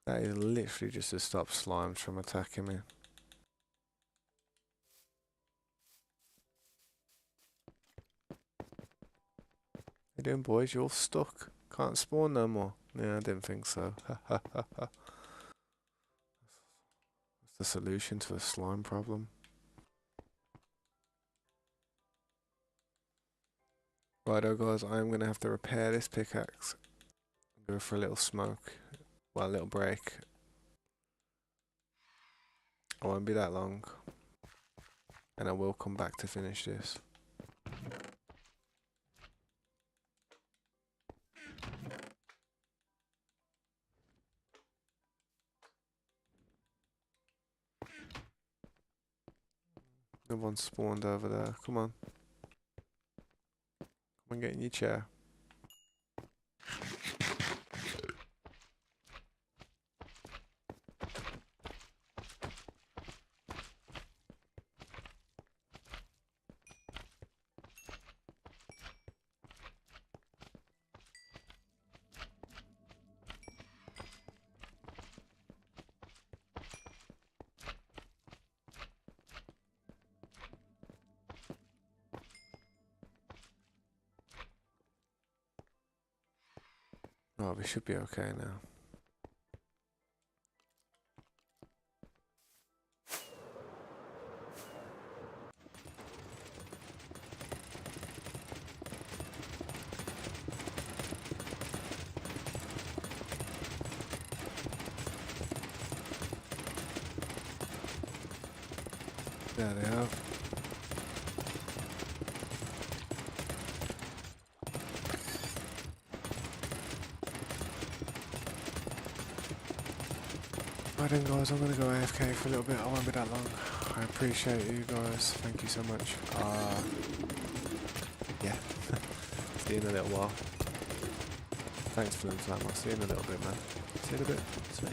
That is literally just to stop slimes from attacking me. How you doing, boys? You all stuck? Can't spawn no more? Yeah, I didn't think so. That's the solution to the slime problem. Righto guys, I'm going to have to repair this pickaxe. Go for a little smoke. Well, a little break. I won't be that long. And I will come back to finish this. No one spawned over there. Come on. Come and get in your chair. Oh, we should be okay now. There they are. Right then guys, I'm going to go AFK for a little bit. I won't be that long. I appreciate you guys. Thank you so much. Yeah. See you in a little while. Thanks for the time. I'll see you in a little bit, man. See you in a bit. Sweet.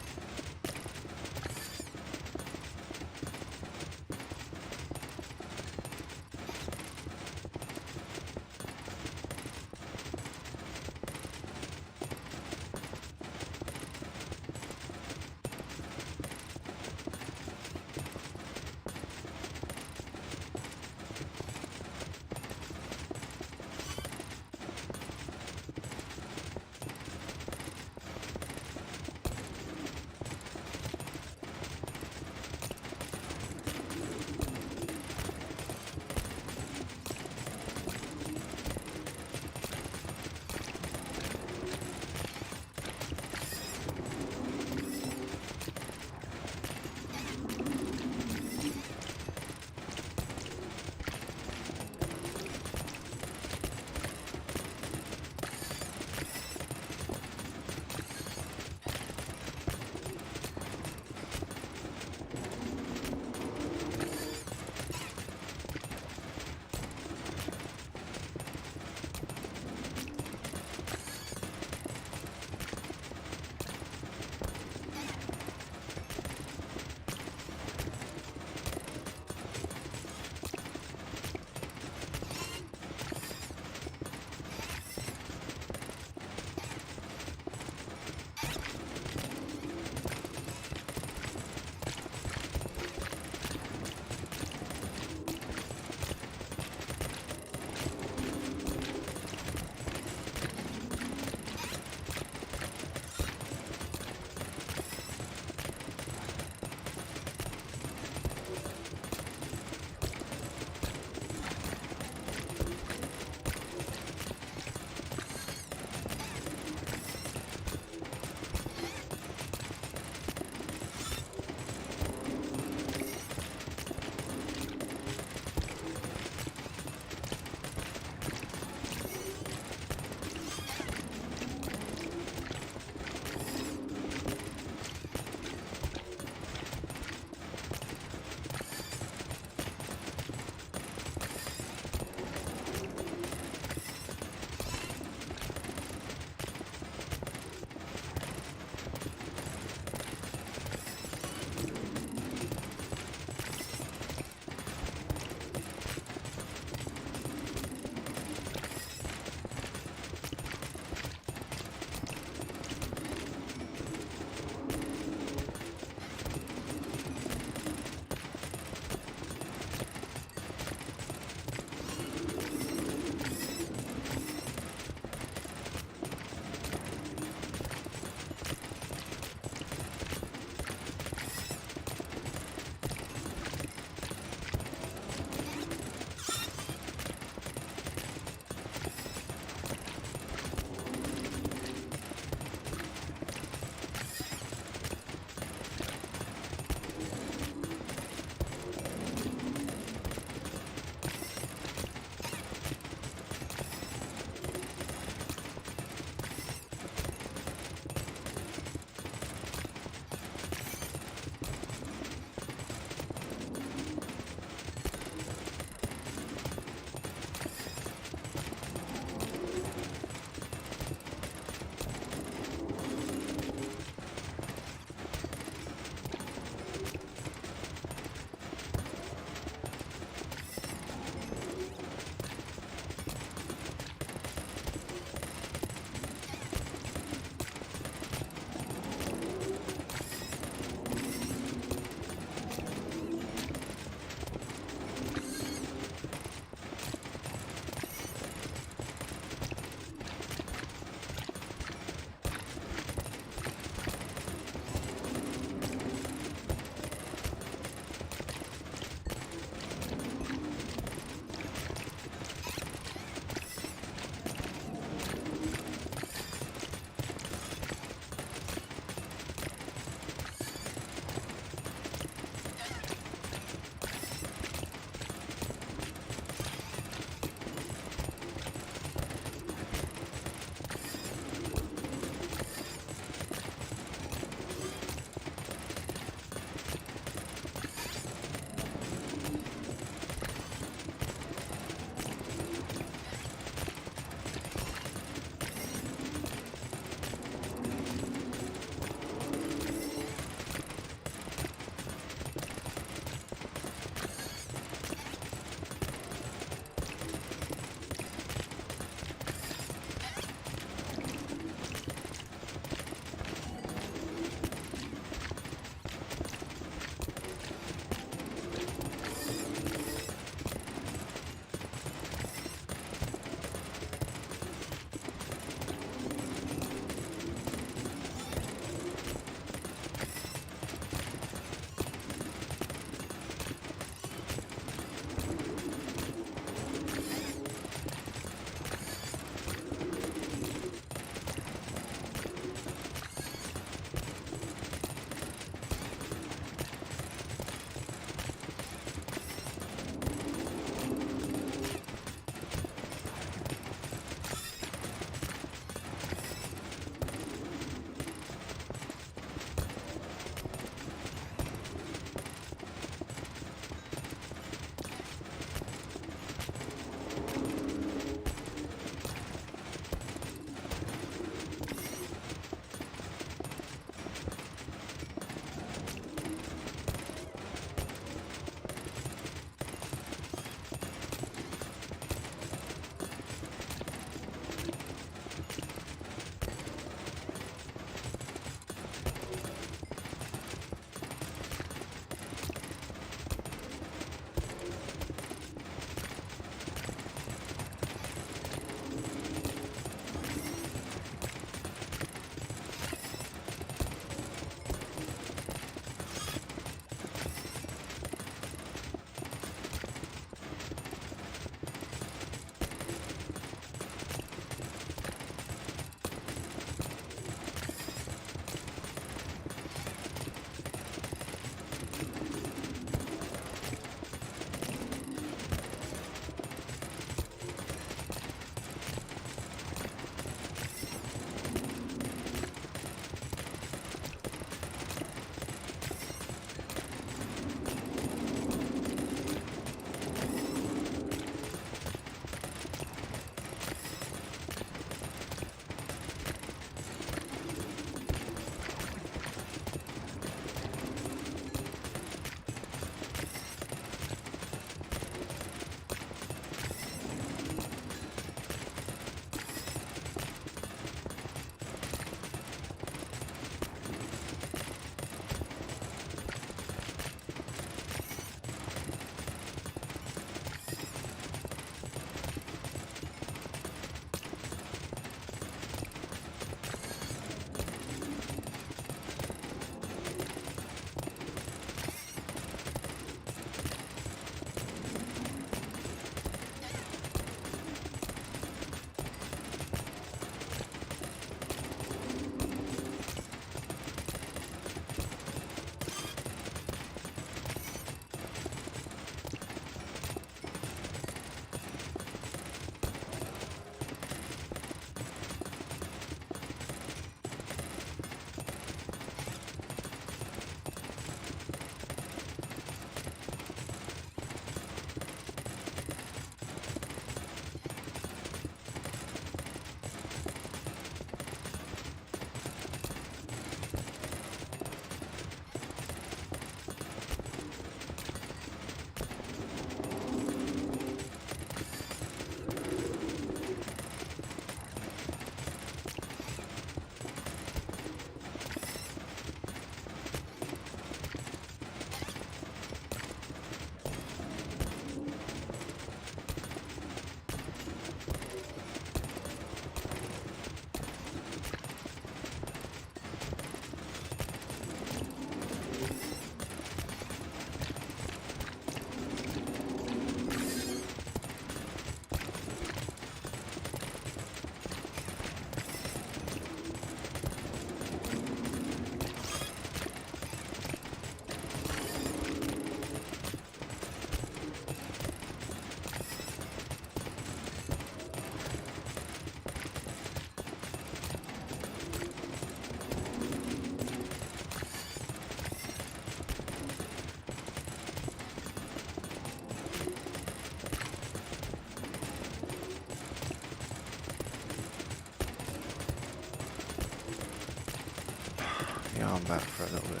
Yeah, I'm back for a little bit.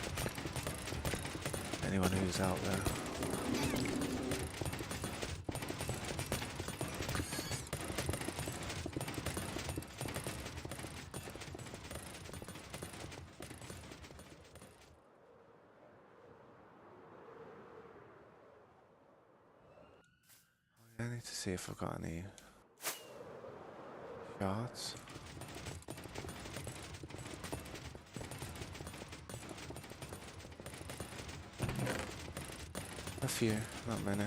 Anyone who's out there. I need to see if I've got any shots. A few, not many.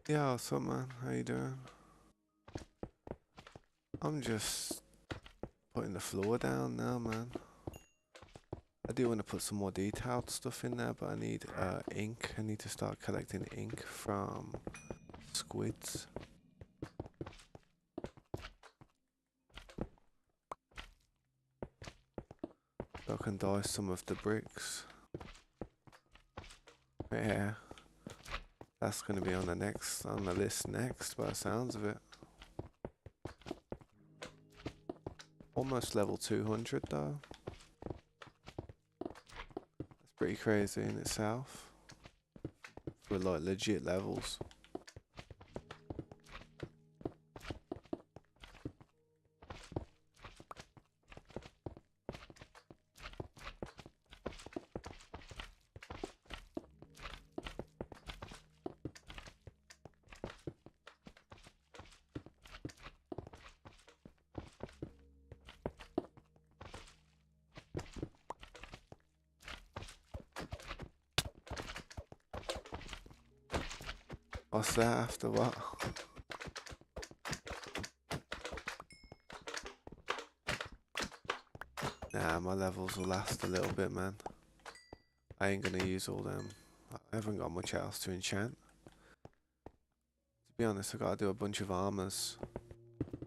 Yeah, what's up, man? How you doing? I'm just putting the floor down now, man. I do want to put some more detailed stuff in there, but I need ink. I need to start collecting ink from squids. So I can dye some of the bricks. Yeah, that's gonna be on the list next, by the sounds of it. Almost level 200 though. That's pretty crazy in itself. For like legit levels. What's that after what? Nah, my levels will last a little bit, man. I ain't gonna use all them. I haven't got much else to enchant. To be honest, I gotta do a bunch of armors.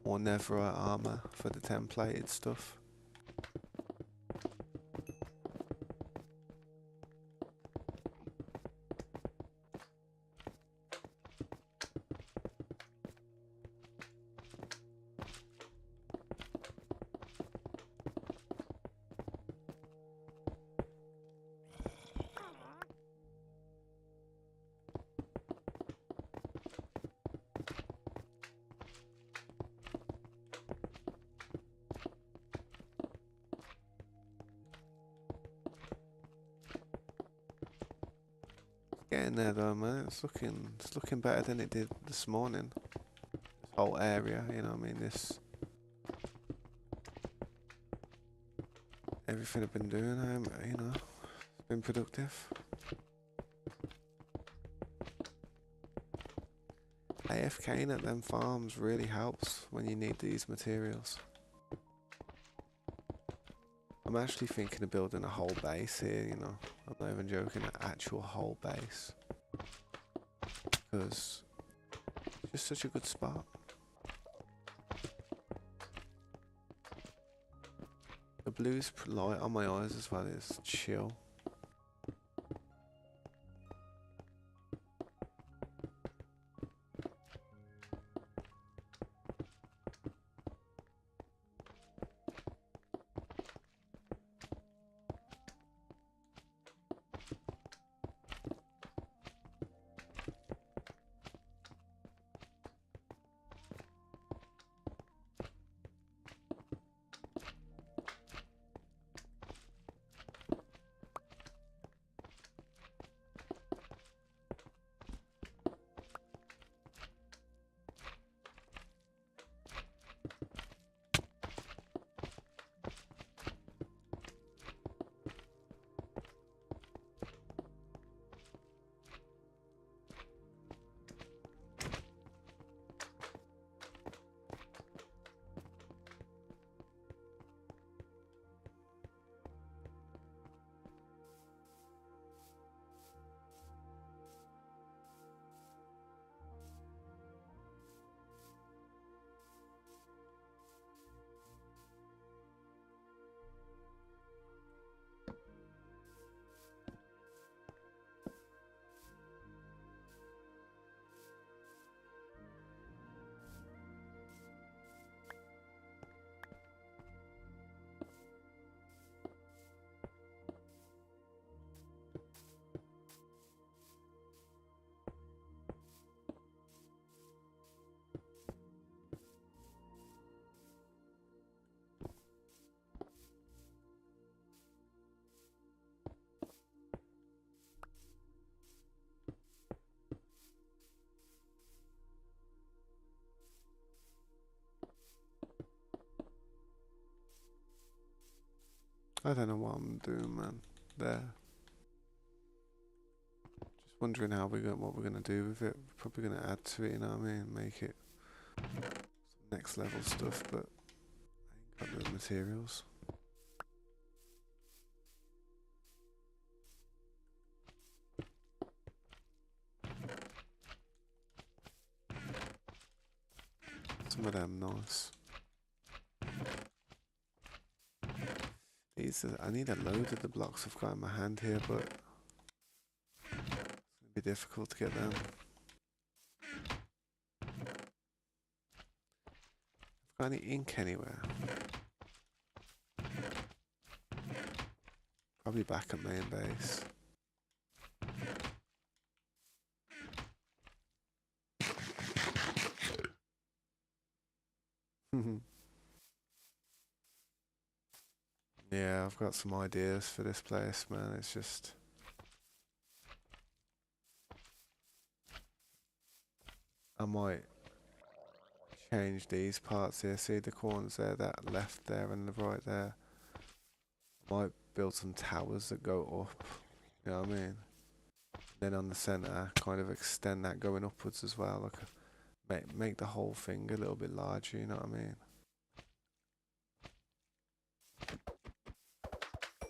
Or netherite armor for the templated stuff. Getting there though, man. It's looking better than it did this morning. This whole area, you know what I mean? Everything I've been doing, it's been productive. AFKing at them farms really helps when you need these materials. I'm actually thinking of building a whole base here, you know. I'm not even joking, an actual whole base. Because it's just such a good spot. The blue's light on my eyes as well, is chill. I don't know what I'm doing, man. There. Wondering what we're gonna do with it. Probably gonna add to it, you know what I mean? Make it some next level stuff, but I ain't got the materials. Some of them nice. I need a load of the blocks I've got in my hand here, but it's gonna be difficult to get them. Got any ink anywhere? Probably back at main base. Yeah, I've got some ideas for this place, man. It's just... I might change these parts here. See the corners there, that left there and the right there. I might build some towers that go up. You know what I mean? Then on the centre, kind of extend that going upwards as well. Like make the whole thing a little bit larger. You know what I mean?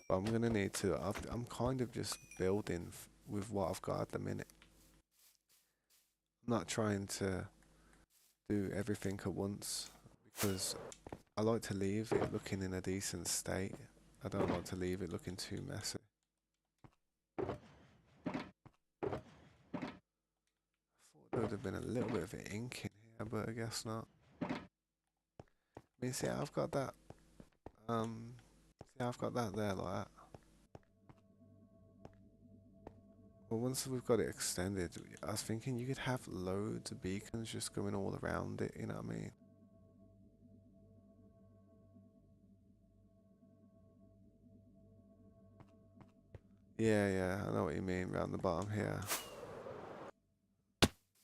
But I'm gonna need to. I'm kind of just building with what I've got at the minute. I'm not trying to do everything at once because I like to leave it looking in a decent state. I don't like to leave it looking too messy. I thought there would have been a little bit of ink in here, but I guess not. I mean, see, I've got that. See, I've got that there like that. Well, once we've got it extended, I was thinking you could have loads of beacons just going all around it. You know what I mean? Yeah, I know what you mean, round the bottom here.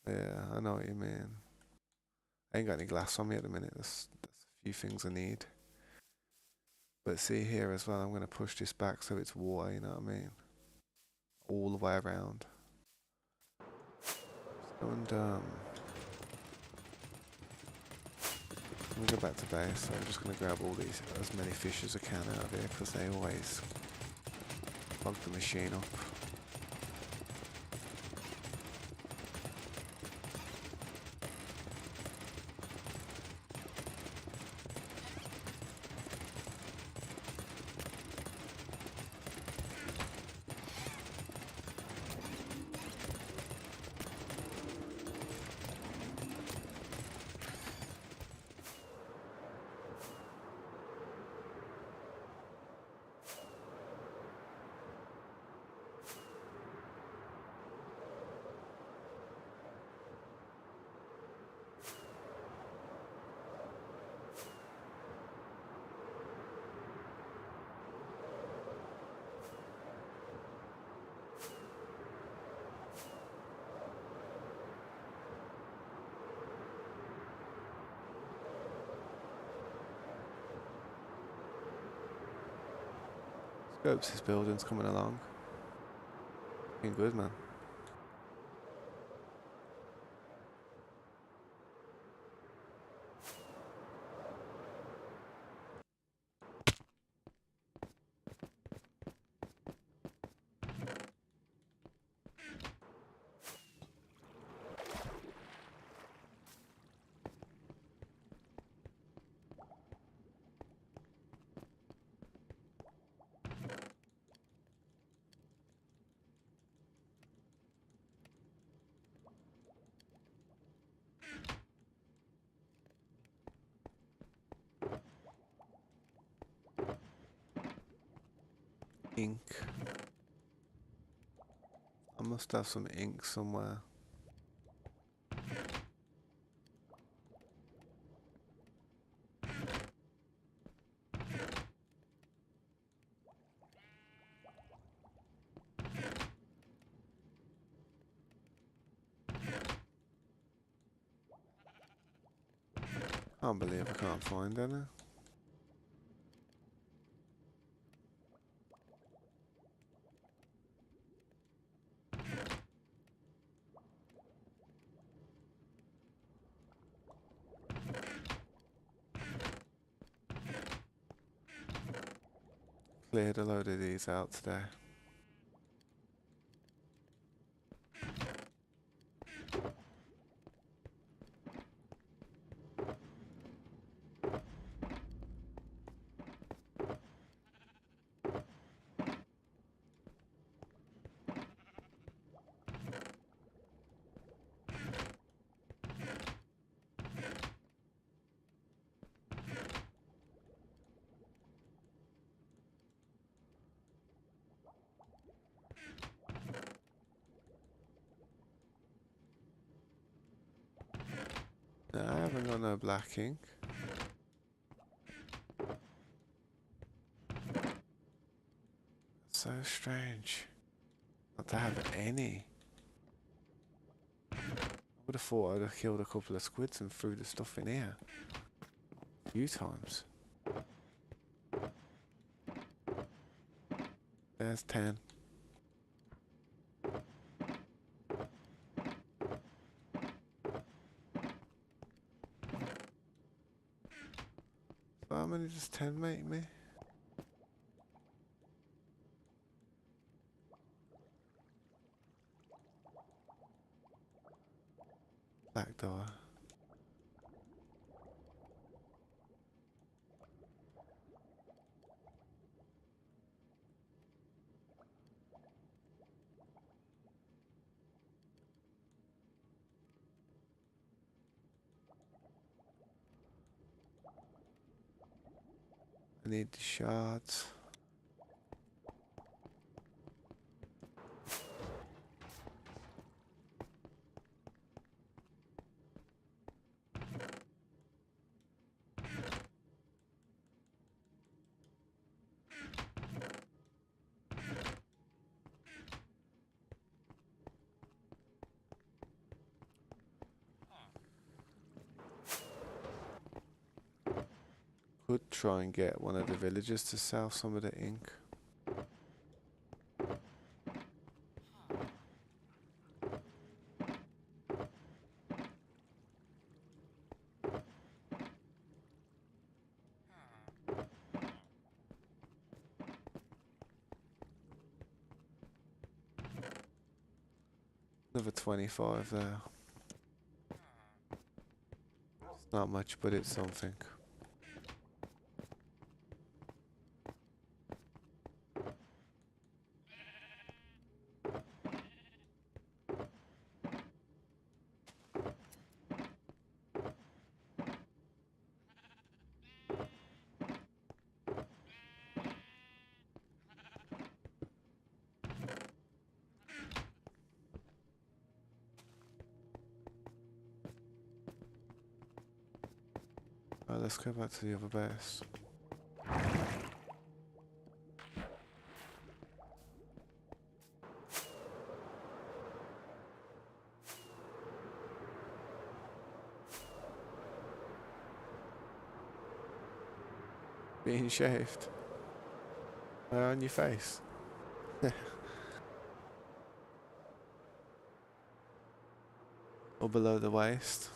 Yeah, I know what you mean. I ain't got any glass on me at the minute, that's a few things I need. But see here as well, I'm going to push this back so it's water, you know what I mean? All the way around. And, let me go back to base, so I'm just going to grab as many fish as I can out of here, because they always plug the machine up. Scopes, this building's coming along. Looking good, man. Ink. I must have some ink somewhere. Can't believe I can't find any. cleared a load of these out today. No, I haven't got no black ink. So strange not to have any. I would have thought I'd have killed a couple of squids and threw the stuff in here a few times. There's 10. So how many does 10 make me? Black dye. I need the shards. Could try and get one of the villagers to sell some of the ink. Another 25 there. It's not much, but it's something. Right, let's go back to the other base. Being shaved. On your face. Or below the waist.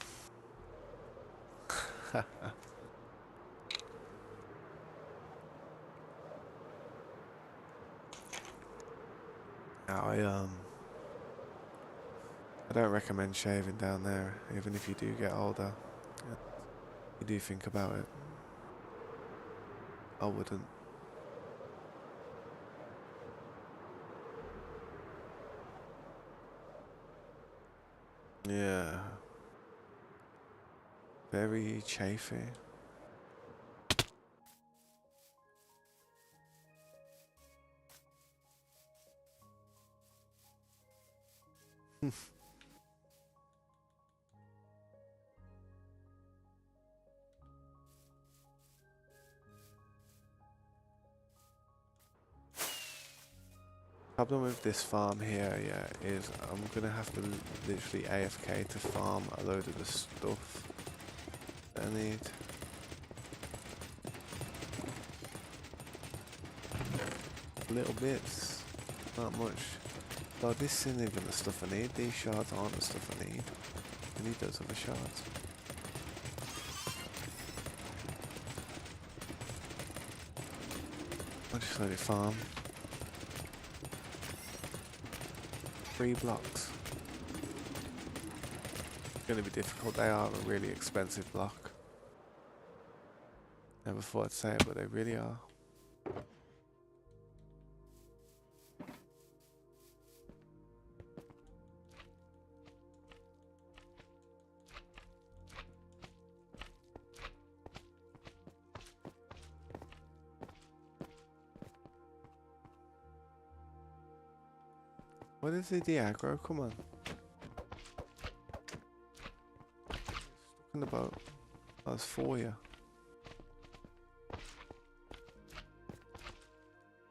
Now I don't recommend shaving down there, even if you do get older. You do think about it. I wouldn't. Yeah. Very chafy. Problem with this farm here, yeah, is I'm gonna have to literally AFK to farm a load of the stuff that I need. Little bits, not much. Well, this isn't even the stuff I need. These shards aren't the stuff I need. I need those other shards. just let it farm. 3 blocks. It's gonna be difficult. They are a really expensive block. Never thought I'd say it, but they really are. What is it, the aggro? Come on. Stuck in the boat. Oh, there's 4 here.